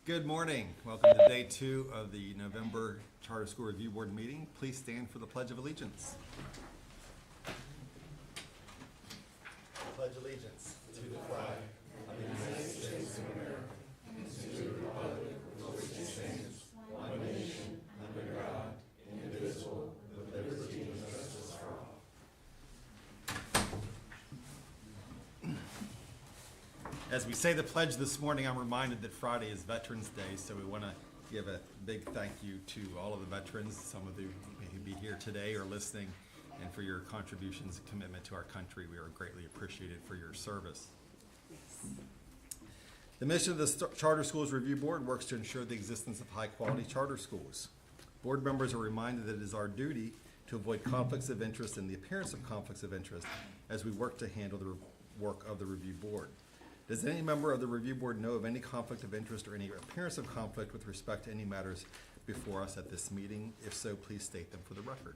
Good morning. Welcome to day 2 of the November Charter School Review Board meeting. Please stand for the Pledge of Allegiance. I pledge allegiance to the flag of the United States of America and to the republic for which it stands, one nation, under God, indivisible, with liberty and justice for all. As we say the pledge this morning, I'm reminded that Friday is Veterans Day, so we want to give a big thank you to all of the veterans, some of you may be here today or listening, and for your contributions and commitment to our country. We are greatly appreciated for your service. The mission of the Charter Schools Review Board works to ensure the existence of high-quality charter schools. Board members are reminded that it is our duty to avoid conflicts of interest and the appearance of conflicts of interest as we work to handle the work of the Review Board. Does any member of the Review Board know of any conflict of interest or any appearance of conflict with respect to any matters before us at this meeting? If so, please state them for the record.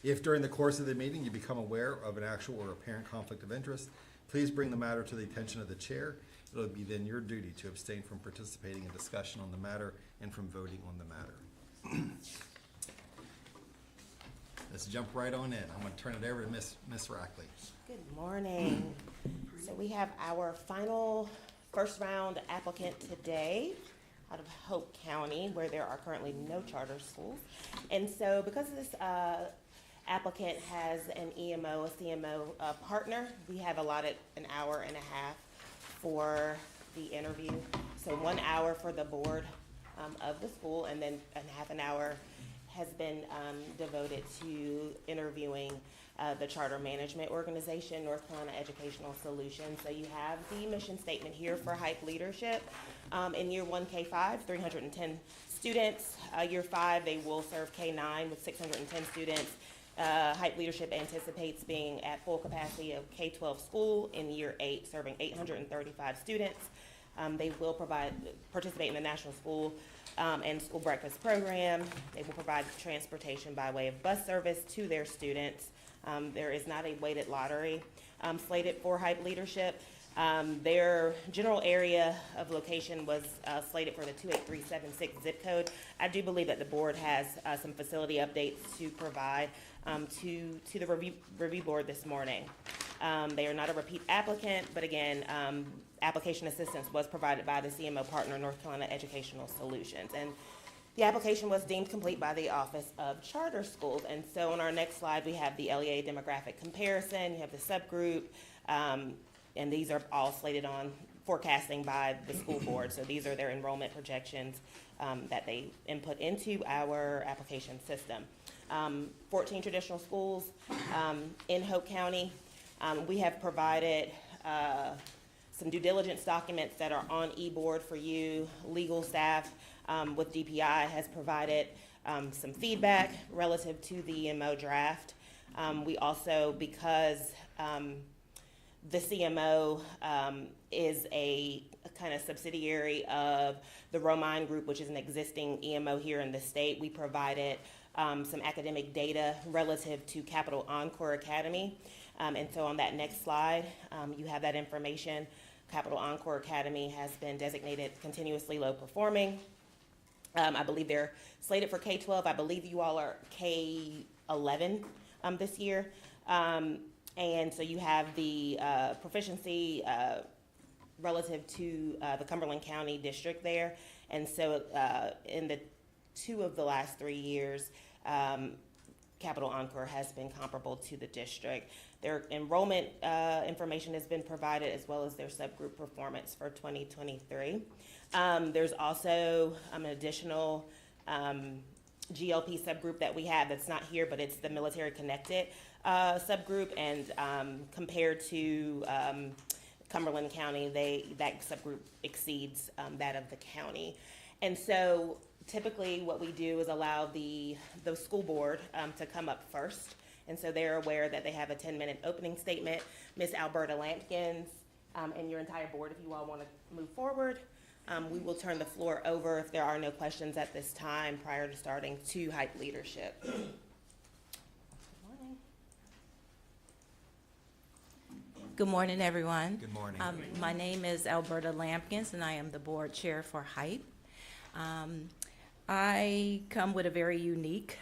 If during the course of the meeting you become aware of an actual or apparent conflict of interest, please bring the matter to the attention of the chair. It will be then your duty to abstain from participating in discussion on the matter and from voting on the matter. Let's jump right on in. I'm going to turn it over to Miss Rackley. Good morning. So we have our final first round applicant today out of Hope County, where there are currently no charter schools. And so because this applicant has an EMO, a CMO partner, we have allotted an hour and a half for the interview. So 1 hour for the board of the school, and then half an hour has been devoted to interviewing the Charter Management Organization, North Carolina Educational Solutions. So you have the mission statement here for Hype Leadership. In year 1, K-5, 310 students. Year 5, they will serve K-9 with 610 students. Hype Leadership anticipates being at full capacity of K-12 school in year 8, serving 835 students. They will participate in the National School and School Breakfast Program. They will provide transportation by way of bus service to their students. There is not a weighted lottery slated for Hype Leadership. Their general area of location was slated for the 28376 zip code. I do believe that the board has some facility updates to provide to the review board this morning. They are not a repeat applicant, but again, application assistance was provided by the CMO partner, North Carolina Educational Solutions. And the application was deemed complete by the Office of Charter Schools. And so on our next slide, we have the LEA demographic comparison. You have the subgroup, and these are all slated on forecasting by the school board. So these are their enrollment projections that they input into our application system. 14 traditional schools in Hope County. We have provided some due diligence documents that are on eBoard for you. Legal staff with DPI has provided some feedback relative to the EMO draft. We also, because the CMO is a kind of subsidiary of the Romine Group, which is an existing EMO here in the state, we provided some academic data relative to Capital Encore Academy. And so on that next slide, you have that information. Capital Encore Academy has been designated continuously low performing. I believe they're slated for K-12. I believe you all are K-11 this year. And so you have the proficiency relative to the Cumberland County district there. And so in the 2 of the last 3 years, Capital Encore has been comparable to the district. Their enrollment information has been provided, as well as their subgroup performance for 2023. There's also an additional GLP subgroup that we have that's not here, but it's the military connected subgroup, and compared to Cumberland County, that subgroup exceeds that of the county. And so typically what we do is allow the school board to come up first. And so they're aware that they have a 10-minute opening statement. Ms. Alberta Lampkins and your entire board, if you all want to move forward, we will turn the floor over, if there are no questions at this time prior to starting, to Hype Leadership. Good morning. Good morning, everyone. Good morning. My name is Alberta Lampkins, and I am the board chair for HYPE. I come with a very unique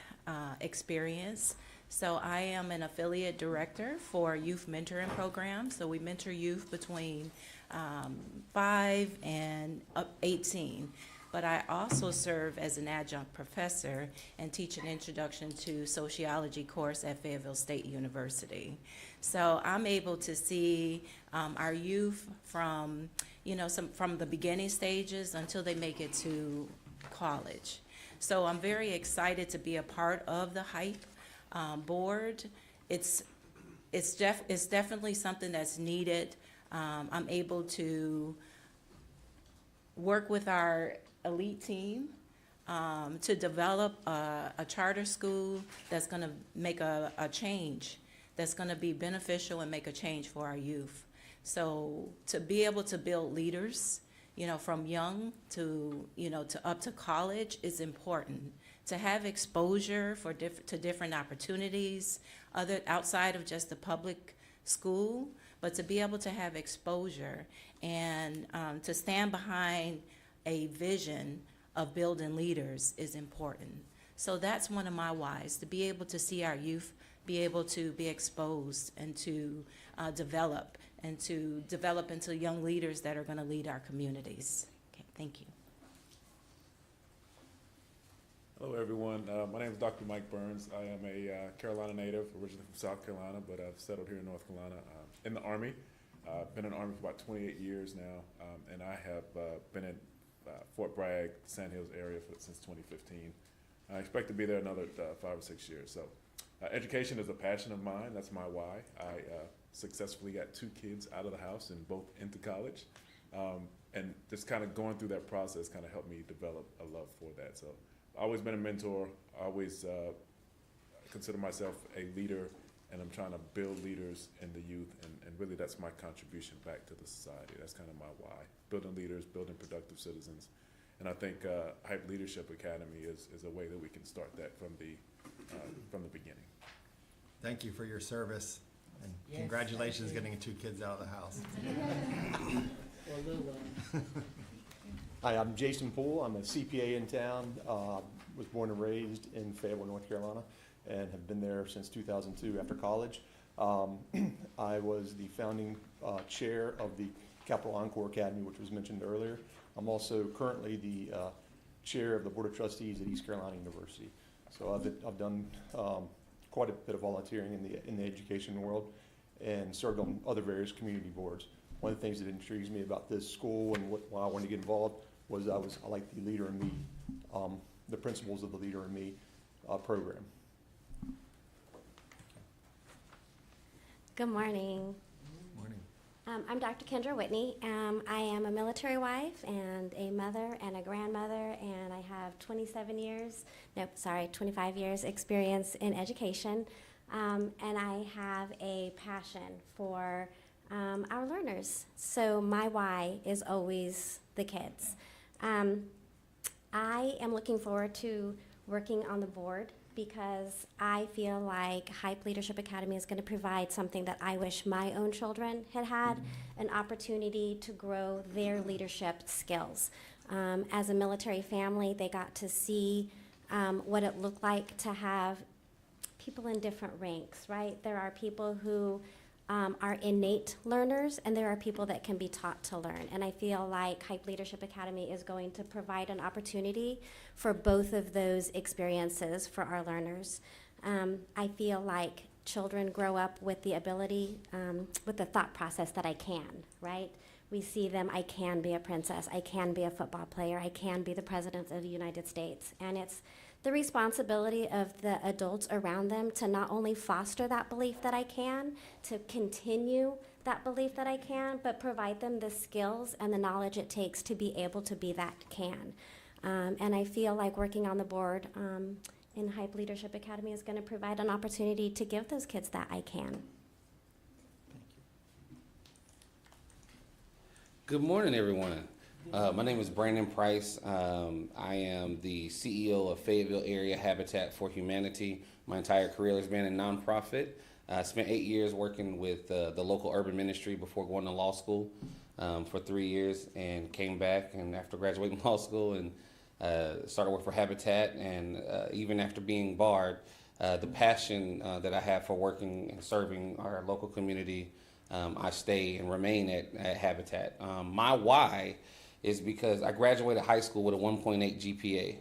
experience. So I am an affiliate director for youth mentoring program. So we mentor youth between 5 and 18. But I also serve as an adjunct professor and teach an introduction to sociology course at Fayetteville State University. So I'm able to see our youth from, from the beginning stages until they make it to college. So I'm very excited to be a part of the HYPE board. It's definitely something that's needed. I'm able to work with our elite team to develop a charter school that's going to make a change, that's going to be beneficial and make a change for our youth. So to be able to build leaders, from young to up to college is important. To have exposure to different opportunities, outside of just the public school, but to be able to have exposure and to stand behind a vision of building leaders is important. So that's one of my whys, to be able to see our youth be able to be exposed and to develop into young leaders that are going to lead our communities. Okay, thank you. Hello, everyone. My name is Dr. Mike Burns. I am a Carolina native, originally from South Carolina, but I've settled here in North Carolina in the Army. Been in the Army for about 28 years now, and I have been in Fort Bragg, Sand Hills area since 2015. I expect to be there another 5 or 6 years. So education is a passion of mine. That's my why. I successfully got 2 kids out of the house and both into college. And just kind of going through that process kind of helped me develop a love for that. So I've always been a mentor. I always consider myself a leader, and I'm trying to build leaders in the youth, and really that's my contribution back to the society. That's kind of my why. Building leaders, building productive citizens. And I think HYPE Leadership Academy is a way that we can start that from the beginning. Thank you for your service, and congratulations getting 2 kids out of the house. Hi, I'm Jason Poole. I'm a CPA in town. Was born and raised in Fayetteville, North Carolina, and have been there since 2002 after college. I was the founding chair of the Capital Encore Academy, which was mentioned earlier. I'm also currently the chair of the Board of Trustees at East Carolina University. So I've done quite a bit of volunteering in the education world and served on other various community boards. One of the things that intrigues me about this school and why I wanted to get involved was I like the Leader in Me, the principles of the Leader in Me program. Good morning. Morning. I'm Dr. Kendra Whitney. I am a military wife and a mother and a grandmother, and I have 25 years experience in education. And I have a passion for our learners. So my why is always the kids. I am looking forward to working on the board because I feel like HYPE Leadership Academy is going to provide something that I wish my own children had had, an opportunity to grow their leadership skills. As a military family, they got to see what it looked like to have people in different ranks, right? There are people who are innate learners, and there are people that can be taught to learn. And I feel like HYPE Leadership Academy is going to provide an opportunity for both of those experiences for our learners. I feel like children grow up with the ability, with the thought process that I can, right? We see them, I can be a princess, I can be a football player, I can be the president of the United States. And it's the responsibility of the adults around them to not only foster that belief that I can, to continue that belief that I can, but provide them the skills and the knowledge it takes to be able to be that can. And I feel like working on the board in HYPE Leadership Academy is going to provide an opportunity to give those kids that I can. Good morning, everyone. My name is Brandon Price. I am the CEO of Fayetteville Area Habitat for Humanity. My entire career has been in nonprofit. I spent 8 years working with the local urban ministry before going to law school for 3 years, and came back and after graduating law school and started work for Habitat. And even after being barred, the passion that I have for working and serving our local community, I stay and remain at Habitat. My why is because I graduated high school with a 1.8 GPA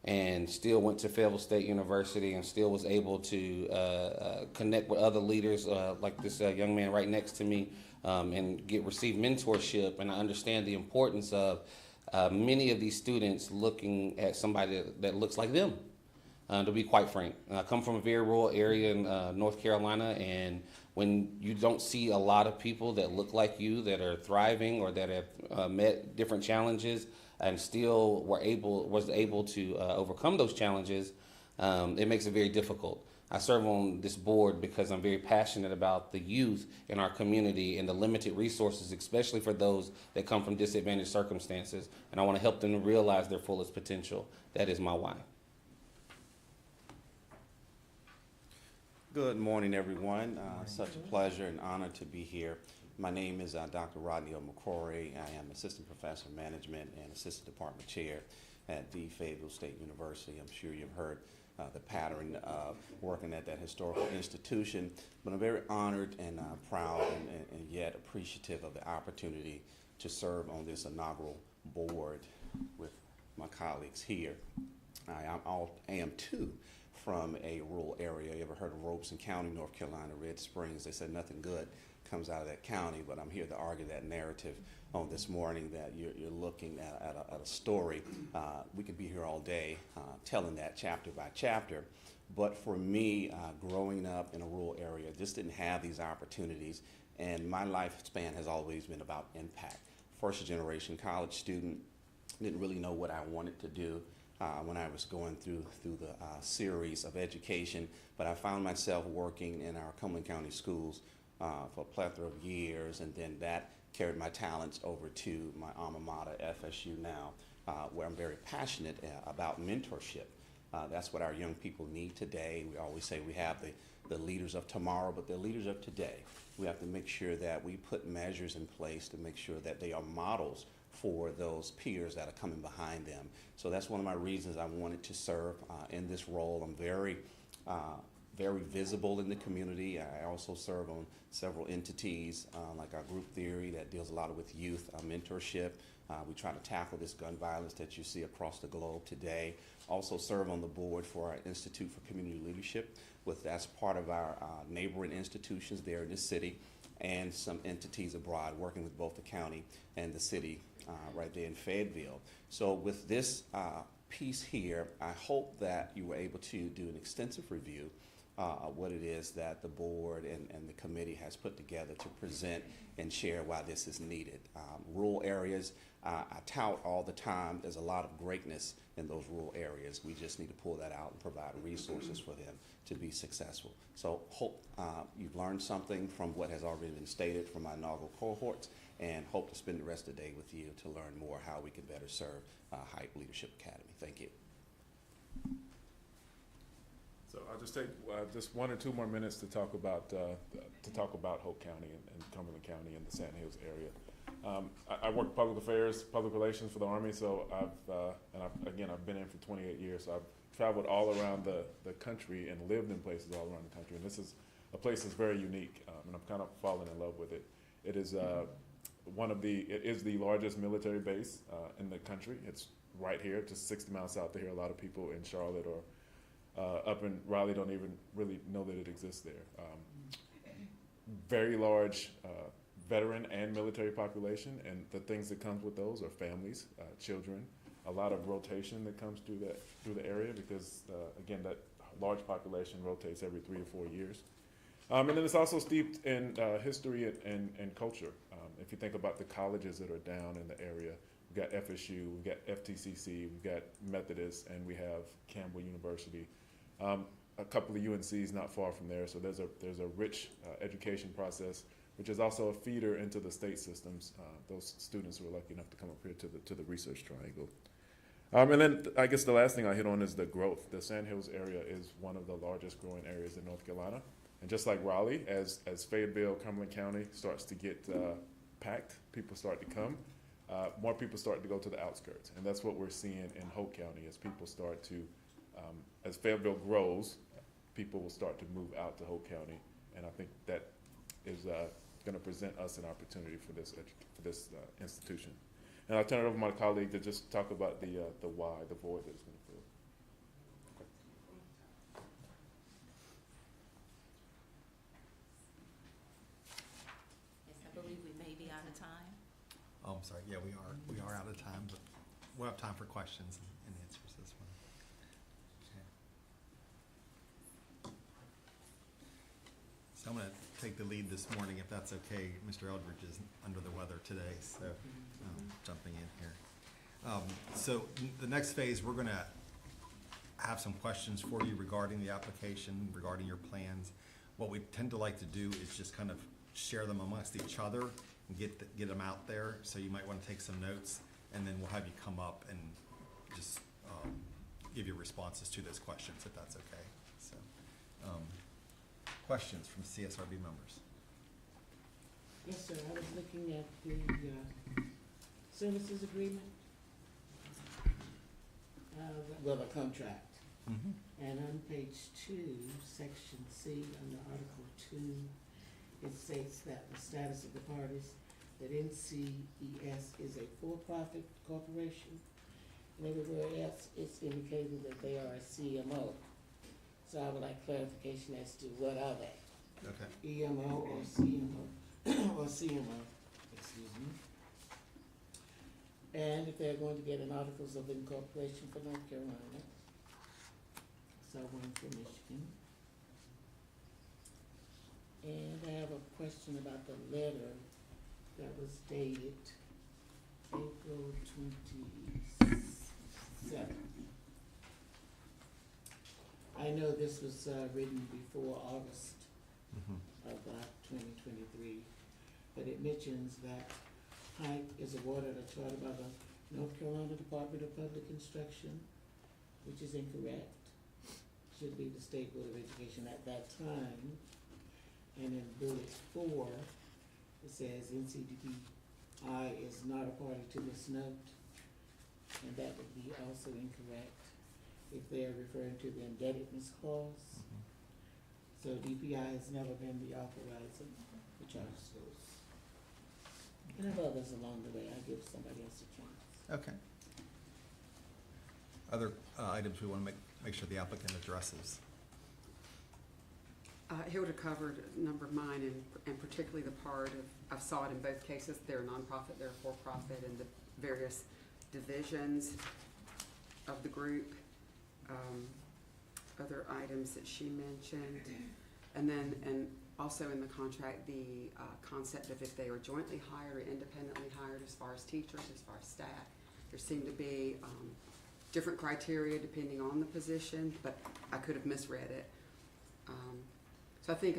and still went to Fayetteville State University and still was able to connect with other leaders like this young man right next to me and receive mentorship. And I understand the importance of many of these students looking at somebody that looks like them. To be quite frank, I come from a very rural area in North Carolina, and when you don't see a lot of people that look like you that are thriving or that have met different challenges and still was able to overcome those challenges, it makes it very difficult. I serve on this board because I'm very passionate about the youth in our community and the limited resources, especially for those that come from disadvantaged circumstances, and I want to help them to realize their fullest potential. That is my why. Good morning, everyone. Such a pleasure and honor to be here. My name is Dr. Rodney O. McCrory. I am Assistant Professor of Management and Assistant Department Chair at the Fayetteville State University. I'm sure you've heard the pattern of working at that historical institution, but I'm very honored and proud and yet appreciative of the opportunity to serve on this inaugural board with my colleagues here. I am too from a rural area. You ever heard of Robeson County, North Carolina, Red Springs? They said nothing good comes out of that county, but I'm here to argue that narrative on this morning that you're looking at a story. We could be here all day telling that chapter by chapter, but for me, growing up in a rural area, just didn't have these opportunities, and my lifespan has always been about impact. First generation college student, didn't really know what I wanted to do when I was going through the series of education, but I found myself working in our Cumberland County schools for a plethora of years, and then that carried my talents over to my alma mater, FSU now, where I'm very passionate about mentorship. That's what our young people need today. We always say we have the leaders of tomorrow, but the leaders of today. We have to make sure that we put measures in place to make sure that they are models for those peers that are coming behind them. So that's one of my reasons I wanted to serve in this role. I'm very visible in the community. I also serve on several entities like our group theory that deals a lot with youth mentorship. We try to tackle this gun violence that you see across the globe today. Also serve on the board for our Institute for Community Leadership. That's part of our neighboring institutions there in this city and some entities abroad, working with both the county and the city right there in Fayetteville. So with this piece here, I hope that you were able to do an extensive review of what it is that the board and the committee has put together to present and share why this is needed. Rural areas, I tout all the time, there's a lot of greatness in those rural areas. We just need to pull that out and provide resources for them to be successful. So hope you've learned something from what has already been stated from my inaugural cohorts, and hope to spend the rest of the day with you to learn more how we can better serve Hype Leadership Academy. Thank you. So I'll just take just 1 or 2 more minutes to talk about Hope County and Cumberland County and the Sand Hills area. I work public affairs, public relations for the Army. So I've been in for 28 years. So I've traveled all around the country and lived in places all around the country. And this is a place that's very unique, and I'm kind of fallen in love with it. It is it is the largest military base in the country. It's right here, just 60 miles south of here. A lot of people in Charlotte or up in Raleigh don't even really know that it exists there. Very large veteran and military population, and the things that comes with those are families, children, a lot of rotation that comes through the area because again, that large population rotates every 3 or 4 years. And then it's also steeped in history and culture. If you think about the colleges that are down in the area, we've got FSU, we've got FTCC, we've got Methodist, and we have Campbell University. A couple of UNCs not far from there, so there's a rich education process, which is also a feeder into the state systems. Those students who are lucky enough to come up here to the Research Triangle. And then I guess the last thing I hit on is the growth. The Sand Hills area is one of the largest growing areas in North Carolina, And just like Raleigh, as Fayetteville, Cumberland County starts to get packed, people start to come, more people start to go to the outskirts. And that's what we're seeing in Hope County as people start to, as Fayetteville grows, people will start to move out to Hope County. And I think that is going to present us an opportunity for this institution. And I'll turn it over to my colleague to just talk about the why, the void that it's going to fill. Yes, I believe we may be out of time. Oh, I'm sorry, yeah, we are out of time, but we'll have time for questions and answers this one. Okay. So I'm gonna take the lead this morning, if that's okay. Mr. Eldridge is under the weather today, so jumping in here. So the next phase, we're gonna have some questions for you regarding the application, regarding your plans. What we tend to like to do is just kind of share them amongst each other and get them out there. So you might want to take some notes, and then we'll have you come up and just give your responses to those questions, if that's okay. So, questions from CSRB members? Yes, sir. I was looking at the services agreement. Well, the contract. And on page 2, section C, under Article 2, it states that the status of the parties, that NCES is a for-profit corporation, and everywhere else it's indicated that they are a CMO. So I would like clarification as to what are they? Okay. EMO or CMO, or CMO, excuse me. And if they're going to get an Articles of Incorporation for North Carolina, so one for Michigan. And I have a question about the letter that was dated April 27th. I know this was written before August of 2023, but it mentions that Hike is awarded a charter by the North Carolina Department of Public Instruction, which is incorrect. Should be the State Board of Education at that time. And in bullet 4, it says NCDPI is not a party to this note, and that would be also incorrect if they are referring to the indebtedness clause. So DPI has never been the authorizer for charter schools. And if others along the way, I give somebody else a chance. Okay. Other items we want to make sure the applicant addresses? Hilda covered a number of mine, and particularly the part of, I saw it in both cases, they're nonprofit, they're for-profit, and the various divisions of the group. Other items that she mentioned, and then, and also in the contract, the concept of if they are jointly hired or independently hired as far as teachers, as far as staff. There seemed to be different criteria depending on the position, but I could have misread it. So I think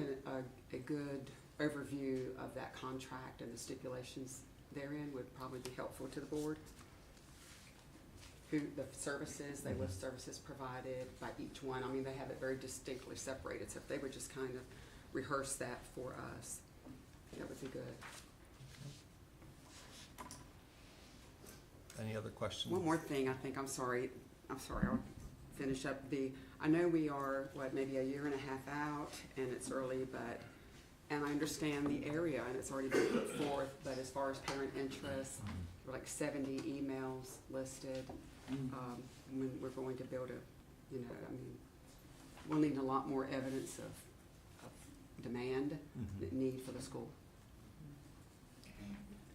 a good overview of that contract and the stipulations therein would probably be helpful to the board. Who the services, they list services provided by each one. I mean, they have it very distinctly separated, so if they would just kind of rehearse that for us, that would be good. Any other questions? One more thing, I think, I'm sorry, I'll finish up I know we are, maybe a year and a half out, and it's early, and I understand the area, and it's already been put forth, but as far as parent interest, there were like 70 emails listed, when we're going to build we'll need a lot more evidence of demand, need for the school.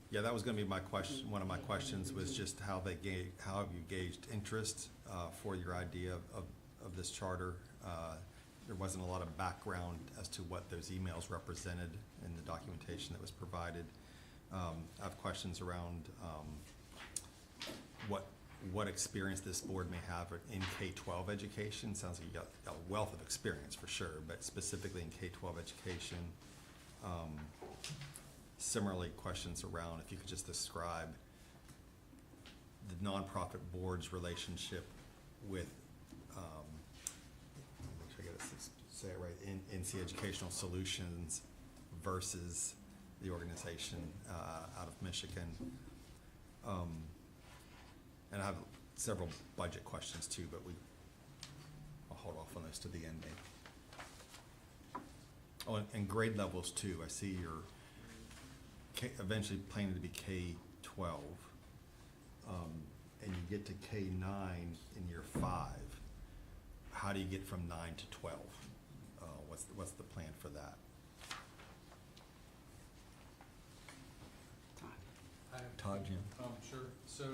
Yeah, that was going to be my question. One of my questions was just how have you gauged interest for your idea of this charter? There wasn't a lot of background as to what those emails represented in the documentation that was provided. I have questions around what experience this board may have in K-12 education. Sounds like you got a wealth of experience for sure, but specifically in K-12 education. Similarly, questions around if you could just describe the nonprofit board's relationship with, make sure I get it say it right, NC Educational Solutions versus the organization out of Michigan. And I have several budget questions too, but I'll hold off on those to the end maybe. Oh, and grade levels too. I see you're eventually planning to be K-12. And you get to K-9 in year 5. How do you get from 9 to 12? What's the plan for that? Todd, Jim? Sure. So,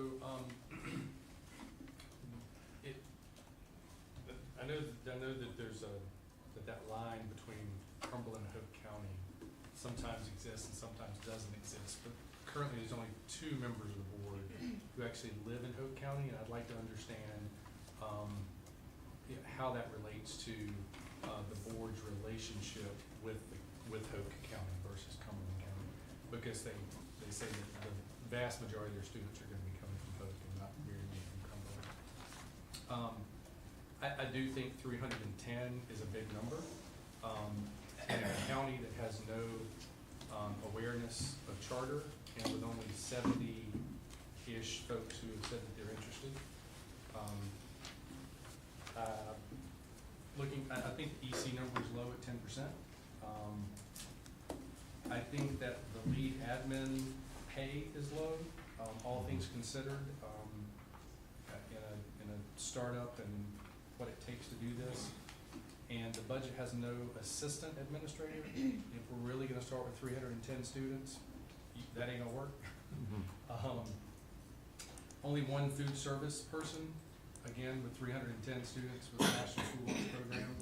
I know that there's that line between Cumberland and Hope County sometimes exists and sometimes doesn't exist. But currently, there's only 2 members of the board who actually live in Hope County, and I'd like to understand how that relates to the board's relationship with Hope County versus Cumberland County, because they say that the vast majority of their students are going to be coming from Hope and not very many from Cumberland. I do think 310 is a big number. In a county that has no awareness of charter, and with only 70-ish folks who have said that they're interested. I think the EC number is low at 10%. I think that the lead admin pay is low, all things considered, in a startup and what it takes to do this. And the budget has no assistant administrator. If we're really gonna start with 310 students, that ain't gonna work. Only 1 food service person, again, with 310 students with a national school lunch program,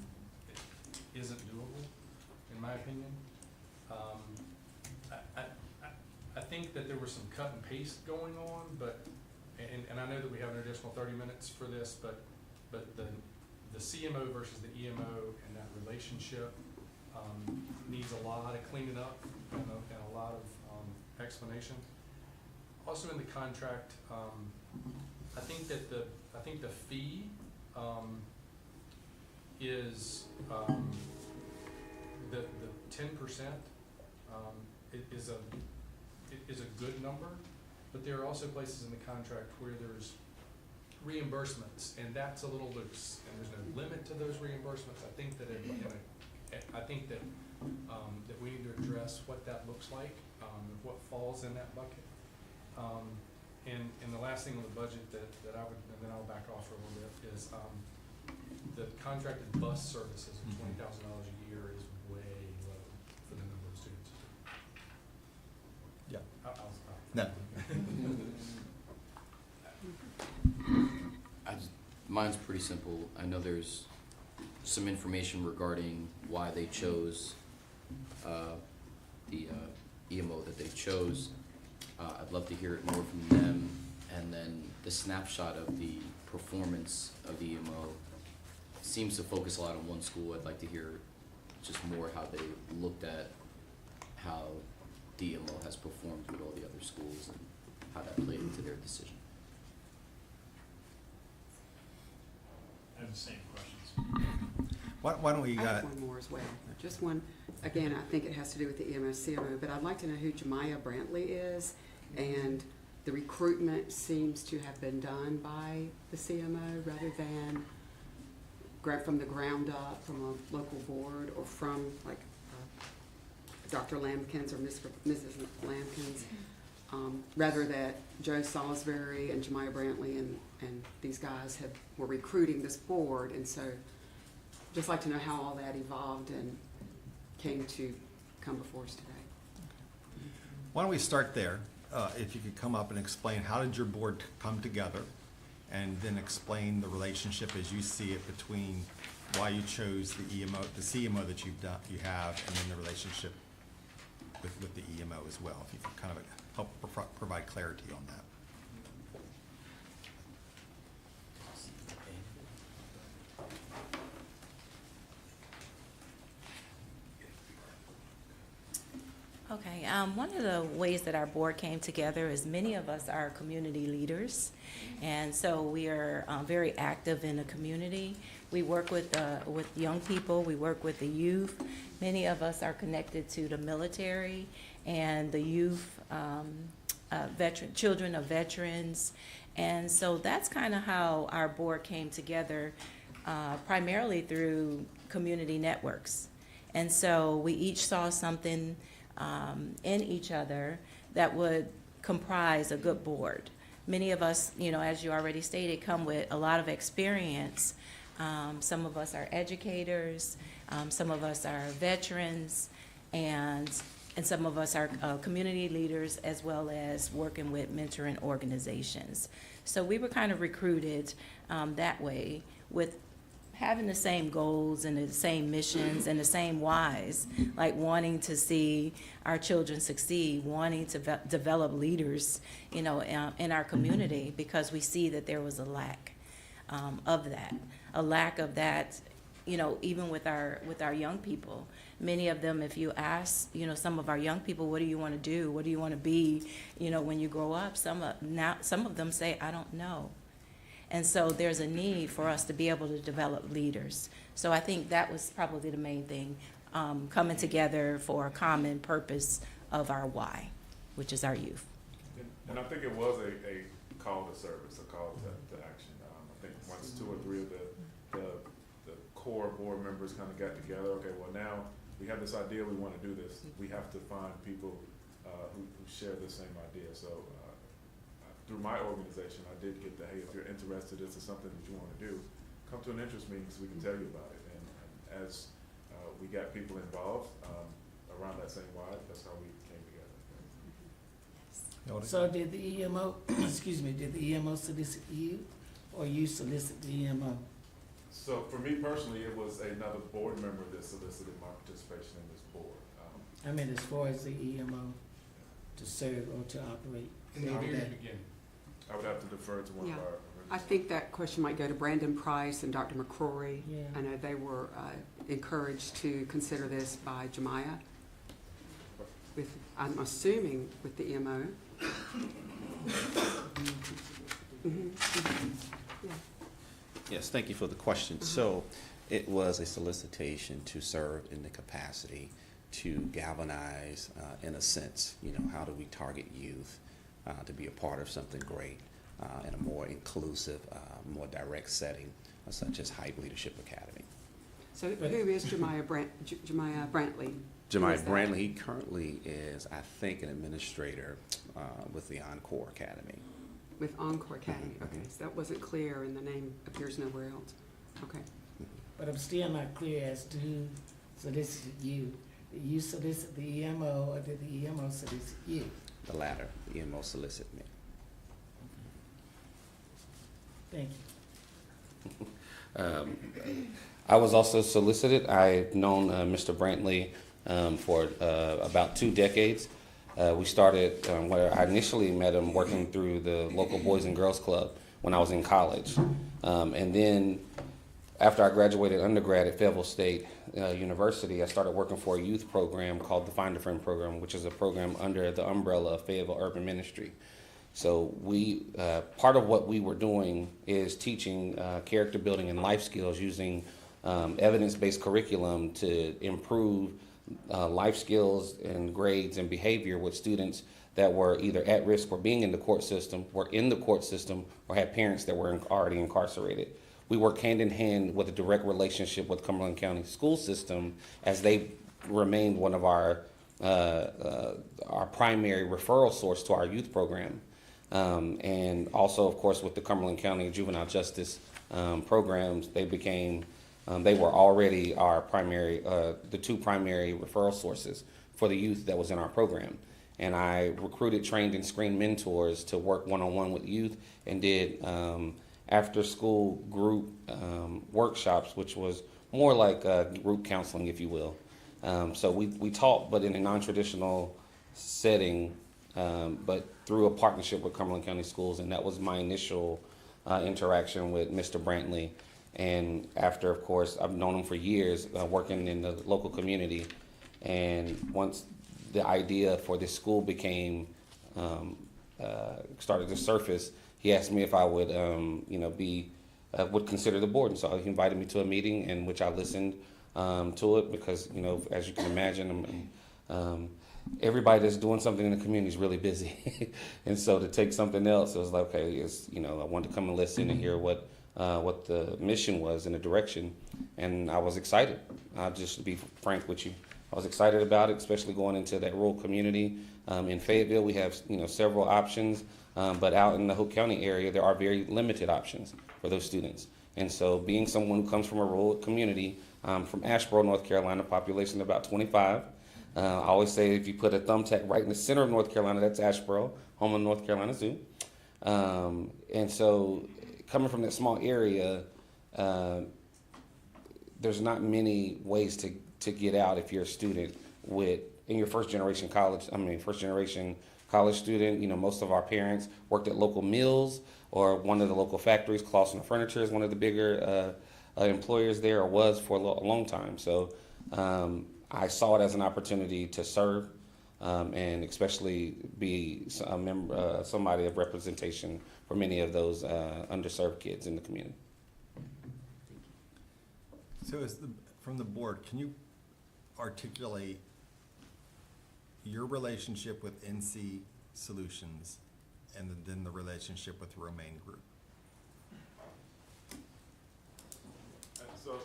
it isn't doable, in my opinion. I think that there was some cut and paste going on, but, and I know that we have an additional 30 minutes for this, but the CMO versus the EMO and that relationship needs a lot of cleaning up and a lot of explanation. Also in the contract, I think the fee is the 10% is a good number, but there are also places in the contract where there's reimbursements, and that's a little loose, and there's no limit to those reimbursements. I think that that we need to address what that looks like, what falls in that bucket. And the last thing on the budget that I would, and then I'll back off for a little bit, is the contracted bus services of $20,000 a year is way low for the number of students. Yeah. I'll stop. No. Mine's pretty simple. I know there's some information regarding why they chose the EMO that they chose. I'd love to hear it more from them. And then the snapshot of the performance of the EMO seems to focus a lot on one school. I'd like to hear just more how they looked at how DMO has performed with all the other schools and how that played into their decision. I have the same questions. Why don't we, I have one more as well. Just one, again, I think it has to do with the EMO, CMO, but I'd like to know who Jemiah Brantley is, and the recruitment seems to have been done by the CMO rather than from the ground up, from a local board, or from like Dr. Lampkins or Mrs. Lampkins, rather that Joe Salisbury and Jemiah Brantley and these guys were recruiting this board, and so just like to know how all that evolved and came to come before us today. why don't we start there? If you could come up and explain, how did your board come together? And then explain the relationship as you see it between why you chose the EMO, the CMO that you have, and then the relationship with the EMO as well. If you could kind of help provide clarity on that. Okay, one of the ways that our board came together is many of us are community leaders, and so we are very active in the community, We work with young people, we work with the youth. Many of us are connected to the military and the youth, children of veterans. And so that's kind of how our board came together, primarily through community networks. And so we each saw something in each other that would comprise a good board. Many of us, as you already stated, come with a lot of experience. Some of us are educators, some of us are veterans, and some of us are community leaders, as well as working with mentoring organizations. So we were kind of recruited that way, with having the same goals and the same missions and the same whys, like wanting to see our children succeed, wanting to develop leaders, in our community, because we see that there was a lack of that, even with our young people. Many of them, if you ask, some of our young people, what do you want to do? What do you want to be, when you grow up? Some of them say, I don't know. And so there's a need for us to be able to develop leaders. So I think that was probably the main thing, coming together for a common purpose of our why, which is our youth. And I think it was a call to service, a call to action. I think once 2 or 3 of the core board members kind of got together, okay, well now we have this idea, we want to do this. We have to find people who share the same idea. So through my organization, I did get the, hey, if you're interested, this is something that you want to do, come to an interest meeting so we can tell you about it. And as we got people involved around that same why, that's how we came together. So did the EMO, did the EMO solicit you, or you solicit the EMO? So for me personally, it was another board member that solicited my participation in this board. I mean, as far as the EMO to serve or to operate? In the very beginning. I would have to defer to one of our. I think that question might go to Brandon Price and Dr. McCrory. Yeah. I know they were encouraged to consider this by Jemiah, I'm assuming with the EMO. Yeah. Yes, thank you for the question. So it was a solicitation to serve in the capacity to galvanize, in a sense, how do we target youth to be a part of something great in a more inclusive, more direct setting, such as Hype Leadership Academy. So who is Jemiah Brantley? Jemiah Brantley, he currently is, I think, an administrator with the Encore Academy. With Encore Academy, okay. So that wasn't clear and the name appears nowhere else. Okay. But I'm still not clear as to who solicited you. Did you solicit the EMO, or did the EMO solicit you? The latter, the EMO solicited me. Thank you. I was also solicited. I've known Mr. Brantley for about 2 decades. We started where I initially met him working through the local Boys and Girls Club when I was in college. And then after I graduated undergrad at Fayetteville State University, I started working for a youth program called the Find a Friend program, which is a program under the umbrella of Fayetteville Urban Ministry. So we, part of what we were doing is teaching character building and life skills using evidence-based curriculum to improve life skills and grades and behavior with students that were either at risk for being in the court system, were in the court system, or had parents that were already incarcerated. We work hand in hand with a direct relationship with Cumberland County school system, as they remained one of our primary referral source to our youth program. And also, of course, with the Cumberland County Juvenile Justice programs, they became, they were already our primary, the 2 primary referral sources for the youth that was in our program. And I recruited, trained, and screened mentors to work one-on-one with youth, and did after-school group workshops, which was more like group counseling, if you will. So we taught, but in a non-traditional setting, but through a partnership with Cumberland County Schools, and that was my initial interaction with Mr. Brantley. And after, of course, I've known him for years, working in the local community. And once the idea for this school became, started to surface, he asked me if I would, be would consider the board. And so he invited me to a meeting in which I listened to it because, you know, as you can imagine, everybody that's doing something in the community is really busy. And so to take something else, it was like, okay, you know, I wanted to come and listen and hear what the mission was and the direction. And I was excited. Just to be frank with you, I was excited about it, especially going into that rural community. In Fayetteville, we have, you know, several options, but out in the Hope County area, there are very limited options for those students. And so being someone who comes from a rural community, from Asheboro, North Carolina, population about 25. I always say if you put a thumbtack right in the center of North Carolina, that's Asheboro, home of North Carolina Zoo. And so coming from that small area, there's not many ways to get out if you're a student in your first generation college student. You know, most of our parents worked at local mills or one of the local factories. Clausen Furniture is one of the bigger employers there, or was for a long time. So I saw it as an opportunity to serve and especially be a member, somebody of representation for many of those underserved kids in the community. So from the board, can you articulate your relationship with NC Solutions and then the relationship with Romaine Group? So,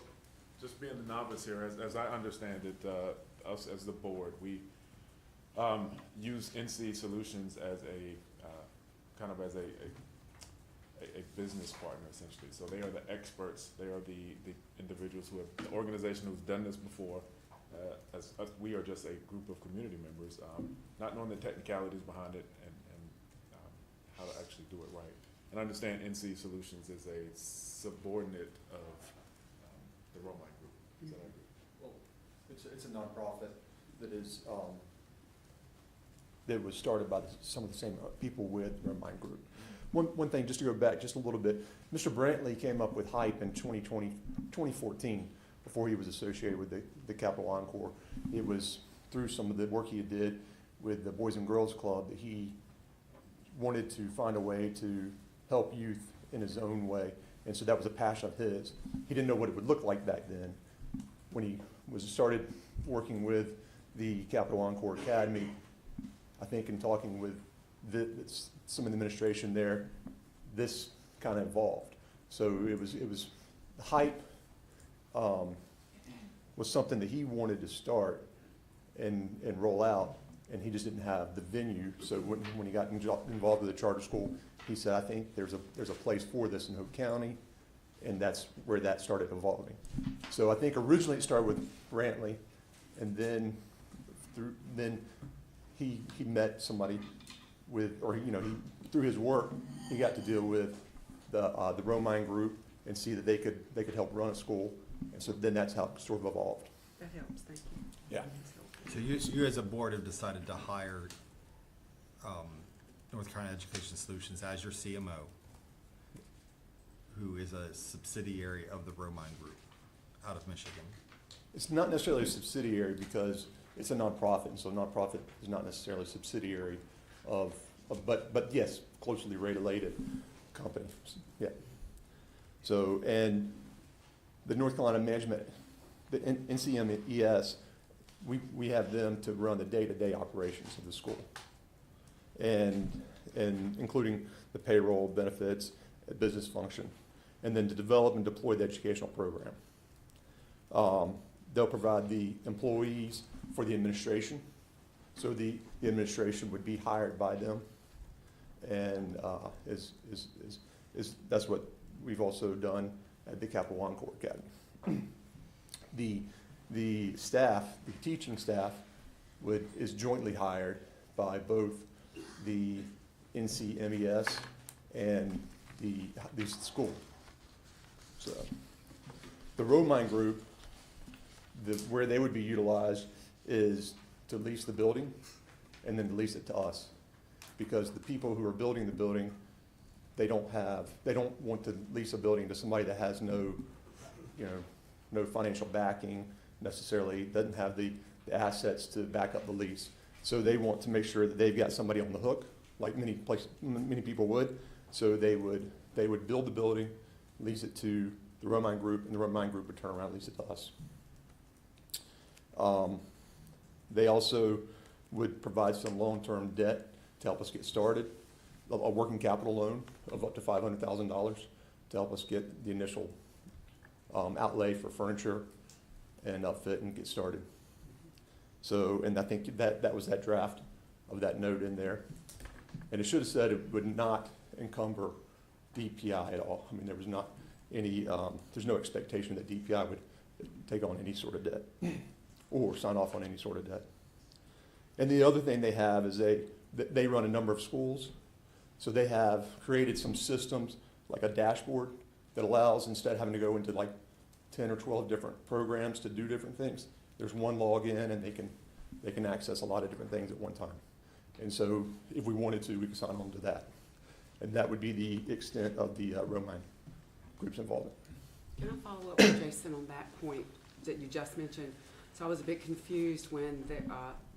just being the novice here, as I understand it, us as the board, we use NC Solutions as a kind of as a business partner, essentially. So they are the experts. They are the individuals the organization who's done this before. As we are just a group of community members, not knowing the technicalities behind it and how to actually do it right. And I understand NC Solutions is a subordinate of the Romine Group. Is that accurate? Well, it's a nonprofit that is that was started by some of the same people with Romine Group. One thing, just to go back just a little bit, Mr. Brantley came up with HYPE in 2014, before he was associated with the Capital Encore. It was through some of the work he did with the Boys and Girls Club that he wanted to find a way to help youth in his own way. And so that was a passion of his. He didn't know what it would look like back then. When he started working with the Capital Encore Academy, I think in talking with some of the administration there, this kind of evolved. So it was HYPE was something that he wanted to start and roll out, and he just didn't have the venue. So when he got involved with the charter school, he said, I think there's a place for this in Hope County, and that's where that started evolving. So I think originally it started with Brantley, and then he met somebody through his work, he got to deal with the Romine Group and see that they could help run a school, and so then that's how it sort of evolved. That helps, thank you. Yeah. So you as a board have decided to hire North Carolina Education Solutions as your CMO, who is a subsidiary of the Romine Group out of Michigan. It's not necessarily a subsidiary because it's a nonprofit, and so nonprofit is not necessarily a subsidiary but yes, closely related company. Yeah. So, and the North Carolina Management, the NCMES, we have them to run the day-to-day operations of the school, and including the payroll, benefits, business function, and then to develop and deploy the educational program. They'll provide the employees for the administration, so the administration would be hired by them, and that's what we've also done at the Capital Encore Academy. The staff, the teaching staff, is jointly hired by both the NCMES and the school. So the Romine Group, where they would be utilized is to lease the building and then to lease it to us, because the people who are building the building, they don't want to lease a building to somebody that has no financial backing necessarily, doesn't have the assets to back up the lease. So they want to make sure that they've got somebody on the hook, like many people would. So they would build the building, lease it to the Romine Group, and the Romine Group would turn around and lease it to us. They also would provide some long-term debt to help us get started, a working capital loan of up to $500,000 to help us get the initial outlay for furniture and outfit and get started. So, and I think that was that draft of that note in there. And it should have said it would not encumber DPI at all. I mean, there was not any, there's no expectation that DPI would take on any sort of debt or sign off on any sort of debt. And the other thing they have is they run a number of schools. So they have created some systems, like a dashboard, that allows, instead of having to go into like 10 or 12 different programs to do different things, there's one login and they can access a lot of different things at one time. And so if we wanted to, we could sign on to that. And that would be the extent of the Romine Group's involvement. Can I follow up with Jason on that point that you just mentioned? So I was a bit confused when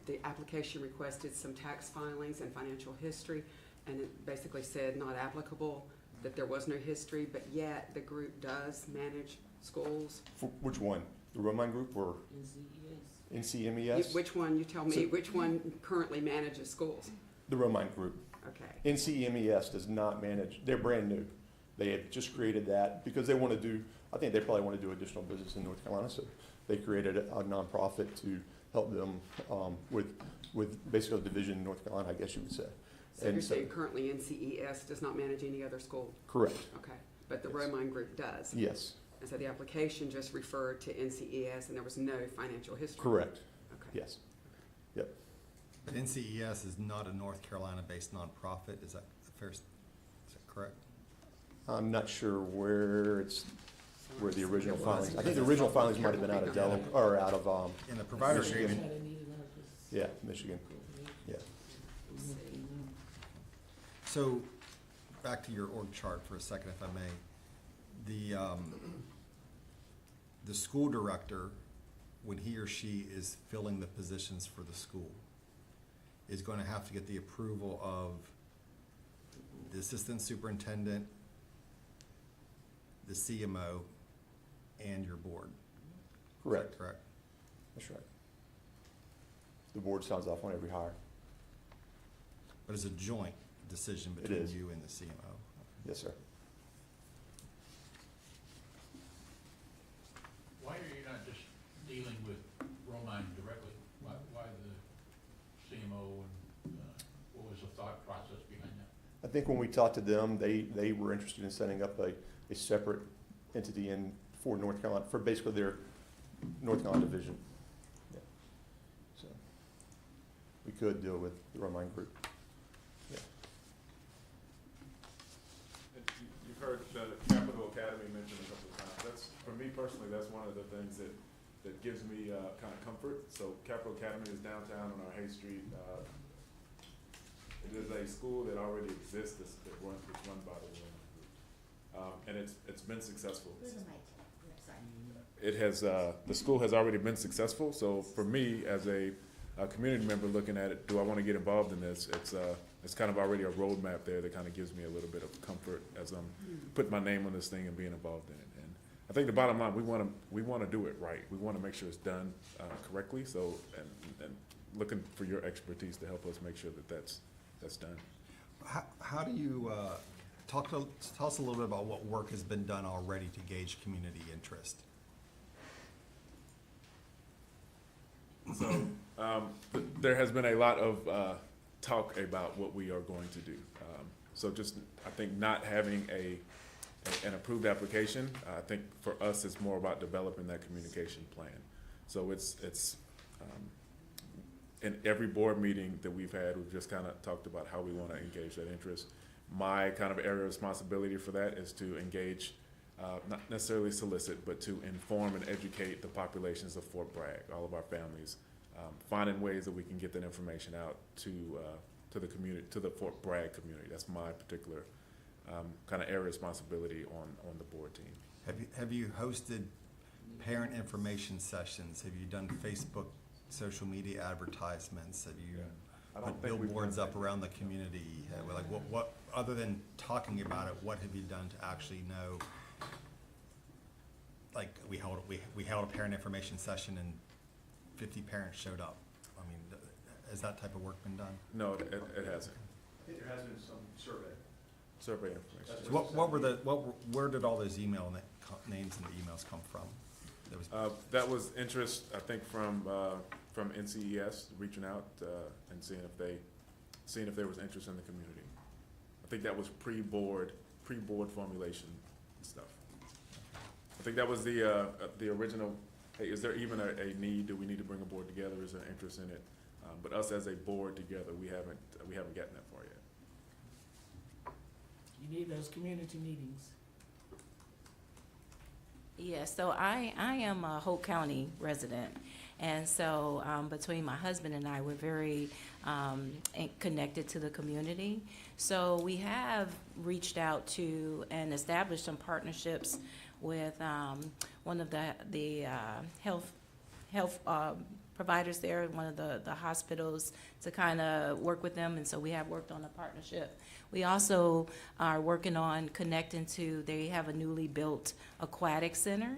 the application requested some tax filings and financial history, and it basically said not applicable, that there was no history, but yet the group does manage schools. For which one? The Romine Group or NCMES? Which one, you tell me, which one currently manages schools? The Romine Group. Okay. NCMES does not manage, they're brand new. They had just created that because they want to do, I think they probably want to do additional business in North Carolina, so they created a nonprofit to help them with basically a division in North Carolina, I guess you would say. So you're saying currently NCES does not manage any other school? Correct. Okay, but the Yes. Romine Group does? Yes, And so the application just referred to NCES and there was no financial history? correct, Okay. yes. Yep, But NCES is not a North Carolina-based nonprofit, is that fair, is that correct? I'm not sure where the original It was. filings, I think the original filings might have been out of Delaware, or out of, In the provider Michigan. agreement, yeah, Michigan, yeah. so, back to your org chart for a second, if I may. The school director, when he or she is filling the positions for the school, is going to have to get the approval of the assistant superintendent, the CMO, and your board. Is that Correct, correct? that's right. The board signs off on every hire. But it's a joint decision It between is. you and the CMO. Yes, sir. Why are you not just dealing with Romine directly? Why the CMO and, what was the thought process behind that? I think when we talked to them, they were interested in setting up a separate entity for North Carolina, for basically their North Carolina division. Yeah. So, we could deal with the Romine Group. Yeah. And you've heard the Capital Academy mentioned a couple of times. That's, for me personally, that's one of the things that gives me kind of comfort. So Capital Academy is downtown on our Hay Street. It is a school that already exists, it's run by the Romine Group. And it's been successful. It has, the school has already been successful, so for me, as a community member looking at it, do I want to get involved in this? It's kind of already a roadmap there that kind of gives me a little bit of comfort as I'm putting my name on this thing and being involved in it. And I think the bottom line, we want to do it right. We want to make sure it's done correctly. So, and looking for your expertise to help us make sure that that's done. How do you, tell us a little bit about what work has been done already to gauge community interest? So there has been a lot of talk about what we are going to do. So just, I think not having an approved application, I think for us, it's more about developing that communication plan. So it's in every board meeting that we've had, we've just kind of talked about how we want to engage that interest. My kind of area of responsibility for that is to engage, not necessarily solicit, but to inform and educate the populations of Fort Bragg, all of our families, finding ways that we can get that information out to the community, to the Fort Bragg community. That's my particular kind of area of responsibility on the board team. Have you hosted parent information sessions? Have you done Facebook, social media advertisements? Have you I don't put think we've billboards done up around the community? Like what, other than talking about it, what have you done to actually know like, we held a parent information session and 50 parents showed up. I mean, has that type of work been done? No, it hasn't. I think there has been some survey. Survey information. So where did all those names and the emails come from? There was- That was interest, I think, from NCES reaching out and seeing if there was interest in the community. I think that was pre-board formulation stuff. I think that was the original. Hey, is there even a need? Do we need to bring a board together? Is there interest in it? But us as a board together, we haven't gotten that far yet. You need those community meetings. Yeah, so I am a Hope County resident, and so between my husband and I, we're very connected to the community. So we have reached out to and established some partnerships with one of the health providers there, one of the hospitals, to kind of work with them, and so we have worked on a partnership. We also are working on connecting to, they have a newly built aquatic center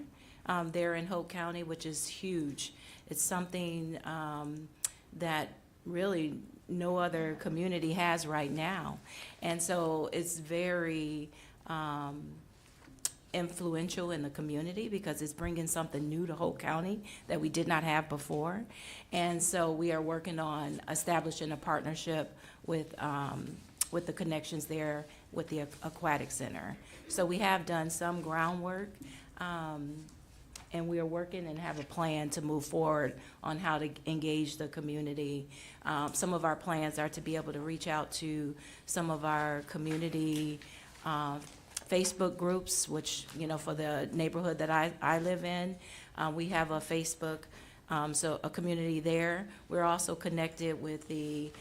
there in Hope County, which is huge. It's something that really no other community has right now. And so it's very influential in the community because it's bringing something new to Hope County that we did not have before. And so we are working on establishing a partnership with the connections there with the aquatic center. So we have done some groundwork, and we are working and have a plan to move forward on how to engage the community. Some of our plans are to be able to reach out to some of our community Facebook groups, which, you know, for the neighborhood that I live in, we have a Facebook, so a community there. We're also connected with the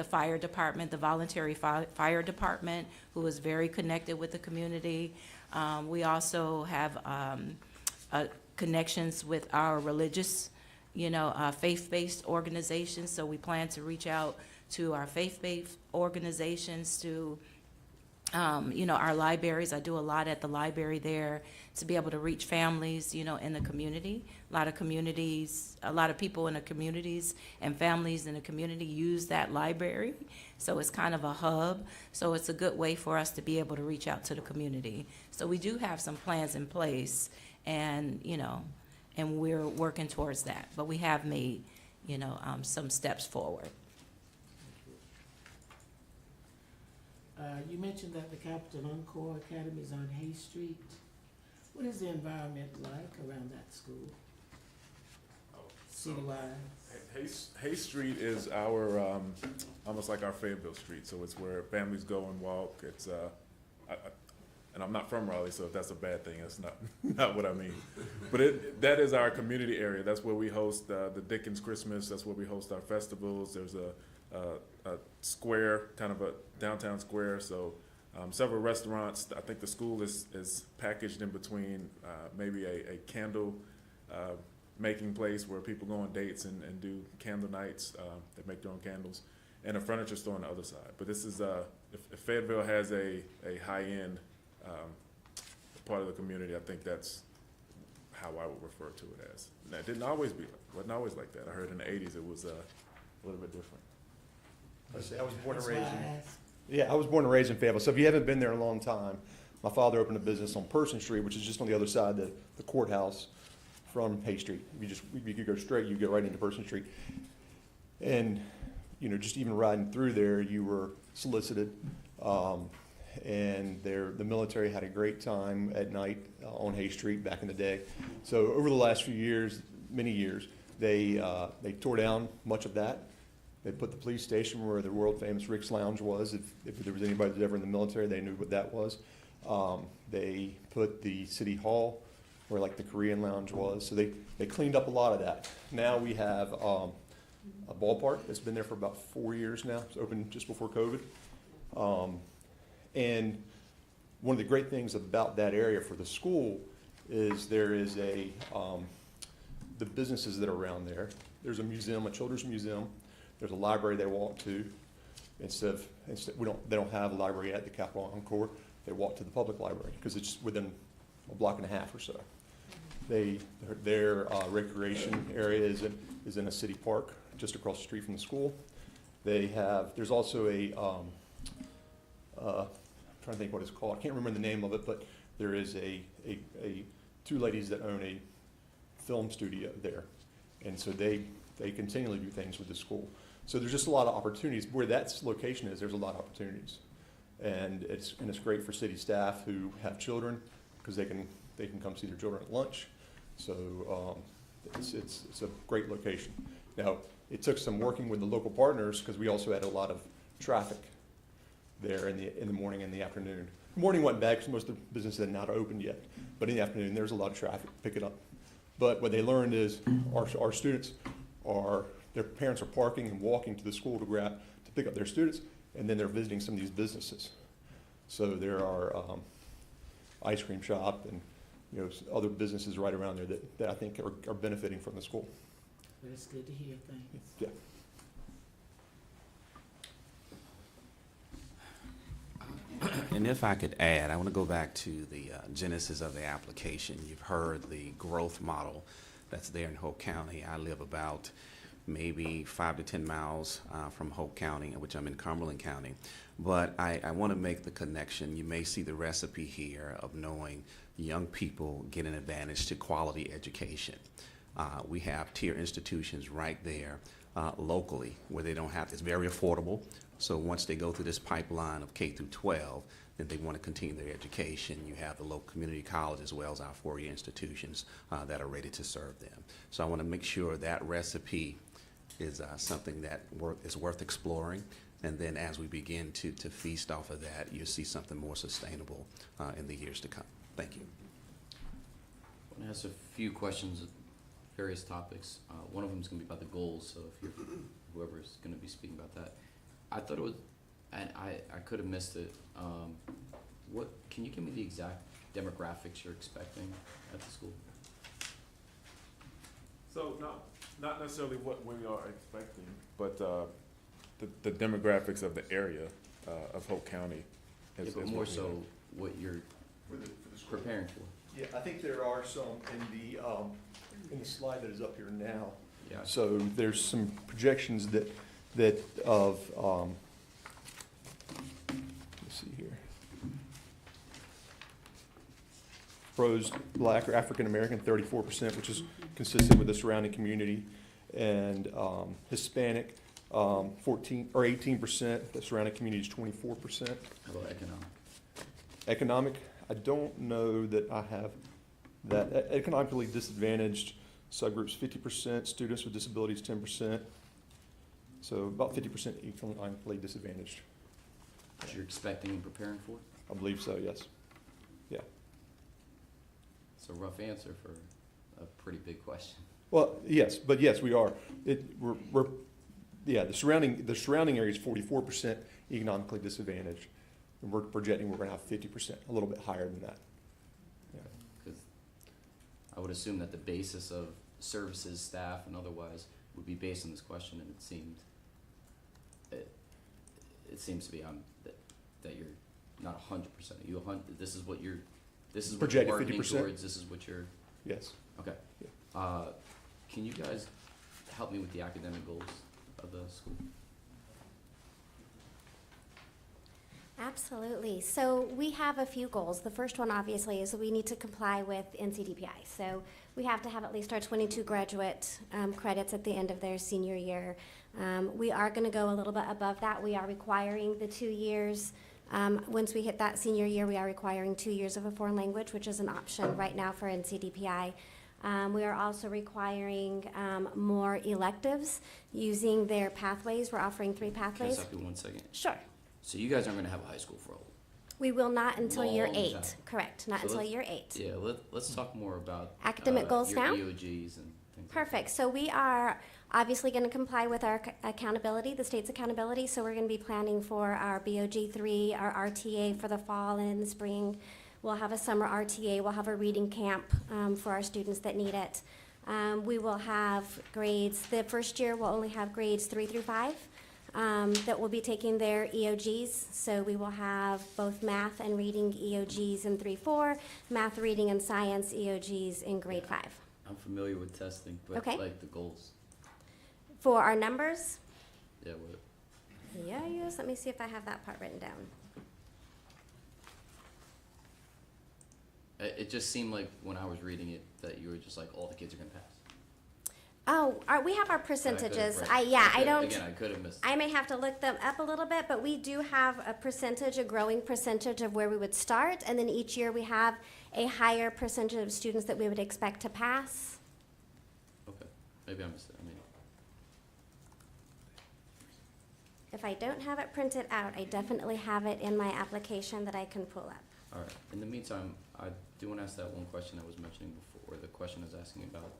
fire department, the voluntary fire department, who is very connected with the community. We also have connections with our religious, faith-based organizations. So we plan to reach out to our faith-based organizations, to our libraries. I do a lot at the library there to be able to reach families, in the community. A lot of people in the communities and families in the community use that library. So it's kind of a hub. So it's a good way for us to be able to reach out to the community. So we do have some plans in place, and we're working towards that. But we have made, some steps forward. You mentioned that the Capital Encore Academy is on Hay Street. What is the environment like around that school, citywide? Hay Street is our, almost like our Fayetteville Street, so it's where families go and walk. It's, and I'm not from Raleigh, so if that's a bad thing, that's not what I mean. But that is our community area. That's where we host the Dickens Christmas. That's where we host our festivals. There's a square, kind of a downtown square, so several restaurants. I think the school is packaged in between maybe a candle making place where people go on dates and do candle nights. They make their own candles, and a furniture store on the other side. But this is, if Fayetteville has a high-end part of the community, I think that's how I would refer to it as. Now, it wasn't always like that. I heard in the 80s it was a little bit different. I was born and That's why raised I in, asked. yeah, I was born and raised in Fayetteville. So if you haven't been there in a long time, my father opened a business on Person Street, which is just on the other side of the courthouse from Hay Street. You could go straight, you go right into Person Street. And, just even riding through there, you were solicited. And the military had a great time at night on Hay Street back in the day. So over the last few years, many years, they tore down much of that. They put the police station where the world famous Rick's Lounge was. If there was anybody that was ever in the military, they knew what that was. They put the city hall where like the Korean Lounge was. So they cleaned up a lot of that. Now we have a ballpark that's been there for about 4 years now. It's opened just before COVID. And one of the great things about that area for the school is there is the businesses that are around there. There's a museum, a children's museum. There's a library they walk to. Instead, they don't have a library at the Capital Encore. They walk to the public library because it's within a block and a half or so. Their recreation area is in a city park just across the street from the school. There's also I'm trying to think what it's called. I can't remember the name of it, but there is two ladies that own a film studio there. And so they continually do things with the school. So there's just a lot of opportunities. Where that location is, there's a lot of opportunities. And it's great for city staff who have children, because they can come see their children at lunch. So it's a great location. Now, it took some working with the local partners, because we also had a lot of traffic there in the morning and the afternoon. The morning wasn't bad, because most of the businesses had not opened yet. But in the afternoon, there's a lot of traffic picking up. But what they learned is our students their parents are parking and walking to the school to pick up their students, and then they're visiting some of these businesses. So there are ice cream shop and other businesses right around there that I think are benefiting from the school. Well, it's good to hear, thanks. Yeah. And if I could add, I want to go back to the genesis of the application. You've heard the growth model that's there in Hope County. I live about maybe 5 to 10 miles from Hope County, which I'm in Cumberland County. But I want to make the connection. You may see the recipe here of knowing young people get an advantage to quality education. We have tier institutions right there locally where they don't have, it's very affordable. So once they go through this pipeline of K through 12, then they want to continue their education. You have the local community college as well as our four-year institutions that are ready to serve them. So I want to make sure that recipe is something that is worth exploring. And then as we begin to feast off of that, you'll see something more sustainable in the years to come. Thank you. I want to ask a few questions, various topics. One of them is going to be about the goals, so if whoever's going to be speaking about that. I thought it was, and I could have missed it. Can you give me the exact demographics you're expecting at the school? So not necessarily what we are expecting, but the demographics of the area of Hope County. Yeah, but more so what you're preparing for. Yeah, I think there are some in the slide that is up here now. Yeah. So there's some projections that of let's see here. Proposed Black or African American 34%, which is consistent with the surrounding community, and Hispanic 14 or 18%. The surrounding community is 24%. How about economic? Economic, I don't know that I have that. Economically disadvantaged subgroups 50%, students with disabilities 10%. So about 50% economically disadvantaged. What you're expecting and preparing for? I believe so, yes. Yeah. It's a rough answer for a pretty big question. Well, yes, but yes, we are. The surrounding area is 44% economically disadvantaged. And we're projecting we're going to have 50%, a little bit higher than that. Yeah. Because I would assume that the basis of services, staff, and otherwise would be based on this question, and it seems to be that you're not 100%. This is what you're Projected working 50%. towards. This is what you're. Yes. Okay. Yeah. Can you guys help me with the academic goals of the school? Absolutely. So we have a few goals. The first one, obviously, is that we need to comply with NCDPI. So we have to have at least our 22 graduate credits at the end of their senior year. We are going to go a little bit above that. We are requiring the 2 years. Once we hit that senior year, we are requiring 2 years of a foreign language, which is an option right now for NCDPI. We are also requiring more electives using their pathways. We're offering 3 Can I pathways. stop you 1 second? Sure. So you guys aren't going to have a high school for a We will not until year Long 8. time. Correct. Not So until let's- year 8. Yeah, let's talk more about Academic goals your now? EOGs and things. Perfect. So we are obviously going to comply with our accountability, the state's accountability. So we're going to be planning for our BOG3, our RTA for the fall and in the spring. We'll have a summer RTA. We'll have a reading camp for our students that need it. We will have grades. The first year we'll only have grades 3 through 5. that will be taking their EOGs. So we will have both math and reading EOGs in 3-4, math, reading, and science EOGs in grade 5. I'm familiar with testing, but Okay. like the goals. For our numbers, Yeah, what? yeah, yes, let me see if I have that part written down. It just seemed like when I was reading it that you were just like, all the kids are gonna pass. Oh, we have our But I could've percentages. read- I could've- don't. Again, I could have missed. I may have to look them up a little bit, but we do have a percentage, a growing percentage of where we would start, and then each year we have a higher percentage of students that we would expect to pass. Okay, maybe I missed it. I mean, If I don't have it printed out, I definitely have it in my application that I can pull up. all right. In the meantime, I do want to ask that one question I was mentioning before. The question I was asking about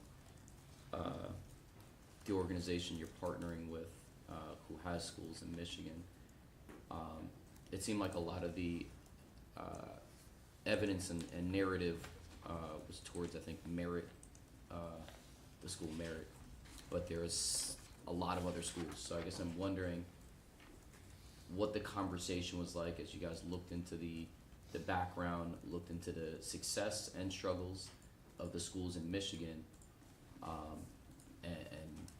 the organization you're partnering with, who has schools in Michigan. It seemed like a lot of the evidence and narrative was towards, I think, Merit, the school Merit, but there's a lot of other schools. So I guess I'm wondering what the conversation was like as you guys looked into the background, looked into the success and struggles of the schools in Michigan,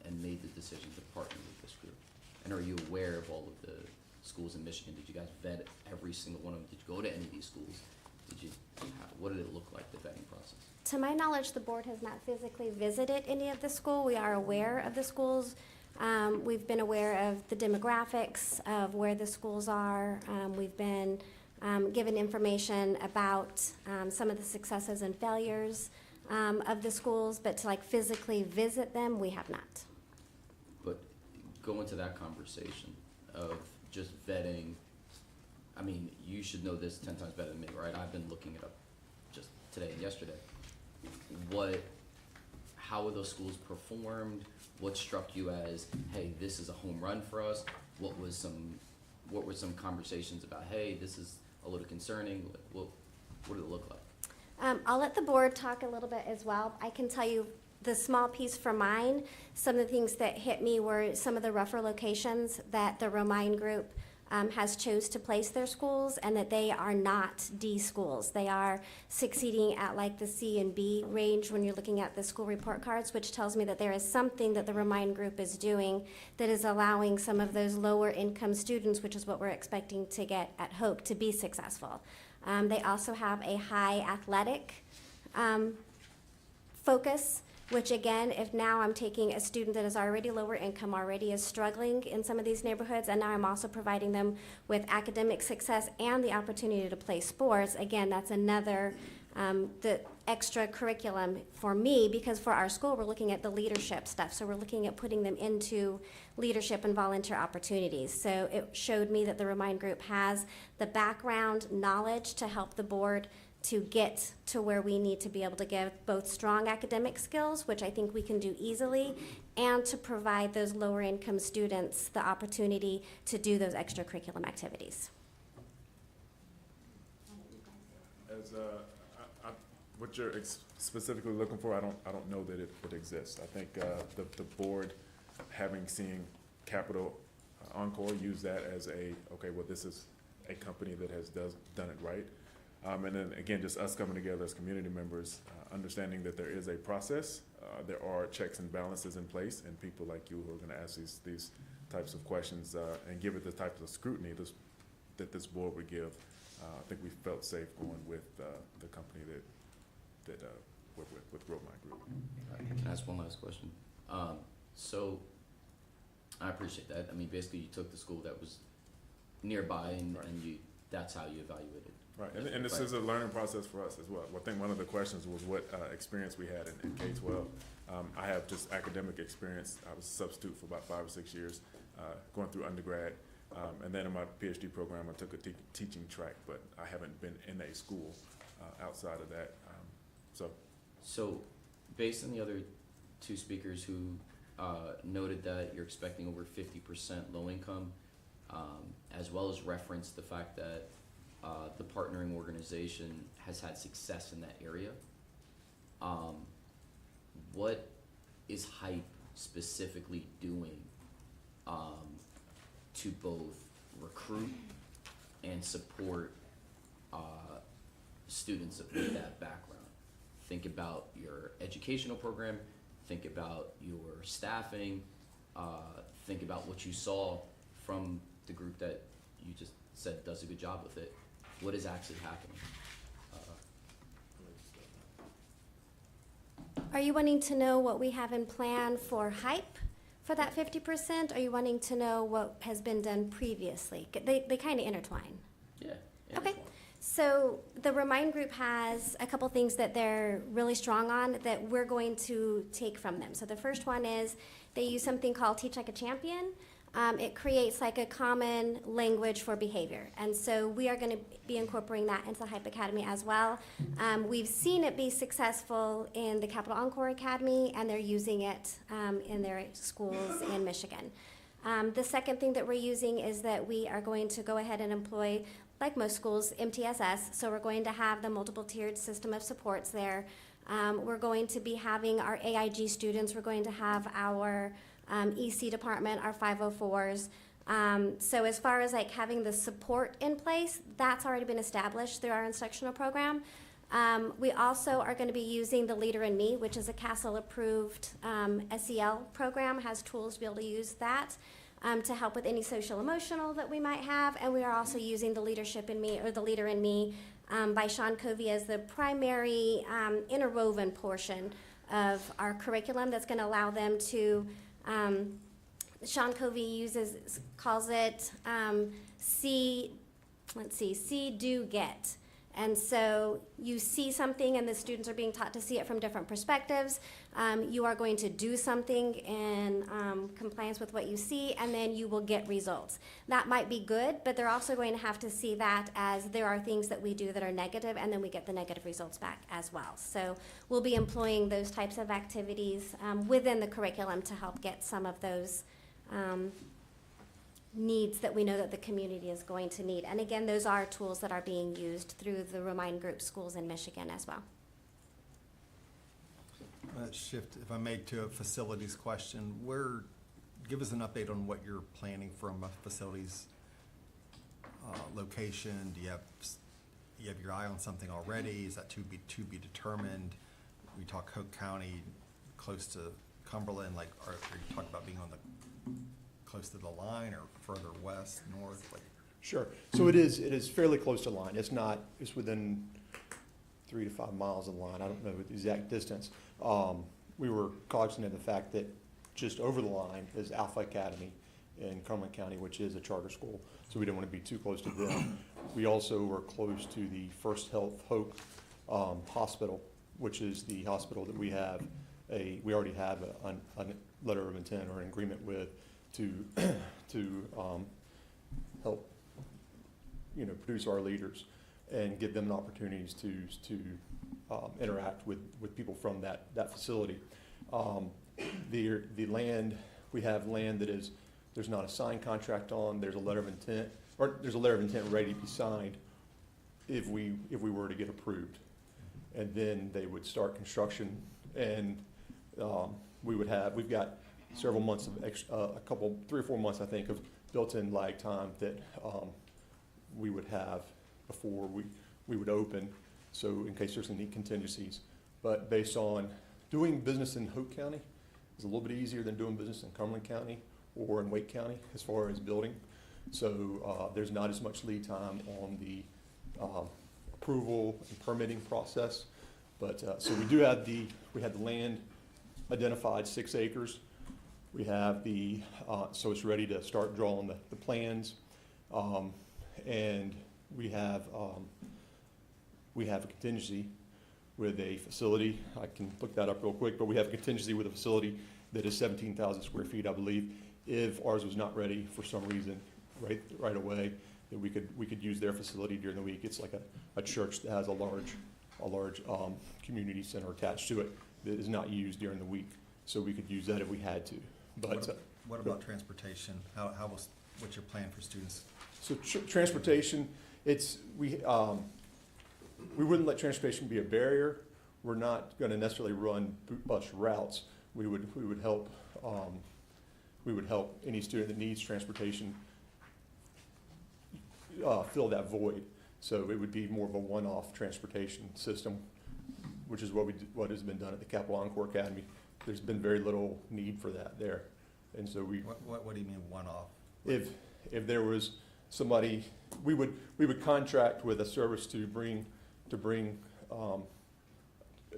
and made the decision to partner with this group. And are you aware of all of the schools in Michigan? Did you guys vet every single one of them? Did you go to any of these schools? What did it look like, the vetting process? To my knowledge, the board has not physically visited any of the school. We are aware of the schools. We've been aware of the demographics of where the schools are. We've been given information about some of the successes and failures of the schools, but to like physically visit them, we have not. But go into that conversation of just vetting. I mean, you should know this 10 times better than me, right? I've been looking it up just today and yesterday. How those schools performed? What struck you as, hey, this is a home run for us? What were some conversations about, hey, this is a little concerning? What did it look like? I'll let the board talk a little bit as well. I can tell you the small piece for mine, some of the things that hit me were some of the rougher locations that the Romine group has chose to place their schools, and that they are not D schools. They are succeeding at like the C and B range when you're looking at the school report cards, which tells me that there is something that the Romine group is doing that is allowing some of those lower income students, which is what we're expecting to get at Hope, to be successful. They also have a high athletic focus, which again, if now I'm taking a student that is already lower income, already is struggling in some of these neighborhoods, and now I'm also providing them with academic success and the opportunity to play sports, again, that's another, the extra curriculum for me, because for our school, we're looking at the leadership stuff. So we're looking at putting them into leadership and volunteer opportunities. So it showed me that the Romine group has the background knowledge to help the board to get to where we need to be able to give both strong academic skills, which I think we can do easily, and to provide those lower income students the opportunity to do those extracurriculum activities. As what you're specifically looking for, I don't know that it exists. I think the board, having seen Capital Encore, use that as this is a company that has done it right. And then again, just us coming together as community members, understanding that there is a process, there are checks and balances in place, and people like you who are going to ask these types of questions and give it the type of scrutiny that this board would give. I think we felt safe going with the company that we're with Romine Group. Can I ask one last question? So I appreciate that. I mean, basically, you took the school that was nearby, and that's how you evaluated. Right, and this is a learning process for us as well. I think one of the questions was what experience we had in K-12. I have just academic experience. I was a substitute for about 5 or 6 years, going through undergrad. And then in my PhD program, I took a teaching track, but I haven't been in a school outside of that. So based on the other two speakers who noted that you're expecting over 50% low income, as well as referenced the fact that the partnering organization has had success in that area. What is HYPE specifically doing to both recruit and support students with that background. Think about your educational program, think about your staffing, think about what you saw from the group that you just said does a good job with it. What is actually happening? Are you wanting to know what we have in plan for hype for that 50%? Are you wanting to know what has been done previously? They kind of intertwine. Yeah. Okay. intertwine. So the Remind Group has a couple things that they're really strong on that we're going to take from them. So the first one is they use something called Teach Like a Champion. It creates like a common language for behavior. And so we are going to be incorporating that into the Hype Academy as well. We've seen it be successful in the Capital Encore Academy, and they're using it in their schools in Michigan. The second thing that we're using is that we are going to go ahead and employ, like most schools, MTSS. So we're going to have the multiple tiered system of supports there. We're going to be having our AIG students. We're going to have our EC department, our 504s. So as far as like having the support in place, that's already been established through our instructional program. We also are going to be using the Leader in Me, which is a CASEL-approved SEL program, has tools to be able to use that to help with any social emotional that we might have. And we are also using the Leadership in Me, or the Leader in Me, by Sean Covey as the primary interwoven portion of our curriculum that's going to allow them to Sean Covey calls it see, do, get. And so you see something and the students are being taught to see it from different perspectives. You are going to do something in compliance with what you see, and then you will get results. That might be good, but they're also going to have to see that as there are things that we do that are negative, and then we get the negative results back as well. So we'll be employing those types of activities within the curriculum to help get some of those needs that we know that the community is going to need. And again, those are tools that are being used through the Remind Group schools in Michigan as well. Let's shift, if I may, to a facilities question. Give us an update on what you're planning from a facilities location. Do you have your eye on something already? Is that to be determined? We talk Hope County, close to Cumberland. Like, are you talking about being on the close to the line or further west, north? Like, Sure. So it is fairly close to the line. It's within 3 to 5 miles of the line. I don't know the exact distance. We were cognizant of the fact that just over the line is Alpha Academy in Cumberland County, which is a charter school. So we didn't want to be too close to them. We also were close to the First Health Hope Hospital, which is the hospital that we already have a letter of intent or an agreement with to help, produce our leaders and give them opportunities to interact with people from that facility. The land, we have land there's not a signed contract on, there's a letter of intent, or there's a letter of intent ready to be signed if we were to get approved. And then they would start construction, and we've got several months of 3 or 4 months, I think, of built-in lag time that we would have before we would open, so in case there's any contingencies. But based on doing business in Hope County is a little bit easier than doing business in Cumberland County or in Wake County as far as building. So there's not as much lead time on the approval and permitting process. But so we had the land identified, 6 acres. We have so it's ready to start drawing the plans, and we have a contingency with a facility. I can look that up real quick, but we have a contingency with a facility that is 17,000 square feet, I believe. If ours was not ready for some reason right away, that we could use their facility during the week. It's like a church that has a large community center attached to it that is not used during the week, so we could use that if we had to. But what about transportation? What's your plan for students? So transportation, we wouldn't let transportation be a barrier. We're not going to necessarily run bus routes. We would help any student that needs transportation fill that void. So it would be more of a one-off transportation system, which is what has been done at the Capital Encore Academy. There's been very little need for that there. And so What do you mean one-off? if there was somebody, we would contract with a service to bring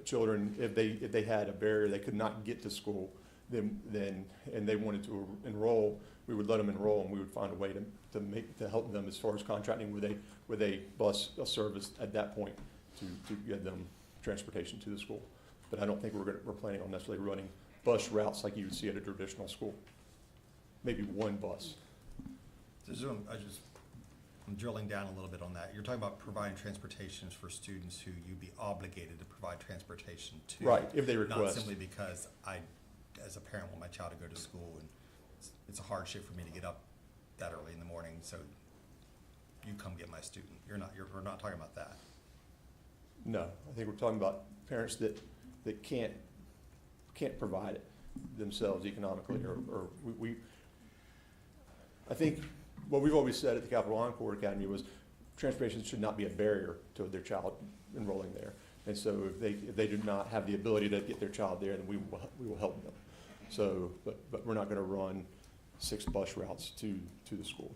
children, if they had a barrier, they could not get to school, then and they wanted to enroll, we would let them enroll, and we would find a way to help them as far as contracting with a bus service at that point to get them transportation to the school. But I don't think we're planning on necessarily running bus routes like you would see at a traditional school. Maybe one bus. I'm drilling down a little bit on that. You're talking about providing transportations for students who you'd be obligated to provide transportation to. Right, if they Not request. simply because I, as a parent, want my child to go to school, and it's a hardship for me to get up that early in the morning, so you come get my student. We're not talking about that. No, I think we're talking about parents that can't provide it themselves economically, or I think what we've always said at the Capital Encore Academy was transportation should not be a barrier to their child enrolling there. And so if they do not have the ability to get their child there, then we will help them. So, but we're not gonna run 6 bus routes to the school.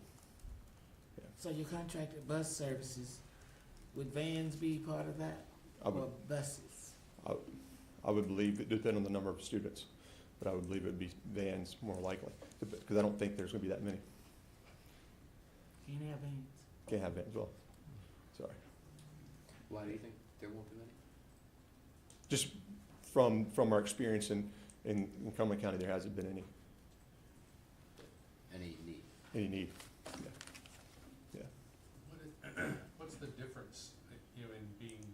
Yeah. So your contracted bus services, would vans be part of that? I would- Or buses? I would believe, it depends on the number of students, but I would believe it would be vans more likely, because I don't think there's gonna be that many. Can't have vans? Can't have vans, well, sorry. Why do you think there won't be many? Just from our experience in Cumberland County, there hasn't been any Any need? need. Yeah. What's the difference, you know, in being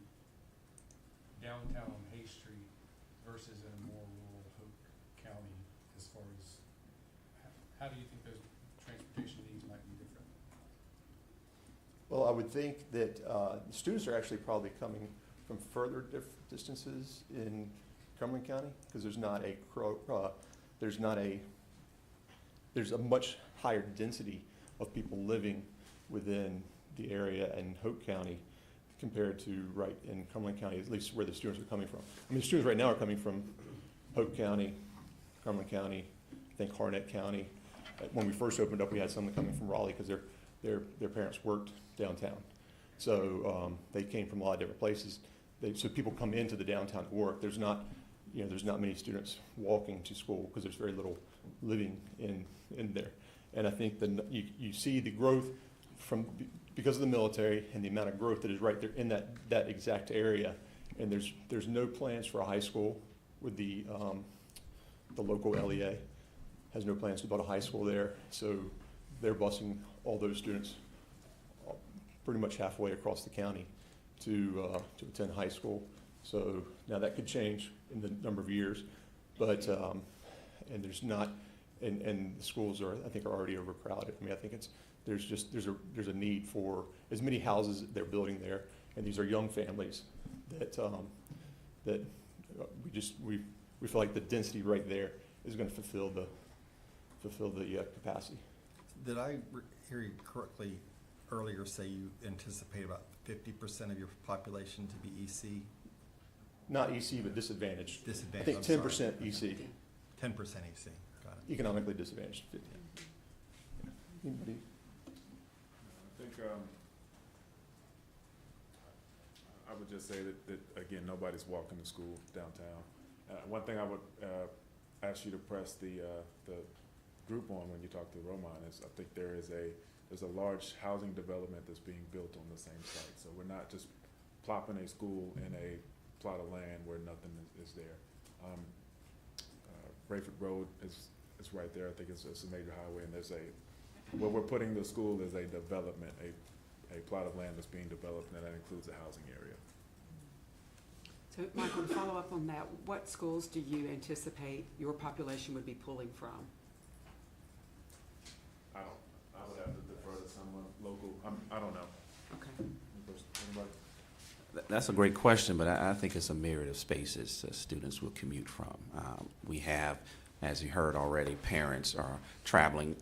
downtown on Hay Street versus in a more rural Hope County, as far as, how do you think those transportation needs might be different? Well, I would think that students are actually probably coming from further distances in Cumberland County, because there's a much higher density of people living within the area in Hope County compared to right in Cumberland County, at least where the students are coming from. I mean, the students right now are coming from Hope County, Cumberland County, I think Harnett County. When we first opened up, we had some coming from Raleigh because their parents worked downtown. So they came from a lot of different places. So people come into the downtown to work. There's not many students walking to school because there's very little living in there. And I think you see the growth because of the military and the amount of growth that is right there in that exact area. And there's no plans for a high school with the local LEA has no plans to build a high school there. So they're busing all those students pretty much halfway across the county to attend high school. So now that could change in the number of years, but and there's not, and the schools I think are already overcrowded. I mean, I think there's a need for as many houses that they're building there, and these are young families that we feel like the density right there is going to fulfill the capacity. Did I hear you correctly earlier say you anticipate about 50% of your population to be EC? Not EC, but disadvantaged. Disadvantaged, I think 10% EC. 10% EC, got it. Economically disadvantaged. Anybody? I think I would just say that again, nobody's walking to school downtown. One thing I would ask you to press the group on when you talk to Roman is I think there's a large housing development that's being built on the same site. So we're not just plopping a school in a plot of land where nothing is there. Rayford Road is right there. I think it's a major highway, and where we're putting the school is a development, a plot of land that's being developed, and that includes a housing area. So, Michael, to follow up on that, what schools do you anticipate your population would be pulling from? I would have to defer to someone local. I don't know. Okay. Anybody? That's a great question, but I think it's a myriad of spaces students will commute from. We have, as you heard already, parents are traveling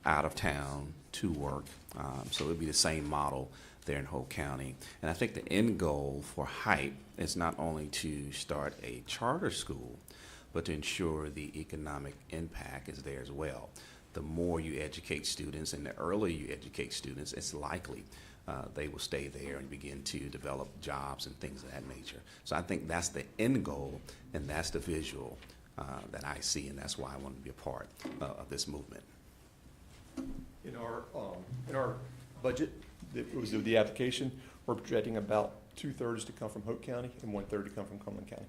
out of town to work. So it would be the same model there in Hope County. And I think the end goal for HYPE is not only to start a charter school, but to ensure the economic impact is there as well. The more you educate students and the earlier you educate students, it's likely they will stay there and begin to develop jobs and things of that nature. So I think that's the end goal, and that's the visual that I see, and that's why I want to be a part of this movement. In our budget, it was the application, we're projecting about 2/3 to come from Hope County and 1/3 to come from Cumberland County.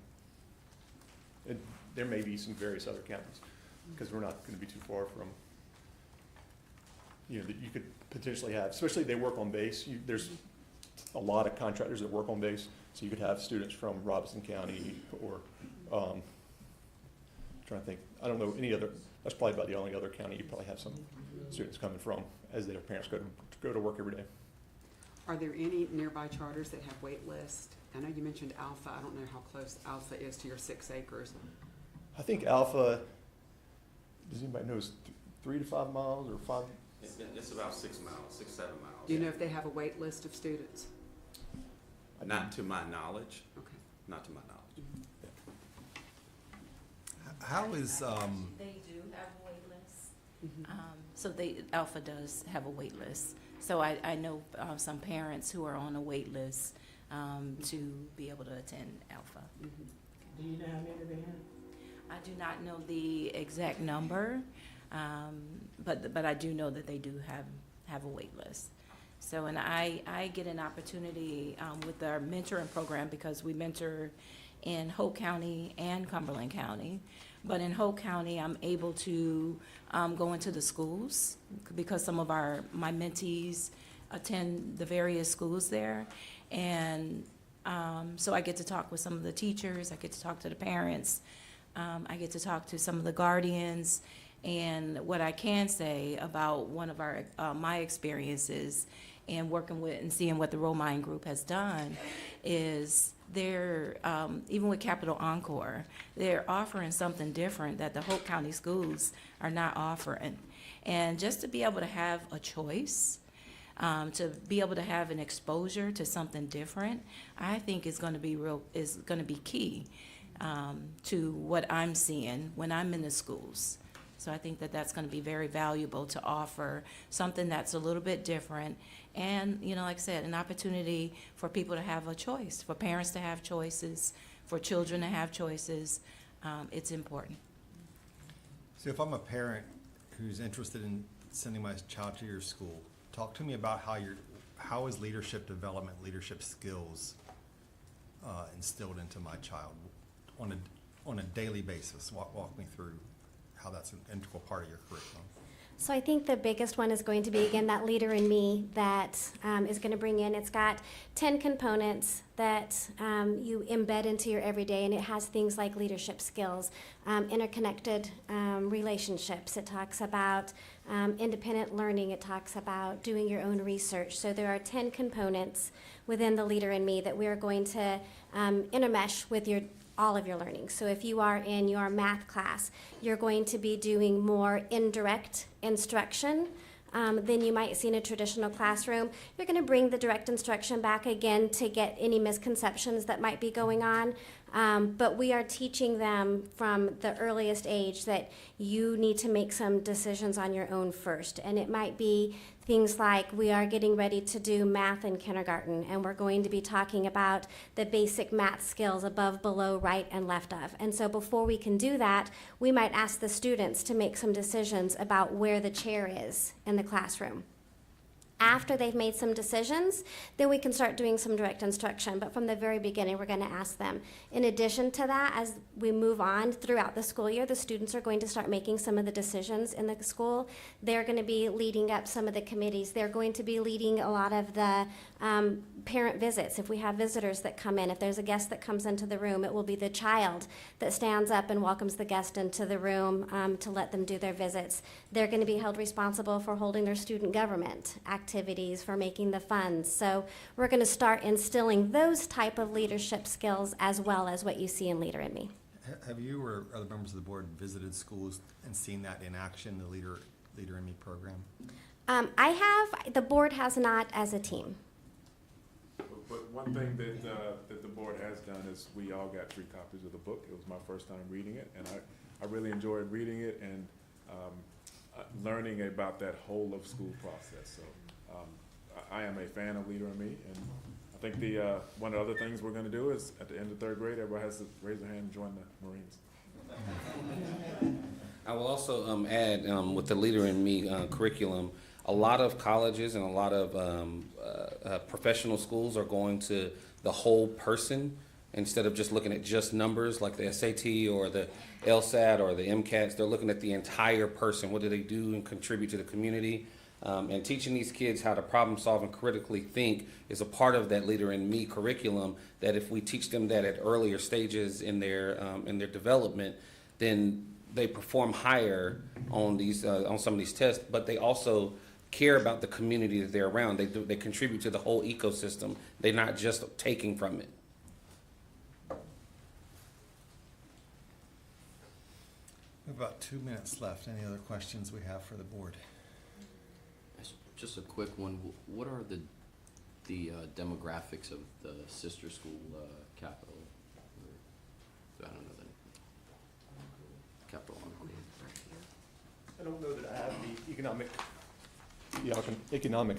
And there may be some various other counties, because we're not gonna be too far from, that you could potentially have, especially they work on base. There's a lot of contractors that work on base, so you could have students from Robinson County or, trying to think, I don't know any other, that's probably about the only other county you probably have some students coming from as their parents go to work every day. Are there any nearby charters that have wait lists? I know you mentioned Alpha. I don't know how close Alpha is to your 6 acres. I think Alpha, does anybody know, is 3 to 5 miles or 5? It's about 6 miles, 6, 7 miles. Do you know if they have a wait list of students? Not to my knowledge. Okay. Not to my knowledge. How is, They do have a wait list. So Alpha does have a wait list. So I know some parents who are on a wait list to be able to attend Alpha. Do you know how many they have? I do not know the exact number, but I do know that they do have a wait list. So, and I get an opportunity with our mentoring program, because we mentor in Hope County and Cumberland County. But in Hope County, I'm able to go into the schools, because some of my mentees attend the various schools there. And so I get to talk with some of the teachers, I get to talk to the parents, I get to talk to some of the guardians. And what I can say about one of my experiences in working with and seeing what the Romine Group has done is they're, even with Capital Encore, they're offering something different that the Hope County schools are not offering. And just to be able to have a choice, to be able to have an exposure to something different, I think is going to be key to what I'm seeing when I'm in the schools. So I think that that's going to be very valuable to offer something that's a little bit different. And, like I said, an opportunity for people to have a choice, for parents to have choices, for children to have choices. It's important. so if I'm a parent who's interested in sending my child to your school, talk to me about how is leadership development, leadership skills instilled into my child on a daily basis? Walk me through how that's an integral part of your curriculum. So I think the biggest one is going to be, again, that leader in me that is going to bring in. It's got 10 components that you embed into your everyday, and it has things like leadership skills, interconnected relationships. It talks about independent learning. It talks about doing your own research. So there are 10 components within the leader in me that we are going to intermesh with all of your learning. So if you are in your math class, you're going to be doing more indirect instruction than you might see in a traditional classroom. You're going to bring the direct instruction back again to get any misconceptions that might be going on. But we are teaching them from the earliest age that you need to make some decisions on your own first. And it might be things like we are getting ready to do math in kindergarten, and we're going to be talking about the basic math skills above, below, right, and left of. And so before we can do that, we might ask the students to make some decisions about where the chair is in the classroom. After they've made some decisions, then we can start doing some direct instruction. But from the very beginning, we're going to ask them. In addition to that, as we move on throughout the school year, the students are going to start making some of the decisions in the school. They're going to be leading up some of the committees. They're going to be leading a lot of the parent visits. If we have visitors that come in, if there's a guest that comes into the room, it will be the child that stands up and welcomes the guest into the room to let them do their visits. They're going to be held responsible for holding their student government activities, for making the funds. So we're going to start instilling those type of leadership skills as well as what you see in Leader in Me. Have you or other members of the board visited schools and seen that in action, the Leader in Me program? The board has not as a team. But one thing that the board has done is we all got 3 copies of the book. It was my first time reading it, and I really enjoyed reading it and learning about that whole of school process. So I am a fan of Leader in Me, and I think one of the other things we're going to do is at the end of 3rd grade, everybody has to raise their hand and join the Marines. I will also add, with the Leader in Me curriculum, a lot of colleges and a lot of professional schools are going to the whole person instead of just looking at just numbers like the SAT or the LSAT or the MCATs. They're looking at the entire person. What do they do and contribute to the community? And teaching these kids how to problem solve and critically think is a part of that Leader in Me curriculum, that if we teach them that at earlier stages in their development, then they perform higher on these on some of these tests, but they also care about the community that they're around. They contribute to the whole ecosystem. They're not just taking from it. We have about 2 minutes left. Any other questions we have for the board? Just a quick one. What are the demographics of the sister school capital? I don't know the capital Encore. I don't know that I have the economic,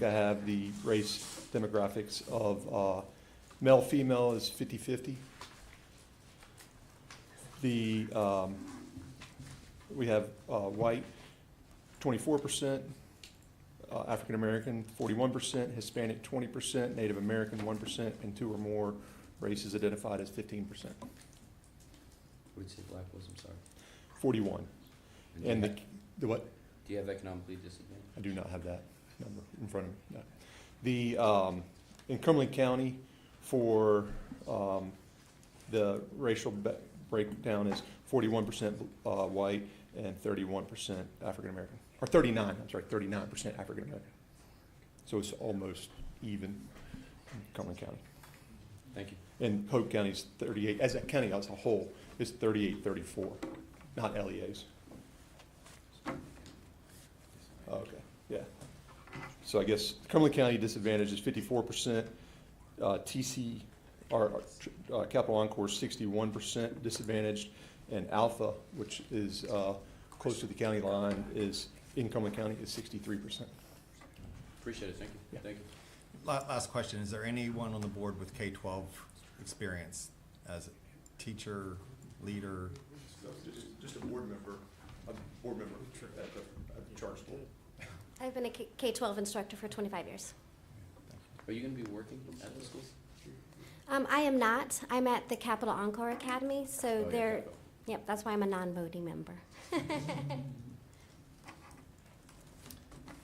I have the race demographics of male, female is 50-50. We have white, 24%, African American, 41%, Hispanic, 20%, Native American, 1%, and 2 or more races identified as 15%. What did you say black was? I'm sorry. 41. And the what? Do you have economically disadvantaged? I do not have that number in front of me, no. In Cumberland County, for the racial breakdown is 41% white and 31% African American, or 39% African American. So it's almost even in Cumberland County. Thank you. And Polk County's 38, as a county as a whole, is 38-34, not LEAs. Okay, yeah. So I guess Cumberland County disadvantage is 54%, Capital Encore is 61% disadvantaged, and Alpha, which is close to the county line, is in Cumberland County is 63%. Appreciate it. Thank you. Yeah. Thank you. Last question. Is there anyone on the board with K-12 experience as a teacher, leader? Just a board member at the charter school. I've been a K-12 instructor for 25 years. Are you going to be working at the schools? I am not. I'm at the Capital Encore Academy, so Oh, they're, yep, that's why I'm a non-voting member.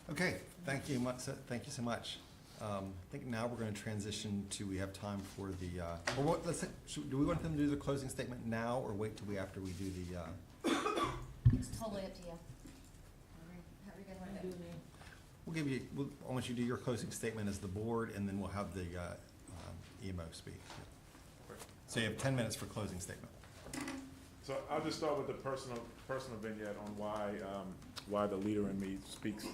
Okay, thank you so much. I think now we're going to transition to, we have time for the, do we want them to do the closing statement now or wait till after we do the? It's totally up to you. However you guys want to do it. I want you to do your closing statement as the board, and then we'll have the EMO speak. So you have 10 minutes for closing statement. So I'll just start with the personal vignette on why the Leader in Me speaks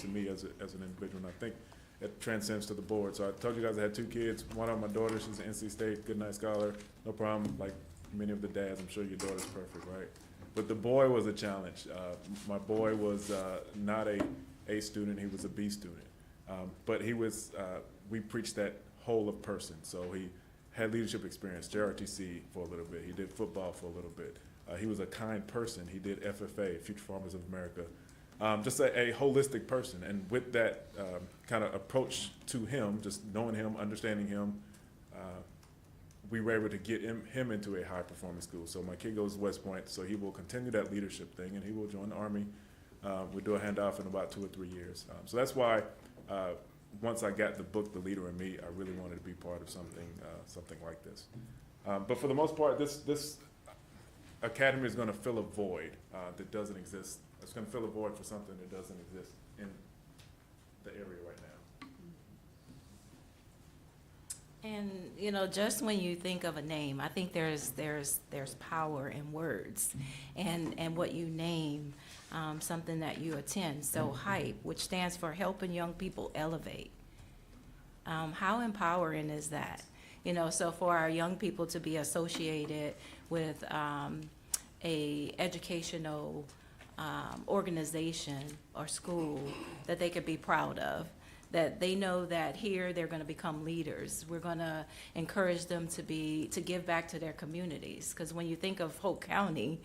to me as an individual, and I think it transcends to the board. So I told you guys I had 2 kids. One of my daughters, she's an NC State good night scholar, no problem. Like many of the dads, I'm sure your daughter's perfect, right? But the boy was a challenge. My boy was not a A student; he was a B student. But he was. We preached that whole of person. So he had leadership experience, JRTC for a little bit. He did football for a little bit. He was a kind person. He did FFA, Future Farmers of America. Just a holistic person. And with that kind of approach to him, just knowing him, understanding him, we were able to get him into a high-performing school. So my kid goes to West Point, so he will continue that leadership thing, and he will join the Army. We'll do a handoff in about 2 or 3 years. So that's why once I got the book, The Leader in Me, I really wanted to be part of something like this. But for the most part, this academy is going to fill a void that doesn't exist. It's going to fill a void for something that doesn't exist in the area right now. And, you know, just when you think of a name, I think there's power in words and what you name, something that you attend. So HYPE, which stands for Helping Young People Elevate. How empowering is that? You know, so for our young people to be associated with a educational organization or school that they could be proud of, that they know that here they're going to become leaders. We're going to encourage them to give back to their communities. Because when you think of Hope County,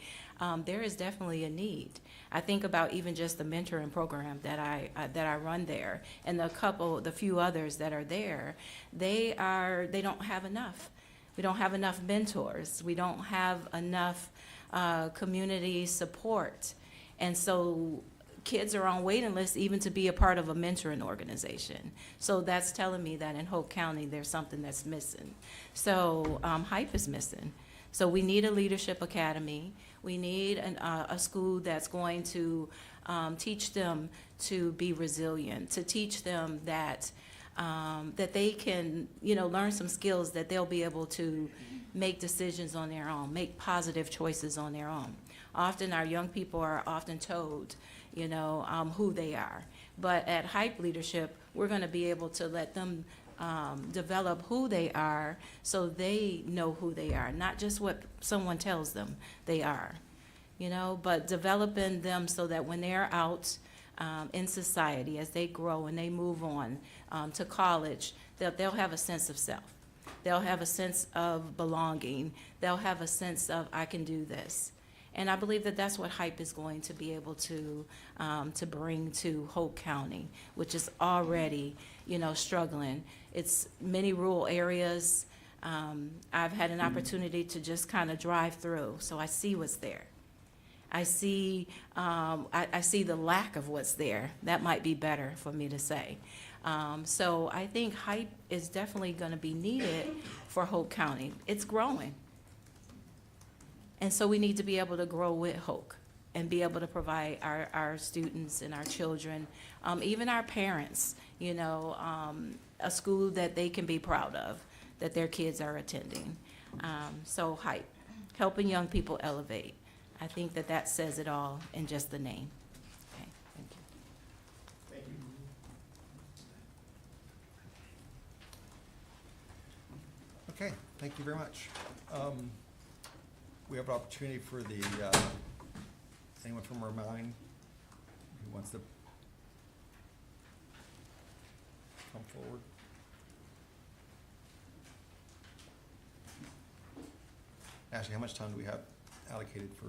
there is definitely a need. I think about even just the mentoring program that I run there, and the few others that are there. They don't have enough. We don't have enough mentors. We don't have enough community support, and so kids are on waiting lists even to be a part of a mentoring organization. So that's telling me that in Hope County, there's something that's missing. So HYPE is missing. So we need a leadership academy. We need a school that's going to teach them to be resilient, to teach them that they can, you know, learn some skills that they'll be able to make decisions on their own, make positive choices on their own. Often our young people are often told, you know, who they are. But at HYPE Leadership, we're going to be able to let them develop who they are so they know who they are, not just what someone tells them they are, you know, but developing them so that when they're out in society, as they grow and they move on to college, that they'll have a sense of self. They'll have a sense of belonging. They'll have a sense of, I can do this. And I believe that that's what HYPE is going to be able to bring to Hope County, which is already, you know, struggling. It's many rural areas. I've had an opportunity to just kind of drive through, so I see what's there. I see the lack of what's there. That might be better for me to say. So I think HYPE is definitely going to be needed for Hope County. It's growing. And so we need to be able to grow with Hope and be able to provide our students and our children, even our parents, you know, a school that they can be proud of, that their kids are attending. So HYPE, Helping Young People Elevate. I think that says it all in just the name. Okay, thank you. Thank you. Okay, thank you very much. We have an opportunity for anyone from Romine who wants to come forward. Ashley, how much time do we have allocated for?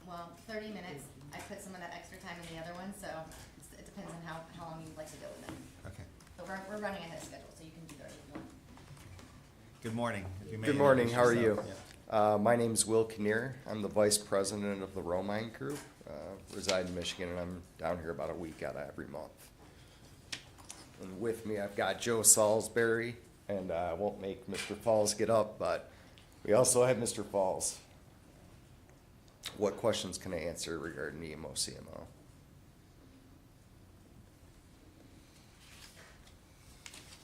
Well, 30 minutes. I put some of that extra time in the other one, so it depends on how long you'd like to go with them. Okay. But we're running ahead of schedule, so you can do 30 if you want. Good morning. If you may Good morning, introduce how are you? yourself. Yeah. My name's Will Kinnear. I'm the vice president of the Romine Group, reside in Michigan, and I'm down here about a week out of every month. And with me, I've got Joe Salisbury, and I won't make Mr. Falls get up, but we also have Mr. Falls. What questions can I answer regarding EMO, CMO?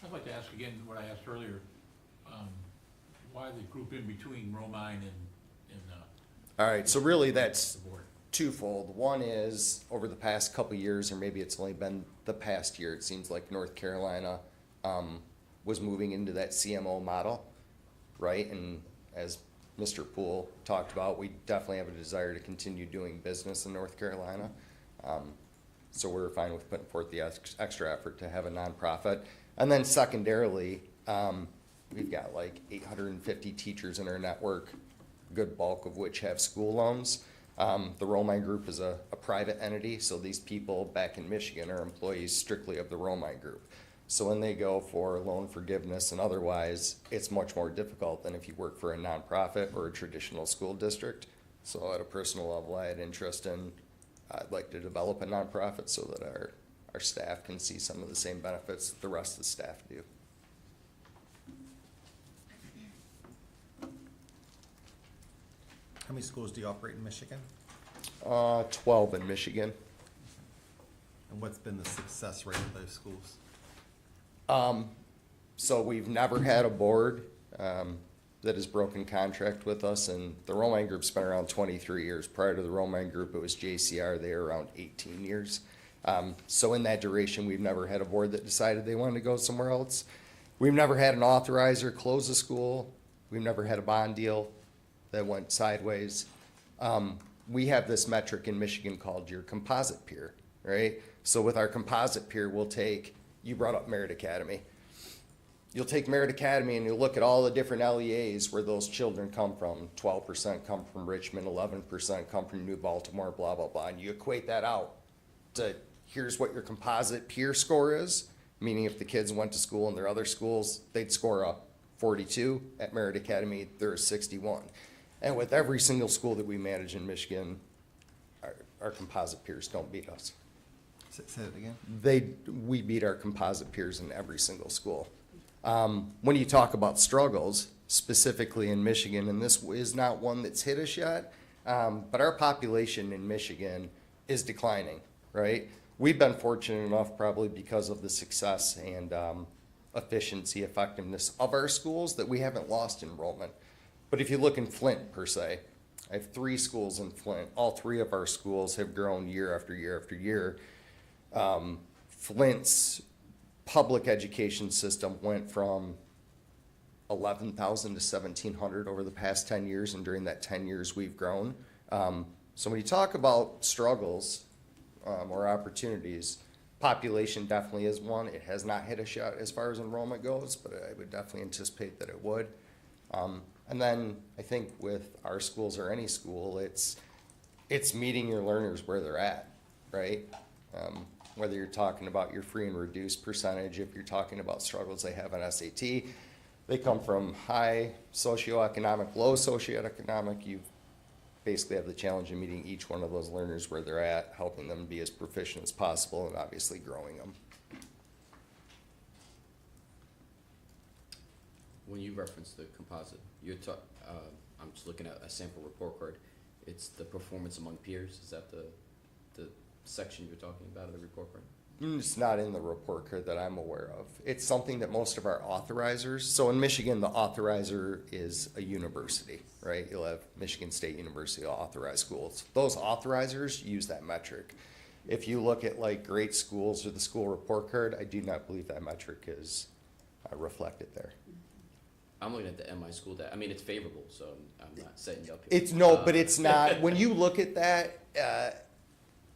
I'd like to ask again what I asked earlier, why the group in between Romine and All right, so really that's the board? twofold. One is, over the past couple of years, or maybe it's only been the past year, it seems like North Carolina was moving into that CMO model, right? And as Mr. Poole talked about, we definitely have a desire to continue doing business in North Carolina. So we're fine with putting forth the extra effort to have a nonprofit. And then secondarily, we've got like 850 teachers in our network, good bulk of which have school loans. The Romine Group is a private entity, so these people back in Michigan are employees strictly of the Romine Group. So when they go for loan forgiveness and otherwise, it's much more difficult than if you work for a nonprofit or a traditional school district. So at a personal level, I had interest in, I'd like to develop a nonprofit so that our staff can see some of the same benefits that the rest of the staff do. How many schools do you operate in Michigan? 12 in Michigan. And what's been the success rate of those schools? So we've never had a board that has broken contract with us, and the Romine Group's been around 23 years. Prior to the Romine Group, it was JCR, they were around 18 years. So in that duration, we've never had a board that decided they wanted to go somewhere else. We've never had an authorizer close a school. We've never had a bond deal that went sideways. We have this metric in Michigan called your composite peer, right? So with our composite peer, we'll take, you brought up Merit Academy. You'll take Merit Academy and you'll look at all the different LEAs where those children come from. 12% come from Richmond, 11% come from New Baltimore, blah, blah, blah. And you equate that out to here's what your composite peer score is, meaning if the kids went to school in their other schools, they'd score a 42. At Merit Academy, they're a 61. And with every single school that we manage in Michigan, our composite peers don't beat us. Say it again. We beat our composite peers in every single school. When you talk about struggles, specifically in Michigan, and this is not one that's hit us yet, but our population in Michigan is declining, right? We've been fortunate enough, probably because of the success and efficiency, effectiveness of our schools, that we haven't lost enrollment. But if you look in Flint per se, I have 3 schools in Flint. All 3 of our schools have grown year after year after year. Flint's public education system went from 11,000 to 1,700 over the past 10 years, and during that 10 years, we've grown. So when you talk about struggles or opportunities, population definitely is one. It has not hit us yet as far as enrollment goes, but I would definitely anticipate that it would. And then I think with our schools or any school, it's meeting your learners where they're at, right? Whether you're talking about your free and reduced percentage, if you're talking about struggles they have on SAT, they come from high socioeconomic, low socioeconomic. You basically have the challenge of meeting each one of those learners where they're at, helping them be as proficient as possible, and obviously growing them. When you reference the composite, I'm just looking at a sample report card. It's the performance among peers. Is that the section you're talking about of the report card? It's not in the report card that I'm aware of. It's something that most of our authorizers, so in Michigan, the authorizer is a university, right? You'll have Michigan State University authorized schools. Those authorizers use that metric. If you look at like great schools or the school report card, I do not believe that metric is reflected there. I'm looking at the MI school data. I mean, it's favorable, so I'm not setting you up here. It's no, but it's not. When you look at that,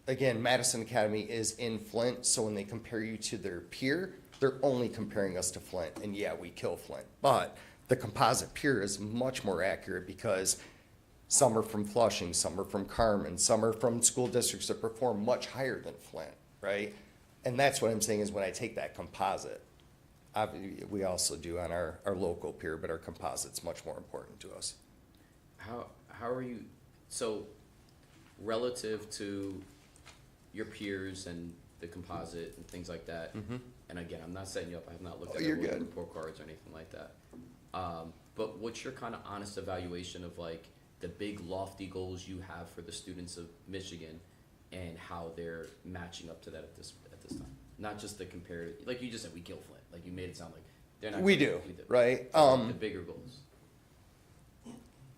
again, Madison Academy is in Flint, so when they compare you to their peer, they're only comparing us to Flint. And yeah, we kill Flint. But the composite peer is much more accurate because some are from Flushing, some are from Carmen, some are from school districts that perform much higher than Flint, right? And that's what I'm saying is when I take that composite, we also do on our local peer, but our composite's much more important to us. How are you, so relative to your peers and the composite and things like that, and again, I'm not setting you up, I have not looked at the report cards or anything like that. But what's your kind of honest evaluation of like the big lofty goals you have for the students of Michigan and how they're matching up to that at this time? Not just the comparative, like you just said, we kill Flint. Like you made it sound like they're not. We do, right? The bigger goals.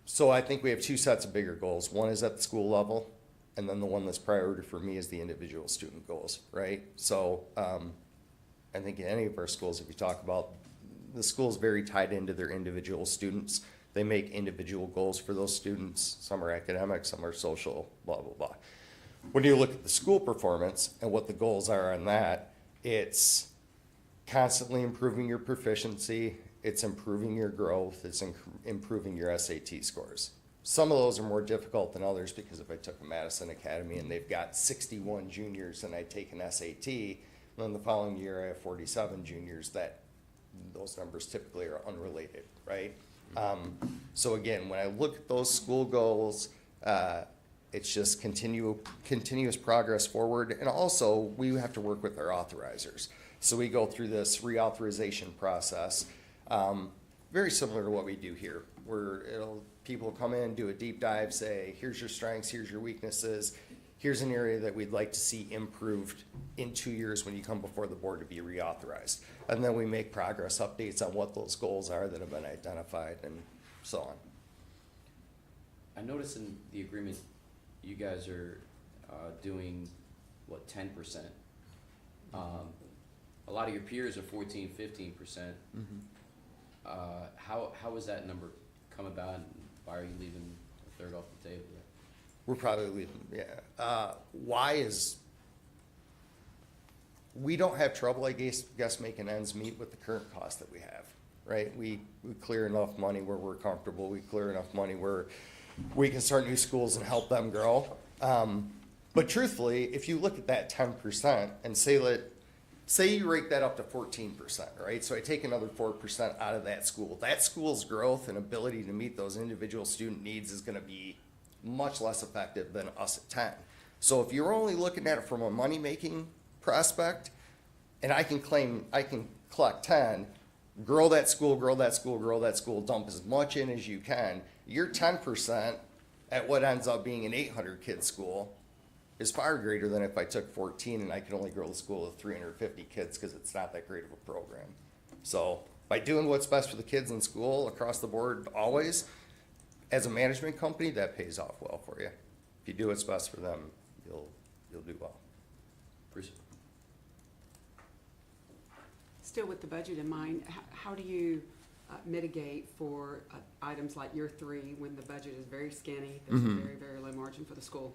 So I think we have 2 sets of bigger goals. One is at the school level, and then the one that's priority for me is the individual student goals, right? So I think in any of our schools, if you talk about the school's very tied into their individual students. They make individual goals for those students. Some are academic, some are social, blah, blah, blah. When you look at the school performance and what the goals are on that, it's constantly improving your proficiency, it's improving your growth, it's improving your SAT scores. Some of those are more difficult than others because if I took a Madison Academy and they've got 61 juniors and I take an SAT, then the following year I have 47 juniors, those numbers typically are unrelated, right? So again, when I look at those school goals, it's just continuous progress forward. And also, we have to work with our authorizers. So we go through this reauthorization process, very similar to what we do here, where people come in, do a deep dive, say, here's your strengths, here's your weaknesses, here's an area that we'd like to see improved in 2 years when you come before the board to be reauthorized. And then we make progress updates on what those goals are that have been identified and so on. I noticed in the agreement, you guys are doing, what, 10%? A lot of your peers are 14, 15%. How is that number come about, and why are you leaving a third off the table? We're probably leaving, yeah. Why is, we don't have trouble, I guess, making ends meet with the current cost that we have, right? We clear enough money where we're comfortable, we clear enough money where we can start new schools and help them grow. But truthfully, if you look at that 10% and say you rate that up to 14%, right? So I take another 4% out of that school's growth and ability to meet those individual student needs is gonna be much less effective than us at 10. So if you're only looking at it from a money-making prospect, and I can collect 10, grow that school, dump as much in as you can, your 10% at what ends up being an 800-kid school is far greater than if I took 14 and I could only grow the school to 350 kids because it's not that great of a program. So by doing what's best for the kids in school across the board always, as a management company, that pays off well for you. If you do what's best for them, you'll do well. Appreciate it. Still with the budget in mind, how do you mitigate for items like year 3 when the budget is very skinny, there's a very, very low margin for the school?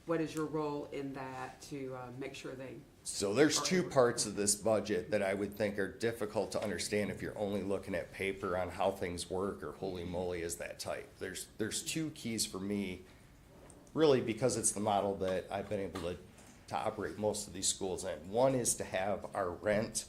What is your role in that to make sure they? So there's two parts of this budget that I would think are difficult to understand if you're only looking at paper on how things work, or holy moly is that tight. There's two keys for me, really, because it's the model that I've been able to operate most of these schools in. One is to have our rent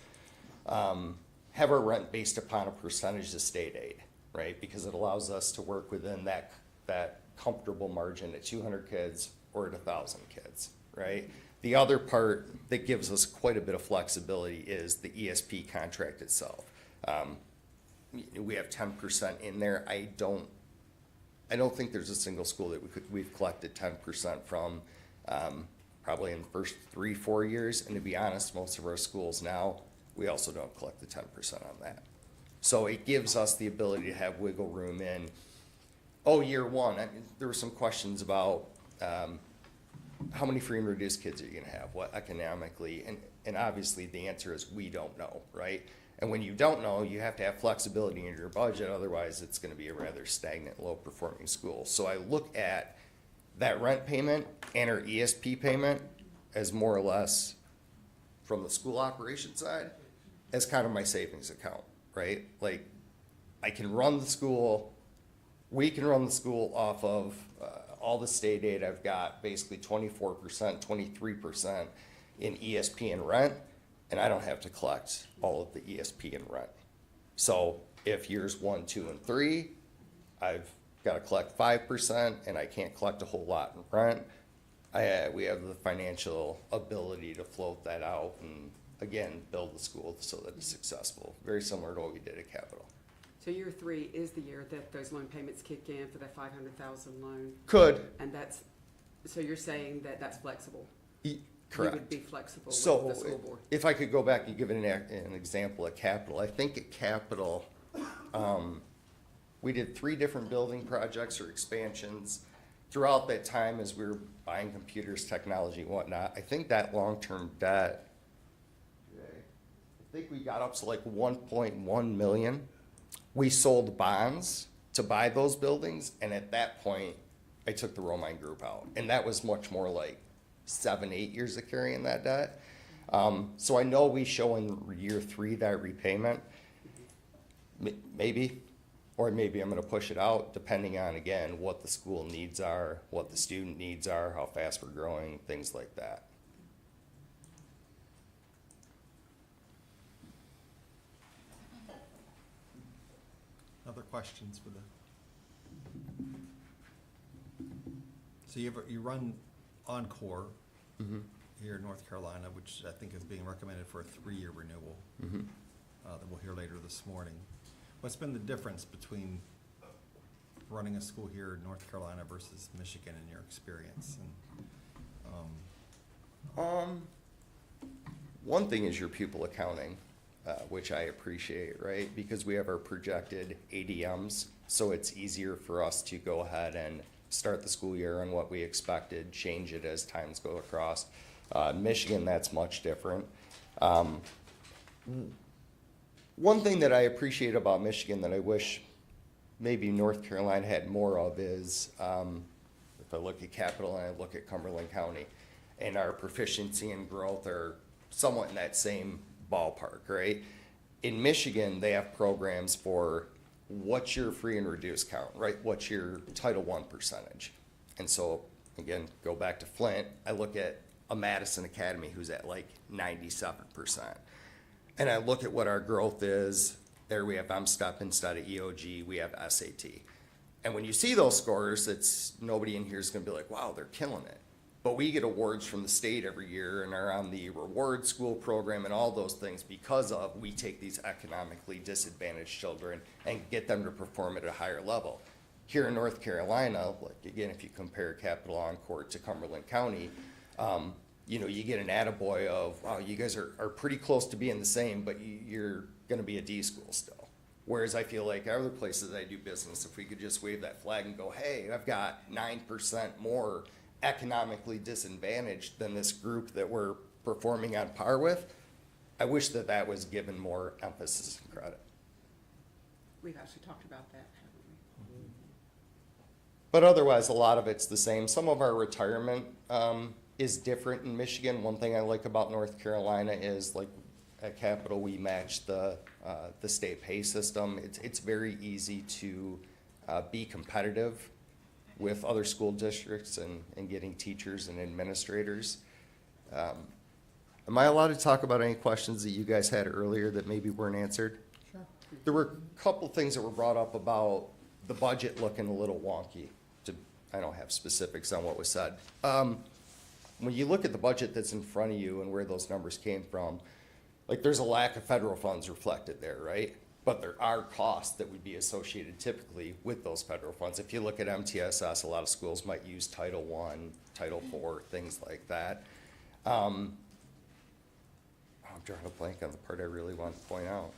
based upon a percentage of state aid, right? Because it allows us to work within that comfortable margin at 200 kids or at 1,000 kids, right? The other part that gives us quite a bit of flexibility is the ESP contract itself. We have 10% in there. I don't think there's a single school that we've collected 10% from, probably in the first 3-4 years. And to be honest, most of our schools now, we also don't collect the 10% on that. So it gives us the ability to have wiggle room in, year one. There were some questions about, how many free and reduced kids are you gonna have, what economically, and obviously the answer is we don't know, right? And when you don't know, you have to have flexibility in your budget, otherwise it's gonna be a rather stagnant, low-performing school. So I look at that rent payment and our ESP payment as more or less, from the school operation side, as kind of my savings account, right? Like, I can run the school, we can run the school off of all the state aid I've got, basically 24%, 23% in ESP and rent, and I don't have to collect all of the ESP and rent. So if years 1, 2, and 3, I've got to collect 5%, and I can't collect a whole lot in rent, we have the financial ability to float that out and, again, build the school so that it's successful. Very similar to what we did at Capitol. So year 3 is the year that those loan payments kick in for that 500,000 loan? Could. And so you're saying that that's flexible? Correct. You would be flexible with So the school board? if I could go back and give an example at Capitol, I think at Capitol, we did 3 different building projects or expansions. Throughout that time, as we were buying computers, technology, and whatnot, I think that long-term debt, I think we got up to like 1.1 million. We sold bonds to buy those buildings, and at that point, I took the Romine Group out. And that was much more like 7-8 years of carrying that debt. So I know we show in year 3 that repayment, maybe, or maybe I'm gonna push it out, depending on, again, what the school needs are, what the student needs are, how fast we're growing, things like that. Other questions for the? So you run Encore here in North Carolina, which I think is being recommended for a 3-year renewal that we'll hear later this morning. What's been the difference between running a school here in North Carolina versus Michigan in your experience? And, One thing is your pupil accounting, which I appreciate, right? Because we have our projected ADMs, so it's easier for us to go ahead and start the school year on what we expected, change it as times go across. Michigan, that's much different. One thing that I appreciate about Michigan that I wish maybe North Carolina had more of is, if I look at Capital and I look at Cumberland County, and our proficiency and growth are somewhat in that same ballpark, right? In Michigan, they have programs for what's your free and reduced count, right? What's your Title I percentage? And so, again, go back to Flint, I look at a Madison Academy who's at like 97%. And I look at what our growth is, there we have MSTEP instead of EOG, we have SAT. And when you see those scores, it's, nobody in here is gonna be like, wow, they're killing it. But we get awards from the state every year and are on the reward school program and all those things because of, we take these economically disadvantaged children and get them to perform at a higher level. Here in North Carolina, like again, if you compare Capital Encore to Cumberland County, you know, you get an attaboy of, wow, you guys are pretty close to being the same, but you're gonna be a D school still. Whereas I feel like other places I do business, if we could just wave that flag and go, hey, I've got 9% more economically disadvantaged than this group that we're performing on par with, I wish that that was given more emphasis and credit. We've actually talked about that, haven't we? But otherwise, a lot of it's the same. Some of our retirement is different in Michigan. One thing I like about North Carolina is, like at Capital, we match the state pay system. It's very easy to be competitive with other school districts and getting teachers and administrators. Am I allowed to talk about any questions that you guys had earlier that maybe weren't answered? Sure. There were a couple things that were brought up about the budget looking a little wonky. I don't have specifics on what was said. When you look at the budget that's in front of you and where those numbers came from, like there's a lack of federal funds reflected there, right? But there are costs that would be associated typically with those federal funds. If you look at MTSS, a lot of schools might use Title I, Title IV, things like that. I'm drawing a blank on the part I really want to point out.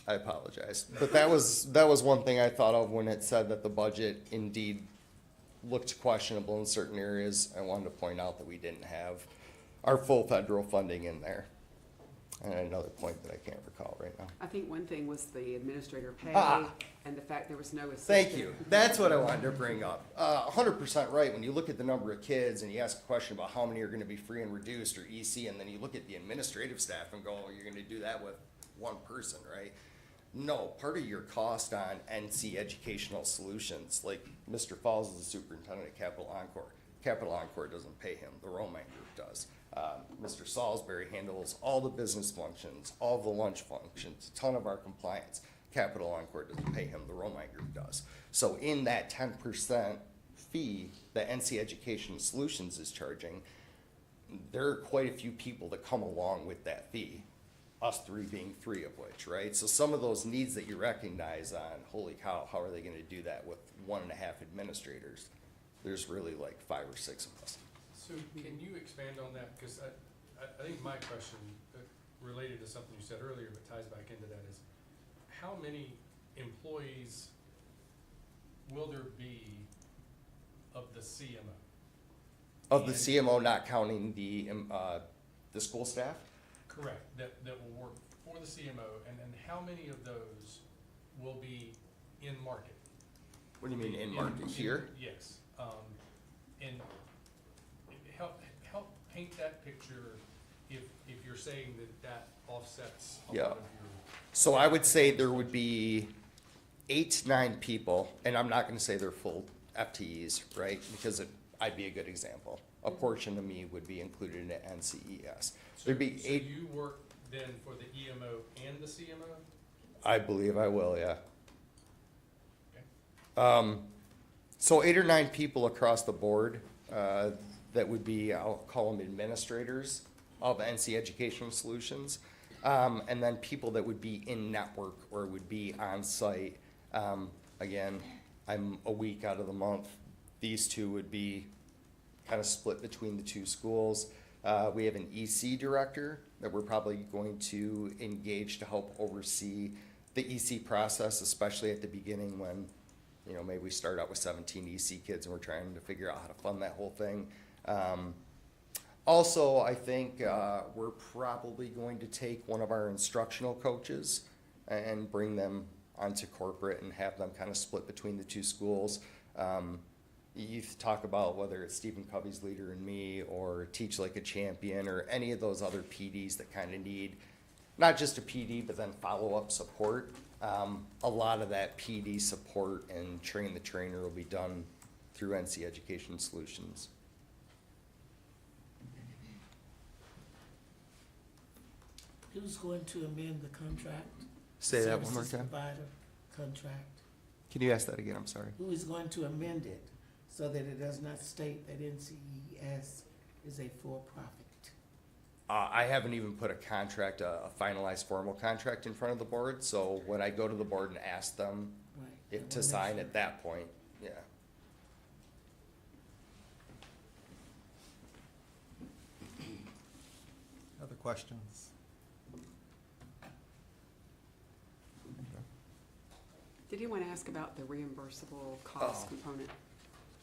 I apologize. But that was one thing I thought of when it said that the budget indeed looked questionable in certain areas. I wanted to point out that we didn't have our full federal funding in there. And another point that I can't recall right now. I think one thing was the administrator pay and the fact there was no assistant. Thank you. That's what I wanted to bring up. 100% right. When you look at the number of kids and you ask a question about how many are going to be free and reduced or EC, and then you look at the administrative staff and go, oh, you're going to do that with one person, right? No, part of your cost on NC Educational Solutions, like Mr. Falls is the superintendent at Capital Encore. Capital Encore doesn't pay him, the Romine Group does. Mr. Salisbury handles all the business functions, all the lunch functions, a ton of our compliance. Capital Encore doesn't pay him, the Romine Group does. So in that 10% fee that NC Education Solutions is charging, there are quite a few people that come along with that fee, us three being three of which, right? So some of those needs that you recognize on, holy cow, how are they gonna do that with 1.5 administrators? There's really like 5 or 6 of us. So can you expand on that? Because I think my question related to something you said earlier, but ties back into that is, how many employees will there be of the CMO? Of the CMO, not counting the school staff? Correct, that will work for the CMO, and how many of those will be in market? What do you mean in market, here? Yes, and help paint that picture if you're saying that offsets a Yeah. lot of your. So I would say there would be 8 to 9 people, and I'm not gonna say they're full FTEs, right? Because I'd be a good example. A portion of me would be included in NCES. There'd be 8. So you work then for the EMO and the CMO? I believe I will, yeah. Okay. So 8 or 9 people across the board, that would be, I'll call them administrators of NC Educational Solutions. And then people that would be in network or would be on site. Again, I'm a week out of the month. These two would be kind of split between the two schools. We have an EC director that we're probably going to engage to help oversee the EC process, especially at the beginning when, you know, maybe we start out with 17 EC kids and we're trying to figure out how to fund that whole thing. Also, I think we're probably going to take one of our instructional coaches and bring them onto corporate and have them kind of split between the two schools. You talk about whether it's Stephen Covey's Leader and Me or Teach Like a Champion or any of those other PDs that kind of need not just a PD, but then follow-up support. A lot of that PD support and train the trainer will be done through NC Education Solutions. Who's going to amend the contract? Say that one more Services time. provider contract. Can you ask that again? I'm sorry. Who is going to amend it so that it does not state that NCES is a for-profit? I haven't even put a contract, a finalized formal contract in front of the board, so when I go to the board and ask them Right. if I to wanna make sign sure. at that point, yeah. Other questions? Did you want to ask about the reimbursable cost component?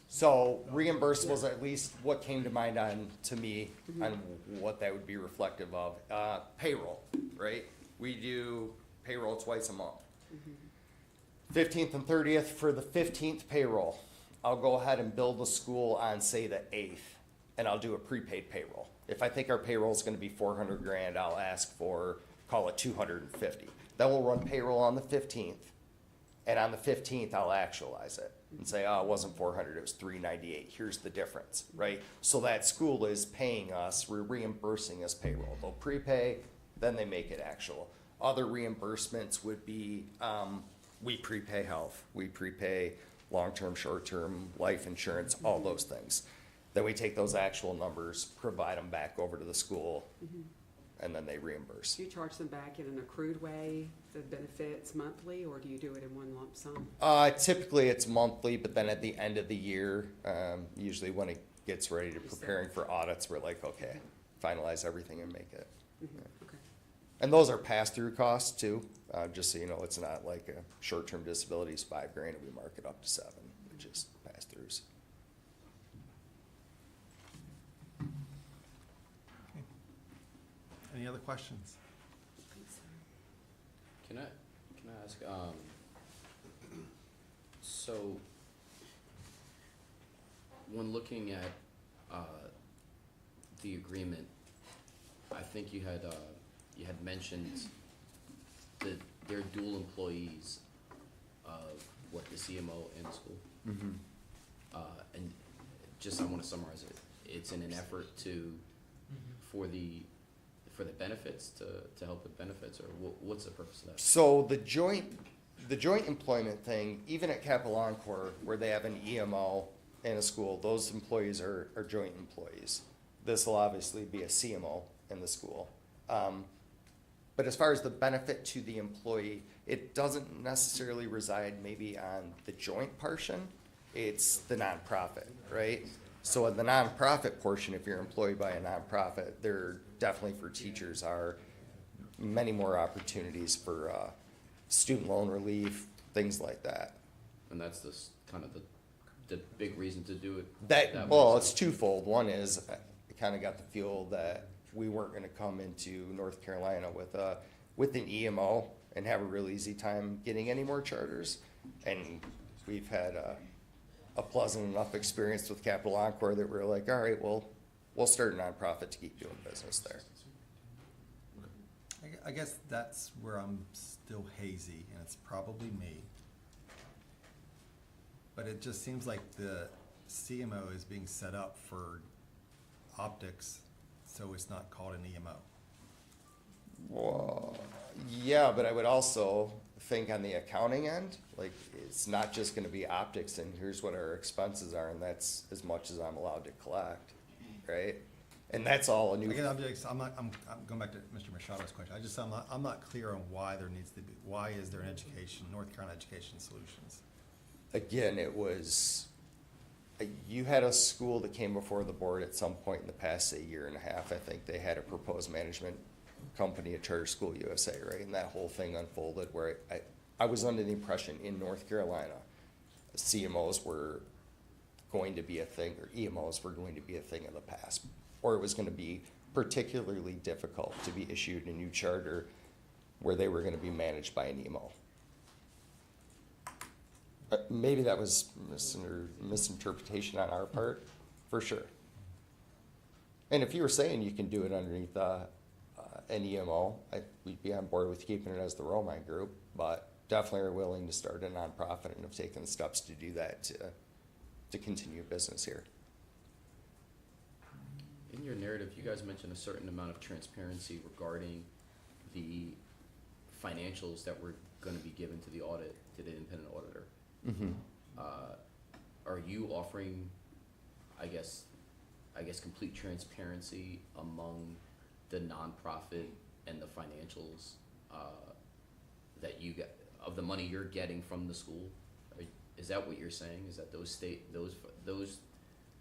So reimbursables, at least what came to mind to me on what that would be reflective of. Payroll, right? We do payroll twice a month. 15th and 30th for the 15th payroll. I'll go ahead and bill the school on, say, the 8th, and I'll do a prepaid payroll. If I think our payroll is gonna be 400 grand, I'll ask for, call it 250. Then we'll run payroll on the 15th. And on the 15th, I'll actualize it and say, oh, it wasn't 400, it was 398. Here's the difference, right? So that school is paying us, we're reimbursing us payroll. They'll prepay, then they make it actual. Other reimbursements would be, we prepay health, we prepay long-term, short-term, life insurance, all those things. Then we take those actual numbers, provide them back over to the school, and then they reimburse. Do you charge them back in an accrued way, the benefits monthly, or do you do it in one lump sum? Typically it's monthly, but then at the end of the year, usually when it gets ready to preparing for audits, we're like, okay, finalize everything and make it. Okay. And those are pass-through costs too, just so you know, it's not like a short-term disability is $5,000 and we mark it up to $7,000, which is pass-throughs. Any other questions? Can I ask, so when looking at, the agreement, I think you had mentioned that they're dual employees of what, the CMO and the school? And just, I wanna summarize it, it's in an effort to, for the benefits, to help with benefits, or what's the purpose of that? So the joint employment thing, even at Capital Encore, where they have an EMO in a school, those employees are joint employees. This will obviously be a CMO in the school. But as far as the benefit to the employee, it doesn't necessarily reside maybe on the joint portion, it's the nonprofit, right? So in the nonprofit portion, if you're employed by a nonprofit, there definitely for teachers are many more opportunities for student loan relief, things like that. And that's kind of the big reason to do it? Well, it's twofold. One is I kind of got the feel that we weren't going to come into North Carolina with an EMO and have a real easy time getting any more charters. And we've had a pleasant enough experience with Capital Encore that we're like, all right, well, we'll start a nonprofit to keep doing business there. I guess that's where I'm still hazy, and it's probably me. But it just seems like the CMO is being set up for optics, so it's not called an EMO. Well, yeah, but I would also think on the accounting end, like, it's not just gonna be optics and here's what our expenses are and that's as much as I'm allowed to collect, right? And that's all a new. Again, I'm going back to Mr. Machado's question. I'm not clear on why there needs to be, why is there an education, North Carolina Education Solutions? Again, it was, you had a school that came before the board at some point in the past, say, year and a half. I think they had a proposed management company at Charter School USA, right? And that whole thing unfolded where I was under the impression in North Carolina, CMOs were going to be a thing, or EMOs were going to be a thing of the past. Or it was going to be particularly difficult to be issued a new charter where they were going to be managed by an EMO. Maybe that was misinterpretation on our part, for sure. And if you were saying you can do it underneath an EMO, we'd be on board with keeping it as the Romine Group, but definitely are willing to start a nonprofit and have taken the steps to do that to continue business here. In your narrative, you guys mentioned a certain amount of transparency regarding the financials that were gonna be given to the independent auditor. Mm-hmm. Are you offering, I guess, complete transparency among the nonprofit and the financials, that you get, of the money you're getting from the school? Is that what you're saying? Is that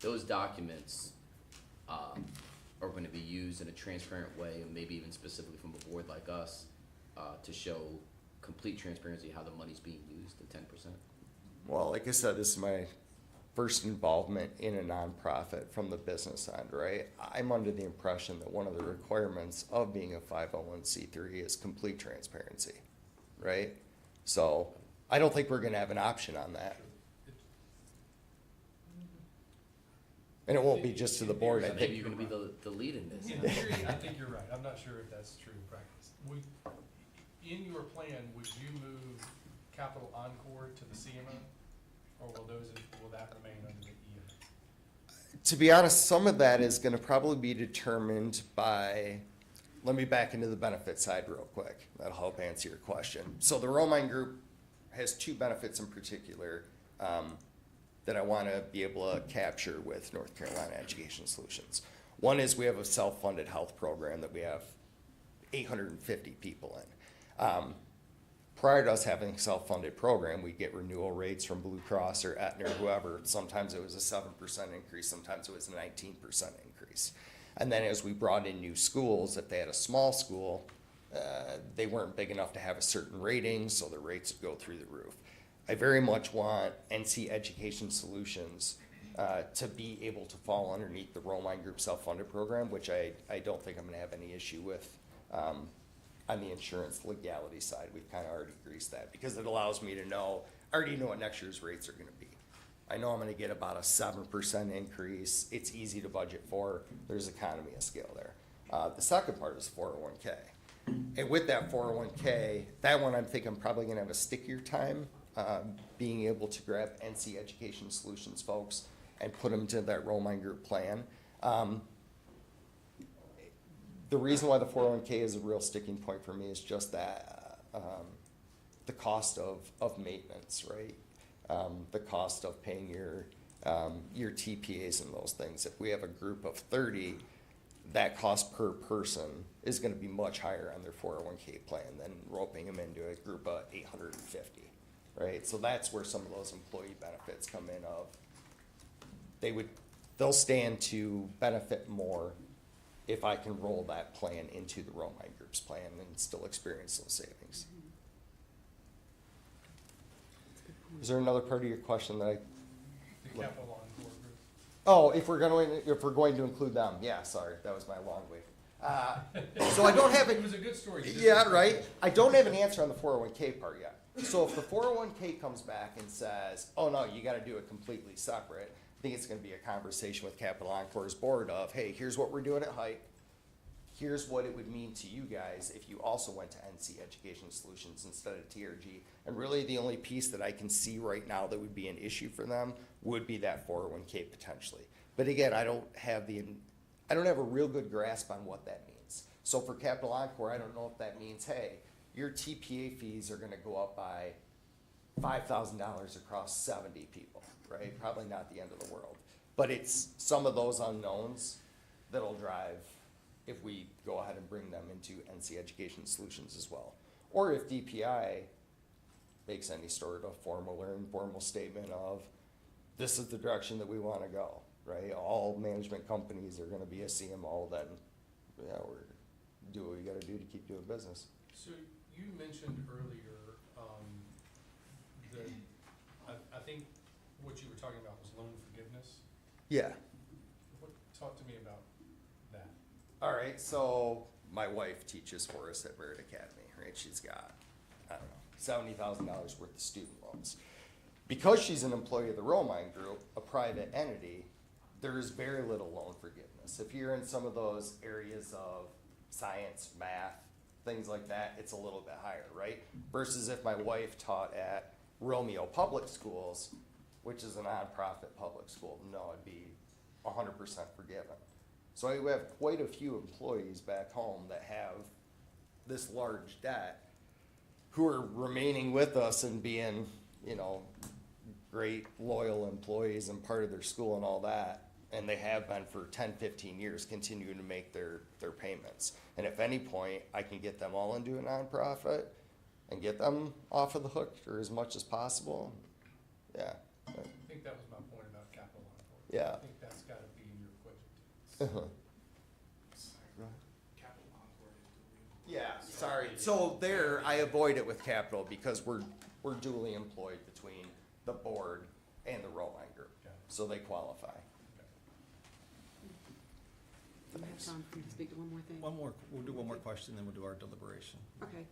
those documents, are going to be used in a transparent way, and maybe even specifically from a board like us, to show complete transparency how the money's being used, the 10%? Well, like I said, this is my first involvement in a nonprofit from the business end, right? I'm under the impression that one of the requirements of being a 501c3 is complete transparency, right? So I don't think we're gonna have an option on that. And it won't be just to the board, I Maybe think. you're going to be the lead in this. In theory, I think you're right. I'm not sure if that's true in practice. In your plan, would you move Capital Encore to the CMO? Or will that remain under the EMO? To be honest, some of that is gonna probably be determined by, let me back into the benefit side real quick. That'll help answer your question. So the Romine Group has two benefits in particular, that I wanna be able to capture with North Carolina Education Solutions. One is we have a self-funded health program that we have 850 people in. Prior to us having a self-funded program, we'd get renewal rates from Blue Cross or Aetna or whoever. Sometimes it was a 7% increase, sometimes it was a 19% increase. And then as we brought in new schools, if they had a small school, they weren't big enough to have a certain rating, so the rates would go through the roof. I very much want NC Education Solutions to be able to fall underneath the Romine Group self-funded program, which I don't think I'm gonna have any issue with. On the insurance legality side, we've kind of already greased that, because it allows me to know, I already know what next year's rates are gonna be. I know I'm gonna get about a 7% increase, it's easy to budget for, there's economy of scale there. The second part is 401k. And with that 401k, that one I'm thinking I'm probably gonna have a stickier time, being able to grab NC Education Solutions folks and put them to that Romine Group plan. The reason why the 401k is a real sticking point for me is just that, the cost of maintenance, right? The cost of paying your TPAs and those things. If we have a group of 30, that cost per person is gonna be much higher on their 401k plan than roping them into a group of 850, right? So that's where some of those employee benefits come in of, they'll stand to benefit more if I can roll that plan into the Romine Group's plan and still experience those savings. Is there another part of your question that The Capital Encore group? Oh, if we're going to include them, yeah, sorry, that was my long way. So I don't have It was a good story. You just- Yeah, right. I don't have an answer on the 401k part yet. So if the 401k comes back and says, oh no, you gotta do it completely separate, I think it's gonna be a conversation with Capital Encore's board of, hey, here's what we're doing at Height. Here's what it would mean to you guys if you also went to NC Education Solutions instead of TRG. And really the only piece that I can see right now that would be an issue for them would be that 401k potentially. But again, I don't have a real good grasp on what that means. So for Capital Encore, I don't know if that means, hey, your TPA fees are gonna go up by $5,000 across 70 people, right? Probably not the end of the world. But it's some of those unknowns that'll drive if we go ahead and bring them into NC Education Solutions as well. Or if DPI makes any sort of formal or informal statement of, this is the direction that we want to go, right? All management companies are going to be a CMO, then, yeah, we're do what we got to do to keep doing business. So you mentioned earlier, that, I think what you were talking about was loan forgiveness. Yeah. Talk to me about that. All right, so my wife teaches for us at Merit Academy, right? She's got, I don't know, $70,000 worth of student loans. Because she's an employee of the Romine Group, a private entity, there's very little loan forgiveness. If you're in some of those areas of science, math, things like that, it's a little bit higher, right? Versus if my wife taught at Romeo Public Schools, which is a nonprofit public school, no, it'd be 100% forgiven. So I have quite a few employees back home that have this large debt who are remaining with us and being, great loyal employees and part of their school and all that. And they have been for 10, 15 years, continuing to make their payments. And if any point I can get them all into a nonprofit and get them off of the hook for as much as possible, yeah. I think that was my point about capital encore. Yeah. I think that's gotta be in your equation too. Capital encore is Yeah, sorry. So there, I avoid it with capital because we're duly employed between the board and the Romine Group. Got it. So they qualify. Do you have time for me to speak to one more thing? We'll do one more question, then we'll do our deliberation. Okay,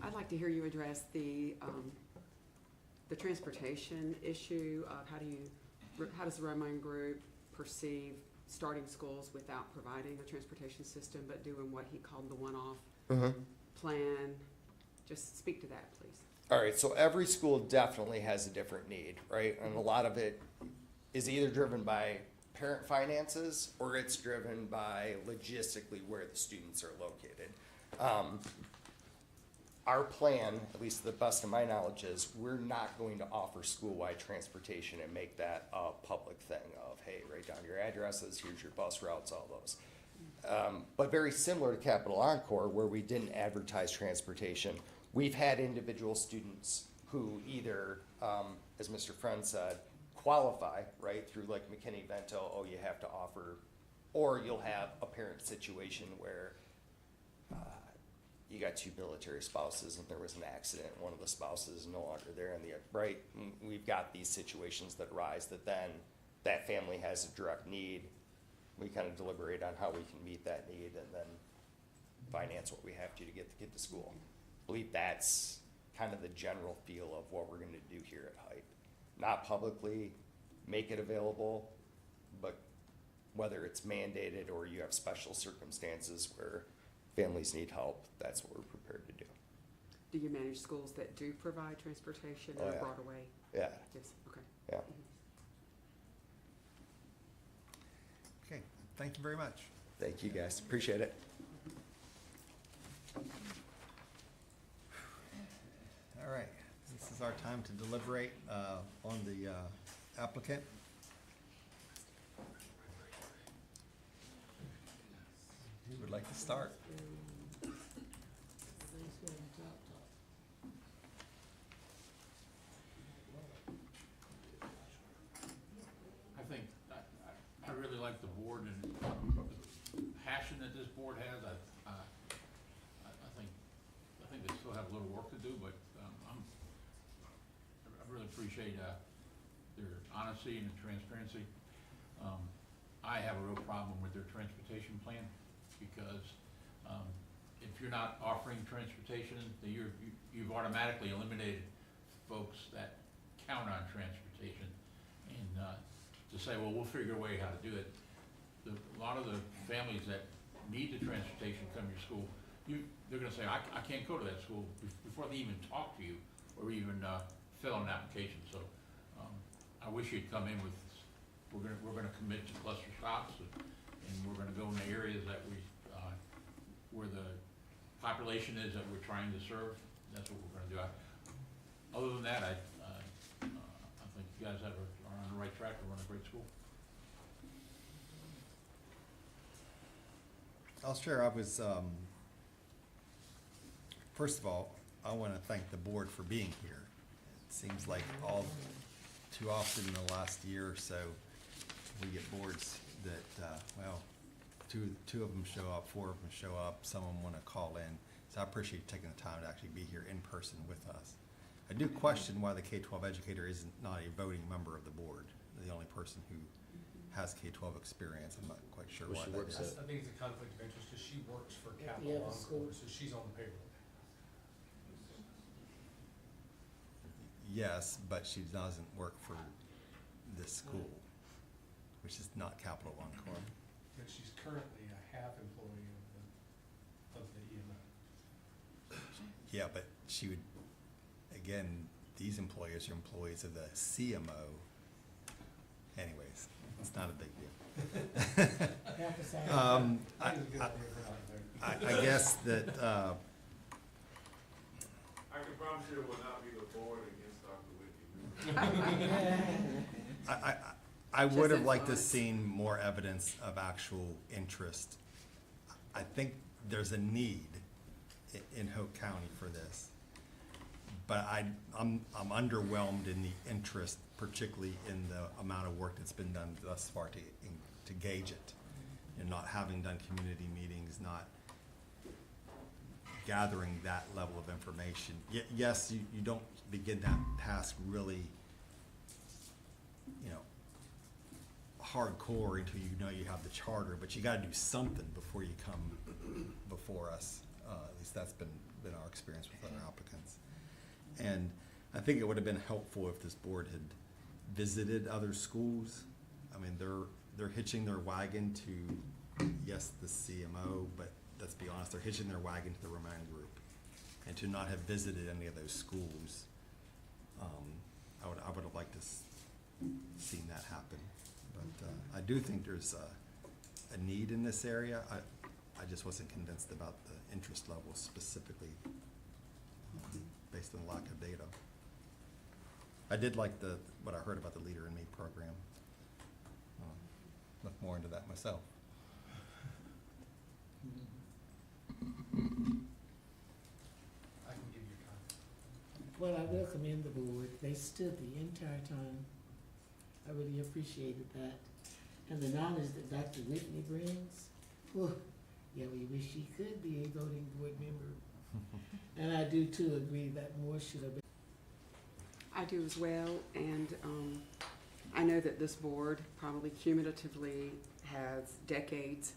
I'd like to hear you address the transportation issue of how does the Romine Group perceive starting schools without providing a transportation system, but doing what he called the one-off plan? Just speak to that, please. All right, so every school definitely has a different need, right? And a lot of it is either driven by parent finances or it's driven by logistically where the students are located. Our plan, at least to the best of my knowledge, is we're not going to offer school-wide transportation and make that a public thing of, hey, write down your addresses, here's your bus routes, all those. But very similar to Capital Encore, where we didn't advertise transportation, we've had individual students who either, as Mr. Friend said, qualify, right, through like McKinney-Vento, you have to offer, or you'll have a parent situation where you got two military spouses and there was an accident, one of the spouses is no longer there, and right, we've got these situations that arise that then that family has a direct need. We kind of deliberate on how we can meet that need and then finance what we have to get the kid to school. I believe that's kind of the general feel of what we're gonna do here at Hype. Not publicly make it available, but whether it's mandated or you have special circumstances where families need help, that's what we're prepared to do. Do you manage schools that do provide transportation in Oh, a yeah. broader way? Yeah, Yes, okay. yeah. Okay, thank you very much. Thank you, guys. Appreciate it. All right, this is our time to deliberate on the applicant. Who would like to start? I think, I really like the board and the passion that this board has. I think they still have a little work to do, but I really appreciate their honesty and transparency. I have a real problem with their transportation plan because if you're not offering transportation, then you've automatically eliminated folks that count on transportation. And to say, well, we'll figure a way how to do it. A lot of the families that need the transportation come to your school, they're gonna say, I can't go to that school before they even talk to you or even fill out an application. So I wish you'd come in with, we're gonna commit to cluster shops and we're gonna go in the areas that where the population is that we're trying to serve. That's what we're gonna do. Other than that, I think you guys are on the right track to run a great school. I'll share, I was, first of all, I want to thank the board for being here. It seems like too often in the last year or so, we get boards that, well, two of them show up, 4 of them show up, some of them want to call in. So I appreciate you taking the time to actually be here in person with us. I do question why the K-12 educator isn't not a voting member of the board, the only person who has K-12 experience. I'm not quite sure Well, why she that works is. I think it's a conflict of interest because she works for Yeah, Capital the school. Encore, so she's on the payroll. Yes, but she doesn't work for this school, which is not Capital Encore. But she's currently a half employee of the EMO. Yeah, but she would, again, these employers are employees of the CMO. Anyways, it's not a big deal. Have to say. I think it's a good idea for not voting. I guess that, I can promise you it will not be the board against Dr. Whitney. I would have Just liked to influence. seen more evidence of actual interest. I think there's a need in Hope County for this. But I'm underwhelmed in the interest, particularly in the amount of work that's been done thus far to gauge it. And not having done community meetings, not gathering that level of information. Yes, you don't begin that task really, you know, hardcore until you know you have the charter, but you gotta do something before you come before us. At least that's been our experience with other applicants. And I think it would have been helpful if this board had visited other schools. I mean, they're hitching their wagon to, yes, the CMO, but let's be honest, they're hitching their wagon to the Remain Group. And to not have visited any of those schools, I would have liked to seen that happen. But I do think there's a need in this area. I just wasn't convinced about the interest levels specifically based on lack of data. I did like what I heard about the Leader in Me program. Look more into that myself. I can give you a copy. Well, I will commend the board. They stood the entire time. I really appreciated that. And the knowledge that Dr. Whitney brings, whew, yeah, we wish she could be a voting board member. And I do too agree that more should have been. I do as well, and I know that this board probably cumulatively has decades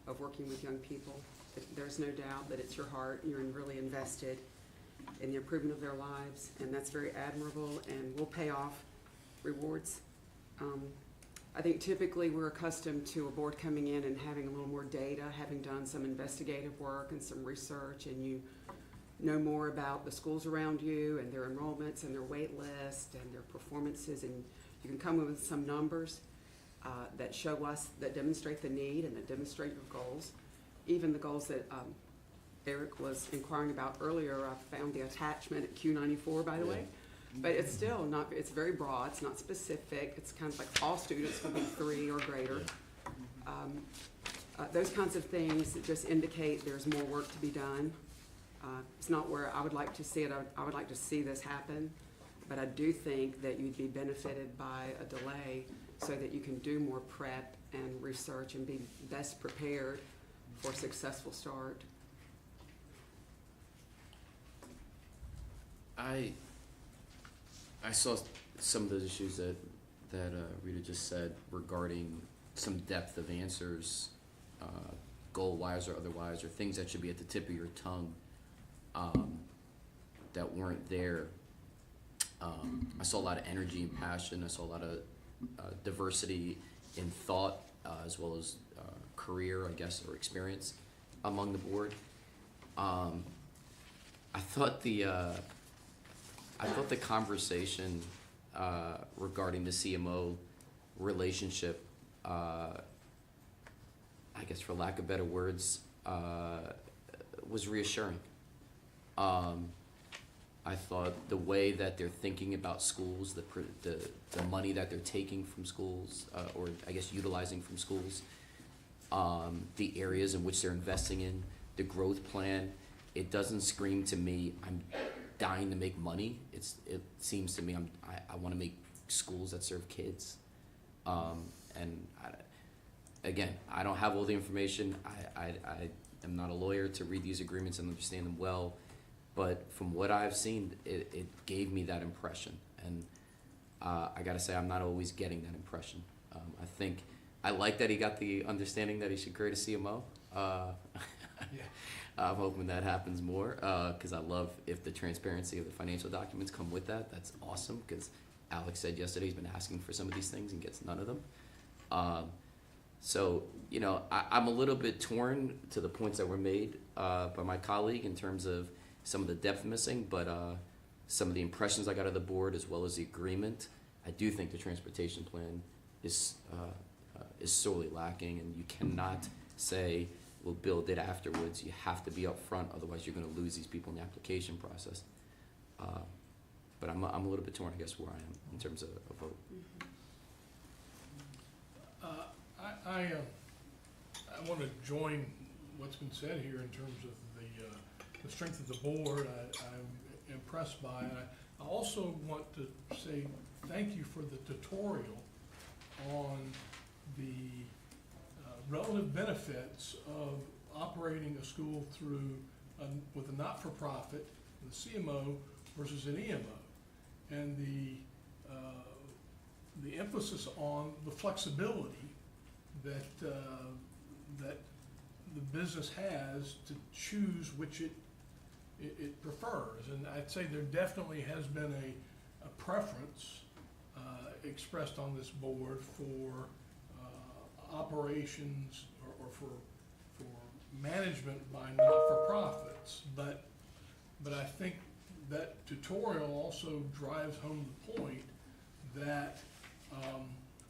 of working with young people. There's no doubt that it's your heart, you're really invested in the improvement of their lives, and that's very admirable and will pay off rewards. I think typically we're accustomed to a board coming in and having a little more data, having done some investigative work and some research, and you know more about the schools around you and their enrollments and their wait list and their performances, and you can come with some numbers that show us, that demonstrate the need and that demonstrate your goals. Even the goals that Eric was inquiring about earlier, I found the attachment at Q94, by the way. But it's still not, it's very broad, it's not specific, it's kind of like all students will be 3 or greater. Those kinds of things that just indicate there's more work to be done. It's not where I would like to see it, I would like to see this happen, but I do think that you'd be benefited by a delay so that you can do more prep and research and be best prepared for a successful start. I saw some of those issues that Rita just said regarding some depth of answers, goal-wise or otherwise, or things that should be at the tip of your tongue that weren't there. I saw a lot of energy and passion. I saw a lot of diversity in thought as well as career, I guess, or experience among the board. I thought the conversation regarding the CMO relationship, I guess for lack of better words, was reassuring. I thought the way that they're thinking about schools, the money that they're taking from schools, or I guess utilizing from schools, the areas in which they're investing in, the growth plan. It doesn't scream to me, I'm dying to make money. It seems to me I want to make schools that serve kids. Again, I don't have all the information. I am not a lawyer to read these agreements and understand them well, but from what I've seen, it gave me that impression. And I gotta say, I'm not always getting that impression. I think I like that he got the understanding that he should create a CMO. I'm hoping that happens more, because I love if the transparency of the financial documents come with that. That's awesome, because Alex said yesterday he's been asking for some of these things and gets none of them. So, you know, I'm a little bit torn to the points that were made by my colleague in terms of some of the depth missing, but some of the impressions I got of the board as well as the agreement, I do think the transportation plan is sorely lacking, and you cannot say we'll build it afterwards. You have to be upfront, otherwise you're going to lose these people in the application process. But I'm a little bit torn, I guess, where I am in terms of a vote. I want to join what's been said here in terms of the strength of the board. I'm impressed by it. I also want to say thank you for the tutorial on the relative benefits of operating a school with a not-for-profit, the CMO, versus an EMO, and the emphasis on the flexibility that the business has to choose which it prefers. And I'd say there definitely has been a preference expressed on this board for operations or for management by not-for-profits. But I think that tutorial also drives home the point that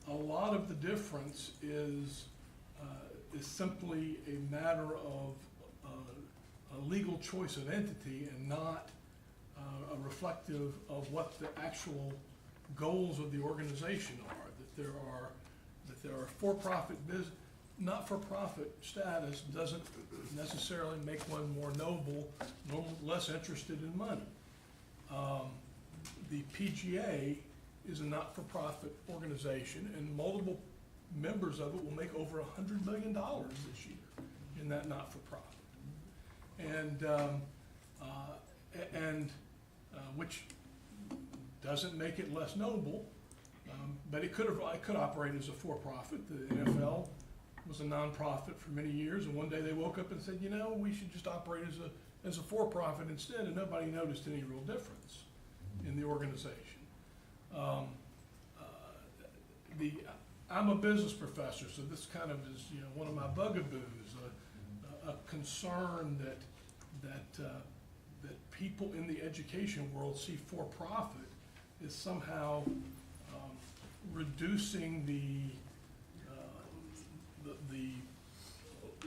a lot of the difference is simply a matter of a legal choice of entity and not a reflective of what the actual goals of the organization are. That there are for-profit business, not-for-profit status doesn't necessarily make one more noble, nor less interested in money. The PGA is a not-for-profit organization, and multiple members of it will make over $100 million this year in that not-for-profit. And which doesn't make it less noble, but it could operate as a for-profit. The NFL was a nonprofit for many years, and one day they woke up and said, you know, we should just operate as a for-profit instead, and nobody noticed any real difference in the organization. I'm a business professor, so this kind of is, you know, one of my bugaboos, a concern that people in the education world see for-profit is somehow reducing the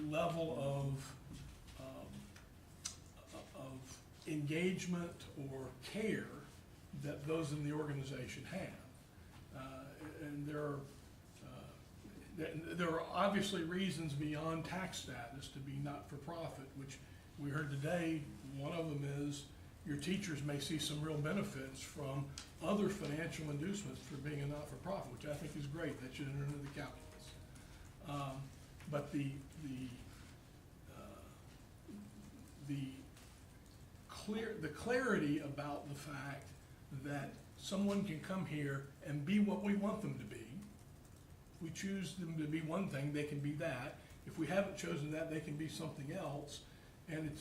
level of engagement or care that those in the organization have. And there are obviously reasons beyond tax status to be not-for-profit, which we heard today. One of them is your teachers may see some real benefits from other financial inducements for being a not-for-profit, which I think is great. That should enter into the calculus. But the clarity about the fact that someone can come here and be what we want them to be. If we choose them to be one thing, they can be that. If we haven't chosen that, they can be something else. And it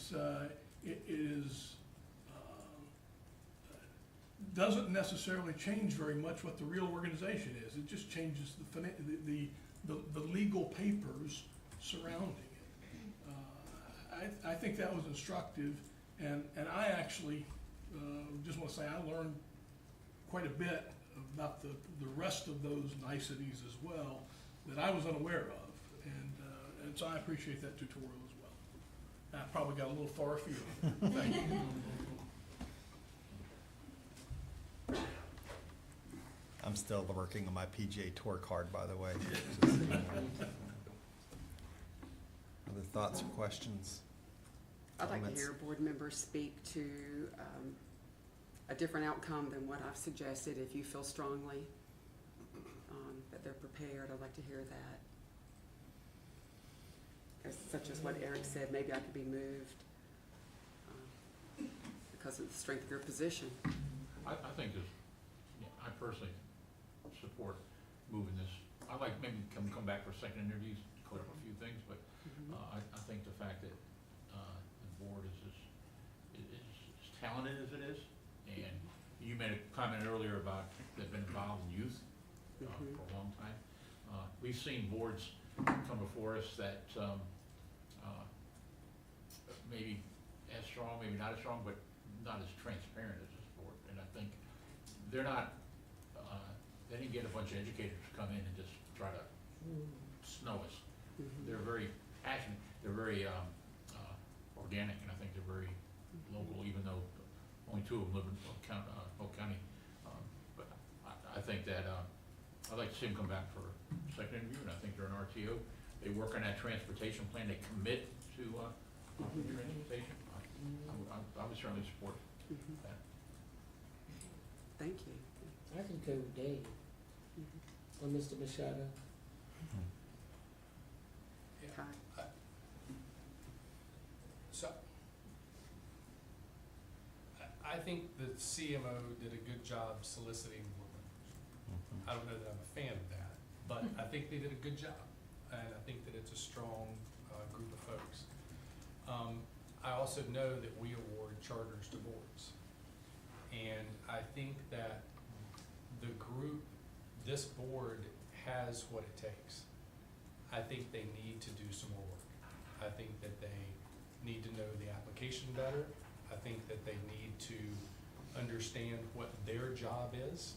doesn't necessarily change very much what the real organization is. It just changes the legal papers surrounding it. I think that was instructive, and I actually just want to say I learned quite a bit about the rest of those niceties as well that I was unaware of, and so I appreciate that tutorial as well. I probably got a little far afield. Thank you. I'm still working on my PGA Tour card, by the way. thoughts or questions? I'd like to Comments? hear board members speak to a different outcome than what I've suggested. If you feel strongly that they're prepared, I'd like to hear that. Such as what Eric said, maybe I could be moved because of the strength of your position. I think this, I personally support moving this. I'd like maybe come back for second interviews, clear up a few things, but I think the fact that the board is as talented as it is, and you made a comment earlier about they've been involved in youth for a long time. We've seen boards come before us that maybe as strong, maybe not as strong, but not as transparent as this board. And I think they're not, they didn't get a bunch of educators to come in and just try to snow us. They're very passionate, they're very organic, and I think they're very local, even though only 2 of them live in Polk County. But I think that I'd like to see them come back for a second interview, and I think they're an RTO. They work on that transportation plan, they commit to transportation. I would certainly support that. Thank you. I concur with Dave. Or Mr. Machado. Kai? So, I think the CMO did a good job soliciting board members. I don't know that I'm a fan of that, but I think they did a good job, and I think that it's a strong group of folks. I also know that we award charters to boards, and I think that the group, this board, has what it takes. I think they need to do some more work. I think that they need to know the application better. I think that they need to understand what their job is,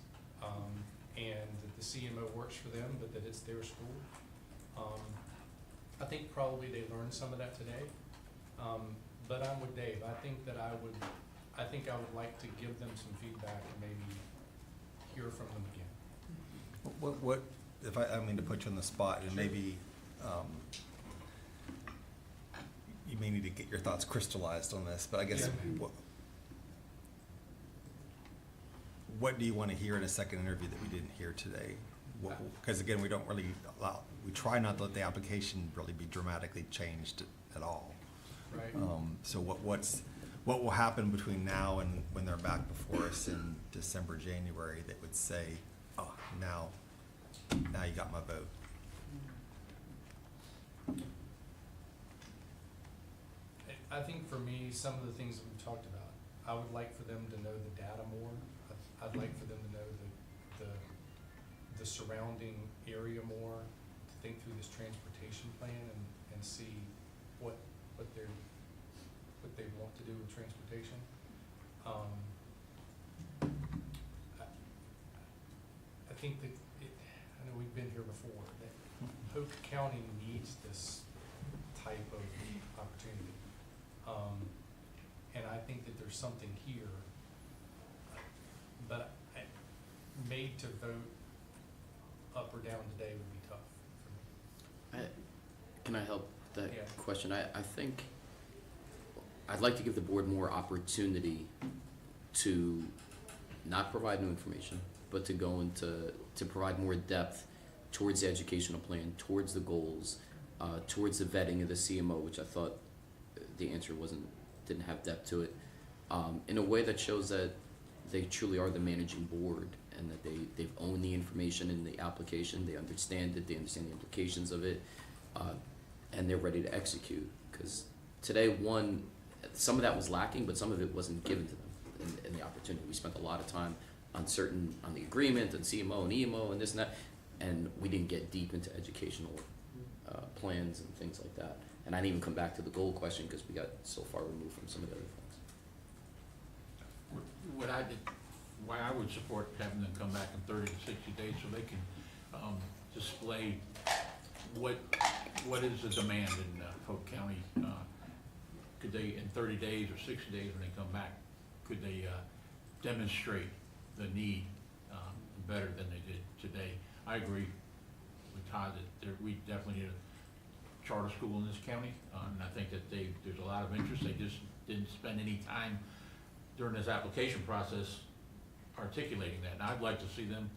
and that the CMO works for them, but that it's their school. I think probably they learned some of that today, but I'm with Dave. I think I would like to give them some feedback and maybe hear from them again. What, if I mean to put you on the spot, and maybe, you may need to get your thoughts crystallized on this, but I guess, Yeah. what do you want to hear in a second interview that we didn't hear today? Because again, we don't really allow, we try not to let the application really be dramatically changed at all. Right. So what will happen between now and when they're back before us in December, January, that would say, oh, now you got my vote? I think for me, some of the things that we've talked about, I would like for them to know the data more. I'd like for them to know the surrounding area more, to think through this transportation plan and see what they want to do with transportation. I think that I know we've been here before, that Polk County needs this type of opportunity. And I think that there's something here, but made to vote up or down today would be tough for me. Can I help with that Yeah. question? I think I'd like to give the board more opportunity to not provide new information, but to go into, to provide more depth towards the educational plan, towards the goals, towards the vetting of the CMO, which I thought the answer didn't have depth to it, in a way that shows that they truly are the managing board and that they've owned the information in the application, they understand it, they understand the implications of it, and they're ready to execute. Because today, some of that was lacking, but some of it wasn't given to them in the opportunity. We spent a lot of time on the agreement and CMO and EMO and this and that, and we didn't get deep into educational plans and things like that. And I didn't even come back to the goal question because we got so far removed from some of the other things. Why I would support having them come back in 30 to 60 days so they can display what is the demand in Polk County. Could they, in 30 days or 60 days when they come back, could they demonstrate the need better than they did today? I agree with Todd that we definitely need to charter school in this county, and I think that there's a lot of interest. They just didn't spend any time during this application process articulating that. And I'd like to see them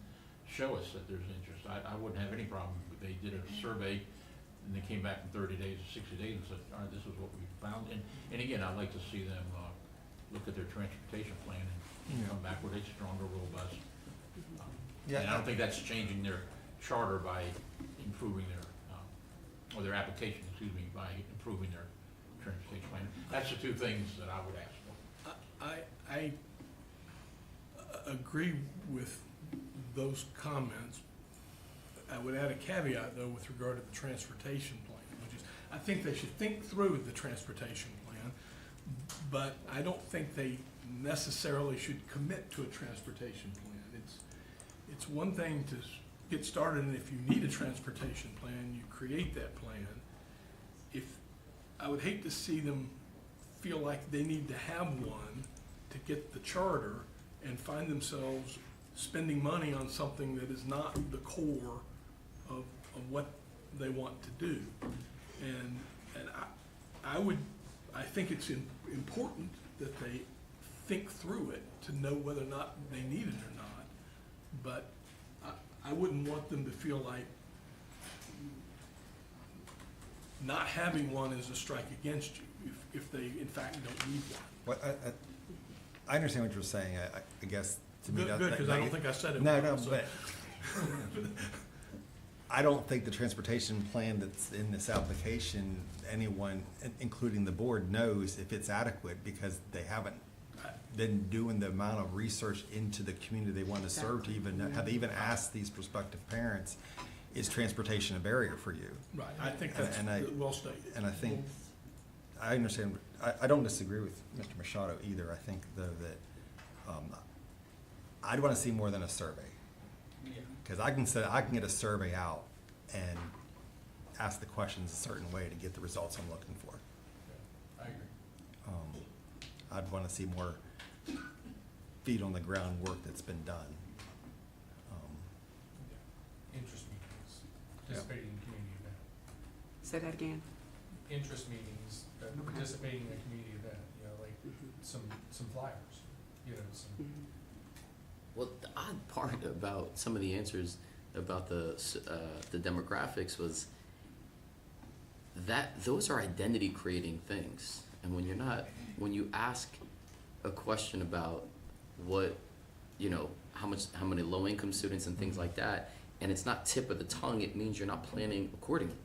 show us that there's interest. I wouldn't have any problem if they did a survey and they came back in 30 days or 60 days and said, all right, this is what we found. And again, I'd like to see them look at their transportation plan and come back with a stronger, robust. And I don't think that's changing their charter by improving their, or their application, excuse me, by improving their transportation plan. That's the two things that I would ask for. I agree with those comments. I would add a caveat, though, with regard to the transportation plan, which is, I think they should think through the transportation plan, but I don't think they necessarily should commit to a transportation plan. It's one thing to get started, and if you need a transportation plan, you create that plan. I would hate to see them feel like they need to have one to get the charter and find themselves spending money on something that is not the core of what they want to do. And I think it's important that they think through it to know whether or not they need it or not. But I wouldn't want them to feel like not having one is a strike against you if they in fact don't need one. Well, I understand what you're saying. I guess to me Good, because I don't think I said it No, well, no, so. but I don't think the transportation plan that's in this application, anyone, including the board, knows if it's adequate because they haven't been doing the amount of research into the community they want to serve to even, have they even asked these prospective parents, is transportation a barrier for you? Right, I think that's well stated. And I think, I understand, I don't disagree with Mr. Machado either. I think though that, I'd want to see more than a survey. Because I can get a survey out and ask the questions a certain way to get the results I'm looking for. I agree. I'd want to see more feet on the ground work that's been done. Interest meetings, participating in community event. Say that again. Interest meetings, participating in a community event, you know, like some flyers, you know, some. Well, the odd part about some of the answers about the demographics was that those are identity creating things. And when you ask a question about what, you know, how many low income students and things like that, and it's not tip of the tongue, it means you're not planning accordingly.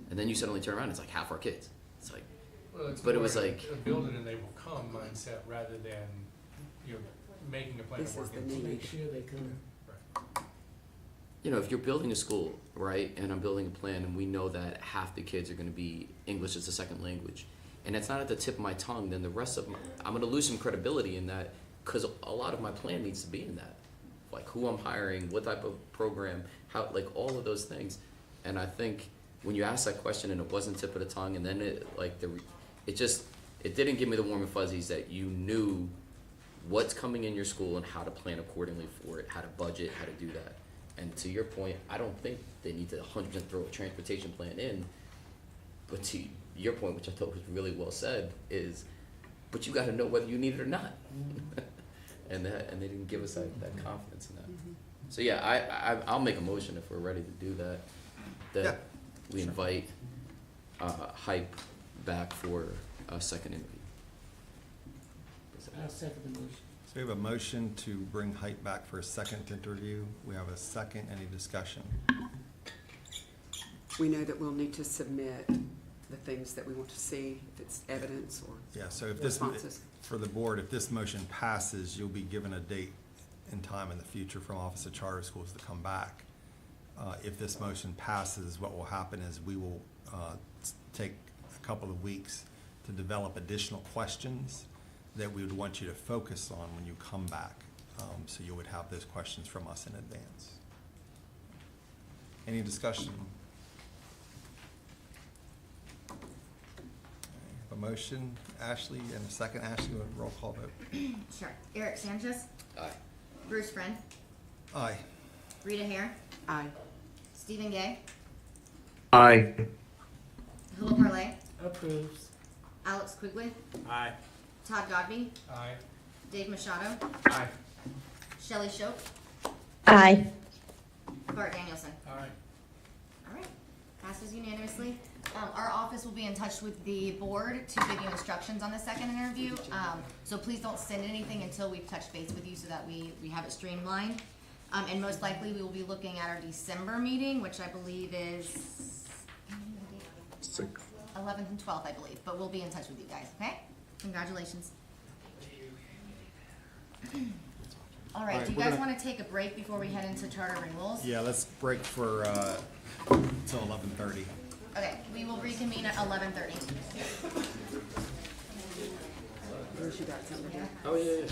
And then you suddenly turn around, and it's like half our kids. It's like, Well, it's but it more was like a build it and they will come mindset rather than, you know, making a plan This of is working. the need. Make sure they come. Right. you know, if you're building a school, right, and I'm building a plan, and we know that half the kids are going to be English as a second language, and it's not at the tip of my tongue, then the rest of I'm going to lose some credibility in that, because a lot of my plan needs to be in that, like who I'm hiring, what type of program, how, like all of those things. And I think when you ask that question and it wasn't tip of the tongue, and then it didn't give me the warm and fuzzies that you knew what's coming in your school and how to plan accordingly for it, how to budget, how to do that. And to your point, I don't think they need to 100% throw a transportation plan in. But to your point, which I thought was really well said, is, but you got to know whether you need it or not. and they didn't give us that confidence in that. So yeah, I'll make a motion if we're ready to do that. Yeah, We invite Hype back for a second interview. I'll second the motion. So we have a motion to bring Height back for a second interview. We have a second. Any discussion? We know that we'll need to submit the things that we want to see, if it's evidence or Yeah, so if this, responses. for the board, if this motion passes, you'll be given a date and time in the future from Office of Charter Schools to come back. If this motion passes, what will happen is we will take a couple of weeks to develop additional questions that we would want you to focus on when you come back. So you would have those questions from us in advance. Any discussion? A motion, Ashley, and a second, Ashley, with a roll call vote. Sure. Eric Sanchez, Aye. Bruce Friend, Aye. Rita Hare, Aye. Stephen Gay, Aye. Philip Marley, Approves. Alex Quigley, Aye. Todd Godby, Aye. Dave Machado, Aye. Shelley Shope, Aye. Bart Danielson. Aye. All right, passes unanimously. Our office will be in touch with the board to give you instructions on the second interview. So please don't send anything until we've touched base with you so that we have it streamlined. And most likely, we will be looking at our December meeting, which I believe is 11th and 12th, I believe, but we'll be in touch with you guys, okay? Congratulations. All right, do you we're guys gonna- wanna take a break before we head into charter renewals? Yeah, let's break for, till 11:30. Okay, we will reconvene at 11:30. Unless you got something. Oh, yeah.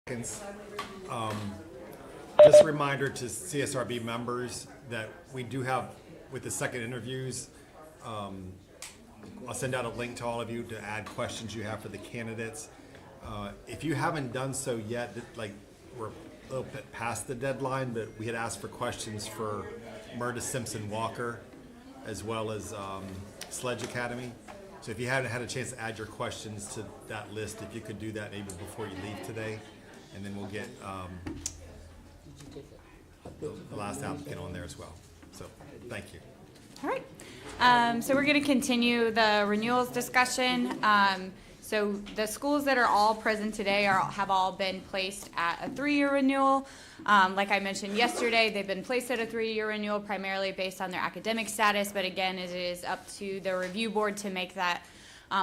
Just a reminder to CSRB members that we do have, with the second interviews, I'll send out a link to all of you to add questions you have for the candidates. If you haven't done so yet, like, we're a little bit past the deadline, but we had asked for questions for Murda Simpson Walker, as well as Sledge Academy. So if you haven't had a chance to add your questions to that list, if you could do that maybe before you leave today, and then we'll get the last applicant on there as well. So, thank you. All right. So we're going to continue the renewals discussion. So the schools that are all present today have all been placed at a 3-year renewal. Like I mentioned yesterday, they've been placed at a 3-year renewal primarily based on their academic status, but again, it is up to the review board to make that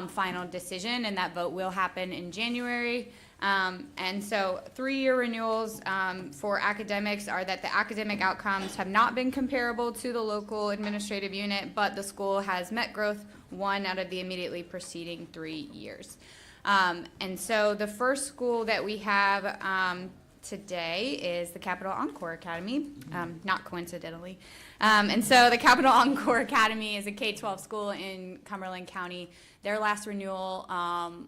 final decision, and that vote will happen in January. And so 3-year renewals for academics are that the academic outcomes have not been comparable to the local administrative unit, but the school has met growth 1 out of the immediately preceding 3 years. And so the first school that we have today is the Capital Encore Academy, not coincidentally. And so the Capital Encore Academy is a K-12 school in Cumberland County. Their last renewal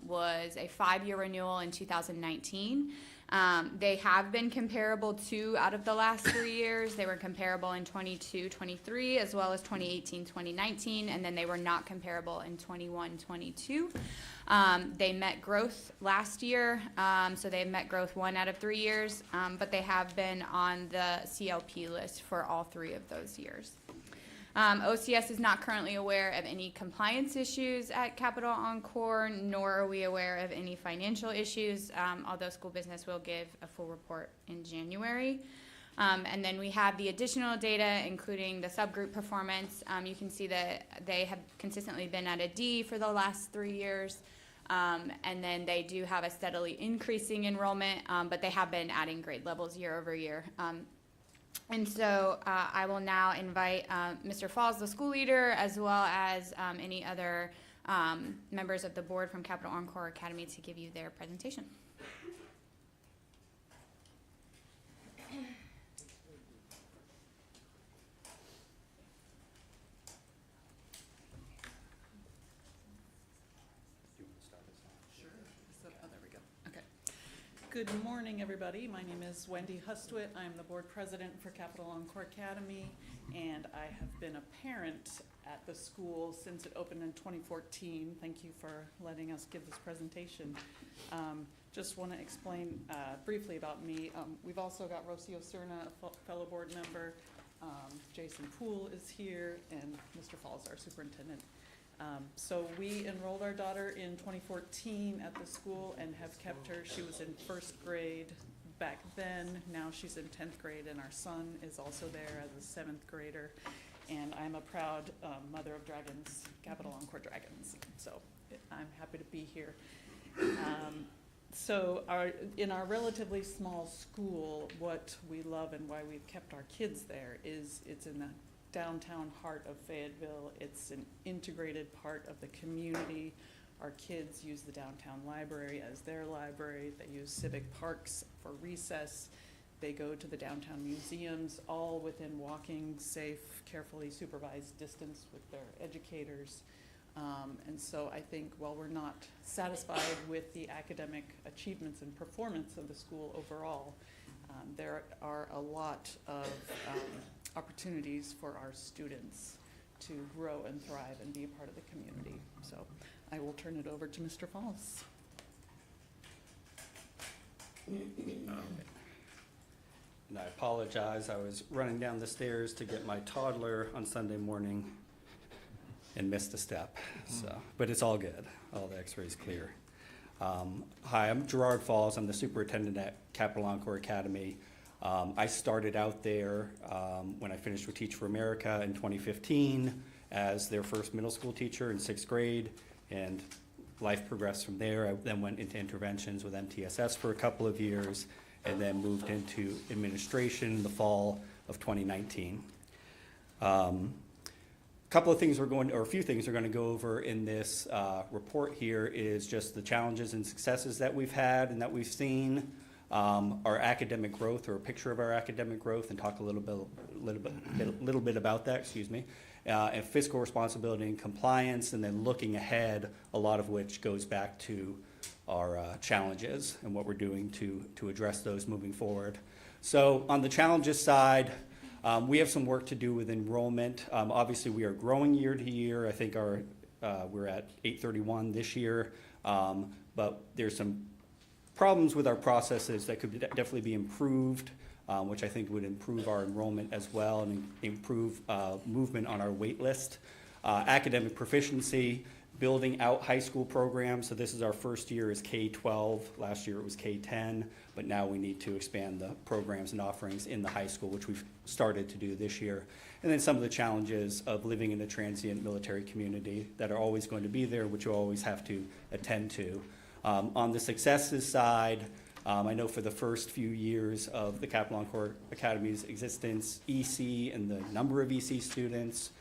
was a 5-year renewal in 2019. They have been comparable 2 out of the last 3 years. They were comparable in 22-23 as well as 2018-2019, and then they were not comparable in 21-22. They met growth last year, so they met growth 1 out of 3 years, but they have been on the CLP list for all 3 of those years. OCS is not currently aware of any compliance issues at Capital Encore, nor are we aware of any financial issues, although school business will give a full report in January. And then we have the additional data, including the subgroup performance. You can see that they have consistently been at a D for the last 3 years. And then they do have a steadily increasing enrollment, but they have been adding grade levels year over year. And so I will now invite Mr. Falls, the school leader, as well as any other members of the board from Capital Encore Academy to give you their presentation. Good morning, everybody. My name is Wendy Hustwit. I'm the board president for Capital Encore Academy, and I have been a parent at the school since it opened in 2014. Thank you for letting us give this presentation. Just want to explain briefly about me. We've also got Rocio Cerna, a fellow board member. Jason Poole is here, and Mr. Falls, our superintendent. So we enrolled our daughter in 2014 at the school and have kept her. She was in 1st grade back then. Now she's in 10th grade, and our son is also there as a 7th grader. And I'm a proud mother of dragons, Capital Encore Dragons. So I'm happy to be here. So in our relatively small school, what we love and why we've kept our kids there is it's in the downtown heart of Fayetteville. It's an integrated part of the community. Our kids use the downtown library as their library. They use civic parks for recess. They go to the downtown museums, all within walking, safe, carefully supervised distance with their educators. And so I think while we're not satisfied with the academic achievements and performance of the school overall, there are a lot of opportunities for our students to grow and thrive and be a part of the community. So I will turn it over to Mr. Falls. And I apologize, I was running down the stairs to get my toddler on Sunday morning and missed a step. So, but it's all good, all the x-rays clear. Hi, I'm Gerard Falls, I'm the superintendent at Capital Encore Academy. I started out there when I finished with Teach for America in 2015 as their first middle school teacher in 6th grade, and life progressed from there. I then went into interventions with MTSS for a couple of years, and then moved into administration in the fall of 2019. Couple of things or a few things we're going to go over in this report here is just the challenges and successes that we've had and that we've seen. our academic growth, or a picture of our academic growth, and talk a little bit about that, excuse me, and fiscal responsibility and compliance, and then looking ahead, a lot of which goes back to our challenges and what we're doing to address those moving forward. So on the challenges side, we have some work to do with enrollment. Obviously, we are growing year to year. I think we're at 831 this year, but there's some problems with our processes that could definitely be improved, which I think would improve our enrollment as well and improve movement on our wait list. Academic proficiency, building out high school programs. So this is our first year as K-12. Last year it was K-10, but now we need to expand the programs and offerings in the high school, which we've started to do this year. And then some of the challenges of living in a transient military community that are always going to be there, which you always have to attend to. On the successes side, I know for the first few years of the Capilano Corps Academy's existence, EC and the number of EC students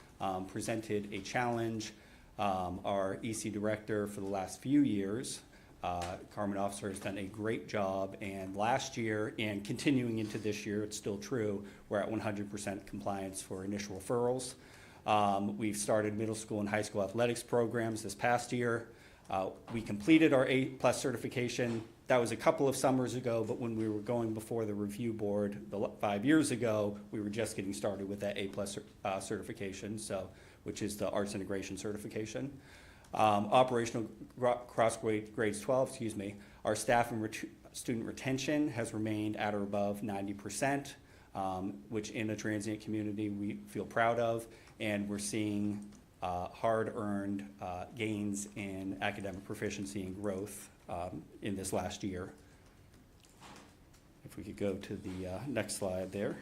presented a challenge. Our EC director for the last few years, Carmen Officer, has done a great job, and last year and continuing into this year, it's still true, we're at 100% compliance for initial referrals. We've started middle school and high school athletics programs this past year. We completed our A+ certification. That was a couple of summers ago, but when we were going before the review board 5 years ago, we were just getting started with that A+ certification, which is the arts integration certification. Operational cross grades 12, our staff and student retention has remained at or above 90%, which in a transient community we feel proud of, and we're seeing hard-earned gains in academic proficiency and growth in this last year. If we could go to the next slide there.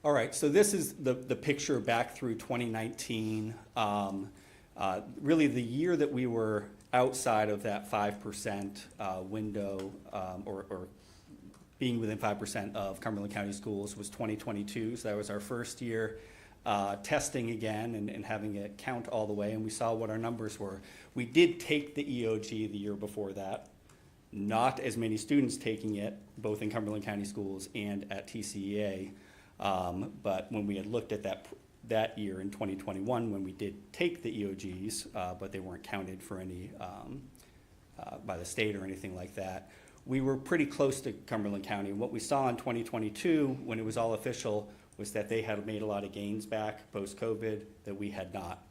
All right, so this is the picture back through 2019. Really the year that we were outside of that 5% window, or being within 5% of Cumberland County schools, was 2022. So that was our first year testing again and having it count all the way, and we saw what our numbers were. We did take the EOG the year before that. Not as many students taking it, both in Cumberland County schools and at TCEA. But when we had looked at that year in 2021, when we did take the EOGs, but they weren't counted for any by the state or anything like that, we were pretty close to Cumberland County. What we saw in 2022, when it was all official, was that they had made a lot of gains back post-COVID that we had not.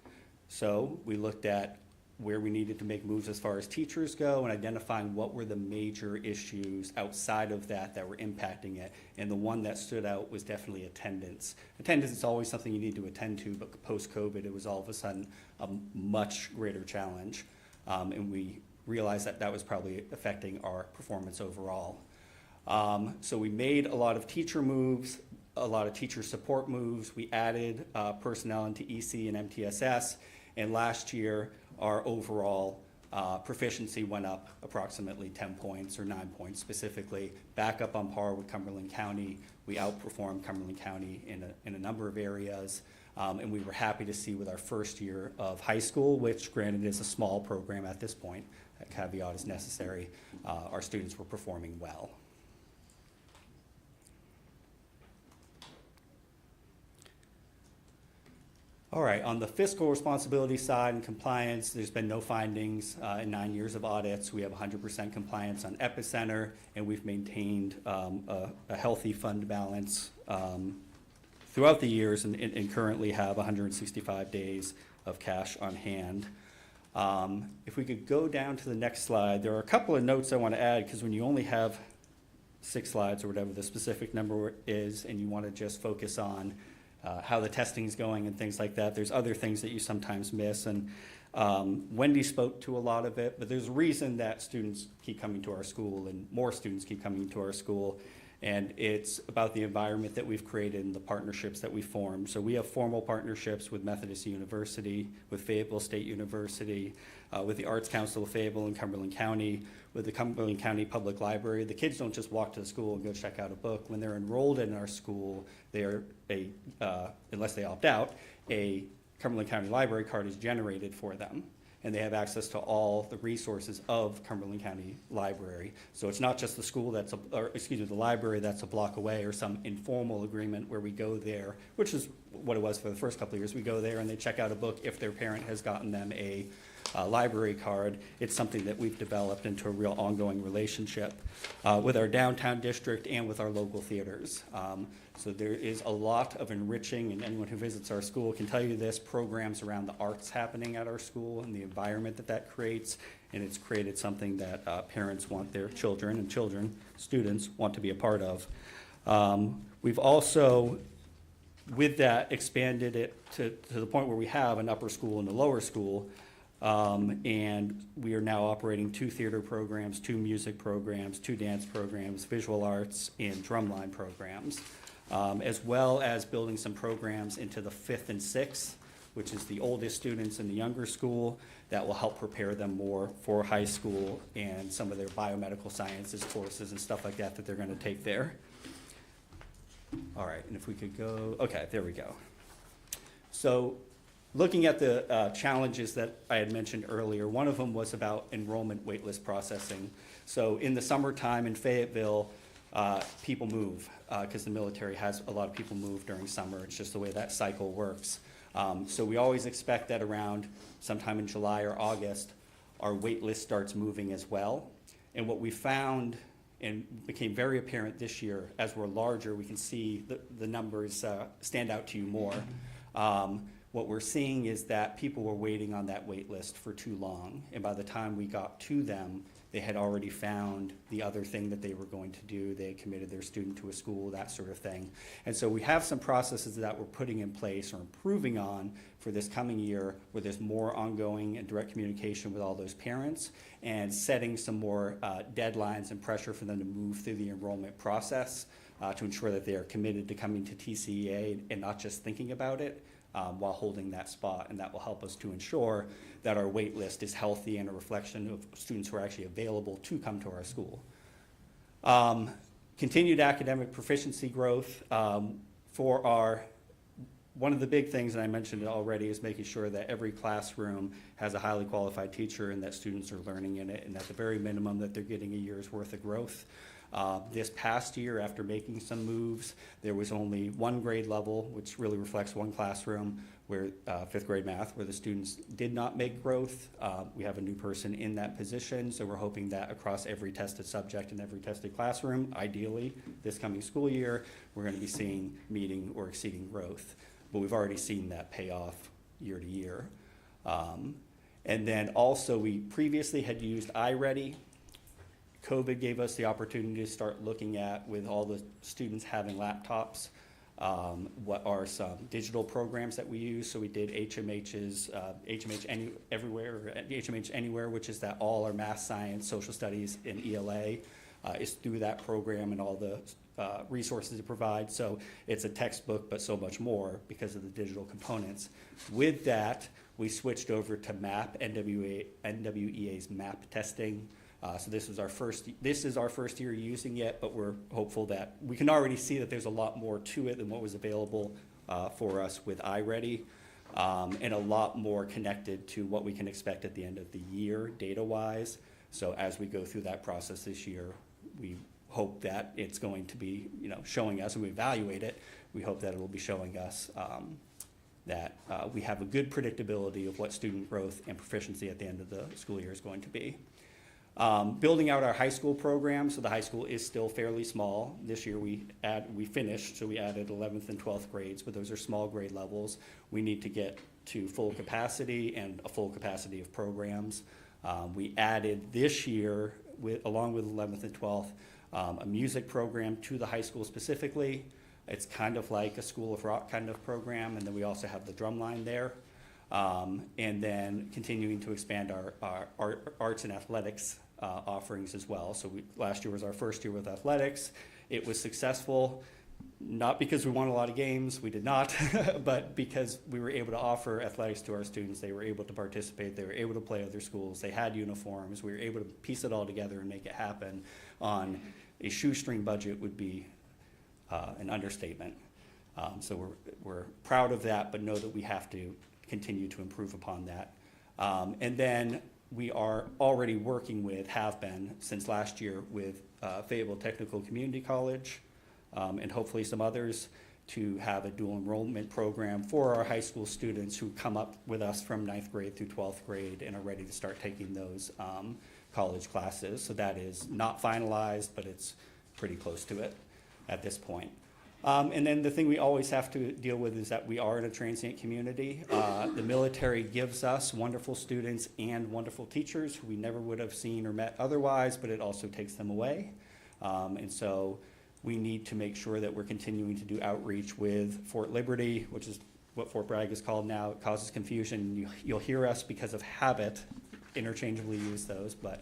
So we looked at where we needed to make moves as far as teachers go and identifying what were the major issues outside of that were impacting it. And the one that stood out was definitely attendance. Attendance is always something you need to attend to, but post-COVID, it was all of a sudden a much greater challenge. And we realized that was probably affecting our performance overall. So we made a lot of teacher moves, a lot of teacher support moves. We added personnel into EC and MTSS, and last year our overall proficiency went up approximately 10 points or 9 points specifically, back up on par with Cumberland County. We outperformed Cumberland County in a number of areas, and we were happy to see with our first year of high school, which granted is a small program at this point, that caveat is necessary, our students were performing well. All right, on the fiscal responsibility side and compliance, there's been no findings in 9 years of audits. We have 100% compliance on Epicenter, and we've maintained a healthy fund balance throughout the years and currently have 165 days of cash on hand. If we could go down to the next slide, there are a couple of notes I want to add, because when you only have 6 slides or whatever the specific number is, and you want to just focus on how the testing is going and things like that, there's other things that you sometimes miss. And Wendy spoke to a lot of it, but there's a reason that students keep coming to our school and more students keep coming to our school. And it's about the environment that we've created and the partnerships that we formed. So we have formal partnerships with Methodist University, with Fayetteville State University, with the Arts Council of Fayetteville and Cumberland County, with the Cumberland County Public Library. The kids don't just walk to the school and go check out a book. When they're enrolled in our school, they are unless they opt out, a Cumberland County Library card is generated for them. and they have access to all the resources of Cumberland County Library. So it's not just the school that's, the library that's a block away, or some informal agreement where we go there, which is what it was for the first couple of years. We go there and they check out a book if their parent has gotten them a library card. It's something that we've developed into a real ongoing relationship with our downtown district and with our local theaters. So there is a lot of enriching, and anyone who visits our school can tell you this, programs around the arts happening at our school and the environment that that creates, and it's created something that parents want their children, and students want to be a part of. We've also, with that, expanded it to the point where we have an upper school and a lower school. And we are now operating 2 theater programs, 2 music programs, 2 dance programs, visual arts, and drumline programs, as well as building some programs into the 5th and 6th, which is the oldest students in the younger school, that will help prepare them more for high school and some of their biomedical sciences courses and stuff like that they're going to take there. All right, and if we could go, okay, there we go. So, looking at the challenges that I had mentioned earlier, one of them was about enrollment waitlist processing. So in the summertime in Fayetteville, people move because the military has a lot of people move during summer. It's just the way that cycle works. So we always expect that around sometime in July or August, our waitlist starts moving as well. And what we found, and became very apparent this year, as we're larger, we can see the numbers stand out to you more. What we're seeing is that people were waiting on that wait list for too long, and by the time we got to them, they had already found the other thing that they were going to do. They had committed their student to a school, that sort of thing. And so we have some processes that we're putting in place or improving on for this coming year, where there's more ongoing and direct communication with all those parents, and setting some more deadlines and pressure for them to move through the enrollment process to ensure that they are committed to coming to TCEA and not just thinking about it. While holding that spot, and that will help us to ensure that our wait list is healthy and a reflection of students who are actually available to come to our school. Continued academic proficiency growth for our, one of the big things, and I mentioned it already, is making sure that every classroom has a highly qualified teacher and that students are learning in it, and at the very minimum that they're getting a year's worth of growth. This past year, after making some moves, there was only 1 grade level, which really reflects 1 classroom, where 5th grade math, where the students did not make growth. We have a new person in that position, so we're hoping that across every tested subject and every tested classroom, ideally, this coming school year, we're going to be seeing meeting or exceeding growth. But we've already seen that pay off year to year. And then also, we previously had used iReady. COVID gave us the opportunity to start looking at, with all the students having laptops, what are some digital programs that we use. So we did HMH's HMH Everywhere, or HMH Anywhere, which is that all our math, science, social studies, and ELA is through that program and all the resources it provides. So it's a textbook, but so much more because of the digital components. With that, we switched over to MAP, NWEA's MAP testing. So this is our first year using it, but we're hopeful that we can already see that there's a lot more to it than what was available for us with iReady, and a lot more connected to what we can expect at the end of the year data-wise. So as we go through that process this year, we hope that it's going to be, showing us, and we evaluate it, we hope that it will be showing us that we have a good predictability of what student growth and proficiency at the end of the school year is going to be. Building out our high school program, so the high school is still fairly small. This year we finished, so we added 11th and 12th grades, but those are small grade levels. We need to get to full capacity and a full capacity of programs. We added this year, along with 11th and 12th, a music program to the high school specifically. It's kind of like a School of Rock kind of program, and then we also have the drumline there. And then continuing to expand our arts and athletics offerings as well. So last year was our first year with athletics. It was successful, not because we won a lot of games, we did not, but because we were able to offer athletics to our students. They were able to participate, they were able to play other schools, they had uniforms, we were able to piece it all together and make it happen on a shoestring budget would be an understatement. So we're proud of that, but know that we have to continue to improve upon that. And then we are already working with, have been since last year, with Fayetteville Technical Community College, and hopefully some others, to have a dual enrollment program for our high school students who come up with us from 9th grade through 12th grade and are ready to start taking those college classes. So that is not finalized, but it's pretty close to it at this point. And then the thing we always have to deal with is that we are in a transient community. The military gives us wonderful students and wonderful teachers who we never would have seen or met otherwise, but it also takes them away. And so we need to make sure that we're continuing to do outreach with Fort Liberty, which is what Fort Bragg is called now. It causes confusion. You'll hear us, because of habit, interchangeably use those, but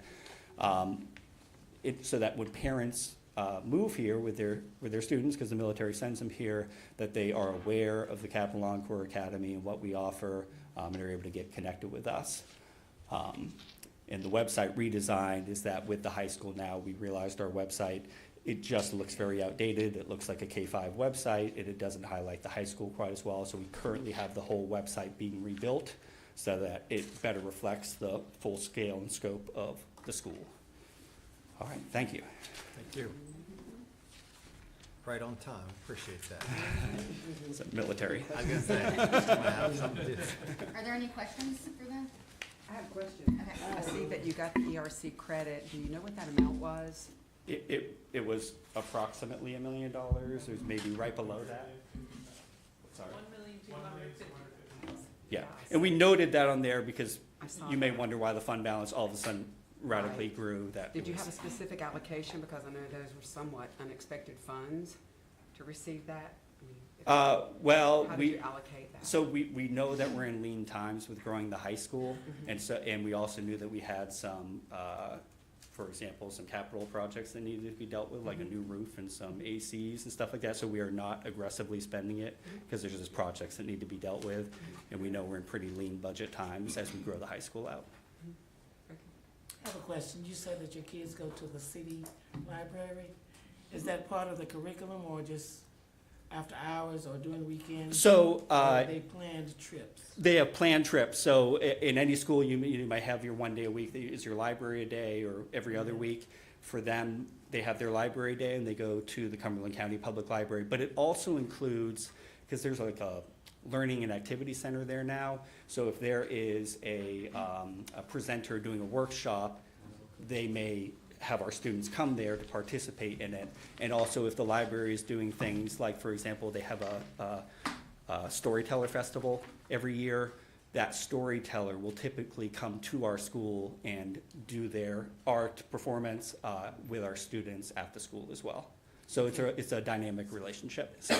so that when parents move here with their students, because the military sends them here, that they are aware of the Captain Encore Academy and what we offer, and are able to get connected with us. And the website redesign is that with the high school now, we realized our website, it just looks very outdated. It looks like a K-5 website, and it doesn't highlight the high school quite as well. So we currently have the whole website being rebuilt so that it better reflects the full scale and scope of the school. All right, thank you. Thank you. Right on time, appreciate that. It's a military. I was gonna say, I have something to do. Are there any questions for them? I have a question. Okay. I see that you got the ERC credit. Do you know what that amount was? It was approximately $1 million. It was maybe right below that. Sorry. Yeah, and we noted that on there because I saw you may that. wonder why the fund balance all of a sudden radically Right. grew. That Did you was- have a specific allocation? Because I know those were somewhat unexpected funds to receive that. I mean, Well, How did we, you allocate that? so we know that we're in lean times with growing the high school. And we also knew that we had some, for example, some capital projects that needed to be dealt with, like a new roof and some ACs and stuff like that. So we are not aggressively spending it because there's just projects that need to be dealt with. And we know we're in pretty lean budget times as we grow the high school out. I have a question. You said that your kids go to the city library. Is that part of the curriculum or just after hours or during the weekend? So, Or they planned trips? They have planned trips. So in any school, you might have your one day a week that is your library a day, or every other week. For them, they have their library day and they go to the Cumberland County Public Library. But it also includes, because there's like a learning and activity center there now. So if there is a presenter doing a workshop, they may have our students come there to participate in it. And also if the library is doing things like, for example, they have a storyteller festival every year, that storyteller will typically come to our school and do their art performance with our students at the school as well. So it's a dynamic relationship. So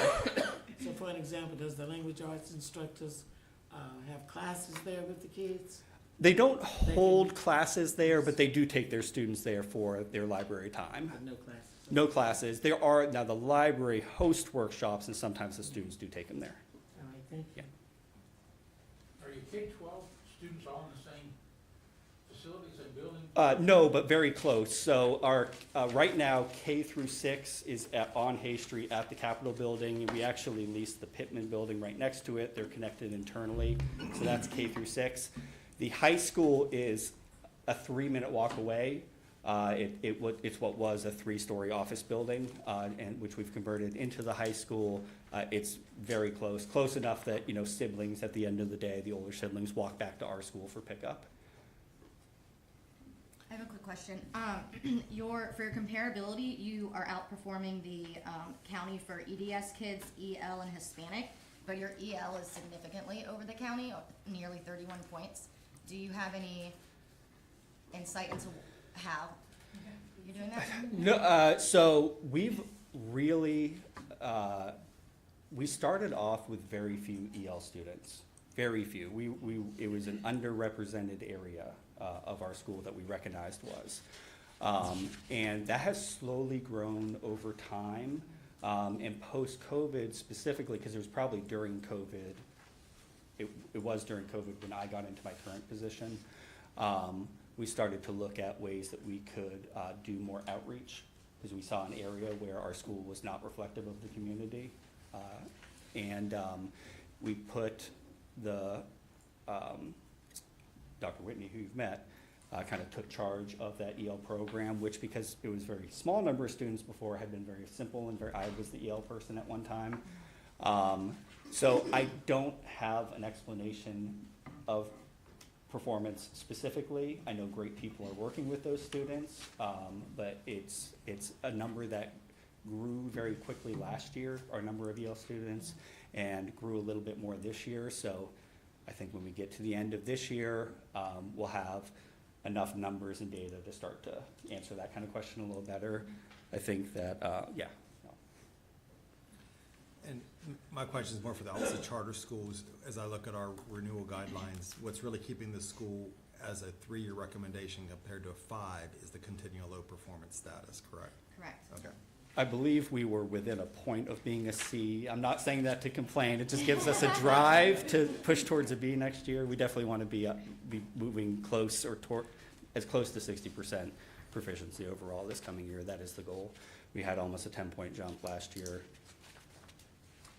for an example, does the language arts instructors have classes there with the kids? They don't hold classes there, but they do take their students there for their library time. But no classes? No classes. There are, now the library hosts workshops and sometimes the students do take them there. All right, thank you. Are your K-12 students all in the same facilities and building? No, but very close. So our, right now, K through 6 is on Hay Street at the Capitol Building. We actually lease the Pittman Building right next to it. They're connected internally. So that's K through 6. The high school is a 3-minute walk away. It's what was a 3-story office building, and which we've converted into the high school. It's very close enough that, siblings at the end of the day, the older siblings walk back to our school for pickup. I have a quick question. For your comparability, you are outperforming the county for EDS kids, EL, and Hispanic, but your EL is significantly over the county, nearly 31 points. Do you have any insight into how you're doing that? No, so we've really, we started off with very few EL students, very few. It was an underrepresented area of our school that we recognized was. And that has slowly grown over time. And post-COVID specifically, because it was probably during COVID, it was during COVID when I got into my current position, we started to look at ways that we could do more outreach, because we saw an area where our school was not reflective of the community. And we put the Dr. Whitney, who you've met, kind of took charge of that EL program, which, because it was a very small number of students before, had been very simple and I was the EL person at one time. So I don't have an explanation of performance specifically. I know great people are working with those students, but it's a number that grew very quickly last year, our number of EL students, and grew a little bit more this year. So I think when we get to the end of this year, we'll have enough numbers and data to start to answer that kind of question a little better. I think that, yeah. And my question is more for the Office of Charter Schools. As I look at our renewal guidelines, what's really keeping the school as a 3-year recommendation compared to a 5 is the continual low performance status, correct? Correct. Okay. I believe we were within a point of being a C. I'm not saying that to complain. It just gives us a drive to push towards a B next year. We definitely want to be moving close or as close to 60% proficiency overall this coming year. That is the goal. We had almost a 10-point jump last year.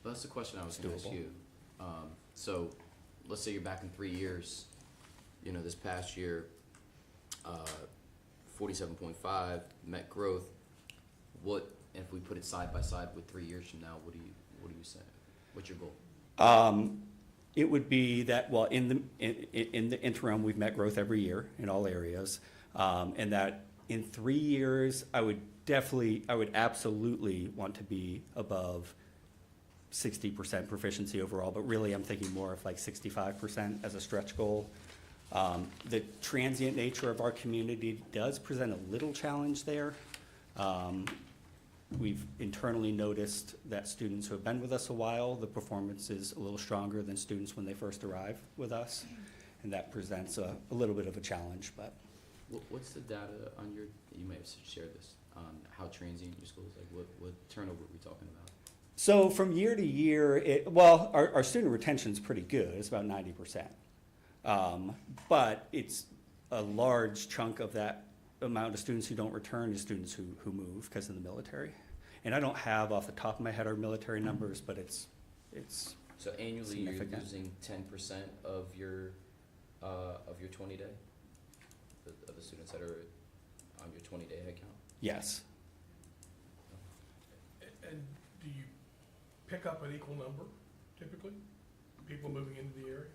Well, that's the question I was gonna ask Doable. you. So, let's say you're back in 3 years, you know, this past year, 47.5, met growth. What, if we put it side by side with 3 years from now, what do you say? What's your goal? It would be that, well, in the interim, we've met growth every year in all areas. And that in 3 years, I would absolutely want to be above 60% proficiency overall, but really I'm thinking more of like 65% as a stretch goal. The transient nature of our community does present a little challenge there. We've internally noticed that students who have been with us a while, the performance is a little stronger than students when they first arrive with us. And that presents a little bit of a challenge, but. What's the data on your, you may have shared this, on how transient your school is, like what turnover are we talking about? So from year to year, our student retention is pretty good. It's about 90%. But it's a large chunk of that amount of students who don't return is students who move because of the military. And I don't have off the top of my head our military numbers, but it's So annually, you're significant. losing 10% of your 20-day, of the students that are on your 20-day head count? Yes. And do you pick up an equal number typically, people moving into the area?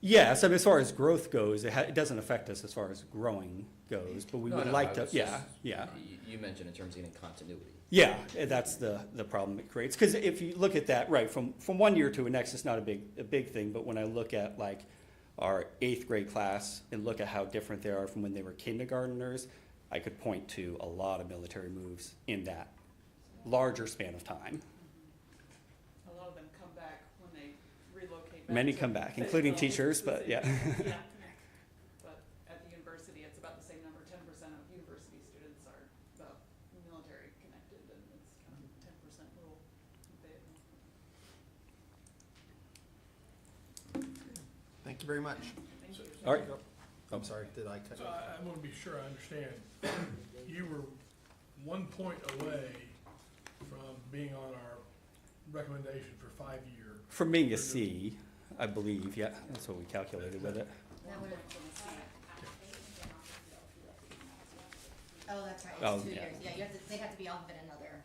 Yes, I mean, as far as growth goes, it doesn't affect us as far as growing goes, but we No, would no, like I to, was yeah, just- yeah. You mentioned in terms of getting continuity. Yeah, that's the problem it creates. Because if you look at that, right, from 1 year to the next, it's not a big thing, but when I look at like our 8th grade class and look at how different they are from when they were kindergarteners, I could point to a lot of military moves in that larger span of time. A lot of them come back when they relocate back. Many to come back, Fayetteville. including teachers, It's the but same. yeah. Yeah. But at the university, it's about the same number. 10% of university students are military connected, and it's kind of 10% rule in Fayetteville. Thank you very much. Thank you. All right. I'm sorry, did I cut So you? I want to be sure I understand. You were 1 point away from being on our recommendation for 5-year. From being a C, I believe, yeah, that's what we calculated with it. That would've- Oh, that's right, Oh, it's 2 yeah. years, yeah, they'd have to be off of it another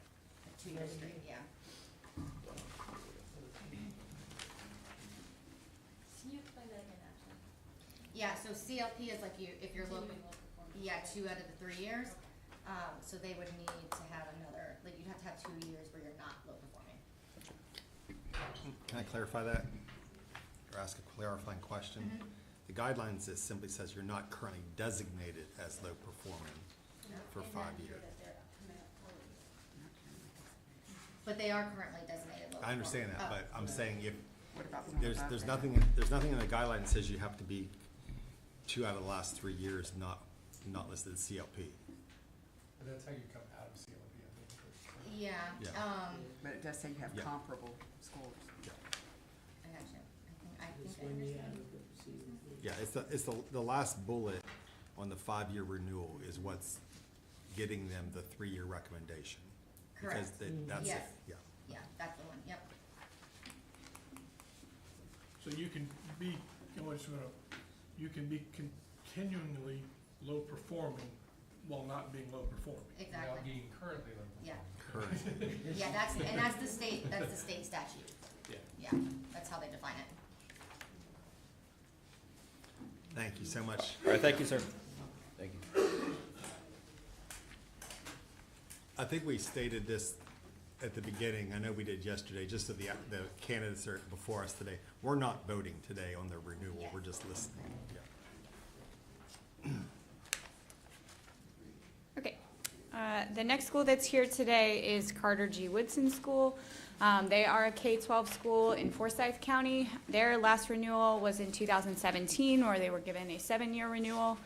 2 years straight, yeah. Can you explain that again, Ashley? Yeah, so CLP is like if you're looking, yeah, 2 out of the 3 years, so they would need to have another, like, you'd have to have 2 years where you're not low performing. Can I clarify that? Or ask a clarifying question? The guidelines, it simply says you're not currently designated as low performing for 5 years. But they are currently designated low performing. I understand that, Oh. but I'm saying if, What about the there's above nothing, in the guideline that says you have to be 2 out of the last 3 years not listed as CLP. But that's how you come out of CLP, I think. Yeah, Yeah. But it does say you have Yeah. comparable scores. I got you. I This think I 1 year out understand. of the season. Yeah, it's the last bullet on the 5-year renewal is what's getting them the 3-year recommendation. Because Correct. that's it, Yes. yeah. Yeah, that's the one, yep. So you can be, I just want to you can be continually low performing while not being low performing. Without Exactly, being currently level. yeah. Yeah, that's the state statute. Yeah. Yeah, that's how they define it. Thank you so much. All right, thank you, sir. Thank you. I think we stated this at the beginning, I know we did yesterday, just so the candidates are before us today. We're not voting today on the renewal, we're just listening. Yeah. Okay. The next school that's here today is Carter G. Woodson School. They are a K-12 school in Forsyth County. Their last renewal was in 2017, where they were given a 7-year renewal.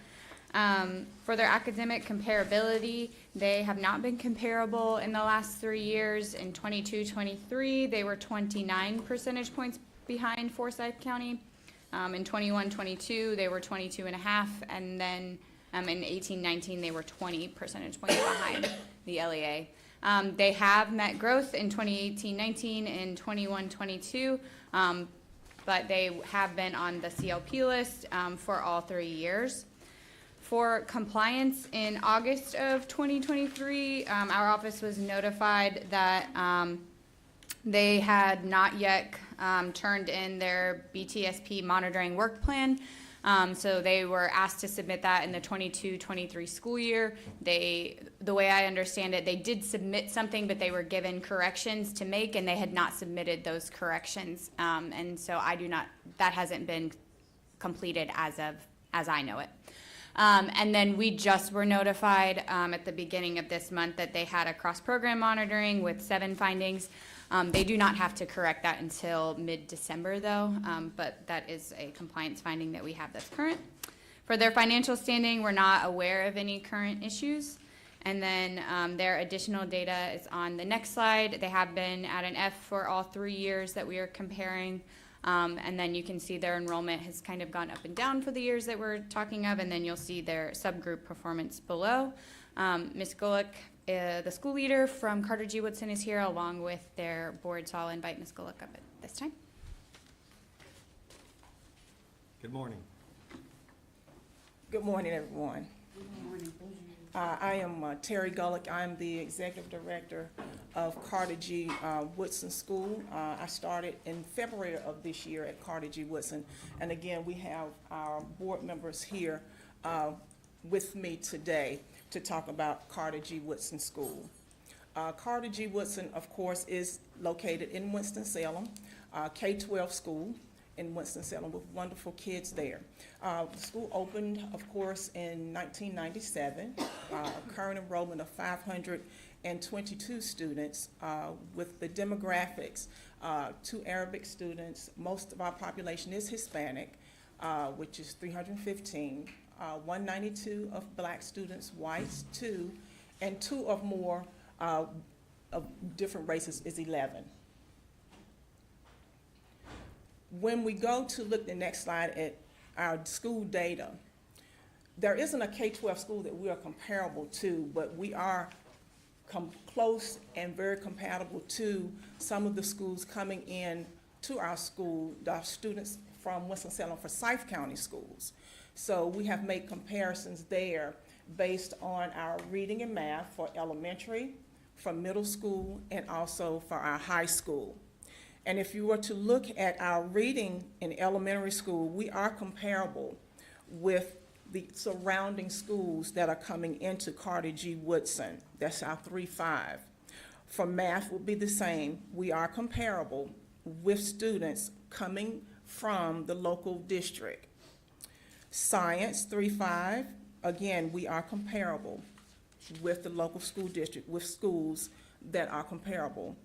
For their academic comparability, they have not been comparable in the last 3 years. In 22-23, they were 29 percentage points behind Forsyth County. In 21-22, they were 22.5, and then in 18-19, they were 20 percentage points behind the LEA. They have met growth in 2018-19 and 21-22, but they have been on the CLP list for all 3 years. For compliance, in August of 2023, our office was notified that they had not yet turned in their BTSP monitoring work plan. So they were asked to submit that in the 22-23 school year. The way I understand it, they did submit something, but they were given corrections to make, and they had not submitted those corrections. And so that hasn't been completed as I know it. And then we just were notified at the beginning of this month that they had a cross-program monitoring with 7 findings. They do not have to correct that until mid-December, though, but that is a compliance finding that we have that's current. For their financial standing, we're not aware of any current issues. And then their additional data is on the next slide. They have been at an F for all 3 years that we are comparing. And then you can see their enrollment has kind of gone up and down for the years that we're talking of, and then you'll see their subgroup performance below. Ms. Golick, the school leader from Carter G. Woodson, is here along with their board, so I'll invite Ms. Golick up at this time. Good morning. Good morning, everyone. I am Terry Gullick. I'm the Executive Director of Carter G. Woodson School. I started in February of this year at Carter G. Woodson. And again, we have our board members here with me today to talk about Carter G. Woodson School. Carter G. Woodson, of course, is located in Winston-Salem, K-12 school in Winston-Salem with wonderful kids there. The school opened, of course, in 1997, current enrollment of 522 students with the demographics, 2 Arabic students. Most of our population is Hispanic, which is 315, 192 of black students, whites 2, and 2 or more of different races is 11. When we go to look the next slide at our school data, there isn't a K-12 school that we are comparable to, but we are close and very compatible to some of the schools coming in to our school, the students from Winston-Salem Forsyth County schools. So we have made comparisons there based on our reading and math for elementary, for middle school, and also for our high school. And if you were to look at our reading in elementary school, we are comparable with the surrounding schools that are coming into Carter G. Woodson. That's our 3-5. For math will be the same. We are comparable with students coming from the local district. Science, 3-5, again, we are comparable with the local school district, with schools that are comparable.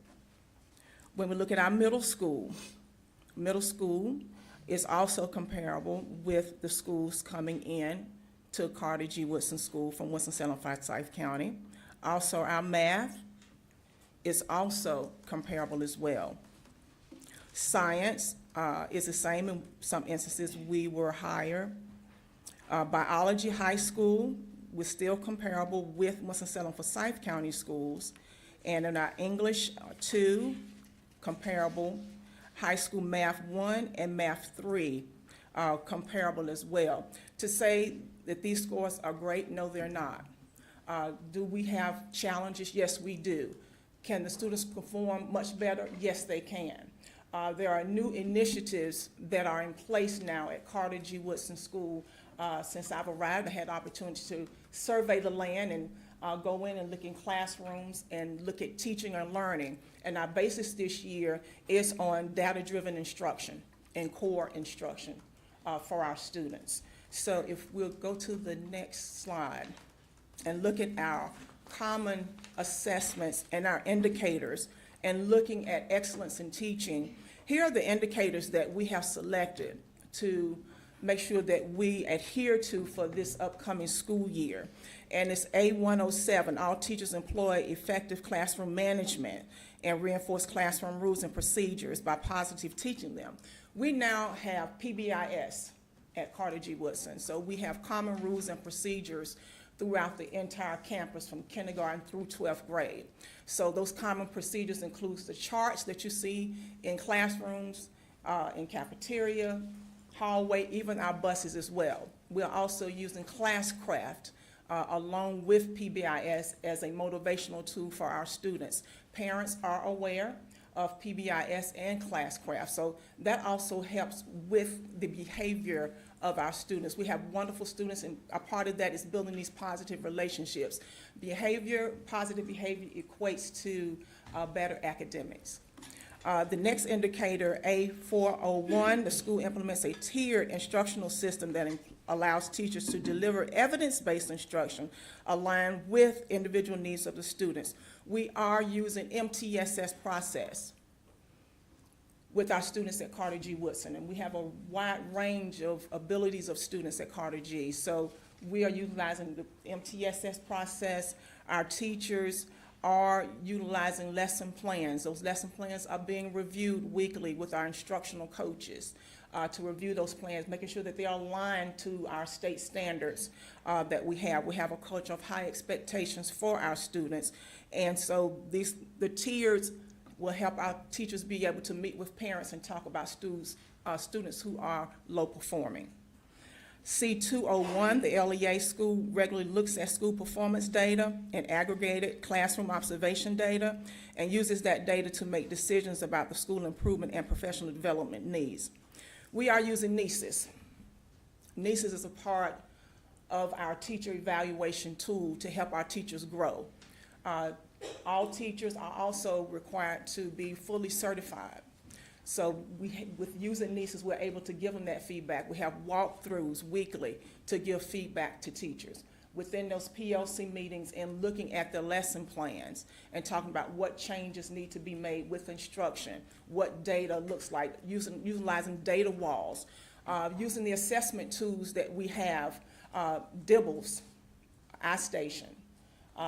When we look at our middle school is also comparable with the schools coming in to Carter G. Woodson School from Winston-Salem Forsyth County. Also, our math is also comparable as well. Science is the same. In some instances, we were higher. Biology high school was still comparable with Winston-Salem Forsyth County schools. And in our English 2, comparable. High school math 1 and math 3 comparable as well. To say that these scores are great, no, they're not. Do we have challenges? Yes, we do. Can the students perform much better? Yes, they can. There are new initiatives that are in place now at Carter G. Woodson School. Since I've arrived, I had the opportunity to survey the land and go in and look in classrooms and look at teaching and learning. And our basis this year is on data-driven instruction and core instruction for our students. So if we'll go to the next slide and look at our common assessments and our indicators and looking at excellence in teaching, here are the indicators that we have selected to make sure that we adhere to for this upcoming school year. And it's A107, all teachers employ effective classroom management and reinforce classroom rules and procedures by positive teaching them. We now have PBIS at Carter G. Woodson. So we have common rules and procedures throughout the entire campus from kindergarten through 12th grade. So those common procedures includes the charts that you see in classrooms, in cafeteria, hallway, even our buses as well. We're also using Classcraft along with PBIS as a motivational tool for our students. Parents are aware of PBIS and Classcraft, so that also helps with the behavior of our students. We have wonderful students, and a part of that is building these positive relationships. Positive behavior equates to better academics. The next indicator, A401, the school implements a tiered instructional system that allows teachers to deliver evidence-based instruction aligned with individual needs of the students. We are using MTSS process with our students at Carter G. Woodson, and we have a wide range of abilities of students at Carter G. So we are utilizing the MTSS process. Our teachers are utilizing lesson plans. Those lesson plans are being reviewed weekly with our instructional coaches to review those plans, making sure that they are aligned to our state standards that we have. We have a culture of high expectations for our students, and so the tiers will help our teachers be able to meet with parents and talk about students who are low performing. C201, the LEA school regularly looks at school performance data and aggregated classroom observation data and uses that data to make decisions about the school improvement and professional development needs. We are using NESIS. NESIS is a part of our teacher evaluation tool to help our teachers grow. All teachers are also required to be fully certified. So with using NESIS, we're able to give them that feedback. We have walkthroughs weekly to give feedback to teachers. Within those PLC meetings and looking at the lesson plans and talking about what changes need to be made with instruction, what data looks like, utilizing data walls, using the assessment tools that we have, DIBELS, iStation,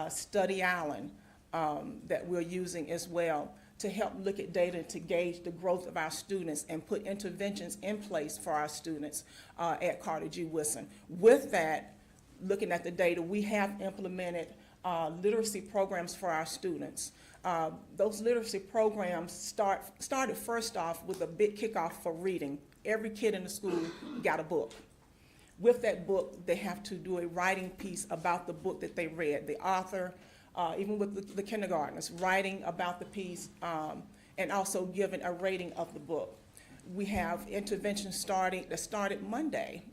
Study Island, that we're using as well, to help look at data to gauge the growth of our students and put interventions in place for our students at Carter G. Woodson. With that, looking at the data, we have implemented literacy programs for our students. Those literacy programs started first off with a big kickoff for reading. Every kid in the school got a book. With that book, they have to do a writing piece about the book that they read, the author, even with the kindergartners, writing about the piece and also giving a rating of the book. We have interventions that started Monday,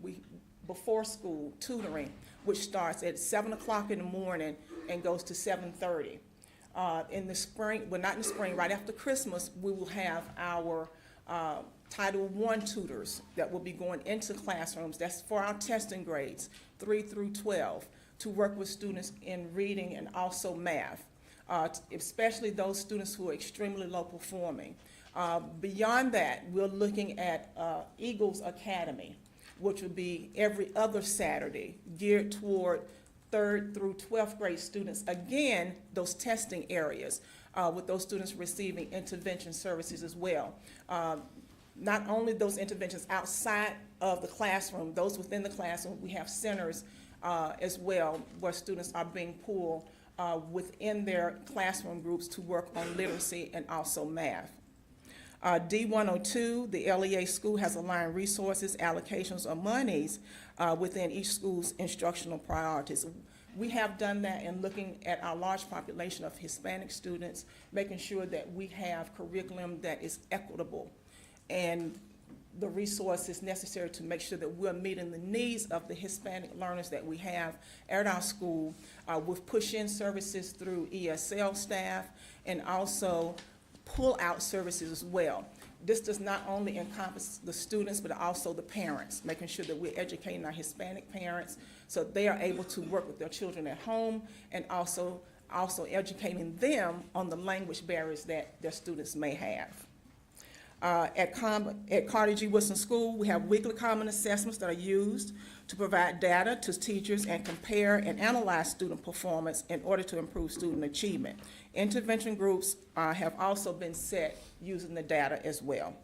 before school tutoring, which starts at 7 o'clock in the morning and goes to 7:30. In the spring, well, not in the spring, right after Christmas, we will have our Title I tutors that will be going into classrooms. That's for our testing grades, 3 through 12, to work with students in reading and also math, especially those students who are extremely low performing. Beyond that, we're looking at Eagles Academy, which will be every other Saturday, geared toward 3rd through 12th grade students. Again, those testing areas, with those students receiving intervention services as well. Not only those interventions outside of the classroom, those within the classroom, we have centers as well where students are being pulled within their classroom groups to work on literacy and also math. D102, the LEA school has aligned resources, allocations, or monies within each school's instructional priorities. We have done that in looking at our large population of Hispanic students, making sure that we have curriculum that is equitable and the resources necessary to make sure that we're meeting the needs of the Hispanic learners that we have at our school with push-in services through ESL staff and also pull-out services as well. This does not only encompass the students, but also the parents, making sure that we're educating our Hispanic parents so they are able to work with their children at home and also educating them on the language barriers that their students may have. At Carter G. Woodson School, we have weekly common assessments that are used to provide data to teachers and compare and analyze student performance in order to improve student achievement. Intervention groups have also been set using the data as well.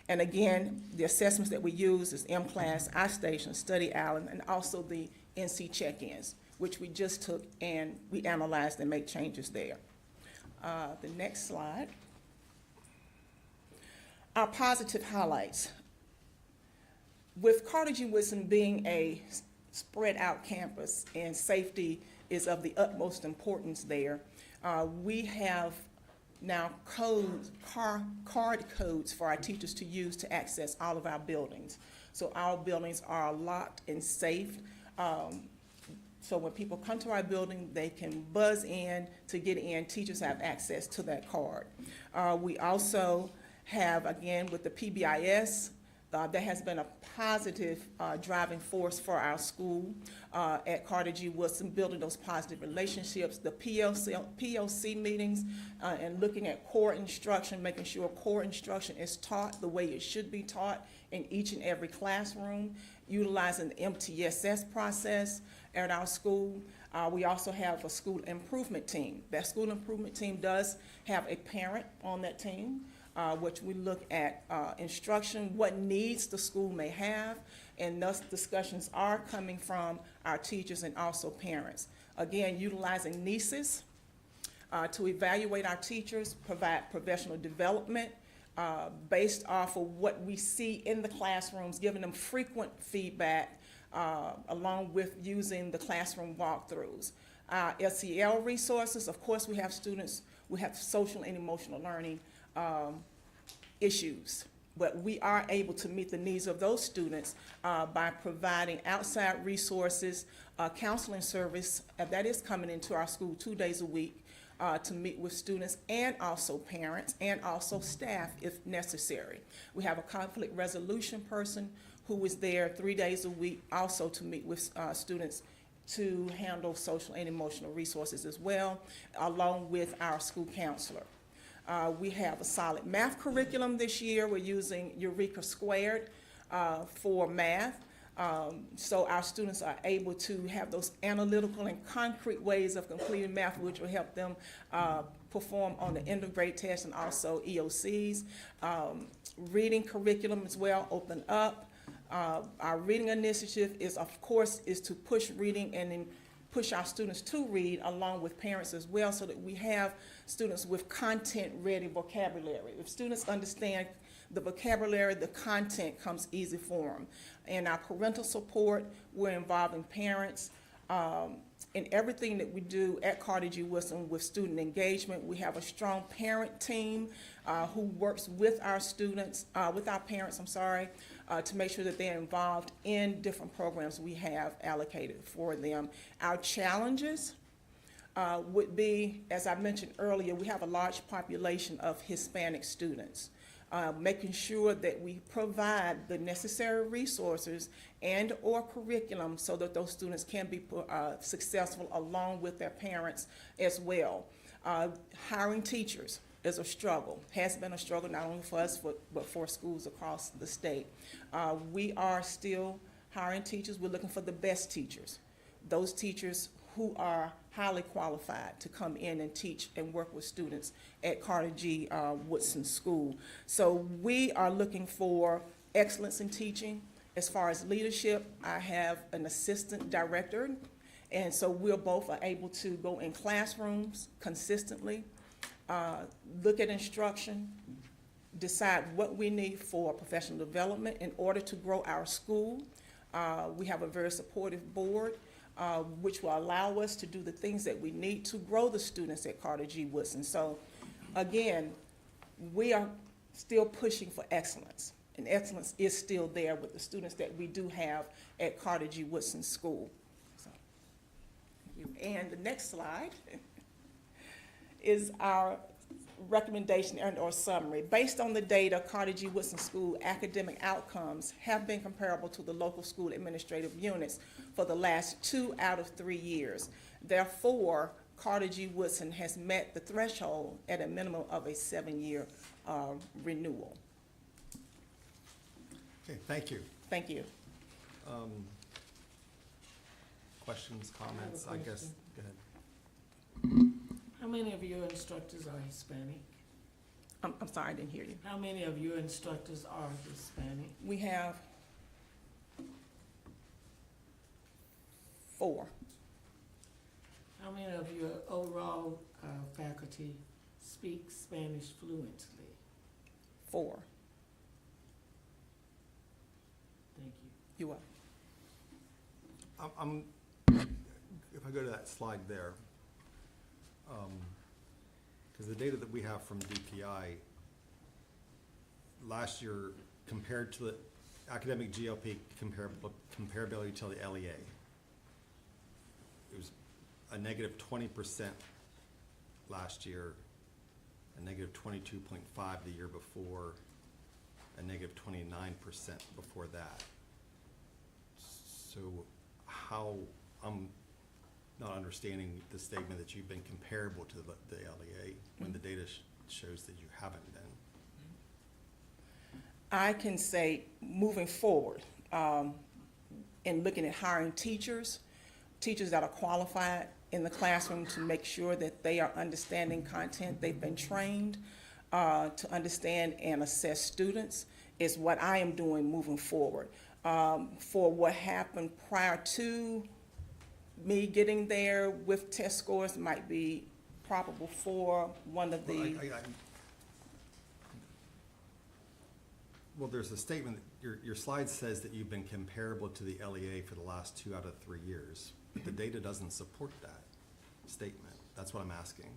And again, the assessments that we use is M-Class, iStation, Study Island, and also the NC check-ins, which we just took and we analyzed and made changes there. The next slide. Our positive highlights. With Carter G. Woodson being a spread out campus and safety is of the utmost importance there, we have now card codes for our teachers to use to access all of our buildings. So our buildings are locked and safe. So when people come to our building, they can buzz in to get in. Teachers have access to that card. We also have, again, with the PBIS, that has been a positive driving force for our school at Carter G. Woodson, building those positive relationships, the POC meetings, and looking at core instruction, making sure core instruction is taught the way it should be taught in each and every classroom, utilizing the MTSS process at our school. We also have a school improvement team. That school improvement team does have a parent on that team, which we look at instruction, what needs the school may have, and thus discussions are coming from our teachers and also parents. Again, utilizing NESIS to evaluate our teachers, provide professional development based off of what we see in the classrooms, giving them frequent feedback along with using the classroom walkthroughs. SEL resources, of course, we have students, we have social and emotional learning issues, but we are able to meet the needs of those students by providing outside resources, counseling service that is coming into our school 2 days a week to meet with students and also parents and also staff if necessary. We have a conflict resolution person who is there 3 days a week also to meet with students to handle social and emotional resources as well, along with our school counselor. We have a solid math curriculum this year. We're using Eureka Squared for math. So our students are able to have those analytical and concrete ways of completing math, which will help them perform on the end of grade tests and also EOCs. Reading curriculum as well, open up. Our reading initiative is, of course, is to push reading and then push our students to read along with parents as well so that we have students with content-ready vocabulary. If students understand the vocabulary, the content comes easy for them. And our parental support, we're involving parents in everything that we do at Carter G. Woodson with student engagement. We have a strong parent team who works with our students, with our parents, to make sure that they're involved in different programs we have allocated for them. Our challenges would be, as I mentioned earlier, we have a large population of Hispanic students. Making sure that we provide the necessary resources and or curriculum so that those students can be successful along with their parents as well. Hiring teachers is a struggle, has been a struggle not only for us but for schools across the state. We are still hiring teachers. We're looking for the best teachers, those teachers who are highly qualified to come in and teach and work with students at Carter G. Woodson School. So we are looking for excellence in teaching. As far as leadership, I have an assistant director, and so we're both are able to go in classrooms consistently, look at instruction, decide what we need for professional development in order to grow our school. We have a very supportive board, which will allow us to do the things that we need to grow the students at Carter G. Woodson. So again, we are still pushing for excellence, and excellence is still there with the students that we do have at Carter G. Woodson School. So, thank you. And the next slide is our recommendation and/or summary. Based on the data, Carter G. Woodson School academic outcomes have been comparable to the local school administrative units for the last 2 out of 3 years. Therefore, Carter G. Woodson has met the threshold at a minimum of a 7-year renewal. Okay, thank you. Thank you. Questions, comments, I guess, go ahead. How many of your instructors are Hispanic? I'm sorry, I didn't hear you. How many of your instructors are Hispanic? We have 4. How many of your overall faculty speak Spanish fluently? 4. Thank you. You are. If I go to that slide there, because the data that we have from DPI, last year compared to the academic GLP comparability to the LEA, it was a negative 20% last year, a negative 22.5 the year before, a negative 29% before that. So how, I'm not understanding the statement that you've been comparable to the LEA when the data shows that you haven't been. I can say, moving forward, in looking at hiring teachers that are qualified in the classroom to make sure that they are understanding content, they've been trained to understand and assess students, is what I am doing moving forward. For what happened prior to me getting there with test scores might be probable for one of the. Well, there's a statement, your slide says that you've been comparable to the LEA for the last 2 out of 3 years, but the data doesn't support that statement. That's what I'm asking.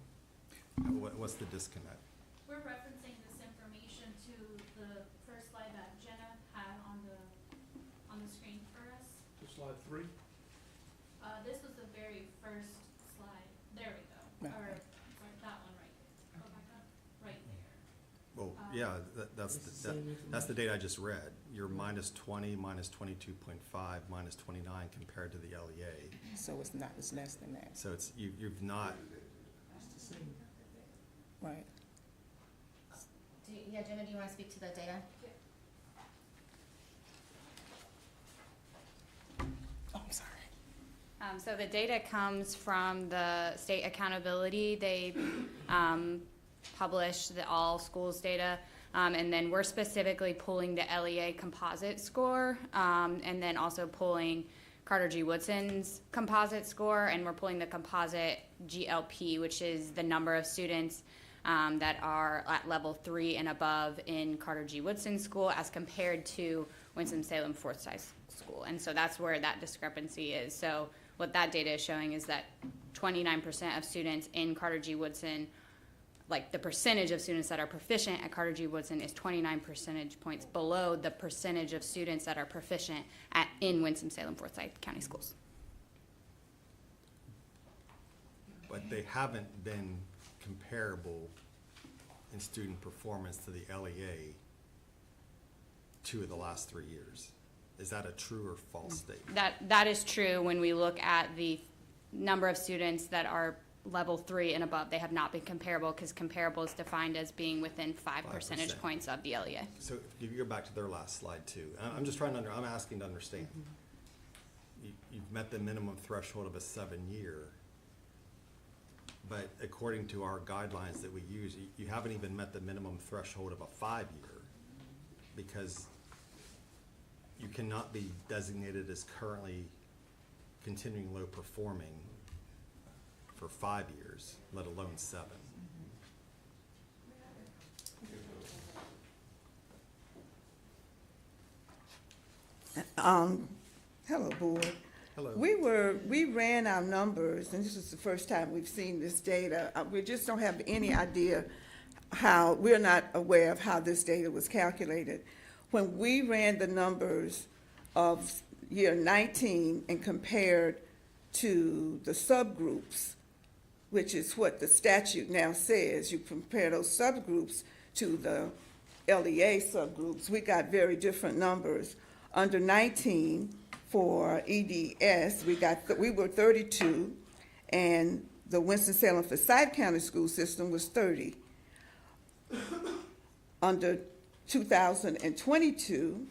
What's the disconnect? We're referencing this information to the first slide that Jenna had on the screen for us. Slide 3. This was the very first slide. There we go. Or, sorry, that one right there. Go back up. Right there. Well, yeah, that's the data I just read. You're minus 20, minus 22.5, minus 29 compared to the LEA. So it's not, it's less than that. So it's, you've not. Right. Yeah, Jenna, do you want to speak to the data? Oh, I'm sorry. So the data comes from the state accountability. They publish the all schools data, and then we're specifically pulling the LEA composite score, and then also pulling Carter G. Woodson's composite score, and we're pulling the composite GLP, which is the number of students that are at level 3 and above in Carter G. Woodson School as compared to Winston-Salem Forsyth School. And so that's where that discrepancy is. So what that data is showing is that 29% of students in Carter G. Woodson, like the percentage of students that are proficient at Carter G. Woodson is 29 percentage points below the percentage of students that are proficient in Winston-Salem Forsyth County Schools. But they haven't been comparable in student performance to the LEA 2 of the last 3 years. Is that a true or false statement? That is true when we look at the number of students that are level 3 and above. They have not been comparable because comparable is defined as being within 5 percentage points of the LEA. So if you go back to their last slide too, I'm just trying to I'm asking to understand. You've met the minimum threshold of a 7-year, but according to our guidelines that we use, you haven't even met the minimum threshold of a 5-year, because you cannot be designated as currently continuing low performing for 5 years, let alone 7. Hello, board. Hello. We ran our numbers, and this is the first time we've seen this data. We just don't have any idea how, we're not aware of how this data was calculated. When we ran the numbers of year 19 and compared to the subgroups, which is what the statute now says, you compare those subgroups to the LEA subgroups, we got very different numbers. Under 19, for EDS, we were 32, and the Winston-Salem Forsyth County School System was 30. Under 2022,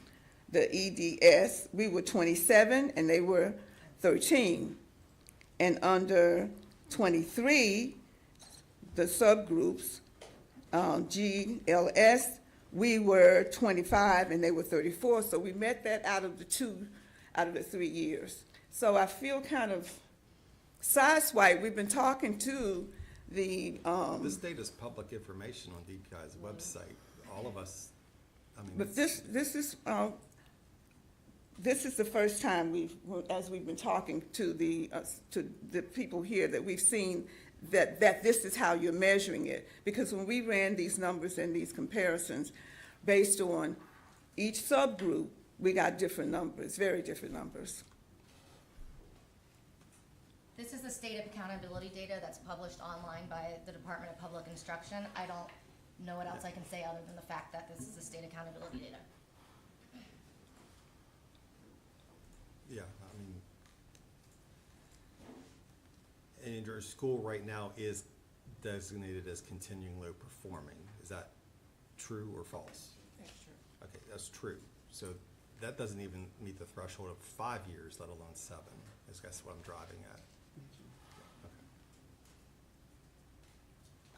the EDS, we were 27, and they were 13. And under 23, the subgroups, GLS, we were 25, and they were 34, so we met that out of the 3 years. So I feel kind of sideswiped. We've been talking to the, This data is public information on DPI's website. All of us, I mean. but this is the first time as we've been talking to the people here, that we've seen that this is how you're measuring it. Because when we ran these numbers and these comparisons based on each subgroup, we got different numbers, very different numbers. This is the state of accountability data that's published online by the Department of Public Instruction. I don't know what else I can say other than the fact that this is the state accountability data. Yeah, I mean, and your school right now is designated as continuing low performing. Is that true or false? That's true. Okay, that's true. So that doesn't even meet the threshold of 5 years, let alone 7, is guess what I'm driving at. Okay.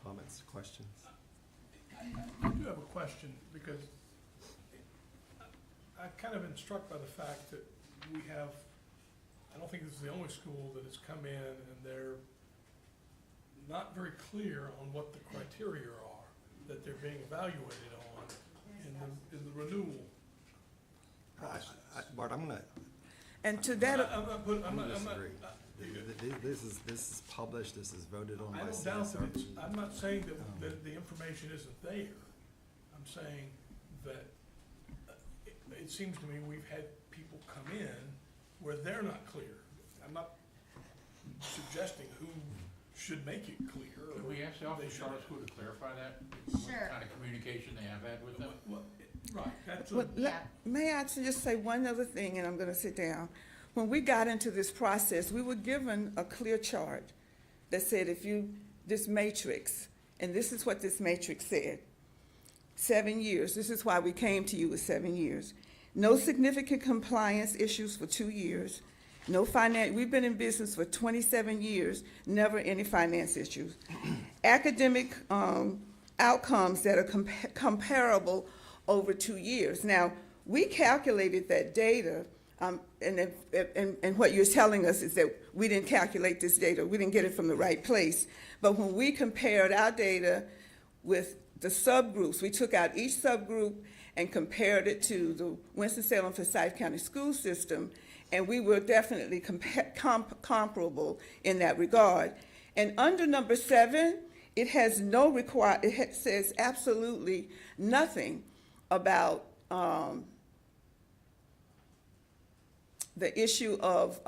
Comments, questions? I do have a question, because I've kind of been struck by the fact that we have, I don't think this is the only school that has come in and they're not very clear on what the criteria are that they're being evaluated on in the renewal process. Bart, I'm gonna. And to that, I'm not, disagree. This is published, this is voted on I by don't doubt that CSRB. I'm not saying that the information isn't there. I'm saying that it seems to me we've had people come in where they're not clear. I'm not suggesting who should make it clear. Could we ask the Office of Charter School to clarify that? Sure. What kind of communication they have had with them? Right, that's Well, may I just say one other thing, and I'm gonna sit down. When we got into this process, we were given a clear chart that said this matrix, and this is what this matrix said. 7 years, this is why we came to you with 7 years. No significant compliance issues for 2 years. We've been in business for 27 years, never any finance issues. Academic outcomes that are comparable over 2 years. Now, we calculated that data, and what you're telling us is that we didn't calculate this data, we didn't get it from the right place. But when we compared our data with the subgroups, we took out each subgroup and compared it to the Winston-Salem Forsyth County School System, and we were definitely comparable in that regard. And under number 7, it has it says absolutely nothing about the issue of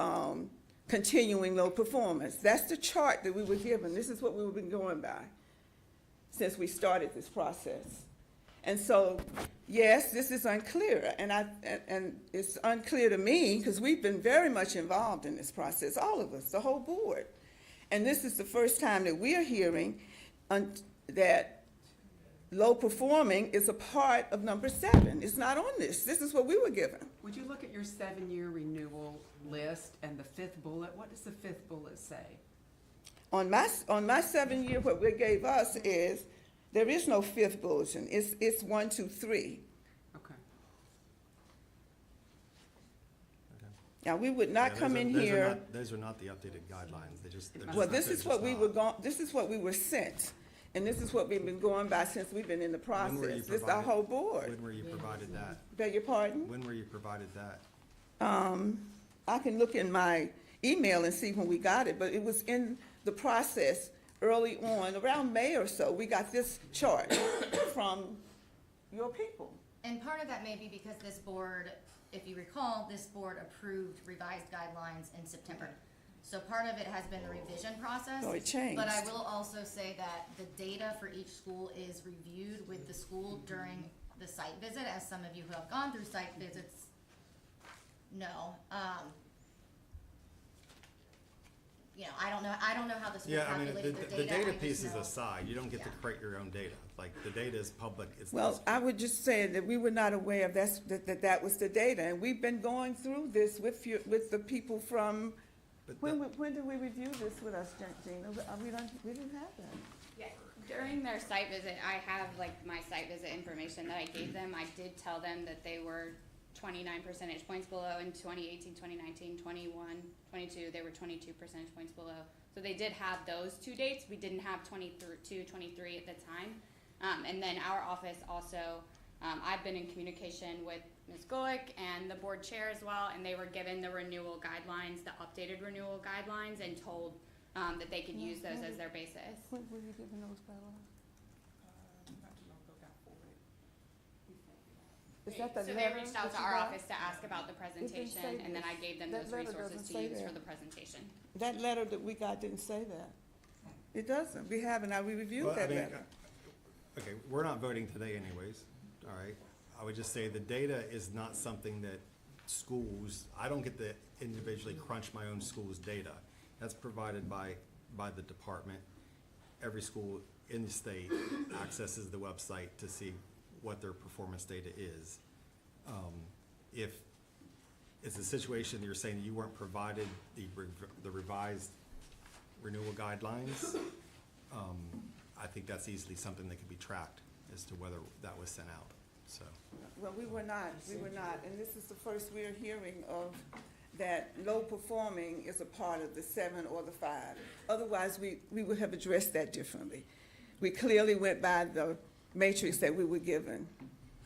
continuing low performance. That's the chart that we were given. This is what we've been going by since we started this process. And so, yes, this is unclear, and it's unclear to me because we've been very much involved in this process, all of us, the whole board. And this is the first time that we are hearing that low performing is a part of number 7. It's not on this. This is what we were given. Would you look at your 7-year renewal list and the 5th bullet? What does the 5th bullet say? On my 7-year, what they gave us is, there is no 5th bulletin. It's 1, 2, 3. Okay. Now, we would not come in here. Those are not the updated guidelines. They're just Well, this is what we were sent, and this is what we've been going by since we've been in the process. This is our whole board. When were you provided that? Beg your pardon? When were you provided that? I can look in my email and see when we got it, but it was in the process early on, around May or so, we got this chart from your people. And part of that may be because this board, if you recall, this board approved revised guidelines in September. So part of it has been the revision process. So it changed. But I will also say that the data for each school is reviewed with the school during the site visit, as some of you who have gone through site visits know. You know, I don't know how the school Yeah, I mean, calculated their data. the data I just piece is know- aside, you don't get to Yeah. create your own data. Like, the data is public, it's. Well, I would just say that we were not aware of that was the data, and we've been going through this with the people from, But when did we review this with us, Gina? We didn't have that. Yeah, during their site visit, I have like my site visit information that I gave them. I did tell them that they were 29 percentage points below in 2018, 2019, 21, 22, they were 22 percentage points below. So they did have those two dates. We didn't have 22, 23 at the time. And then our office also, I've been in communication with Ms. Gulick and the board chair as well, and they were given the renewal guidelines, the updated renewal guidelines, and told that they could use those as their basis. When were you giving those guidelines? Is that the So letter they reached out that to you our got? office to ask about the didn't presentation, say and then this. I gave them That those letter resources doesn't to say use that. for the presentation. That letter that we got didn't say that. It doesn't. We haven't. We reviewed Well, I that mean, letter. Okay, we're not voting today anyways, all right? I would just say the data is not something that schools, I don't get to individually crunch my own school's data. That's provided by the department. Every school in the state accesses the website to see what their performance data is. If it's a situation that you're saying that you weren't provided the revised renewal guidelines, I think that's easily something that could be tracked as to whether that was sent out, so. Well, we were not, and this is the first we're hearing of that low performing is a part of the 7 or the 5. Otherwise, we would have addressed that differently. We clearly went by the matrix that we were given.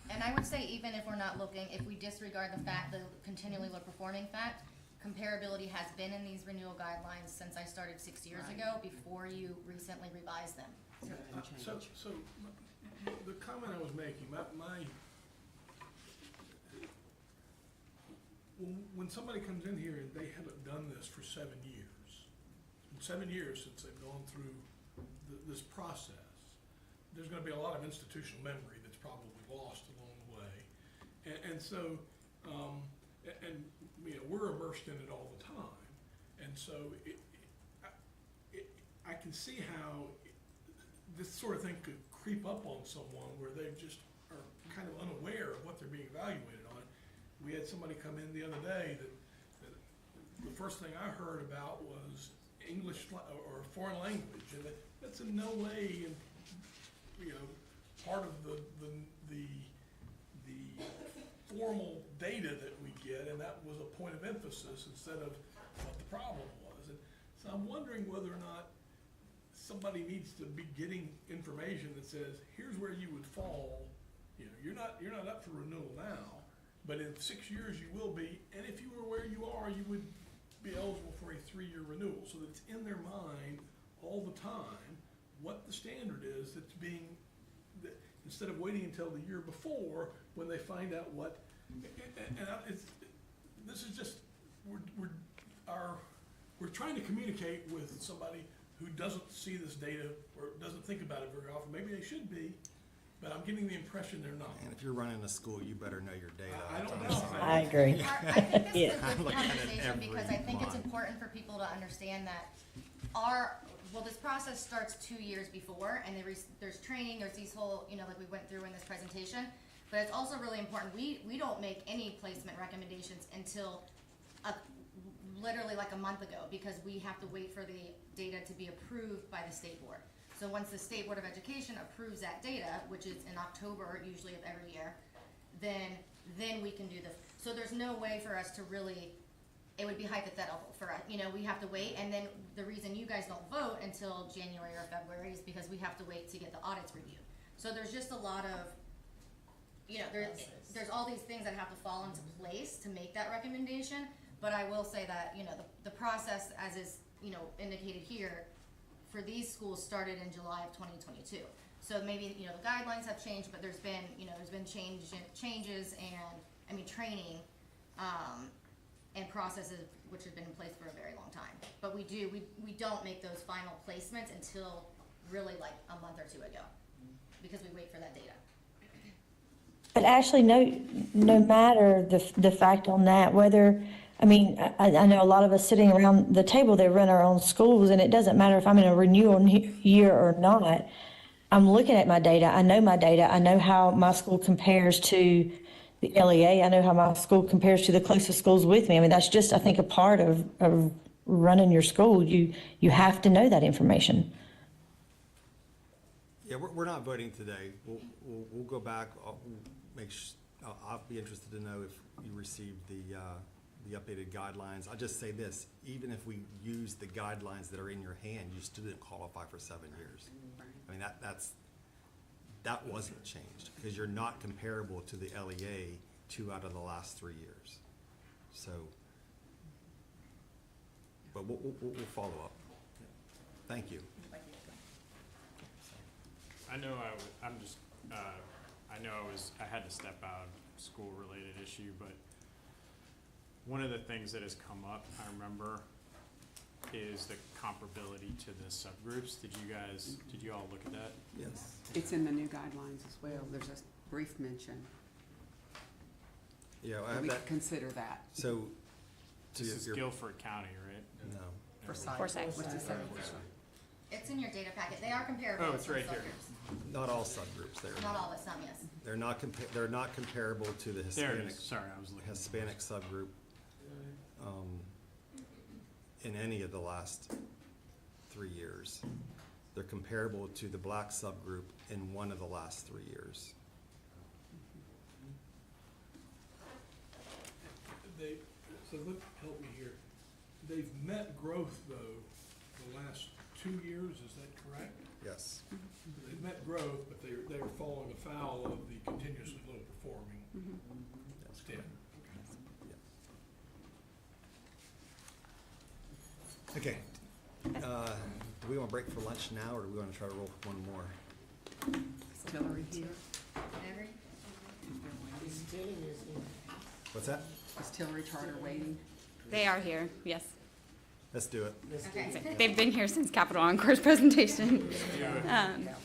And I would say even if we're not looking, if we disregard the fact, the continually low performing fact, comparability has been in these renewal guidelines since I started 6 years ago, before you recently revised them. So, the comment I was making, when somebody comes in here and they haven't done this for 7 years, in 7 years since they've gone through this process, there's gonna be a lot of institutional memory that's probably lost along the way. And so, you know, we're immersed in it all the time. And so I can see how this sort of thing could creep up on someone where they just are kind of unaware of what they're being evaluated on. We had somebody come in the other day that the first thing I heard about was English or foreign language, and that's in no way, you know, part of the formal data that we get, and that was a point of emphasis instead of what the problem was. And so I'm wondering whether or not somebody needs to be getting information that says, here's where you would fall. You know, you're not up for renewal now, but in 6 years you will be, and if you were where you are, you would be eligible for a 3-year renewal, so that it's in their mind all the time what the standard is that's being, instead of waiting until the year before when they find out what, this is just, we're trying to communicate with somebody who doesn't see this data or doesn't think about it very often. Maybe they should be, but I'm getting the impression they're not. And if you're running a school, you better know your data. I don't I'm know. sorry. I I agree. think this is a I'm good looking at it conversation because I think it's every important for people to understand that this process starts 2 years before, and there's training, there's these whole, you know, like we went through in this presentation, but it's also really important, we don't make any placement recommendations until literally like a month ago, because we have to wait for the data to be approved by the state board. So once the State Board of Education approves that data, which is in October usually of every year, then we can do this. So there's no way for us to really, it would be hypothetical for us, you know, we have to wait, and then the reason you guys don't vote until January or February is because we have to wait to get the audits reviewed. So there's just a lot of you know, there's all these things that have to fall into place to make that recommendation. But I will say that, you know, the process, as is, you know, indicated here, for these schools started in July of 2022. So maybe, you know, the guidelines have changed, but there's been, you know, changes and, I mean, training, and processes which have been in place for a very long time. But we don't make those final placements until really like a month or two ago, because we wait for that data. But Ashley, no matter the fact on that, whether, I mean, I know a lot of us sitting around the table, they run our own schools, and it doesn't matter if I'm in a renewal year or not. I'm looking at my data. I know my data. I know how my school compares to the LEA. I know how my school compares to the closest schools with me. I mean, that's just, I think, a part of running your school. You have to know that information. Yeah, we're not voting today. We'll go back. I'll be interested to know if you received the updated guidelines. I'll just say this, even if we use the guidelines that are in your hand, you still didn't qualify for 7 years. I mean, that wasn't changed, because you're not comparable to the LEA 2 out of the last 3 years. So, but we'll follow up. Thank you. I know I had to step out, school-related issue, but one of the things that has come up, I remember, is the comparability to the subgroups. Did you all look at that? Yes. It's in the new guidelines as well. There's a brief mention. Yeah, I have We that. consider that. So, This is Guilford County, right? No. Forsyth. Forsyth. What's it say? It's in your data packet. They are comparable. Oh, it's with right some here. subgroups. Not all subgroups. Not all, but some, yes. They're not comparable to the There it Hispanic. is. Sorry, I was looking. Hispanic subgroup in any of the last 3 years. They're comparable to the black subgroup in one of the last 3 years. Help me here. They've met growth, though, the last 2 years, is that correct? Yes. They've met growth, but they are falling afoul of the continuously low performing standard. Okay. Do we want to break for lunch now, or do we want to try to roll one more? Is Tillery here? What's that? Is Tillery Charter waiting? They are here, yes. Let's do it. They've been here since Capital Encore's presentation.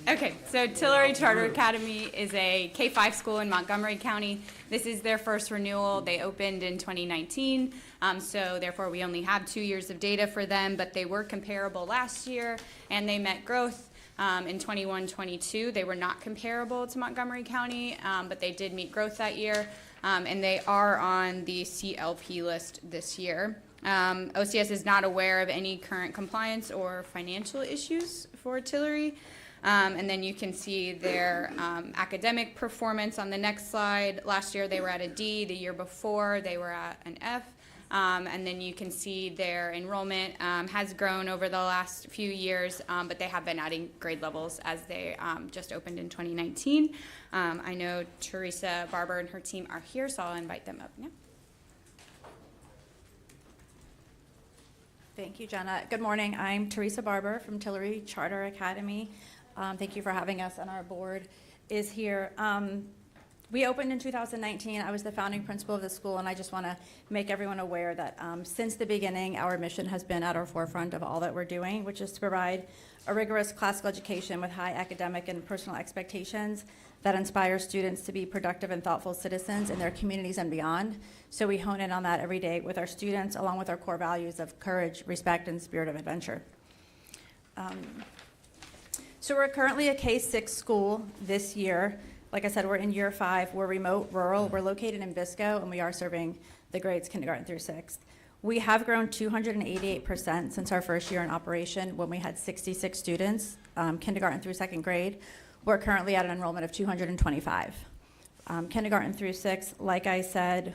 Okay, so Tillery Charter Academy is a K-5 school in Montgomery County. This is their first renewal. They opened in 2019, so therefore we only have 2 years of data for them, but they were comparable last year, and they met growth in 21-22. They were not comparable to Montgomery County, but they did meet growth that year, and they are on the CLP list this year. OCS is not aware of any current compliance or financial issues for Tillery. And then you can see their academic performance on the next slide. Last year they were at a D. The year before they were at an F. And then you can see their enrollment has grown over the last few years, but they have been adding grade levels as they just opened in 2019. I know Teresa Barber and her team are here, so I'll invite them up now. Thank you, Jenna. Good morning. I'm Teresa Barber from Tillery Charter Academy. Thank you for having us, and our board is here. We opened in 2019. I was the founding principal of the school, and I just want to make everyone aware that since the beginning, our mission has been at our forefront of all that we're doing, which is to provide a rigorous classical education with high academic and personal expectations that inspire students to be productive and thoughtful citizens in their communities and beyond. So we hone in on that every day with our students, along with our core values of courage, respect, and spirit of adventure. So we're currently a K-6 school this year. Like I said, we're in year 5. We're remote, rural. We're located in Bisco, and we are serving the grades kindergarten through 6th. We have grown 288% since our first year in operation, when we had 66 students, kindergarten through 2nd grade. We're currently at an enrollment of 225. Kindergarten through 6th, like I said,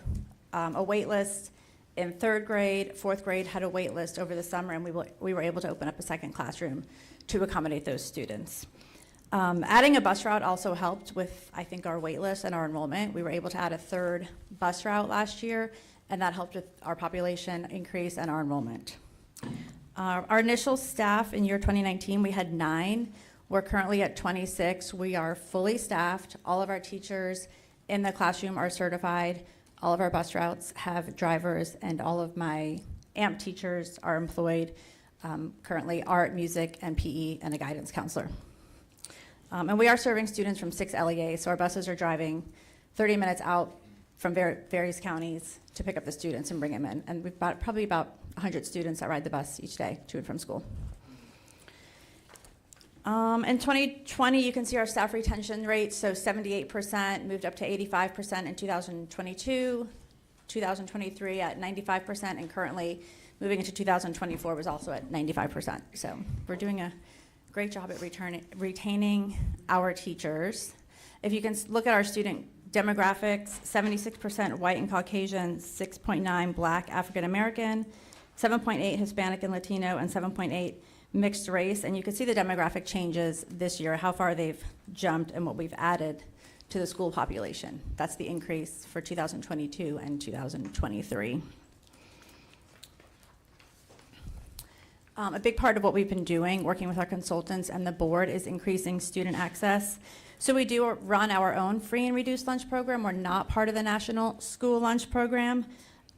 a wait list. In 3rd grade, 4th grade had a wait list over the summer, and we were able to open up a second classroom to accommodate those students. Adding a bus route also helped with, I think, our wait list and our enrollment. We were able to add a third bus route last year, and that helped with our population increase and our enrollment. Our initial staff in year 2019, we had 9. We're currently at 26. We are fully staffed. All of our teachers in the classroom are certified. All of our bus routes have drivers, and all of my AMP teachers are employed, currently art, music, and PE, and a guidance counselor. And we are serving students from 6 LEAs, so our buses are driving 30 minutes out from various counties to pick up the students and bring them in. And we've got probably about 100 students that ride the bus each day to and from school. In 2020, you can see our staff retention rate, so 78%, moved up to 85% in 2022, 2023 at 95%, and currently moving into 2024 was also at 95%. So we're doing a great job at retaining our teachers. If you can look at our student demographics, 76% white and Caucasian, 6.9 Black, African American, 7.8 Hispanic and Latino, and 7.8 mixed race. And you can see the demographic changes this year, how far they've jumped and what we've added to the school population. That's the increase for 2022 and 2023. A big part of what we've been doing, working with our consultants and the board, is increasing student access. So we do run our own free and reduced lunch program. We're not part of the National School Lunch Program.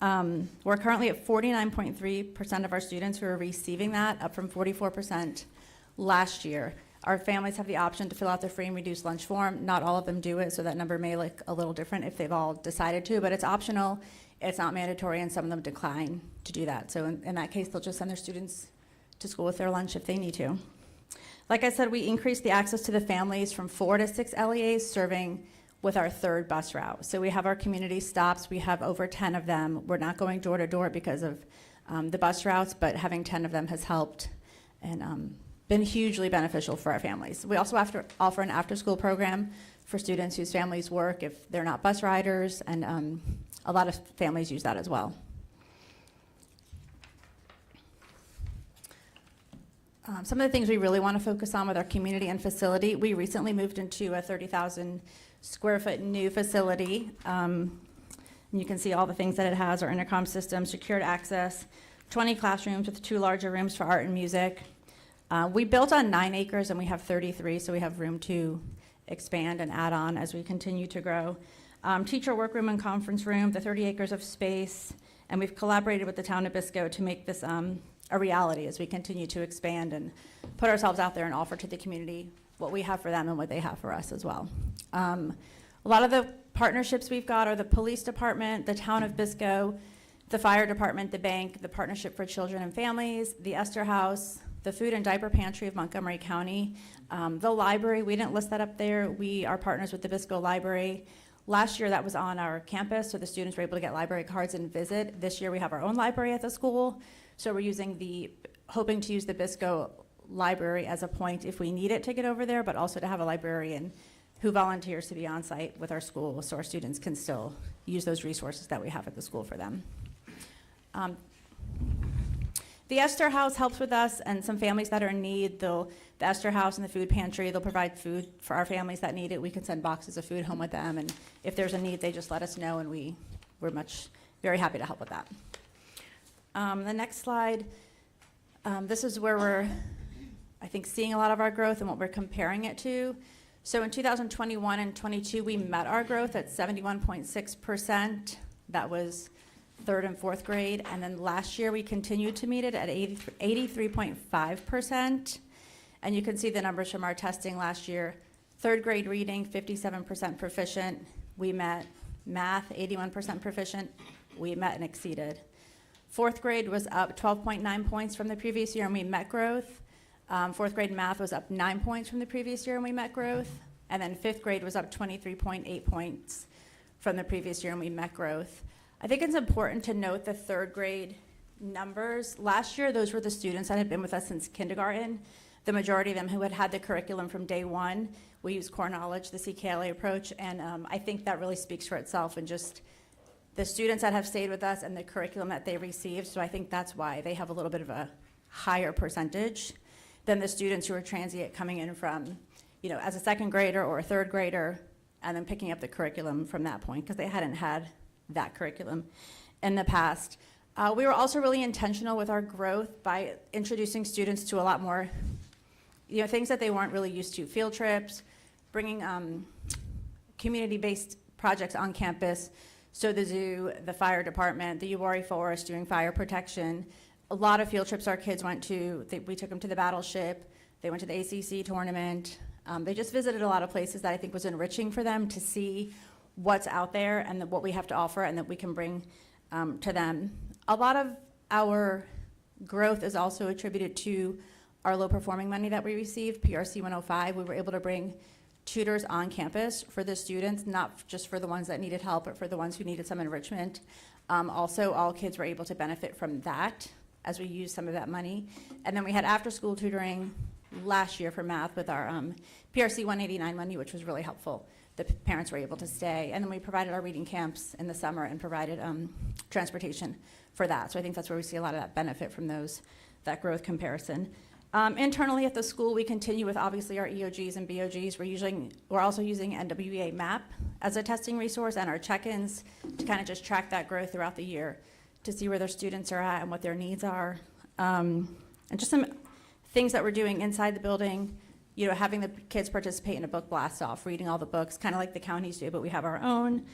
We're currently at 49.3% of our students who are receiving that, up from 44% last year. Our families have the option to fill out the free and reduced lunch form. Not all of them do it, so that number may look a little different if they've all decided to, but it's optional, it's not mandatory, and some of them decline to do that. So in that case, they'll just send their students to school with their lunch if they need to. Like I said, we increased the access to the families from 4 to 6 LEAs, serving with our third bus route. So we have our community stops. We have over 10 of them. We're not going door to door because of the bus routes, but having 10 of them has helped and been hugely beneficial for our families. We also have to offer an after-school program for students whose families work if they're not bus riders, and a lot of families use that as well. Some of the things we really want to focus on with our community and facility, we recently moved into a 30,000 square foot new facility. And you can see all the things that it has: our intercom system, secured access, 20 classrooms with 2 larger rooms for art and music. We built on 9 acres and we have 33, so we have room to expand and add on as we continue to grow. Teacher workroom and conference room, the 30 acres of space, and we've collaborated with the town of Biscoe to make this a reality as we continue to expand and put ourselves out there and offer to the community what we have for them and what they have for us as well. A lot of the partnerships we've got are the police department, the town of Biscoe, the fire department, the bank, the Partnership for Children and Families, the Esther House, the food and diaper pantry of Montgomery County, the library. We didn't list that up there. We are partners with the Biscoe Library. Last year that was on our campus, so the students were able to get library cards and visit. This year we have our own library at the school, so we're hoping to use the Biscoe Library as a point if we need it to get over there, but also to have a librarian who volunteers to be on site with our school so our students can still use those resources that we have at the school for them. The Esther House helps with us and some families that are in need. The Esther House and the food pantry, they'll provide food for our families that need it. We can send boxes of food home with them, and if there's a need, they just let us know, and we're very happy to help with that. The next slide, this is where we're, I think, seeing a lot of our growth and what we're comparing it to. So in 2021 and 22, we met our growth at 71.6%. That was 3rd and 4th grade. And then last year, we continued to meet it at 83.5%. And you can see the numbers from our testing last year. 3rd grade reading, 57% proficient. We met math, 81% proficient. We met and exceeded. 4th grade was up 12.9 points from the previous year, and we met growth. 4th grade math was up 9 points from the previous year, and we met growth. And then 5th grade was up 23.8 points from the previous year, and we met growth. I think it's important to note the 3rd grade numbers. Last year, those were the students that had been with us since kindergarten. The majority of them who had had the curriculum from day one. We use core knowledge, the CKLA approach, and I think that really speaks for itself and just the students that have stayed with us and the curriculum that they received. So I think that's why they have a little bit of a higher percentage than the students who are transient coming in from you know, as a second grader or a third grader, and then picking up the curriculum from that point, because they hadn't had that curriculum in the past. We were also really intentional with our growth by introducing students to a lot more, you know, things that they weren't really used to, field trips, bringing community-based projects on campus. So the zoo, the fire department, the Uwharrie Forest doing fire protection. A lot of field trips our kids went to. We took them to the battleship. They went to the ACC tournament. They just visited a lot of places that I think was enriching for them to see what's out there and what we have to offer and that we can bring to them. A lot of our growth is also attributed to our low performing money that we received, PRC 105. We were able to bring tutors on campus for the students, not just for the ones that needed help, but for the ones who needed some enrichment. Also, all kids were able to benefit from that as we used some of that money. And then we had after-school tutoring last year for math with our PRC 189 money, which was really helpful. The parents were able to stay. And then we provided our reading camps in the summer and provided transportation for that. So I think that's where we see a lot of that benefit from that growth comparison. Internally at the school, we continue with obviously our EOGs and BOGs. We're also using NWEA MAP as a testing resource and our check-ins to kind of just track that growth throughout the year to see where their students are at and what their needs are. And just some things that we're doing inside the building, you know, having the kids participate in a book blast off, reading all the books, kind of like the counties do, but we have our own.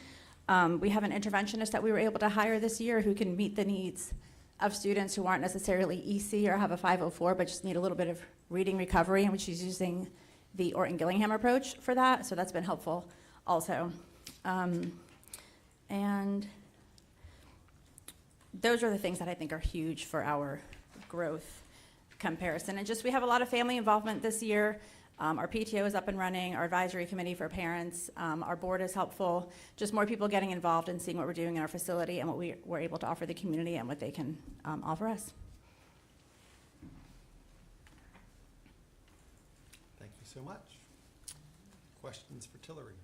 We have an interventionist that we were able to hire this year who can meet the needs of students who aren't necessarily EC or have a 504, but just need a little bit of reading recovery, and she's using the Orton Gillingham approach for that, so that's been helpful also. And those are the things that I think are huge for our growth comparison. And just, we have a lot of family involvement this year. Our PTO is up and running, our advisory committee for parents, our board is helpful, just more people getting involved and seeing what we're doing in our facility and what we're able to offer the community and what they can offer us. Thank you so much. Questions for Tillery?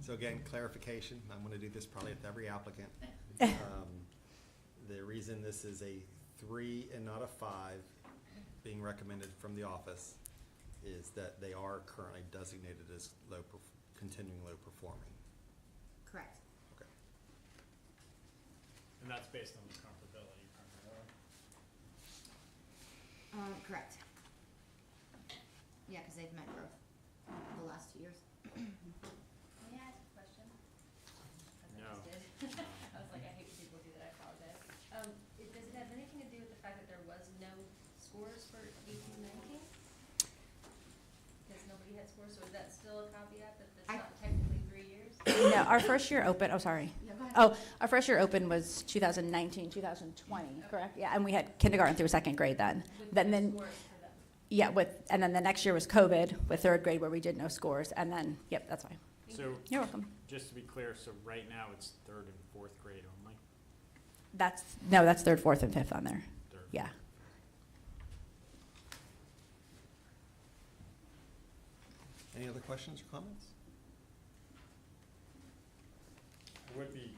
So again, clarification, I'm gonna do this probably with every applicant. The reason this is a 3 and not a 5 being recommended from the office is that they are currently designated as continuing low performing. Correct. Okay. And that's based on the comparability primarily. Correct. Yeah, because they've met growth the last 2 years. May I ask a question? No. I was like, I hate when people do that, I apologize. Does it have anything to do with the fact that there was no scores for 18-19? Because nobody had scores, so is that still a caveat that it's not technically 3 years? No, our first year open, oh, sorry. Yeah, go ahead. Oh, our first year open was 2019, 2020, correct? Yeah, and we had kindergarten through second grade then. Then, Scores for them. yeah, and then the next year was COVID with third grade where we did no scores, and then, yep, that's fine. So, You're welcome. just to be clear, so right now it's 3rd and 4th grade only? That's third, fourth, and fifth on there. Third. Yeah. Any other questions or comments? Would be,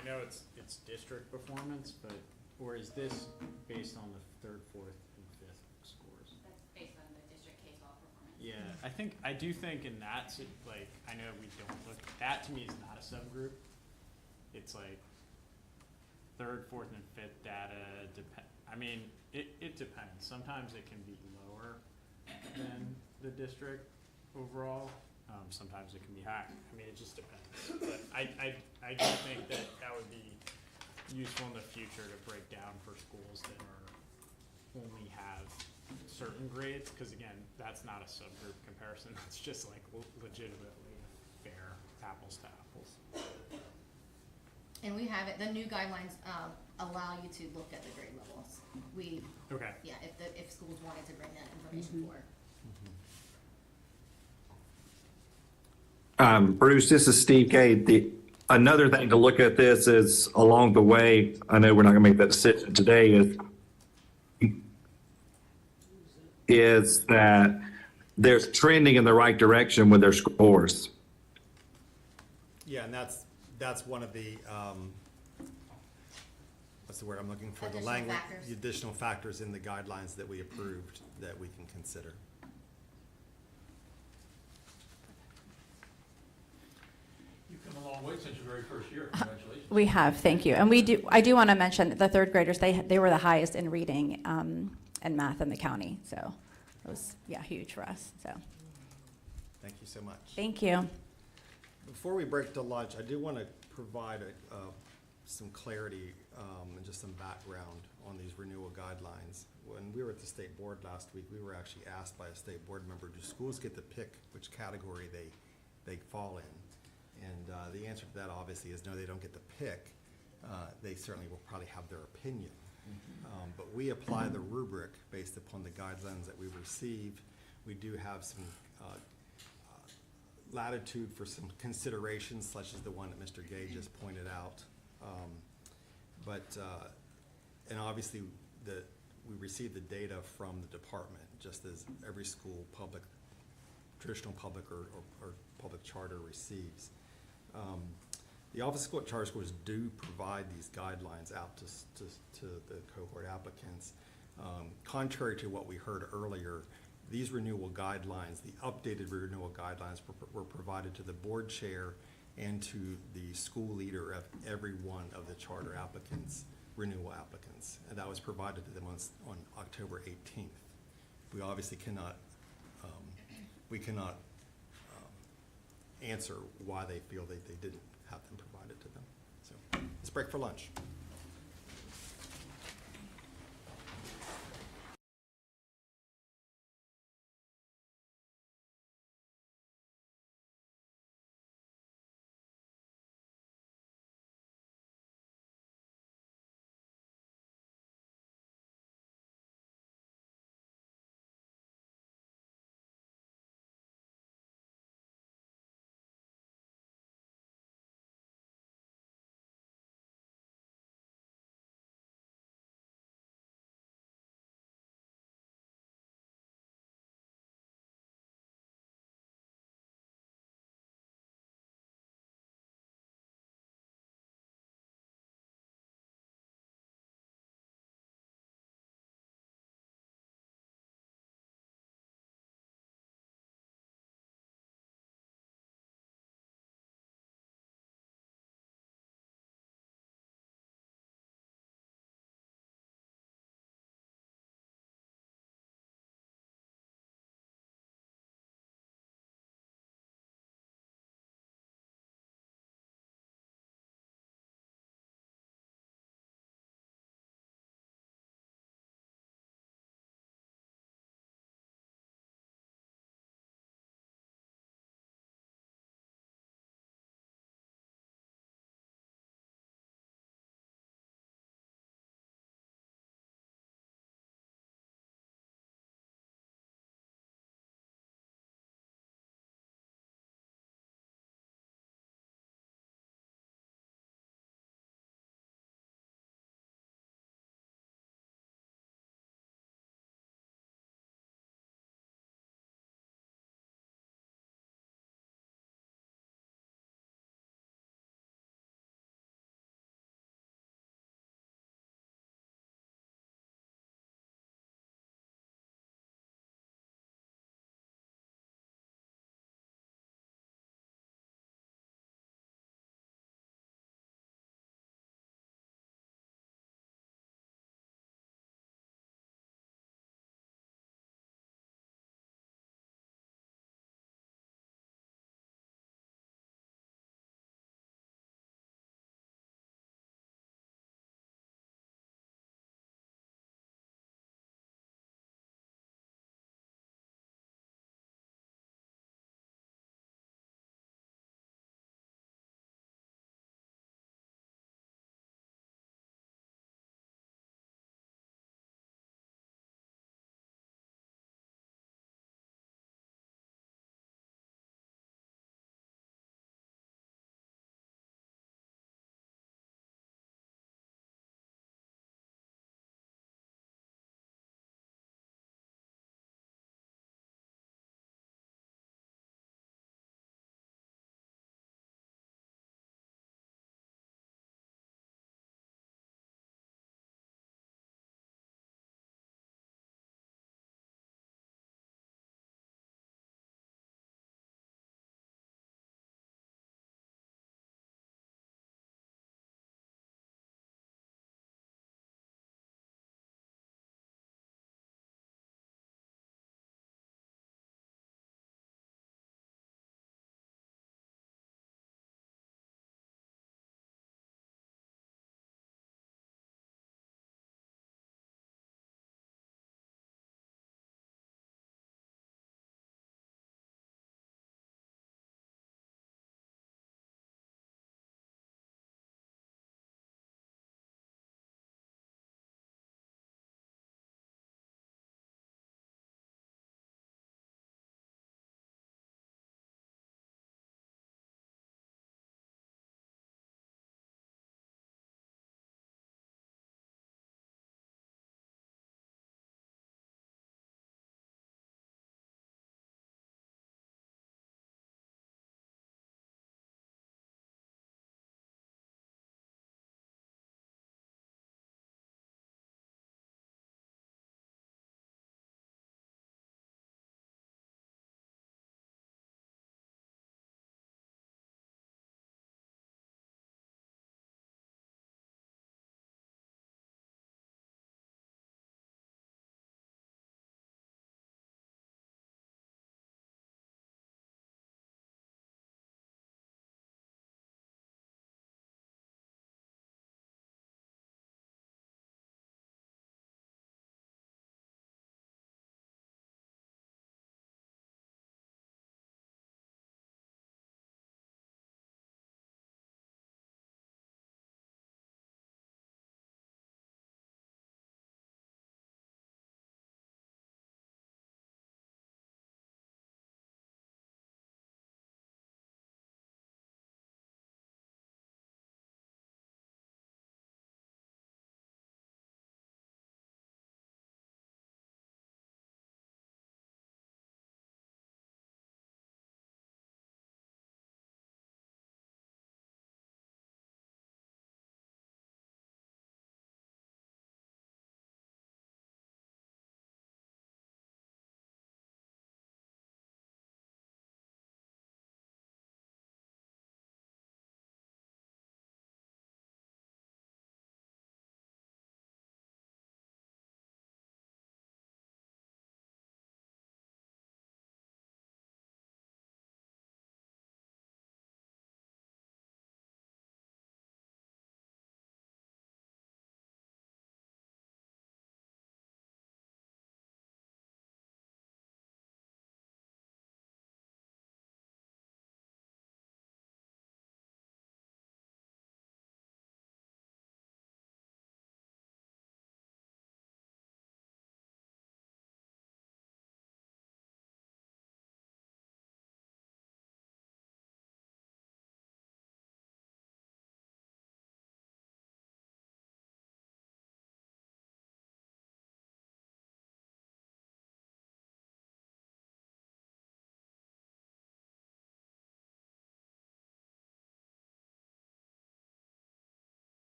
I know it's district performance, but, or is this based on the 3rd, 4th, and 5th scores? That's based on the district K-12 performance. Yeah, I do think in that, like, I know we don't look, that to me is not a subgroup. It's like 3rd, 4th, and 5th data I mean, it depends. Sometimes it can be lower than the district overall. Sometimes it can be higher. I mean, it just depends. But I do think that would be useful in the future to break down for schools that only have certain grades, because again, that's not a subgroup comparison. That's just like legitimately fair apples to apples. And we have it, the new guidelines allow you to look at the grade levels. Okay. Yeah, if schools wanted to bring that information forward. Bruce, this is Steve K. Another thing to look at this is along the way, I know we're not gonna make that decision today, is that there's trending in the right direction with their scores. Yeah, and that's one of the what's the word I'm looking for? The Additional language, factors. the additional factors in the guidelines that we approved that we can consider. You've come a long way since your very first year. Congratulations. We have, thank you. And I do want to mention that the third graders, they were the highest in reading and math in the county. So it was, yeah, huge for us. So Thank you so much. thank you. Before we break to lunch, I do want to provide some clarity and just some background on these renewal guidelines. When we were at the state board last week, we were actually asked by a state board member, do schools get to pick which category they fall in? And the answer to that obviously is no, they don't get to pick. They certainly will probably have their opinion. But we apply the rubric based upon the guidelines that we've received. We do have some latitude for some considerations, such as the one that Mr. Gay just pointed out. And obviously, we receive the data from the department, just as every school, public, traditional public or public charter receives. The Office of School Charter Schools do provide these guidelines out to the cohort applicants. Contrary to what we heard earlier, these renewal guidelines, the updated renewal guidelines were provided to the board chair and to the school leader of every one of the charter applicants, renewal applicants. And that was provided to them on October 18th. We obviously cannot, answer why they feel they didn't have them provided to them. So let's break for lunch.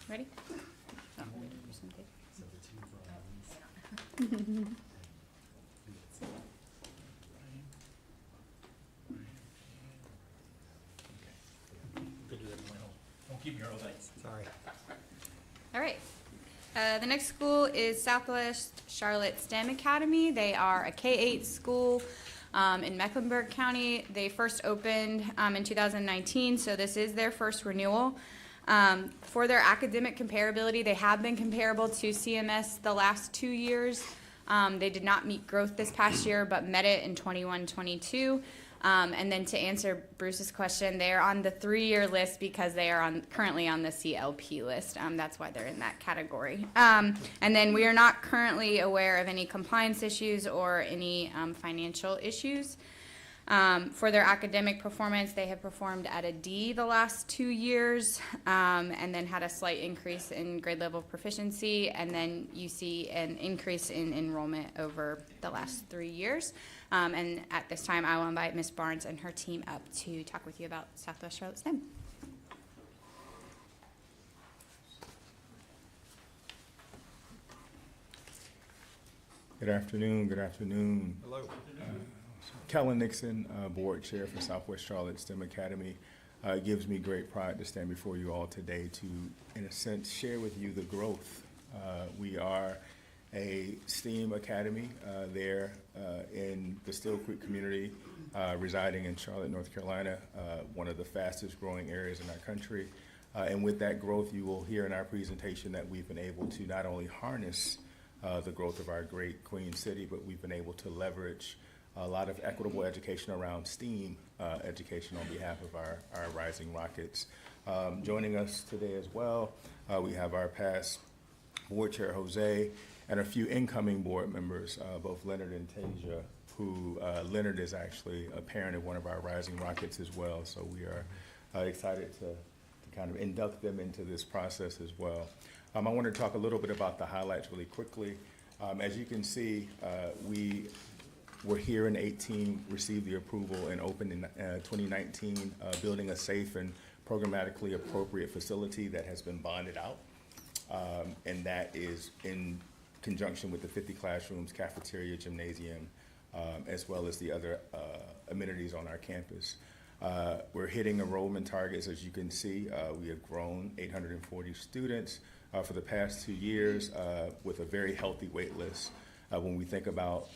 Ready? Don't keep me all day. Sorry. All right. The next school is Southwest Charlotte STEM Academy. They are a K-8 school in Mecklenburg County. They first opened in 2019, so this is their first renewal. For their academic comparability, they have been comparable to CMS the last 2 years. They did not meet growth this past year, but met it in 21-22. And then to answer Bruce's question, they are on the 3-year list because they are currently on the CLP list. That's why they're in that category. And then we are not currently aware of any compliance issues or any financial issues. For their academic performance, they have performed at a D the last 2 years, and then had a slight increase in grade level proficiency, and then you see an increase in enrollment over the last 3 years. And at this time, I will invite Ms. Barnes and her team up to talk with you about Southwest Charlotte STEM. Good afternoon. Good afternoon. Hello. Kellen Nixon, Board Chair for Southwest Charlotte STEM Academy. It gives me great pride to stand before you all today to, in a sense, share with you the growth. We are a STEAM academy there in the Still Creek community, residing in Charlotte, North Carolina, one of the fastest growing areas in our country. And with that growth, you will hear in our presentation that we've been able to not only harness the growth of our great Queen City, but we've been able to leverage a lot of equitable education around STEAM education on behalf of our Rising Rockets. Joining us today as well, we have our past board chair, Jose, and a few incoming board members, both Leonard and Tasia, who Leonard is actually a parent of one of our Rising Rockets as well. So we are excited to kind of induct them into this process as well. I want to talk a little bit about the highlights really quickly. As you can see, we were here in 18, received the approval and opened in 2019, building a safe and programmatically appropriate facility that has been bonded out. And that is in conjunction with the 50 classrooms, cafeteria, gymnasium, as well as the other amenities on our campus. We're hitting enrollment targets, as you can see. We have grown 840 students for the past 2 years with a very healthy wait list. When we think about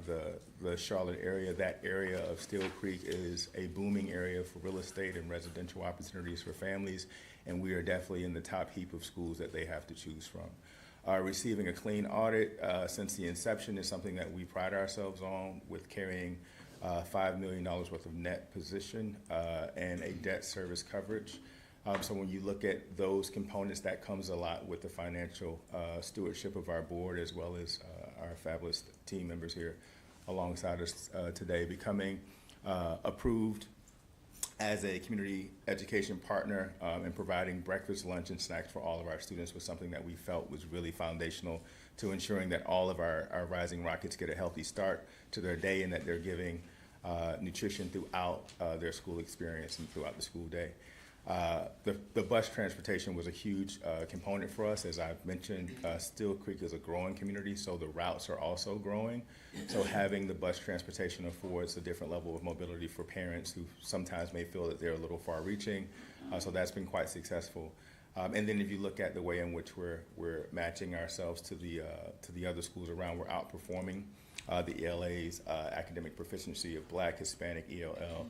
the Charlotte area, that area of Still Creek is a booming area for real estate and residential opportunities for families, and we are definitely in the top heap of schools that they have to choose from. Receiving a clean audit since the inception is something that we pride ourselves on, with carrying $5 million worth of net position and a debt service coverage. So when you look at those components, that comes a lot with the financial stewardship of our board, as well as our fabulous team members here alongside us today. Becoming approved as a community education partner and providing breakfast, lunch, and snacks for all of our students was something that we felt was really foundational to ensuring that all of our Rising Rockets get a healthy start to their day, and that they're giving nutrition throughout their school experience and throughout the school day. The bus transportation was a huge component for us. As I've mentioned, Still Creek is a growing community, so the routes are also growing. So having the bus transportation affords a different level of mobility for parents who sometimes may feel that they're a little far-reaching. So that's been quite successful. And then if you look at the way in which we're matching ourselves to the other schools around, we're outperforming the ELA's academic proficiency of Black, Hispanic, ELL,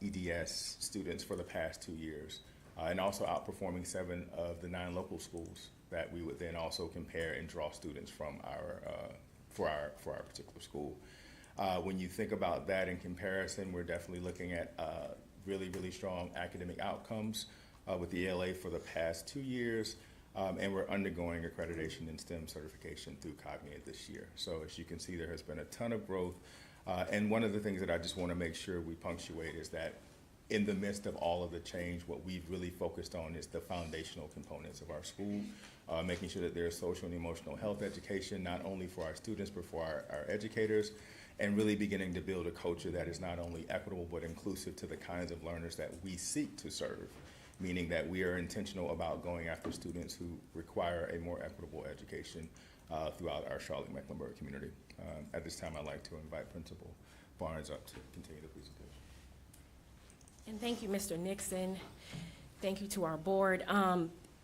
EDS students for the past 2 years, and also outperforming 7 of the 9 local schools that we would then also compare and draw students from for our particular school. When you think about that in comparison, we're definitely looking at really, really strong academic outcomes with the ELA for the past 2 years, and we're undergoing accreditation in STEM certification through Cognia this year. So as you can see, there has been a ton of growth. And one of the things that I just want to make sure we punctuate is that in the midst of all of the change, what we've really focused on is the foundational components of our school, making sure that there's social and emotional health education, not only for our students, but for our educators, and really beginning to build a culture that is not only equitable, but inclusive to the kinds of learners that we seek to serve, meaning that we are intentional about going after students who require a more equitable education throughout our Charlotte-Mecklenburg community. At this time, I'd like to invite Principal Barnes up to continue the presentation. And thank you, Mr. Nixon. Thank you to our board.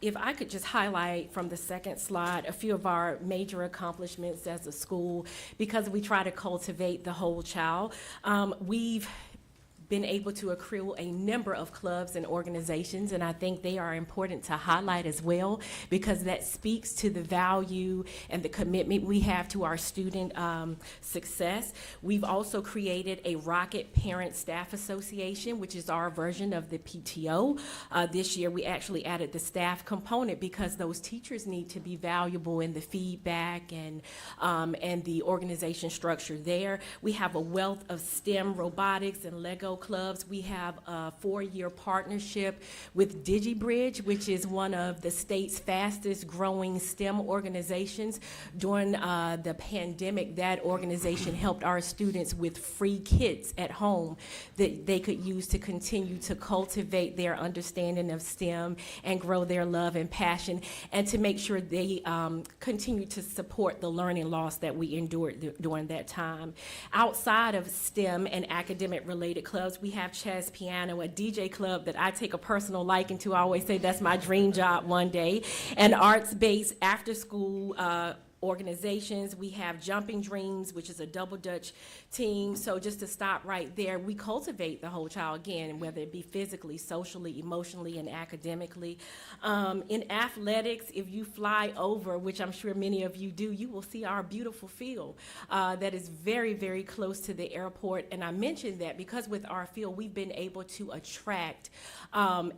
If I could just highlight from the second slide a few of our major accomplishments as a school, because we try to cultivate the whole child. We've been able to accrue a number of clubs and organizations, and I think they are important to highlight as well, because that speaks to the value and the commitment we have to our student success. We've also created a Rocket Parent Staff Association, which is our version of the PTO. This year we actually added the staff component because those teachers need to be valuable in the feedback and the organization structure there. We have a wealth of STEM, robotics, and Lego clubs. We have a 4-year partnership with DigiBridge, which is one of the state's fastest growing STEM organizations. During the pandemic, that organization helped our students with free kits at home that they could use to continue to cultivate their understanding of STEM and grow their love and passion, and to make sure they continue to support the learning loss that we endured during that time. Outside of STEM and academic related clubs, we have Chess Piano, a DJ club that I take a personal liking to. I always say that's my dream job one day. And arts-based after-school organizations. We have Jumping Dreams, which is a double Dutch team. So just to stop right there, we cultivate the whole child again, whether it be physically, socially, emotionally, and academically. In athletics, if you fly over, which I'm sure many of you do, you will see our beautiful field that is very, very close to the airport. And I mentioned that because with our field, we've been able to attract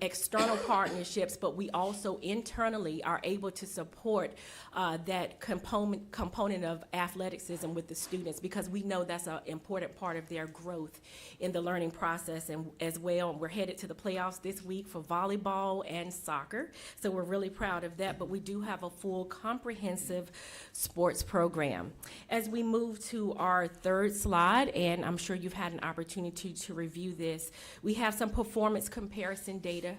external partnerships, but we also internally are able to support that component of athleticism with the students, because we know that's an important part of their growth in the learning process and as well. And we're headed to the playoffs this week for volleyball and soccer, so we're really proud of that. But we do have a full comprehensive sports program. As we move to our third slide, and I'm sure you've had an opportunity to review this, we have some performance comparison data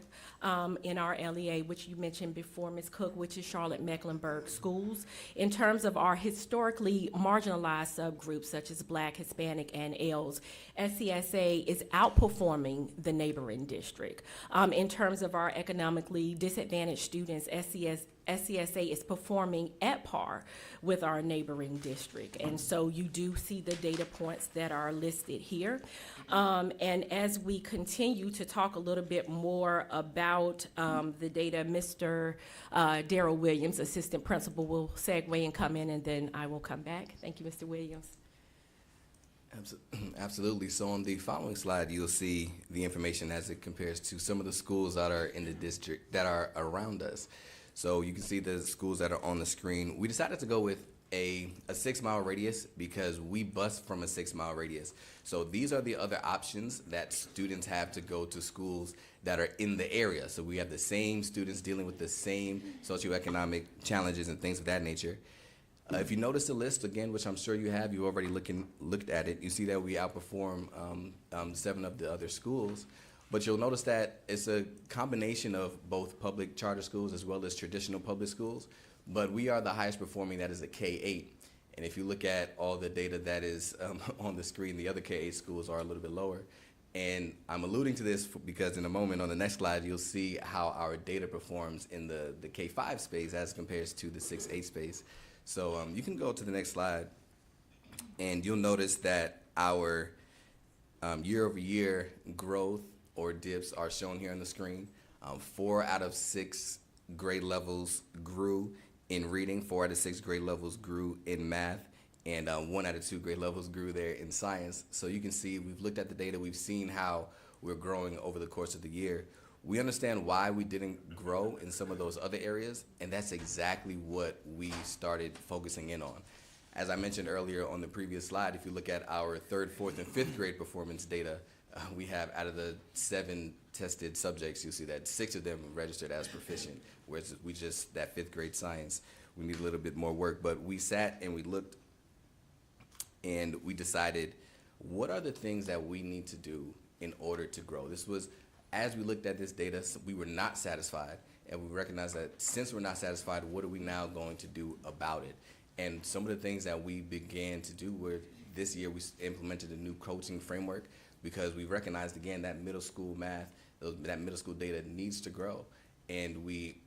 in our LEA, which you mentioned before, Ms. Cook, which is Charlotte-Mecklenburg schools. In terms of our historically marginalized subgroups, such as Black, Hispanic, and ALES, SCSA is outperforming the neighboring district. In terms of our economically disadvantaged students, SCSA is performing at par with our neighboring district. And so you do see the data points that are listed here. And as we continue to talk a little bit more about the data, Mr. Darrell Williams, Assistant Principal, will segue and come in, and then I will come back. Thank you, Mr. Williams. Absolutely. So on the following slide, you'll see the information as it compares to some of the schools that are in the district that are around us. So you can see the schools that are on the screen. We decided to go with a 6-mile radius because we bus from a 6-mile radius. So these are the other options that students have to go to schools that are in the area. So we have the same students dealing with the same socioeconomic challenges and things of that nature. If you notice the list again, which I'm sure you have, you already looked at it, you see that we outperform 7 of the other schools. But you'll notice that it's a combination of both public charter schools as well as traditional public schools. But we are the highest performing, that is a K-8. And if you look at all the data that is on the screen, the other K-8 schools are a little bit lower. And I'm alluding to this because in a moment on the next slide, you'll see how our data performs in the K-5 space as compared to the 6-8 space. So you can go to the next slide, and you'll notice that our year-over-year growth or dips are shown here on the screen. 4 out of 6 grade levels grew in reading, 4 out of 6 grade levels grew in math, and 1 out of 2 grade levels grew there in science. So you can see we've looked at the data, we've seen how we're growing over the course of the year. We understand why we didn't grow in some of those other areas, and that's exactly what we started focusing in on. As I mentioned earlier on the previous slide, if you look at our 3rd, 4th, and 5th grade performance data, we have, out of the 7 tested subjects, you'll see that 6 of them registered as proficient, whereas we just, that 5th grade science, we need a little bit more work. But we sat and we looked and we decided, what are the things that we need to do in order to grow? This was, as we looked at this data, we were not satisfied, and we recognized that since we're not satisfied, what are we now going to do about it? And some of the things that we began to do were, this year we implemented a new coaching framework, because we recognized, again, that middle school math, that middle school data needs to grow. And we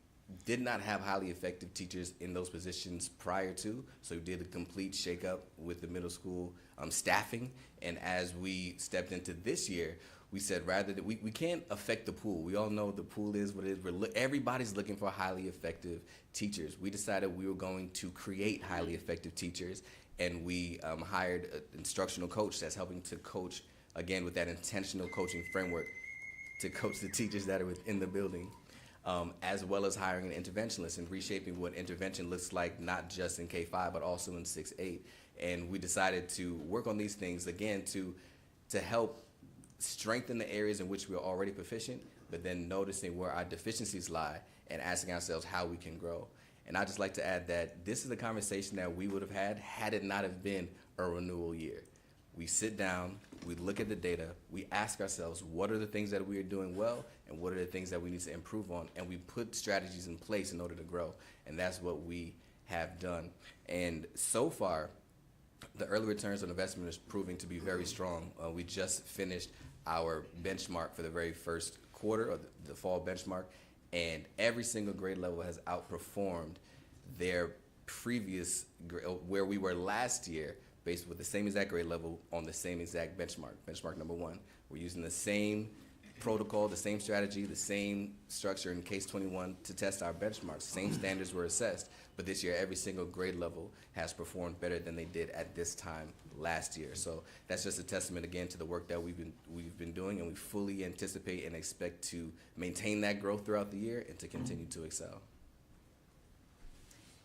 did not have highly effective teachers in those positions prior to, so we did a complete shakeup with the middle school staffing. And as we stepped into this year, we said, rather that we can't affect the pool. We all know the pool is what it is. Everybody's looking for highly effective teachers. We decided we were going to create highly effective teachers, and we hired an instructional coach that's helping to coach, again, with that intentional coaching framework, to coach the teachers that are within the building. As well as hiring an interventionist and reshaping what intervention looks like, not just in K-5, but also in 6-8. And we decided to work on these things, again, to help strengthen the areas in which we're already proficient, but then noticing where our deficiencies lie and asking ourselves how we can grow. And I'd just like to add that this is a conversation that we would have had it not have been a renewal year. We sit down, we look at the data, we ask ourselves, what are the things that we are doing well, and what are the things that we need to improve on, and we put strategies in place in order to grow, and that's what we have done. And so far, the early returns on investment is proving to be very strong. We just finished our benchmark for the very first quarter, or the fall benchmark, and every single grade level has outperformed their previous, where we were last year, based with the same exact grade level on the same exact benchmark number 1. We're using the same protocol, the same strategy, the same structure in Case 21 to test our benchmarks. Same standards were assessed, but this year every single grade level has performed better than they did at this time last year. So that's just a testament, again, to the work that we've been doing, and we fully anticipate and expect to maintain that growth throughout the year and to continue to excel.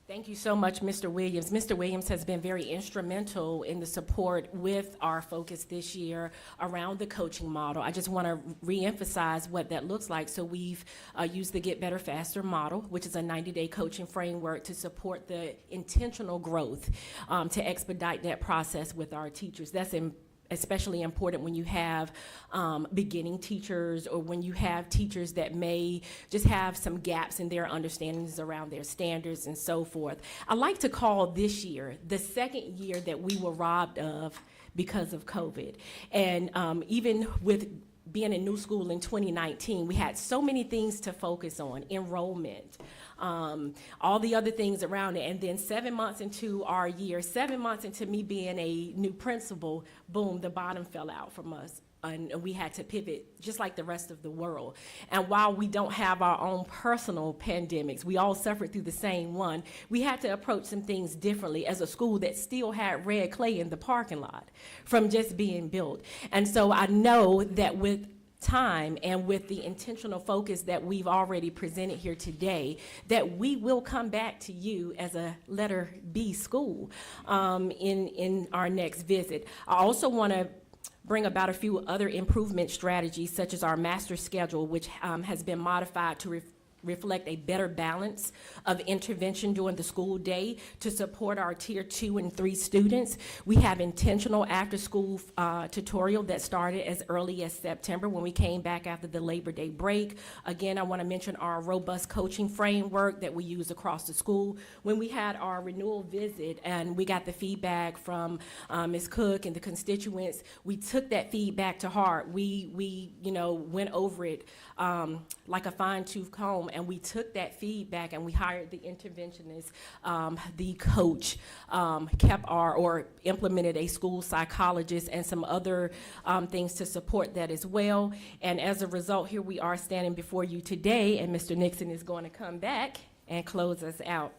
Thank you so much, Mr. Williams. Mr. Williams has been very instrumental in the support with our focus this year around the coaching model. I just want to reemphasize what that looks like. So we've used the Get Better Faster model, which is a 90-day coaching framework to support the intentional growth, to expedite that process with our teachers. That's especially important when you have beginning teachers, or when you have teachers that may just have some gaps in their understandings around their standards and so forth. I like to call this year the second year that we were robbed of because of COVID. And even with being in new school in 2019, we had so many things to focus on: enrollment, all the other things around it. And then 7 months into our year, 7 months into me being a new principal, boom, the bottom fell out from us. And we had to pivot just like the rest of the world. And while we don't have our own personal pandemics, we all suffered through the same one, we had to approach some things differently as a school that still had red clay in the parking lot from just being built. And so I know that with time and with the intentional focus that we've already presented here today, that we will come back to you as a letter B school in our next visit. I also want to bring about a few other improvement strategies, such as our master schedule, which has been modified to reflect a better balance of intervention during the school day to support our tier 2 and 3 students. We have intentional after-school tutorial that started as early as September when we came back after the Labor Day break. Again, I want to mention our robust coaching framework that we use across the school. When we had our renewal visit and we got the feedback from Ms. Cook and the constituents, we took that feedback to heart. We went over it like a fine-tooth comb, and we took that feedback and we hired the interventionist, the coach, implemented a school psychologist and some other things to support that as well. And as a result, here we are standing before you today, and Mr. Nixon is going to come back and close us out.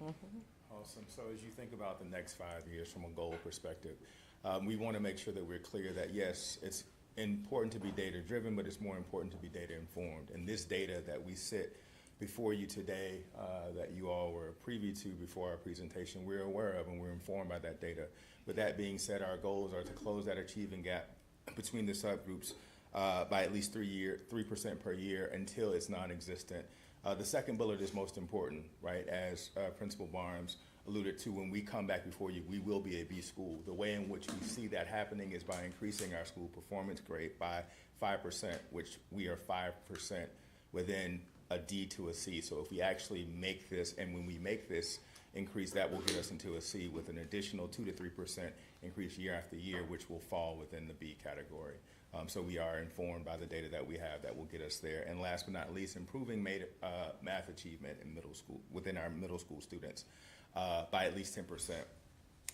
Awesome. So as you think about the next 5 years from a goal perspective, we want to make sure that we're clear that, yes, it's important to be data-driven, but it's more important to be data-informed. And this data that we sit before you today, that you all were privy to before our presentation, we're aware of and we're informed by that data. With that being said, our goals are to close that achieving gap between the subgroups by at least 3% per year until it's non-existent. The second bullet is most important, right? As Principal Barnes alluded to, when we come back before you, we will be a B school. The way in which we see that happening is by increasing our school performance grade by 5%, which we are 5% within a D to a C. So if we actually make this, and when we make this increase, that will get us into a C with an additional 2 to 3% increase year after year, which will fall within the B category. So we are informed by the data that we have that will get us there. And last but not least, improving math achievement in middle school, within our middle school students by at least 10%,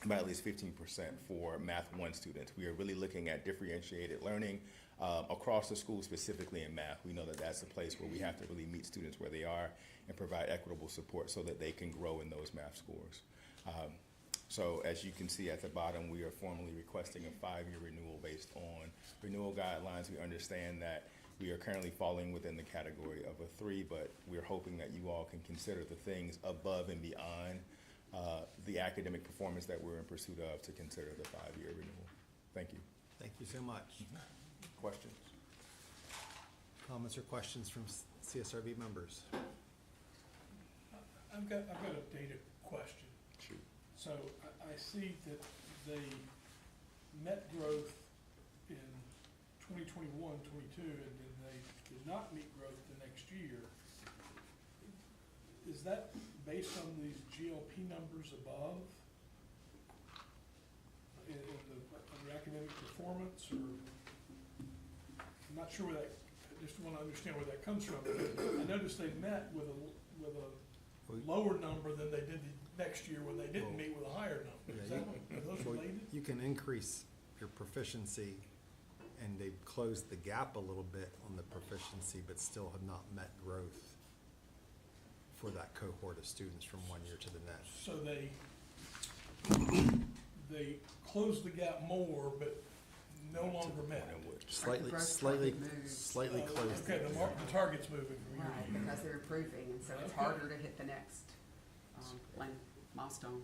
by at least 15% for Math 1 students. We are really looking at differentiated learning across the school, specifically in math. We know that that's a place where we have to really meet students where they are and provide equitable support so that they can grow in those math scores. So as you can see at the bottom, we are formally requesting a 5-year renewal based on renewal guidelines. We understand that we are currently falling within the category of a 3, but we're hoping that you all can consider the things above and beyond the academic performance that we're in pursuit of to consider the 5-year renewal. Thank you. Thank you so much. Questions? Comments or questions from CSRB members? I've got a data question. Shoot. So I see that they met growth in 2021, 22, and then they did not meet growth the next year. Is that based on these GLP numbers above in the academic performance, or I'm not sure where that, I just want to understand where that comes from. I noticed they met with a lower number than they did the next year when they didn't meet with a higher number. Is that, are those related? You can increase your proficiency, and they've closed the gap a little bit on the proficiency, but still have not met growth for that cohort of students from one year to the next. So they closed the gap more, but no longer met. Slightly closed. Okay, the target's moving from year to Right, year. because they're improving, and so it's Okay. harder to hit the next milestone.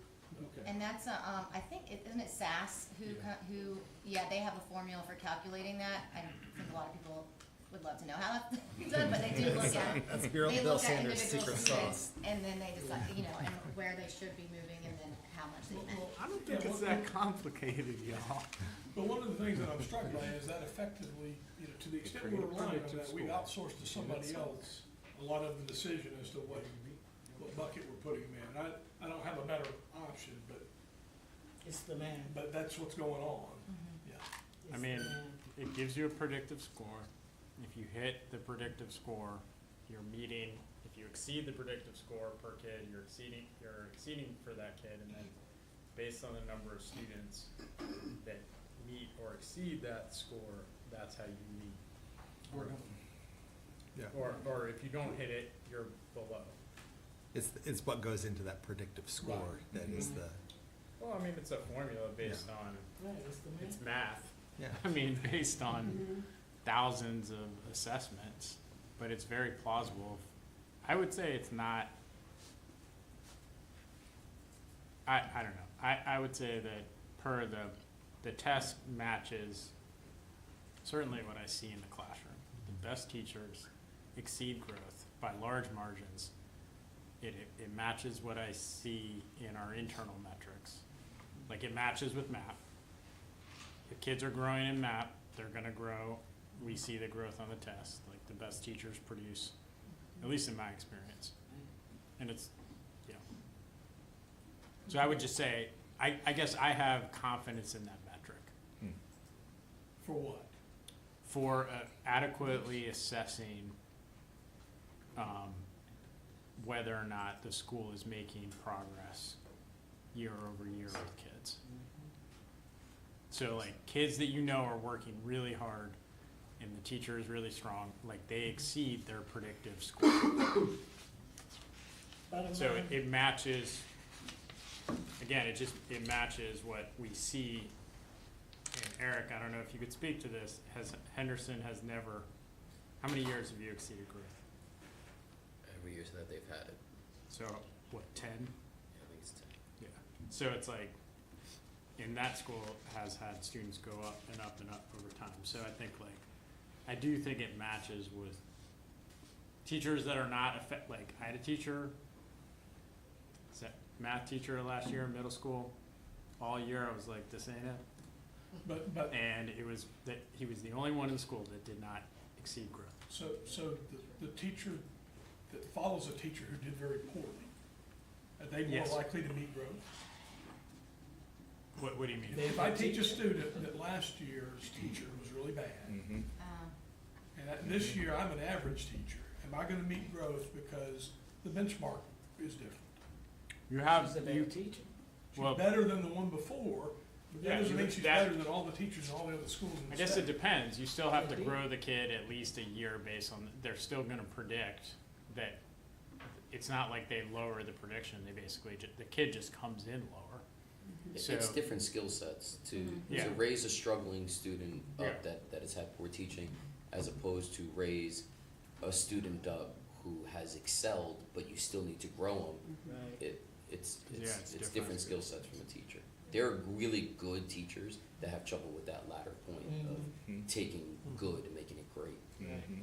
Okay. And that's, I think, isn't it SAS who, yeah, they have a formula for calculating that. I think a lot of people would love to know how that's done, but they do look at, That's Bill they look at Sanders' individual secret students, sauce. and then they decide, you know, and where they should be moving, and then how much they met. I don't think it's that complicated, y'all. But one of the things that I'm struck by is that effectively, you know, to the extent we're relying on that, we've outsourced to somebody else a lot of the decision as to what bucket we're putting them in. I don't have a better option, but. It's the man. But that's what's going on, yeah. I mean, it gives you a predictive score. If you hit the predictive score, you're meeting, if you exceed the predictive score per kid, you're exceeding for that kid, and then based on the number of students that meet or exceed that score, that's how you meet. Yeah. Or if you don't hit it, you're below. It's what goes into that predictive score that is the, Well, I mean, it's a formula based on, Right, it's the man. it's math. yeah. I mean, based on thousands of assessments, but it's very plausible. I would say it's not, I don't know. I would say that per the test matches certainly what I see in the classroom. The best teachers exceed growth by large margins. It matches what I see in our internal metrics. Like, it matches with MAP. If kids are growing in MAP, they're gonna grow. We see the growth on the test. Like, the best teachers produce, at least in my experience. And it's, you know. So I would just say, I guess I have confidence in that metric. For what? For adequately assessing whether or not the school is making progress year over year with kids. So, like, kids that you know are working really hard and the teacher is really strong, like, they exceed their predictive score. So it matches, again, it matches what we see. And Eric, I don't know if you could speak to this, Henderson has never, how many years have you exceeded growth? Every year that they've had it. So, what, 10? At least 10. Yeah. So it's like, and that school has had students go up and up and up over time. So I think I do think it matches with teachers that are not I had a teacher, math teacher last year in middle school. All year I was like, this ain't it. But And it was that he was the only one in school that did not exceed growth. So the teacher that follows a teacher who did very poorly, are they more Yes. likely to meet growth? What do you mean? If I teach a student that last year's teacher was really bad, and this year I'm an average teacher, am I gonna meet growth because the benchmark is different? You have She's a better teacher. She's well, better than the one before, but Yeah, that doesn't mean she's that- better than all the teachers in all the other schools in the I guess state. it depends. You still have to Indeed. grow the kid at least a year based on, they're still gonna predict that it's not like they lower the prediction, they basically, the kid just comes in lower. So, It's different skill sets to Yeah. raise a struggling student Yeah. up that has had poor teaching, as opposed to raise a student up who has excelled, but you still need to grow them. Right. It's it's different different. skill sets from a teacher. There are really good teachers that have trouble with that latter point of taking good and making it great.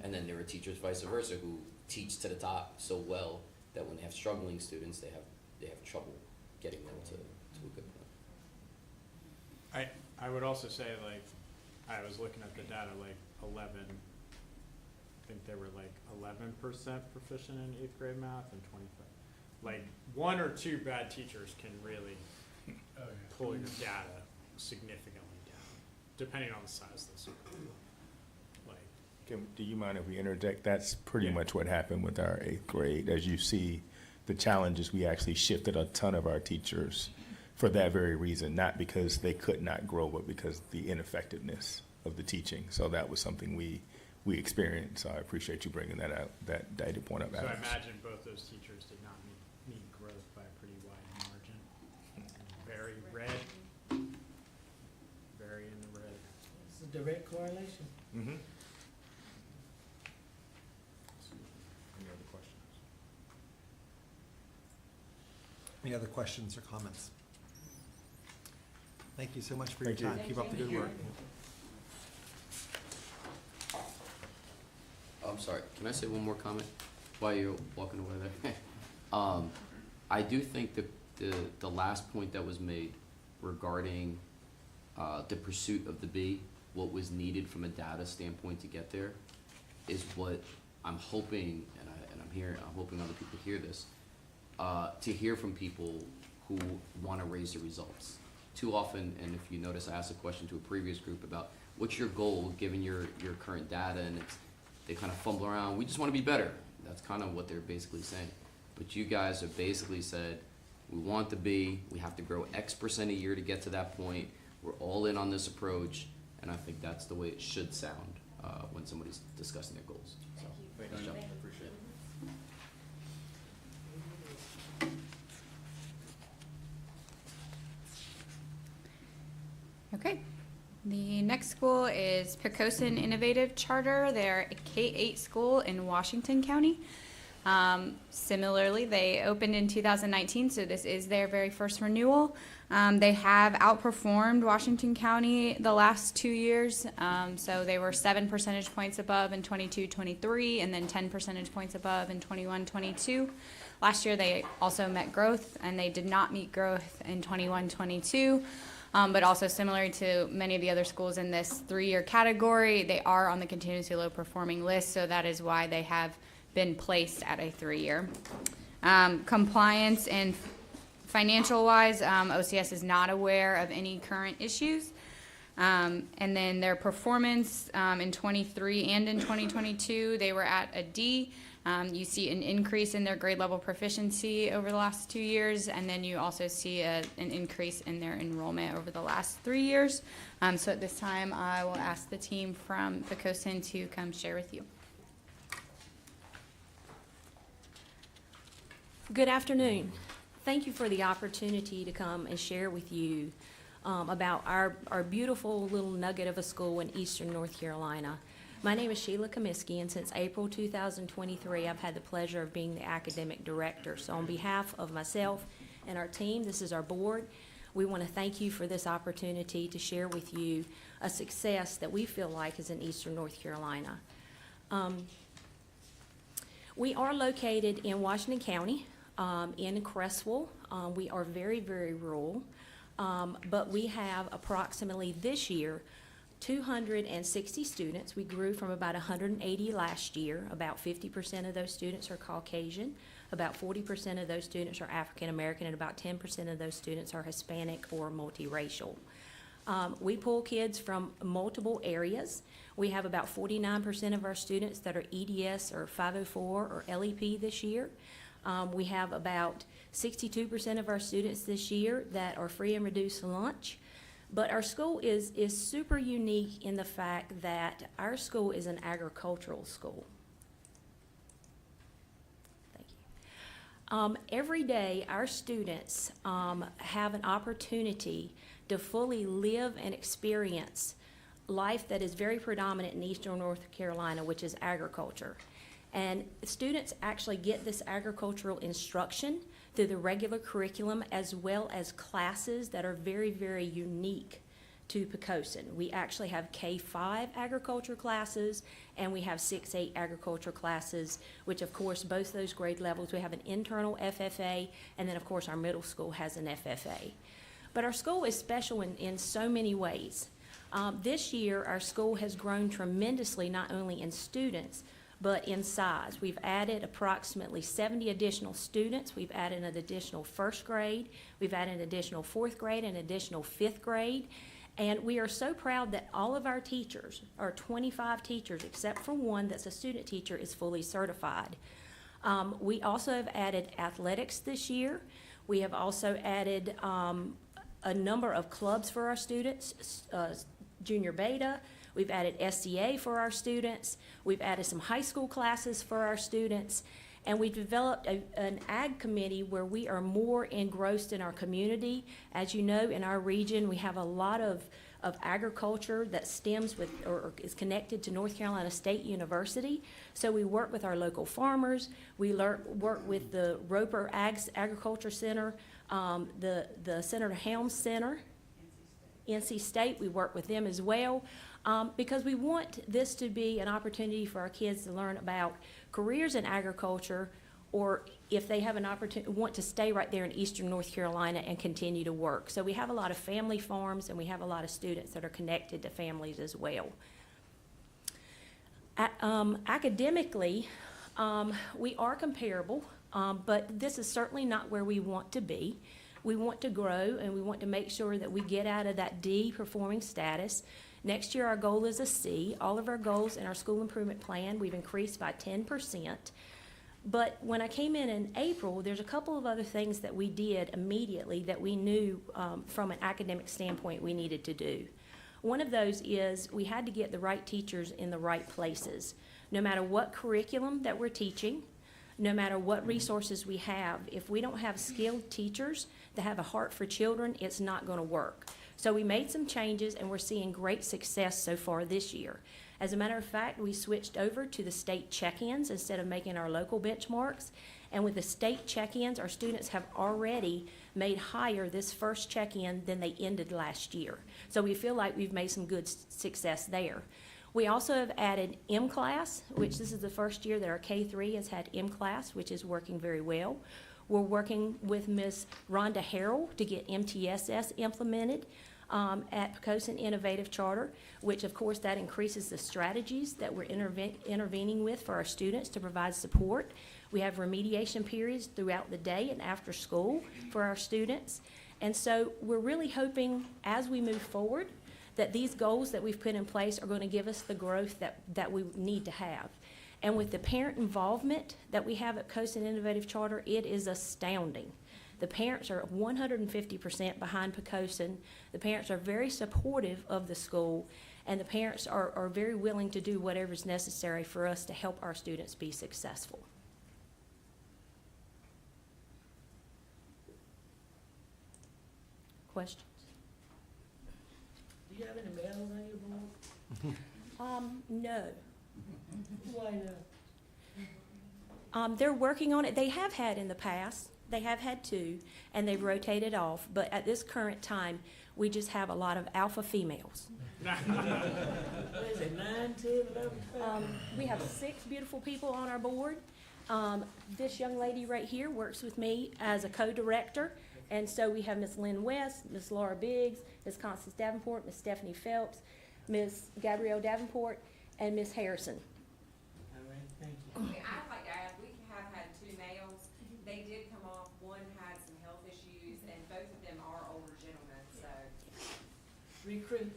And then there are teachers vice versa who teach to the top so well that when they have struggling students, they have trouble getting them to a good point. I would also say, I was looking at the data, 11, I think they were 11% proficient in 8th grade math and 25. One or two bad teachers can really pull your data significantly down, depending on the size of the school. Do you mind if we interject? That's pretty Yeah. much what happened with our 8th grade. As you see, the challenges, we actually shifted a ton of our teachers for that very reason, not because they could not grow, but because the ineffectiveness of the teaching. So that was something we experienced. So I appreciate you bringing that out, that data point up, So I Alex. imagine both those teachers did not meet growth by a pretty wide margin. Very red, very in the red. It's a direct correlation. Mhm. Any other questions? Any other questions or comments? Thank you so much for your Thank you. time. Keep up the good work. I'm sorry, can I say one more comment while you're walking over there? I do think that the last point that was made regarding the pursuit of the B, what was needed from a data standpoint to get there, is what I'm hoping, and I'm hoping other people hear this, to hear from people who want to raise the results. Too often, and if you notice, I asked a question to a previous group about what's your goal given your current data, and they kind of fumble around. We just want to be better. That's kind of what they're basically saying. But you guys have basically said, we want to be, we have to grow X% a year to get to that point. We're all in on this approach, and I think that's the way it should sound when somebody's discussing their goals. So, nice job. Appreciate it. Okay. The next school is Poquoson Innovative Charter. They're a K-8 school in Washington County. Similarly, they opened in 2019, so this is their very first renewal. They have outperformed Washington County the last 2 years. So they were 7 percentage points above in 22-23, and then 10 percentage points above in 21-22. Last year, they also met growth, and they did not meet growth in 21-22. But also similar to many of the other schools in this 3-year category, they are on the continuously low performing list, so that is why they have been placed at a 3-year. Compliance and financial wise, OCS is not aware of any current issues. And then their performance in 23 and in 2022, they were at a D. You see an increase in their grade level proficiency over the last 2 years, and then you also see an increase in their enrollment over the last 3 years. So at this time, I will ask the team from Poquoson to come share with you. Good afternoon. Thank you for the opportunity to come and share with you about our beautiful little nugget of a school in eastern North Carolina. My name is Sheila Comiskey, and since April 2023, I've had the pleasure of being the academic director. So on behalf of myself and our team, this is our board, We want to thank you for this opportunity to share with you a success that we feel like is in Eastern North Carolina. We are located in Washington County, in Creswell. We are very, very rural, but we have approximately this year 260 students. We grew from about 180 last year. About 50% of those students are Caucasian, about 40% of those students are African American, and about 10% of those students are Hispanic or multiracial. We pull kids from multiple areas. We have about 49% of our students that are EDS or 504 or LEP this year. We have about 62% of our students this year that are free and reduced lunch. But our school is super unique in the fact that our school is an agricultural school. Thank you. Every day, our students have an opportunity to fully live and experience life that is very predominant in Eastern North Carolina, which is agriculture. And students actually get this agricultural instruction through the regular curriculum as well as classes that are very, very unique to Poquoson. We actually have K-5 agriculture classes and we have 6-8 agriculture classes, which of course both those grade levels, we have an internal FFA, and then of course our middle school has an FFA. But our school is special in so many ways. This year, our school has grown tremendously, not only in students, but in size. We've added approximately 70 additional students. We've added an additional first grade. We've added an additional fourth grade and additional fifth grade. And we are so proud that all of our teachers, our 25 teachers, except for one that's a student teacher, is fully certified. We also have added athletics this year. We have also added a number of clubs for our students, junior beta. We've added SCA for our students. We've added some high school classes for our students. And we've developed an ag committee where we are more engrossed in our community. As you know, in our region, we have a lot of agriculture that stems with or is connected to North Carolina State University. So we work with our local farmers. We work with the Roper Agriculture Center, the Senator Helms Center, NC State. We work with them as well. Because we want this to be an opportunity for our kids to learn about careers in agriculture, or if they have an opportunity, want to stay right there in Eastern North Carolina and continue to work. So we have a lot of family farms and we have a lot of students that are connected to families as well. Academically, we are comparable, but this is certainly not where we want to be. We want to grow and we want to make sure that we get out of that D performing status. Next year, our goal is a C. All of our goals in our school improvement plan, we've increased by 10%. But when I came in April, there's a couple of other things that we did immediately that we knew from an academic standpoint we needed to do. One of those is we had to get the right teachers in the right places. No matter what curriculum that we're teaching, no matter what resources we have, if we don't have skilled teachers that have a heart for children, it's not going to work. So we made some changes and we're seeing great success so far this year. As a matter of fact, we switched over to the state check-ins instead of making our local benchmarks. And with the state check-ins, our students have already made higher this first check-in than they ended last year. So we feel like we've made some good success there. We also have added M-Class, which this is the first year that our K-3 has had M-Class, which is working very well. We're working with Ms. Rhonda Harrell to get MTSS implemented at Poquoson Innovative Charter, which of course that increases the strategies that we're intervening with for our students to provide support. We have remediation periods throughout the day and after school for our students. And so we're really hoping as we move forward that these goals that we've put in place are going to give us the growth that we need to have. And with the parent involvement that we have at Poquoson Innovative Charter, it is astounding. The parents are 150% behind Poquoson. The parents are very supportive of the school, and the parents are very willing to do whatever is necessary for us to help our students be successful. Questions? Do you have any males on your board? No. Why not? They're working on it. They have had in the past, They have had 2, and they've rotated off, but at this current time, we just have a lot of alpha females. What is it, 9, 10, 11? We have 6 beautiful people on our board. This young lady right here works with me as a co-director, and so we have Miss Lynn West, Miss Laura Biggs, Miss Constance Davenport, Miss Stephanie Phelps, Miss Gabrielle Davenport, and Miss Harrison. All right, thank you. I'd like to add, we have had 2 males. They did come off, one had some health issues, and both of them are older gentlemen, so. Recruit.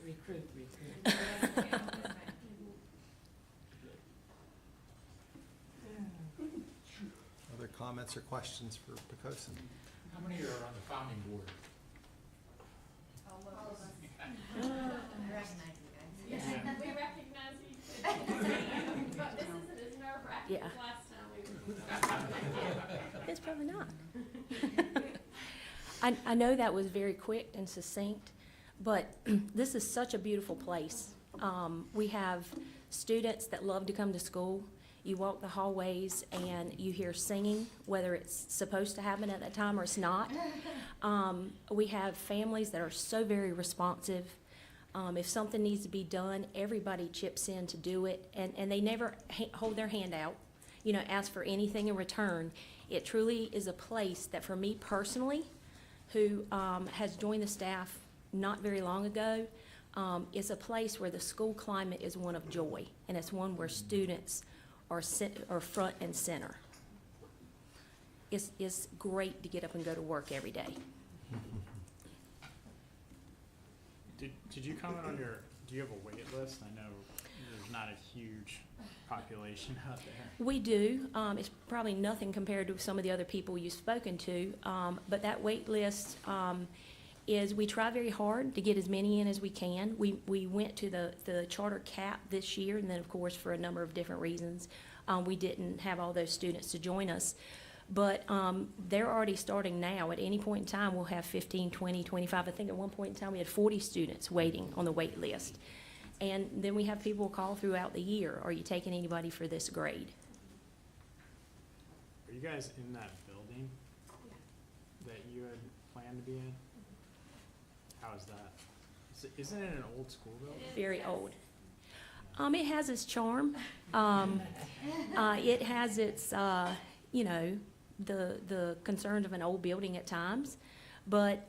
Other comments or questions for Pecosin? How many are on the founding board? I recognize you guys. We recognize you, but this isn't as nerve-wracking Yeah. as last time we. It's probably not. I know that was very quick and succinct, but this is such a beautiful place. We have students that love to come to school. You walk the hallways and you hear singing, whether it's supposed to happen at that time or it's not. We have families that are so very responsive. If something needs to be done, everybody chips in to do it, and they never hold their hand out, ask for anything in return. It truly is a place that, for me personally, who has joined the staff not very long ago, is a place where the school climate is one of joy, and it's one where students are front and center. It's great to get up and go to work every day. Did you comment on do you have a wait list? I know there's not a huge population out there. We do. It's probably nothing compared to some of the other people you've spoken to, but that wait list is, we try very hard to get as many in as we can. We went to the charter cap this year, and then, of course, for a number of different reasons, we didn't have all those students to join us. But they're already starting now. At any point in time, we'll have 15, 20, 25. I think at one point in time, we had 40 students waiting on the wait list. And then we have people call throughout the year, are you taking anybody for this grade? Are you guys in that building that you had planned to be in? How is that? Isn't it an old school building? Very old. It has its charm. It has its, the concerns of an old building at times, but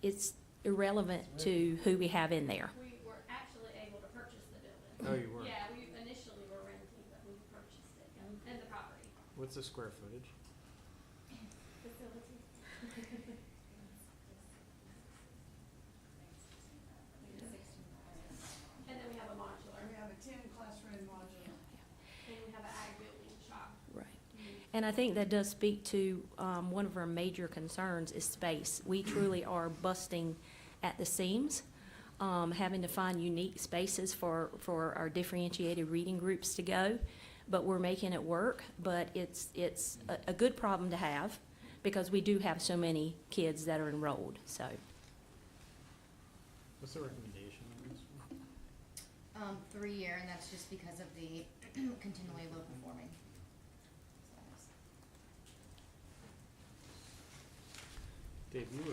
it's irrelevant to who we have in there. We were actually able to purchase the building. Oh, you were? Yeah, we initially were renting, but we purchased it and the property. What's the square footage? Facility. And then we have a modular. We have a 10-classroom modular. And we have an ag building shop. Right. And I think that does speak to one of our major concerns is space. We truly are busting at the seams, having to find unique spaces for our differentiated reading groups to go. But we're making it work, but it's a good problem to have because we do have so many kids that are enrolled, so. What's the recommendation on this one? 3-year, and that's just because of the continually low performing. Dave, you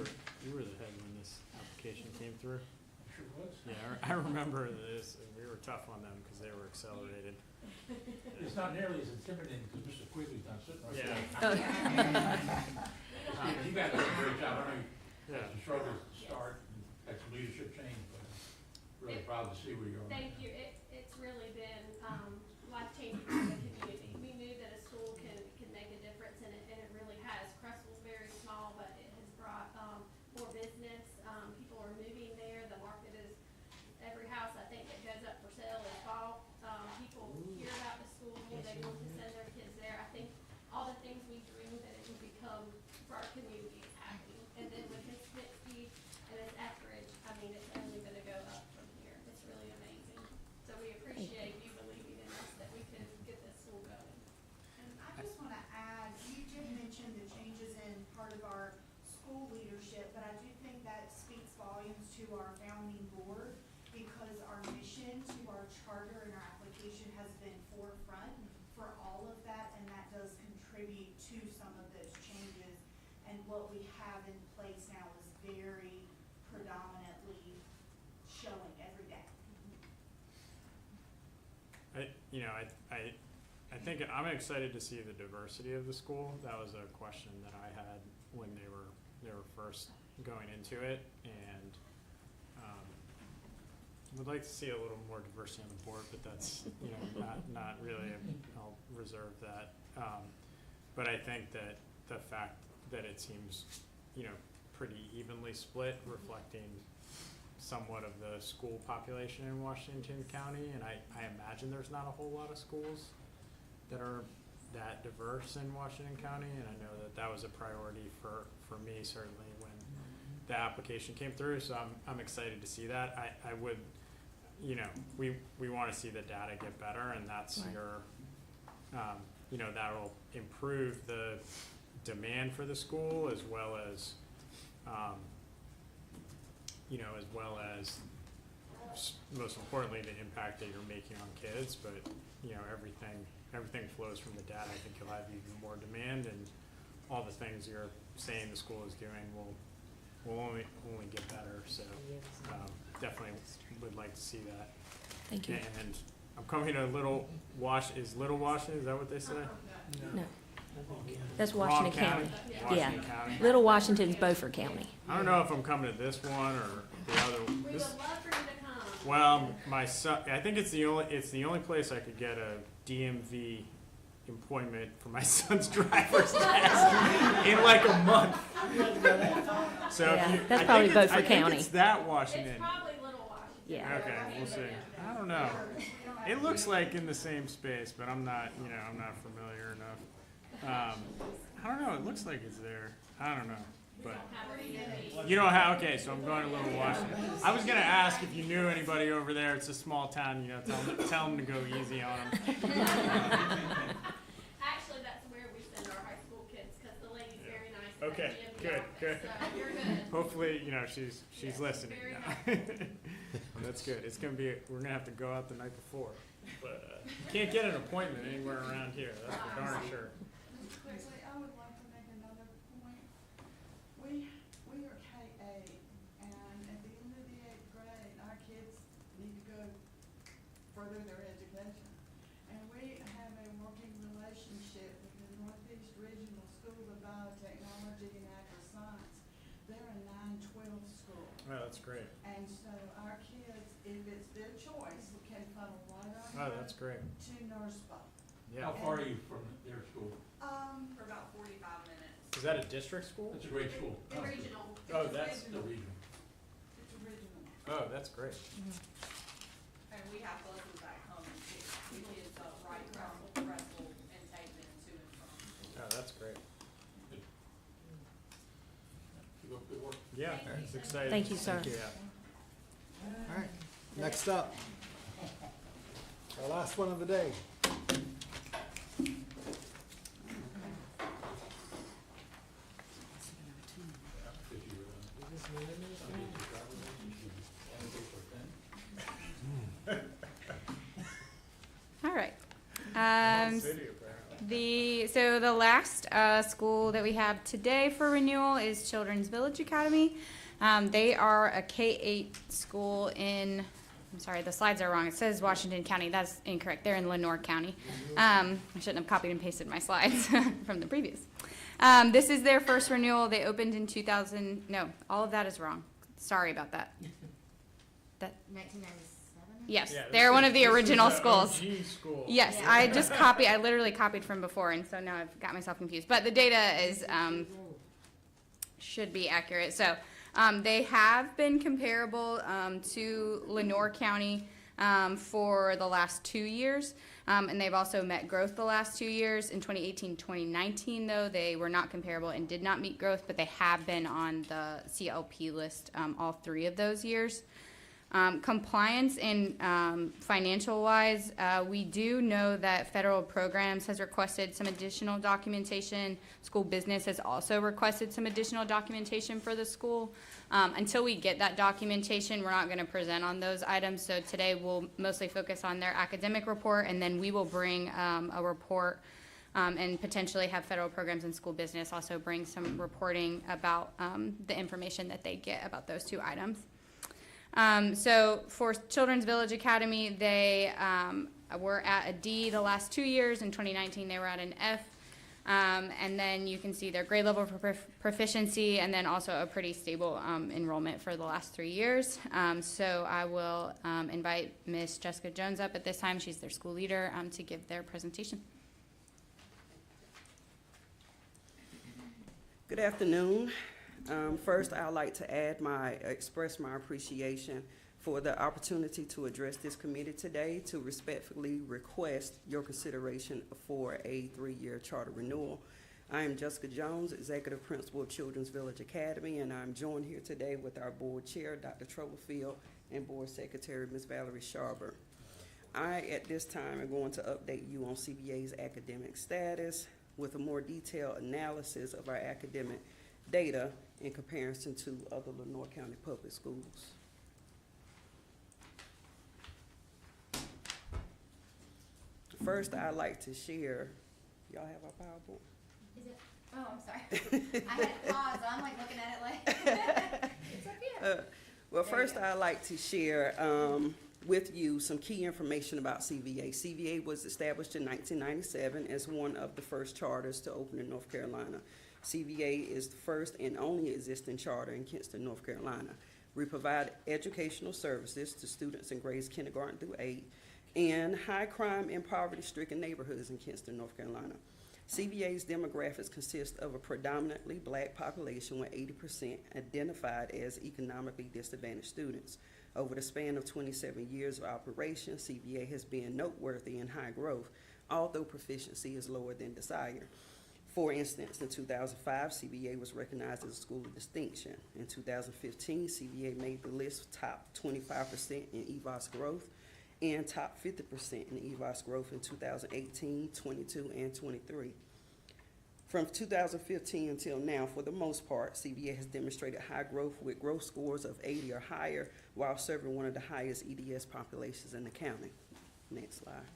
were the head when this application came through. Sure was. Yeah, I remember this, and we were tough on them because they were accelerated. It's not nearly as intimidating because Mr. Quigley's not sitting right Yeah. there. You guys did a great job. I know you Yeah. had some struggles to start and had some leadership change, but really proud to see where you're going. Thank you. It's really been life-changing for the community. We knew that a school can make a difference, and it really has. Creswell's very small, but it has brought more business. People are moving there. The market is, every house I think that goes up for sale is bought. People hear about the school, they want to send their kids there. I think all the things we dreamed that it would become for our community is happening. And then with Miss Snitsky and Miss Etheridge, I mean, it's only gonna go up from here. It's really amazing. So we appreciate you believing in us that we can get this school going. And I just want to add, you did mention the changes in part of our school leadership, but I do think that speaks volumes to our founding board because our mission to our charter and our application has been forefront for all of that, and that does contribute to some of those changes you know, I think I'm excited to see the diversity of the school. That was a question that I had when they were first going into it, and would like to see a little more diversity on the board, but that's, you know, not really. I'll reserve that. But I think that the fact that it seems, you know, pretty evenly split, reflecting somewhat of the school population in Washington County, and I imagine there's not a whole lot of schools that are that diverse in Washington County, and I know that that was a priority for me, certainly, when the application came through, so I'm excited to see that. I would, you know, we want to see the data get better, and that's Right. your, you know, that'll improve the demand for the school, as well as, you know, as well as most importantly, the impact that you're making on kids. But, you know, everything flows from the data. I think you'll have even more demand, and all the things you're saying the school is doing will only get better. So definitely would like to see that. Thank you. And I'm coming to Little Washington, is that what they say? No. That's Wrong Washington county? County. Washington Yeah. County. Little Washington's Beaufort County. I don't know if I'm coming to this one or the other. We would This, love for you to come. well, my son, I think it's the only place I could get a DMV employment for my son's driver's test in like a month. So if Yeah, you, that's I probably think it's- Beaufort I think County. it's that Washington. It's probably Little Washington. Yeah. Okay, we'll see. I don't know. It looks like in the same space, but I'm not familiar enough. I don't know. It looks like it's there. I don't know, but you don't have. Okay, so I'm going to Little Washington. I was gonna ask if you knew anybody over there. It's a small town. You know, tell them to go easy on them. Actually, that's where we send our high school kids, because the lady's very nice. at Okay, the DMV good. office, so you're good. Hopefully, you know, she's listening. Very now. That's good. It's gonna be. We're gonna have to go out the night before, but can't get an appointment anywhere around here. That's for darn sure. Quickly, I would like to make another point. We are K-8, and at the end of the 8th grade, our kids need to go further their education. And we have a working relationship with the Northeast Regional School of Biotechnology and Agri-Science. They're a 9-12 school. Oh, that's great. And so our kids, if it's their choice, can funnel right Oh, on that's great. to NERSPA. Yeah. How far are you from their school? For about 45 minutes. Is that a district school? That's a great school. The regional. Oh, It's that's The regional. regional. It's original. Oh, that's great. And we have buses back home, which is right from Russell and Tateman to and from. Oh, that's great. Keep up good work. Yeah, it's exciting. Thank you, sir. Yeah. All right, next up, our last one of the day. All right. City, apparently. So the last school that we have today for renewal is Children's Village Academy. They are a K-8 school in, I'm sorry, the slides are wrong. It says Washington County. That's incorrect. They're in Lenoir County. I shouldn't have copied and pasted my slides from the previous. This is their first renewal. They opened in 2000. No, all of that is wrong. Sorry about that. 1997? Yes, Yeah, they're one of the original schools. OG school. Yes, Yeah. I literally copied from before, and so now I've got myself confused. But the data is, should be accurate. So, they have been comparable, to Lenoir County, for the last 2 years. And they've also met growth the last 2 years. In 2018, 2019, though, they were not comparable and did not meet growth, but they have been on the CLP list, all 3 of those years. Compliance and financial-wise, we do know that federal programs has requested some additional documentation. School business has also requested some additional documentation for the school. Until we get that documentation, we're not going to present on those items. So today we'll mostly focus on their academic report, and then we will bring a report and potentially have federal programs and school business also bring some reporting about the information that they get about those 2 items. So for Children's Village Academy, they were at a D the last 2 years. In 2019, they were at an F. And then you can see their grade level for proficiency, and then also a pretty stable enrollment for the last 3 years. So I will invite Miss Jessica Jones up at this time. She's their school leader to give their presentation. Good afternoon. First, I'd like to express my appreciation for the opportunity to address this committee today, to respectfully request your consideration for a 3-year charter renewal. I am Jessica Jones, Executive Principal of Children's Village Academy, and I'm joined here today with our Board Chair, Dr. Troublefield, and Board Secretary, Ms. Valerie Sharber. I, at this time, am going to update you on CVA's academic status with a more detailed analysis of our academic data in comparison to other Lenoir County public schools. First, I'd like to share, y'all have our PowerPoint? Is it, oh, I'm sorry. I had paused, I'm like looking at it like, it's up here. Well, first, I'd like to share with you some key information about CVA. CVA was established in 1997 as one of the first charters to open in North Carolina. CVA is the first and only existing charter in Kinston, North Carolina. We provide educational services to students in grades kindergarten through 8 in high crime and poverty-stricken neighborhoods in Kinston, North Carolina. CVA's demographics consist of a predominantly black population with 80% identified as economically disadvantaged students. Over the span of 27 years of operation, CVA has been noteworthy in high growth, although proficiency is lower than desired. For instance, in 2005, CVA was recognized as a school of distinction. In 2015, CVA made the list top 25% in EVOS growth and top 50% in EVOS growth in 2018, 22, and 23. From 2015 until now, for the most part, CVA has demonstrated high growth with growth scores of 80 or higher while serving one of the highest EDS populations in the county. Next slide.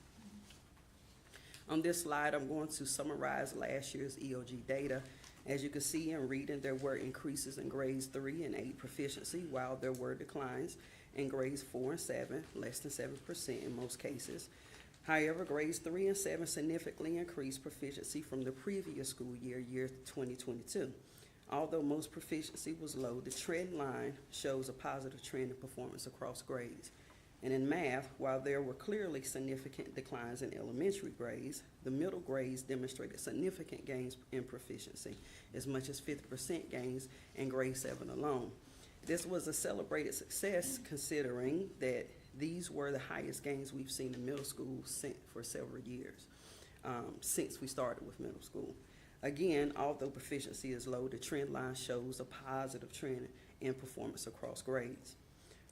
On this slide, I'm going to summarize last year's EOG data. As you can see in reading, there were increases in grades 3 and 8 proficiency, while there were declines in grades 4 and 7, less than 7% in most cases. However, grades 3 and 7 significantly increased proficiency from the previous school year, year 2022. Although most proficiency was low, the trend line shows a positive trend in performance across grades. And in math, while there were clearly significant declines in elementary grades, the middle grades demonstrated significant gains in proficiency, as much as 50% gains in grade 7 alone. This was a celebrated success considering that these were the highest gains we've seen in middle school for several years, since we started with middle school. Again, although proficiency is low, the trend line shows a positive trend in performance across grades.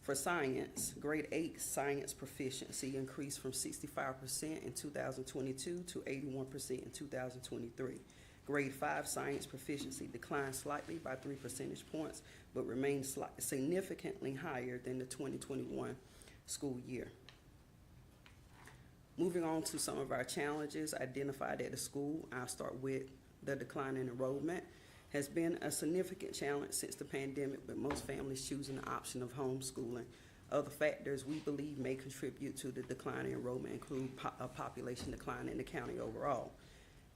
For science, grade 8 science proficiency increased from 65% in 2022 to 81% in 2023. Grade 5 science proficiency declined slightly by 3 percentage points, but remained significantly higher than the 2021 school year. Moving on to some of our challenges identified at the school, I'll start with the decline in enrollment. Has been a significant challenge since the pandemic, with most families choosing the option of homeschooling. Other factors we believe may contribute to the decline in enrollment include a population decline in the county overall.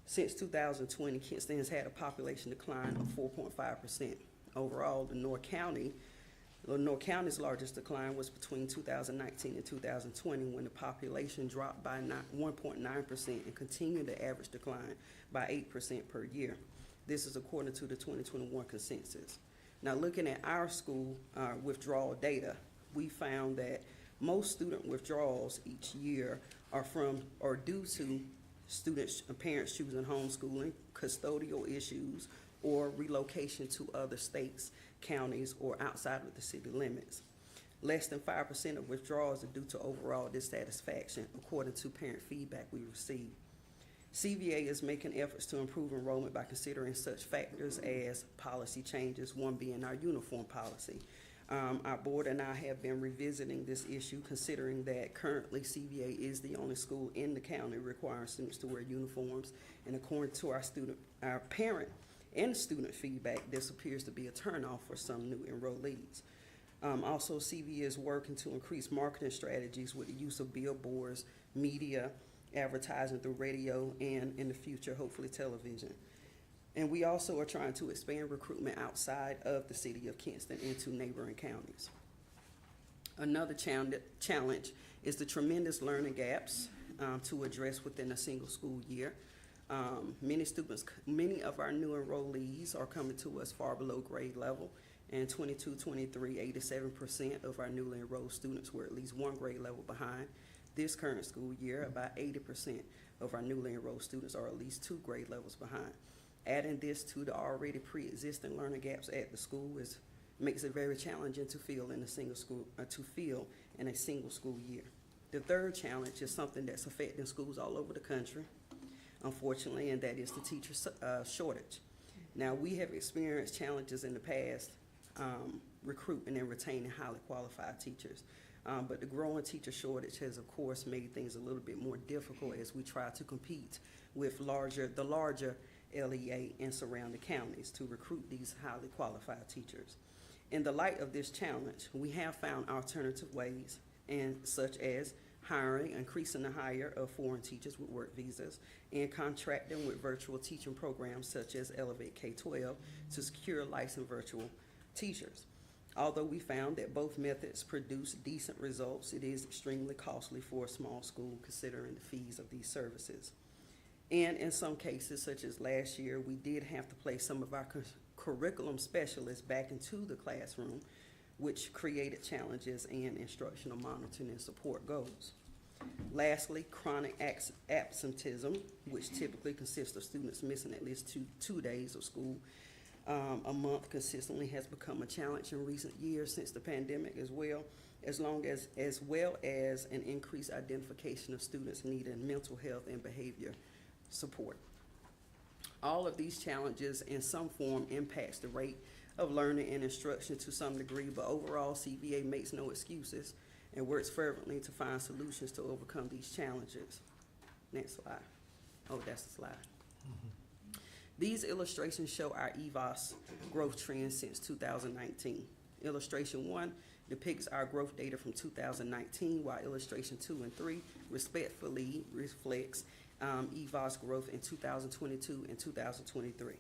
Since 2020, Kinston has had a population decline of 4.5%. Overall, Lenoir County's largest decline was between 2019 and 2020, when the population dropped by 1.9% and continued the average decline by 8% per year. This is according to the 2021 census. Now, looking at our school withdrawal data, we found that most student withdrawals each year are due to students and parents choosing homeschooling, custodial issues, or relocation to other states, counties, or outside of the city limits. Less than 5% of withdrawals are due to overall dissatisfaction, according to parent feedback we received. CVA is making efforts to improve enrollment by considering such factors as policy changes, one being our uniform policy. Our board and I have been revisiting this issue, considering that currently CVA is the only school in the county requiring students to wear uniforms, and according to our parent and student feedback, this appears to be a turnoff for some new enrollees. Also, CVA is working to increase marketing strategies with the use of billboards, media, advertising through radio, and in the future, hopefully television. And we also are trying to expand recruitment outside of the city of Kinston into neighboring counties. Another challenge is the tremendous learning gaps to address within a single school year. Many of our new enrollees are coming to us far below grade level. And 22-23, 87% of our newly enrolled students were at least one grade level behind. This current school year, about 80% of our newly enrolled students are at least 2 grade levels behind. Adding this to the already pre-existing learning gaps at the school makes it very challenging to fill in a single school year. The third challenge is something that's affecting schools all over the country, unfortunately, and that is the teacher shortage. Now, we have experienced challenges in the past recruiting and retaining highly qualified teachers. But the growing teacher shortage has, of course, made things a little bit more difficult as we try to compete with the larger LEA and surrounding counties to recruit these highly qualified teachers. In the light of this challenge, we have found alternative ways, and such as increasing the hire of foreign teachers with work visas, and contracting with virtual teaching programs such as Elevate K-12 to secure licensed virtual teachers. Although we found that both methods produce decent results, it is extremely costly for a small school considering the fees of these services. And in some cases, such as last year, we did have to place some of our curriculum specialists back into the classroom, which created challenges in instructional monitoring and support goals. Lastly, chronic absenteeism, which typically consists of students missing at least two days of school a month consistently, has become a challenge in recent years since the pandemic as well as an increased identification of students needing mental health and behavior support. All of these challenges in some form impacts the rate of learning and instruction to some degree, but overall CVA makes no excuses and works fervently to find solutions to overcome these challenges. Next slide. Oh, that's the slide. These illustrations show our EVOS growth trends since 2019. Illustration 1 depicts our growth data from 2019, while illustration 2 and 3 respectfully reflects EVOS growth in 2022 and 2023.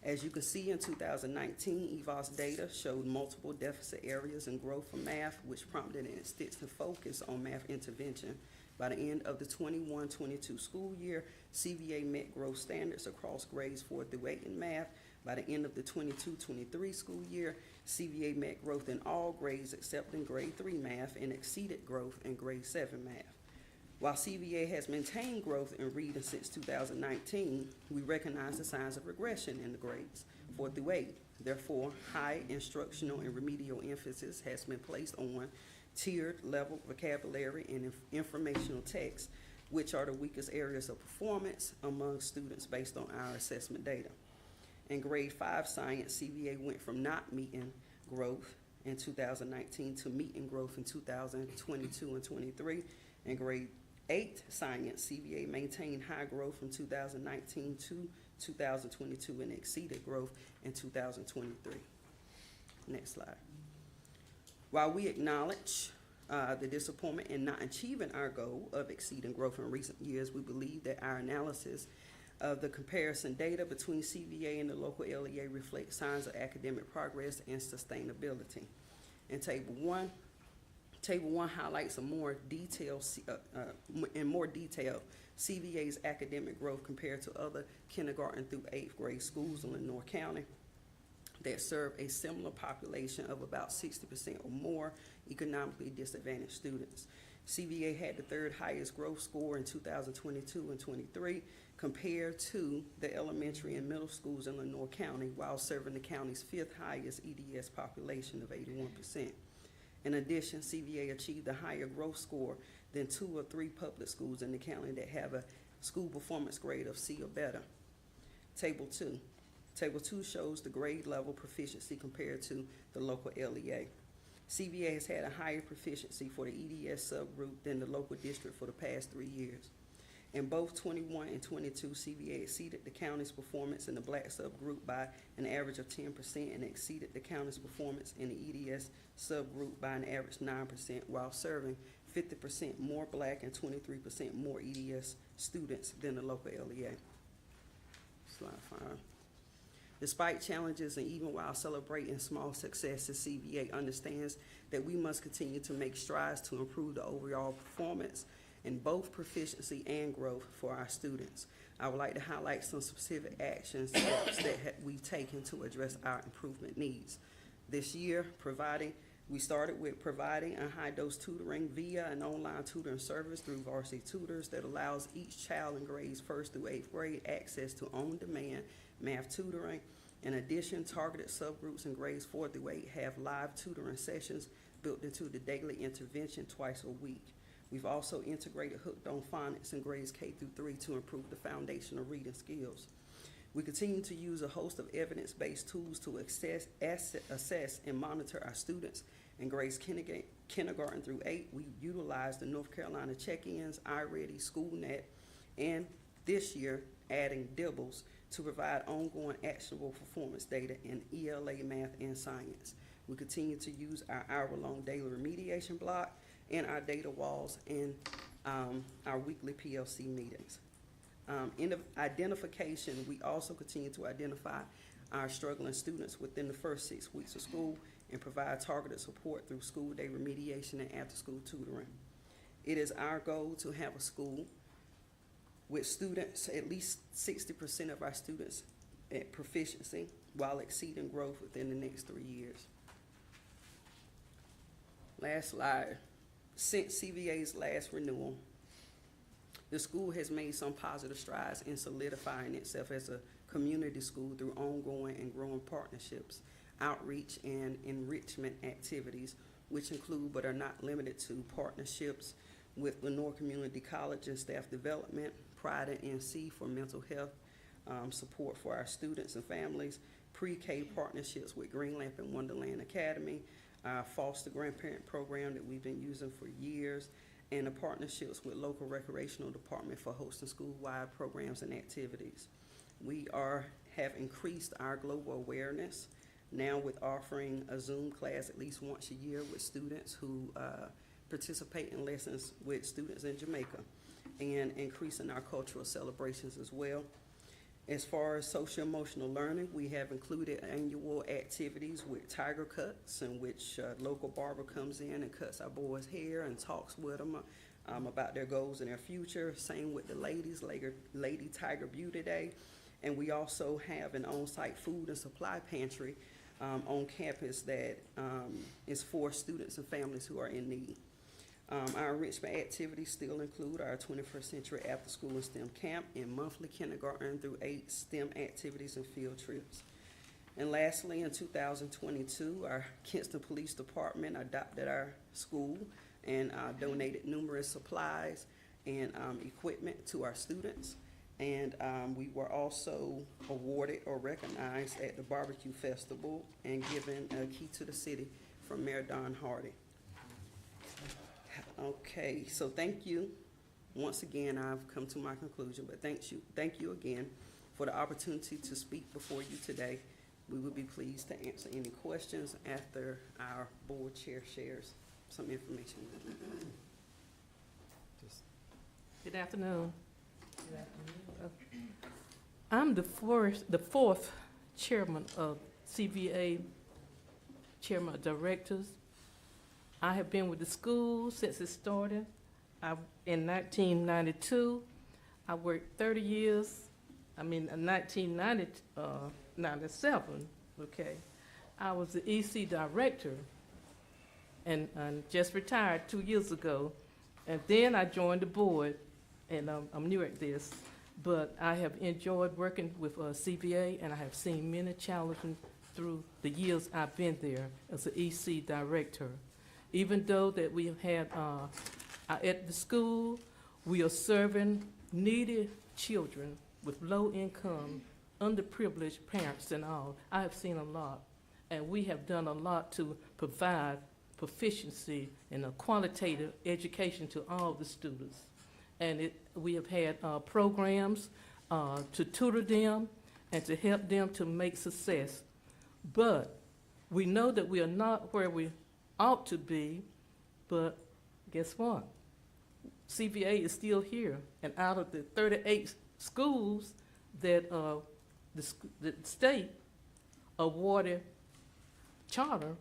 As you can see, in 2019, EVOS data showed multiple deficit areas and growth for math, which prompted an extensive focus on math intervention. By the end of the 21-22 school year, CVA met growth standards across grades 4 through 8 in math. By the end of the 22-23 school year, CVA met growth in all grades except in grade 3 math and exceeded growth in grade 7 math. While CVA has maintained growth in reading since 2019, we recognize the signs of regression in the grades 4 through 8. Therefore, high instructional and remedial emphasis has been placed on tiered level vocabulary and informational text, which are the weakest areas of performance among students based on our assessment data. In grade 5 science, CVA went from not meeting growth in 2019 to meeting growth in 2022 and 23. In grade 8 science, CVA maintained high growth from 2019 to 2022 and exceeded growth in 2023. Next slide. While we acknowledge the disappointment in not achieving our goal of exceeding growth in recent years, we believe that our analysis of the comparison data between CVA and the local LEA reflects signs of academic progress and sustainability. In Table 1 highlights in more detail CVA's academic growth compared to other kindergarten through 8th grade schools in Lenore County that serve a similar population of about 60% or more economically disadvantaged students. CVA had the 3rd highest growth score in 2022 and 23 compared to the elementary and middle schools in Lenore County, while serving the county's 5th highest EDS population of 81%. In addition, CVA achieved a higher growth score than 2 or 3 public schools in the county that have a school performance grade of C or better. Table 2. Table 2 shows the grade level proficiency compared to the local LEA. CVA has had a higher proficiency for the EDS subgroup than the local district for the past 3 years. In both 21 and 22, CVA exceeded the county's performance in the black subgroup by an average of 10% and exceeded the county's performance in the EDS subgroup by an average 9%, while serving 50% more black and 23% more EDS students than the local LEA. Slide 5. Despite challenges and even while celebrating small successes, CVA understands that we must continue to make strides to improve the overall performance in both proficiency and growth for our students. I would like to highlight some specific actions steps that we've taken to address our improvement needs. This year, we started with providing a high-dose tutoring via an online tutoring service through Varsity Tutors that allows each child in grades 1st through 8th grade access to on-demand math tutoring. In addition, targeted subgroups in grades 4 through 8 have live tutoring sessions built into the daily intervention twice a week. We've also integrated Hooked on Phonics in grades K through 3 to improve the foundational reading skills. We continue to use a host of evidence-based tools to assess and monitor our students. In grades kindergarten through 8, we utilize the North Carolina check-ins, iReady, SchoolNet, and this year adding Dibbles to provide ongoing actionable performance data in ELA, math, and science. We continue to use our hour-long daily remediation block and our data walls and our weekly PLC meetings. In the identification, we also continue to identify our struggling students within the first 6 weeks of school and provide targeted support through school day remediation and after-school tutoring. It is our goal to have a school with students, at least 60% of our students at proficiency, while exceeding growth within the next 3 years. Last slide. Since CVA's last renewal, the school has made some positive strides in solidifying itself as a community school through ongoing and growing partnerships, outreach, and enrichment activities, which include but are not limited to partnerships with Lenore Community College and staff development, Pride and NC for mental health support for our students and families, pre-K partnerships with Green Lamp and Wonderland Academy, our foster grandparent program that we've been using for years, and the partnerships with local recreational department for hosting school-wide programs and activities. We have increased our global awareness now with offering a Zoom class at least once a year with students who participate in lessons with students in Jamaica, and increasing our cultural celebrations as well. As far as social emotional learning, we have included annual activities with Tiger Cuts, in which local barber comes in and cuts our boys' hair and talks with them about their goals and their future. Same with the ladies, Lady Tiger Beauty Day. And we also have an on-site food and supply pantry on campus that is for students and families who are in need. Our enrichment activities still include our 21st Century After School and STEM Camp and monthly kindergarten through 8 STEM activities and field trips. And lastly, in 2022, our Kinston Police Department adopted our school and donated numerous supplies and equipment to our students. And we were also awarded or recognized at the Barbecue Festival and given a key to the city from Mayor Don Hardy. Okay, so thank you. Once again, I've come to my conclusion, but thank you again for the opportunity to speak before you today. We would be pleased to answer any questions after our board chair shares some information. Good afternoon. I'm the fourth chairman of CVA, chairman of directors. I have been with the school since it started. In 1992, I worked 30 years. In 1997, okay. I was the EC director and just retired 2 years ago. And then I joined the board, and I'm new at this. But I have enjoyed working with CVA, and I have seen many challenges through the years I've been there as an EC director. Even though that we have had, at the school, we are serving needy children with low income, underprivileged parents and all. I have seen a lot, and we have done a lot to provide proficiency and a qualitative education to all the students. and we have had programs to tutor them and to help them to make success. But we know that we are not where we ought to be, but guess what? CVA is still here, and out of the 38 schools that the state awarded charter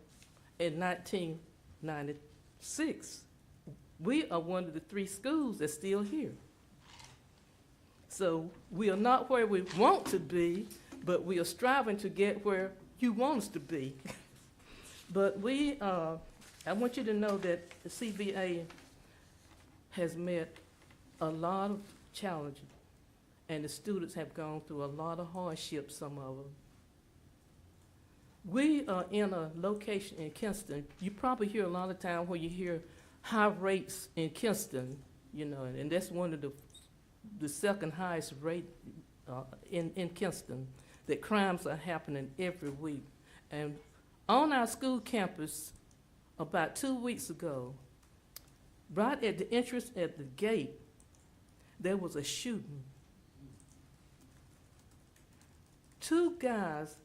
in 1996, we are one of the 3 schools that's still here. So we are not where we want to be, but we are striving to get where you want us to be. But I want you to know that the CVA has met a lot of challenges, and the students have gone through a lot of hardships, some of them. We are in a location in Kinston. You probably hear a lot of time where you hear high rates in Kinston, you know, and that's one of the second highest rate in Kinston, that crimes are happening every week. And on our school campus, about 2 weeks ago, right at the entrance at the gate, there was a shooting. 2 guys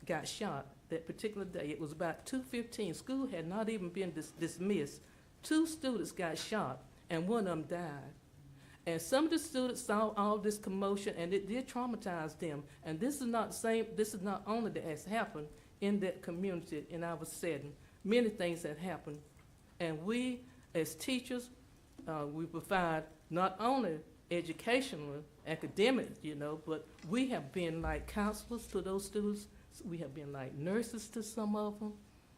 got shot that particular day. It was about 2:15. School had not even been dismissed. 2 students got shot, and one of them died. And some of the students saw all this commotion, and it did traumatize them. And this is not only that has happened in that community, in our setting. Many things that happened. And we, as teachers, we provide not only educational, academic, you know, but we have been like counselors to those students. We have been like nurses to some of them.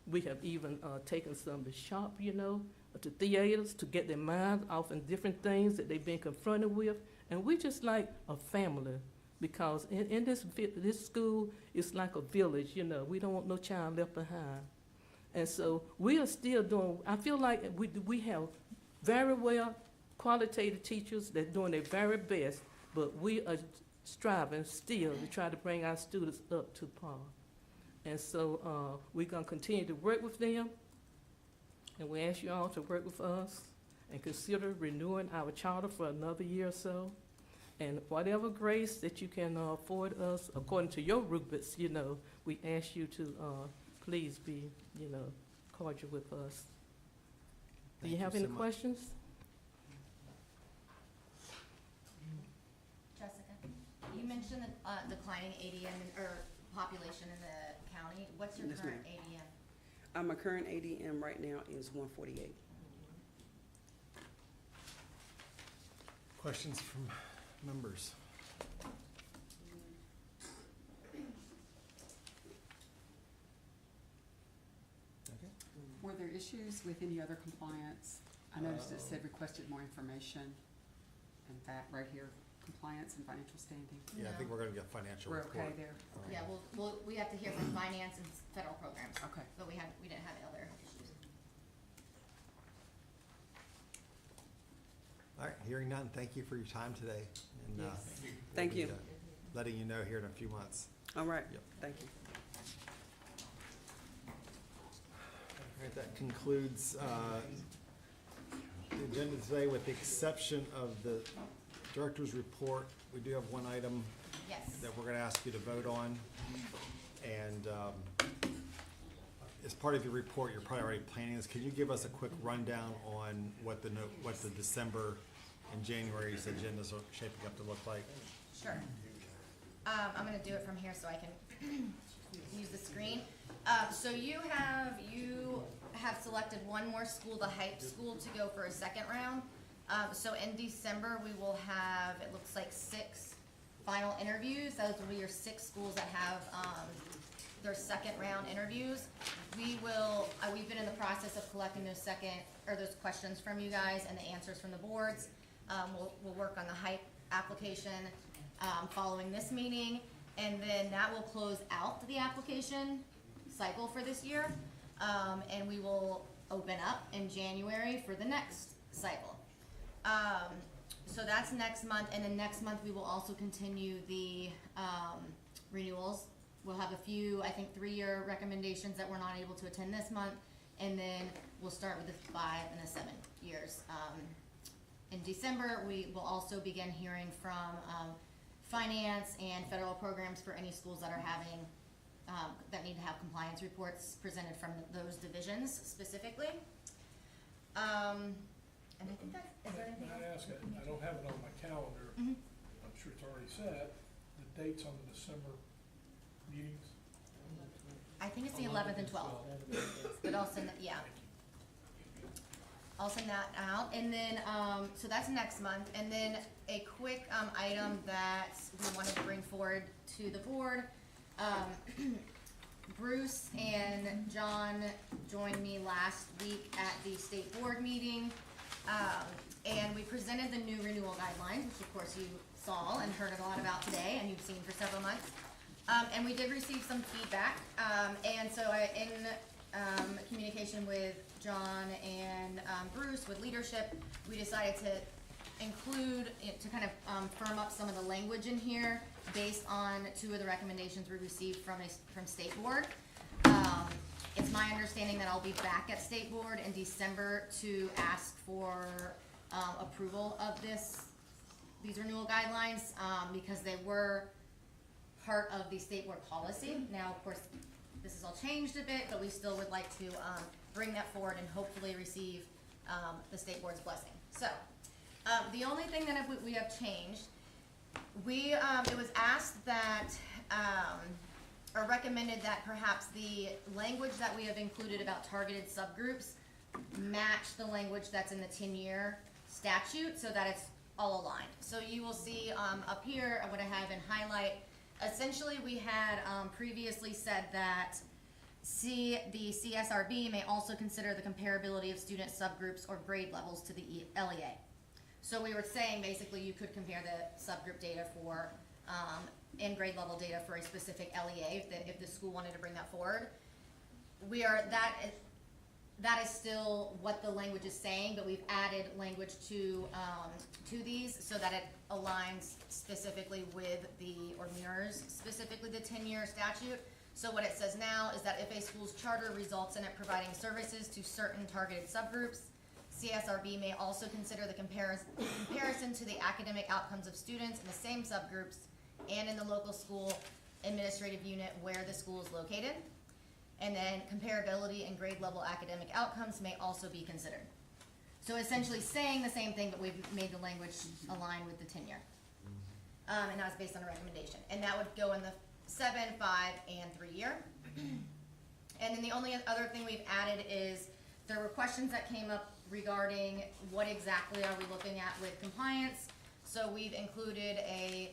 We have even taken some to shop, you know, to theaters to get their minds off in different things that they've been confronted with. And we just like a family, because in this school, it's like a village, you know. We don't want no child left behind. And so we are still doing, I feel like we have very well qualitative teachers that are doing their very best, but we are striving still to try to bring our students up to par. And so we're going to continue to work with them, and we ask you all to work with us and consider renewing our charter for another year or so. And whatever grace that you can afford us, according to your rubrics, you know, we ask you to please be, you know, cordial with us. Do you have any questions? Jessica, you mentioned the declining ADM or population in the county. What's your Yes, current ma'am. ADM? My current ADM right now is 148. Questions from members? Okay. Were there issues with any other compliance? I noticed it said requested more information. In fact, right here, compliance and financial standing. Yeah, I think we're gonna get financial We're report. okay there? Yeah, we have to hear from finance and federal programs. Okay. But we didn't have other issues. All right, hearing none, thank you for your time today. And, Yes. we'll Thank be, you. letting you know here in a few months. All right, Yep. thank you. All right, that concludes the agenda today, with the exception of the director's report. We do have one item Yes. that we're gonna ask you to vote on. And as part of your report, you're probably already planning this. Can you give us a quick rundown on what the December and January's agendas are shaping up to look like? Sure. I'm gonna do it from here so I can use the screen. So you have selected one more school, the Hype School, to go for a second round. So in December, we will have, it looks like 6 final interviews. Those will be your 6 schools that have their second round interviews. We've been in the process of collecting those questions from you guys and the answers from the boards. We'll work on the Hype application following this meeting, and then that will close out the application cycle for this year. And we will open up in January for the next cycle. So that's next month, and then next month we will also continue the renewals. We'll have a few, I think, 3-year recommendations that we're not able to attend this month, and then we'll start with the 5 and the 7 years In December, we will also begin hearing from finance and federal programs for any schools that are having, that need to have compliance reports presented from those divisions specifically. And I think that, is there anything Can I else? ask, I don't have it on my calendar, Mhm. I'm sure it's already set, the dates on the December meetings? I think it's the 11th and 12th, but I'll send that, yeah. I'll send that out, and then, so that's next month, and then a quick, item that we wanted to bring forward to the board. Bruce and John joined me last week at the state board meeting, and we presented the new renewal guidelines, which of course you saw and heard a lot about today, and you've seen for several months. And we did receive some feedback, and so in communication with John and Bruce with leadership, we decided to include, to kind of firm up some of the language in here based on 2 of the recommendations we received from State Board. It's my understanding that I'll be back at State Board in December to ask for approval of these renewal guidelines, because they were part of the State Board policy. Now, of course, this has all changed a bit, but we still would like to bring that forward and hopefully receive the State Board's blessing. So, the only thing that we have changed, it was asked that, or recommended that perhaps the language that we have included about targeted subgroups match the language that's in the 10-year statute so that it's all aligned. So you will see up here, what I have in highlight, essentially we had previously said that the CSRB may also consider the comparability of student subgroups or grade levels to the LEA. So we were saying basically you could compare the subgroup data for, and grade level data for a specific LEA if the school wanted to bring that forward. That is still what the language is saying, but we've added language to these so that it aligns specifically with or mirrors specifically the 10-year statute. So what it says now is that if a school's charter results in it providing services to certain targeted subgroups, CSRB may also consider the comparison to the academic outcomes of students in the same subgroups and in the local school administrative unit where the school is located. And then comparability and grade level academic outcomes may also be considered. So essentially saying the same thing, but we've made the language align with the 10-year. And that was based on a recommendation. And that would go in the 7, 5, and 3-year. And then the only other thing we've added is there were questions that came up regarding what exactly are we looking at with compliance. So we've included a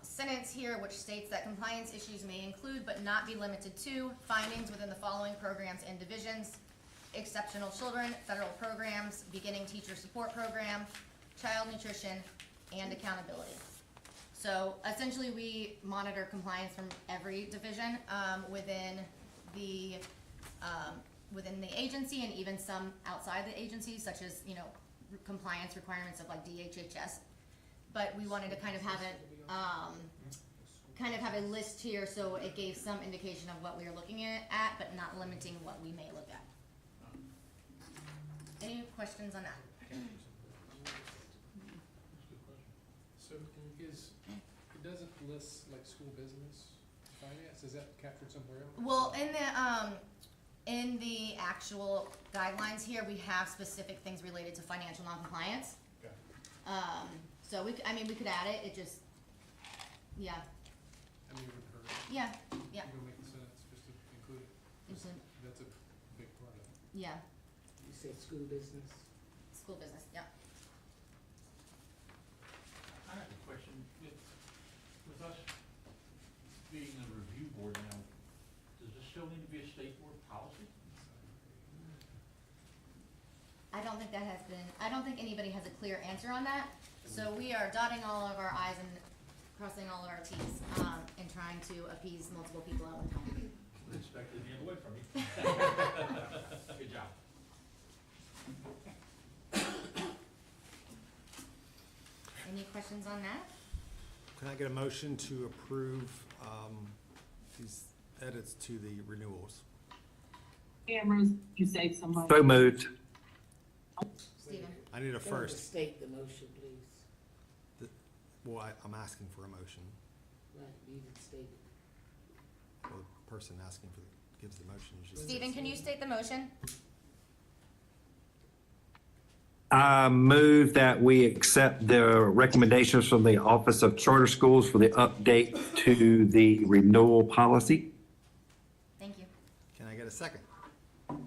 sentence here which states that compliance issues may include but not be limited to findings within the following programs and divisions: exceptional children, federal programs, beginning teacher support program, child nutrition, and accountability. So essentially we monitor compliance from every division within the agency and even some outside the agency, such as, compliance requirements of like DHHS. But we wanted to kind of have a list here so it gave some indication of what we are looking at, but not limiting what we may look at. Any questions on that? So it doesn't list like school business finance, is that captured somewhere else? Well, in the actual guidelines here, we have specific things related to financial noncompliance. Okay. So we could add it, yeah. I mean, it would hurt. Yeah, yeah. You don't make the sentence just to include it. That's a big part of it. Yeah, You said school business? school business, yeah. I have a question. With us being a review board now, does this still need to be a state board policy? I don't think anybody has a clear answer on that. So we are dotting all of our i's and crossing all of our t's, and trying to appease multiple people at one time. Would expect it the other way from you. Good job. Any questions on that? Can I get a motion to approve these edits to the renewals? Cameras, you say someone. So moved. Stephen? I need a Go ahead and first. state the motion, please. Well, I'm asking for a motion. Right, you can state it. Well, the person asking for, gives the motion usually. Stephen, can you state the motion? I move that we accept the recommendations from the Office of Charter Schools for the update to the renewal policy. Thank you. Can I get a second? I'll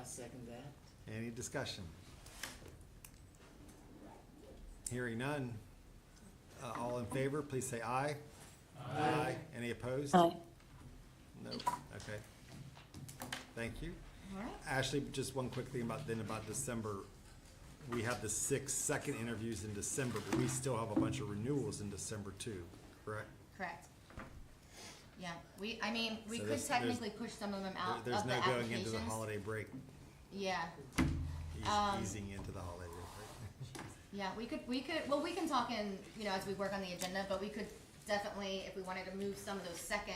second that. Any discussion? Hearing none. All in favor, please say aye. Aye. Any opposed? Aye. No, okay. Thank you. All right. Ashley, just one quick thing about December. We have the 6 second interviews in December, but we still have a bunch of renewals in December too, correct? Correct. Yeah, we So could there's- technically push some of them out There's of the no going into the applications. holiday break, Yeah, easing into the holiday break. yeah, we could, well, we can talk in, as we work on the agenda, but we could definitely, if we wanted to move some of those second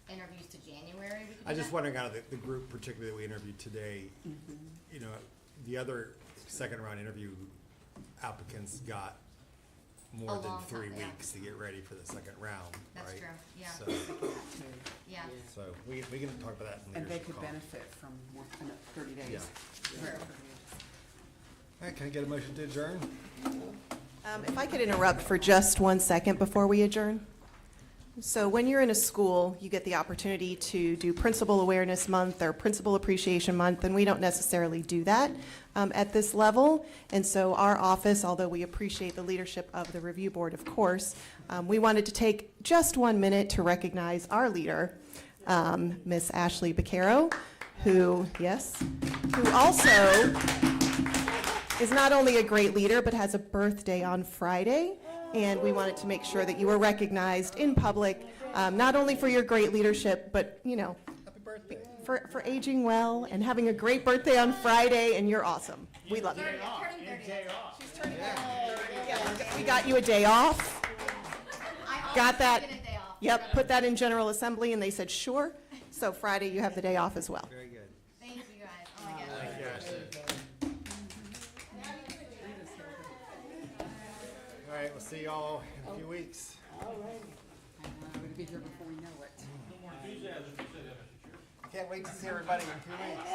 interviews to January, we could do I just that. wondering out of the group particularly that we interviewed today, the other second round interview applicants got more A than long 3 time, yeah. weeks to get ready for the second round, right? That's true, yeah. So, Yeah. so we can talk about that in And they leadership could call. benefit from more than 30 days. Yeah. True. All right, can I get a motion to adjourn? If I could interrupt for just 1 second before we adjourn. So when you're in a school, you get the opportunity to do Principal Awareness Month or Principal Appreciation Month, and we don't necessarily do that at this level. And so our office, although we appreciate the leadership of the review board, of course, we wanted to take just 1 minute to recognize our leader, Miss Ashley Baccaro, who also is not only a great leader, but has a birthday on Friday. And we wanted to make sure that you were recognized in public, not only for your great leadership, but, for aging well and having a great birthday on Friday, and you're awesome. We love you. We got you a day off. Got that? Get a day off. Yep, put that in General Assembly, and they said, sure. So Friday, you have the day off as well. Very good. Thank you, guys. Oh my gosh. Thank you, Ashley. All right, we'll see y'all in a few weeks. I know, it'll be here before we know it. Can't wait to see everybody in 2 weeks.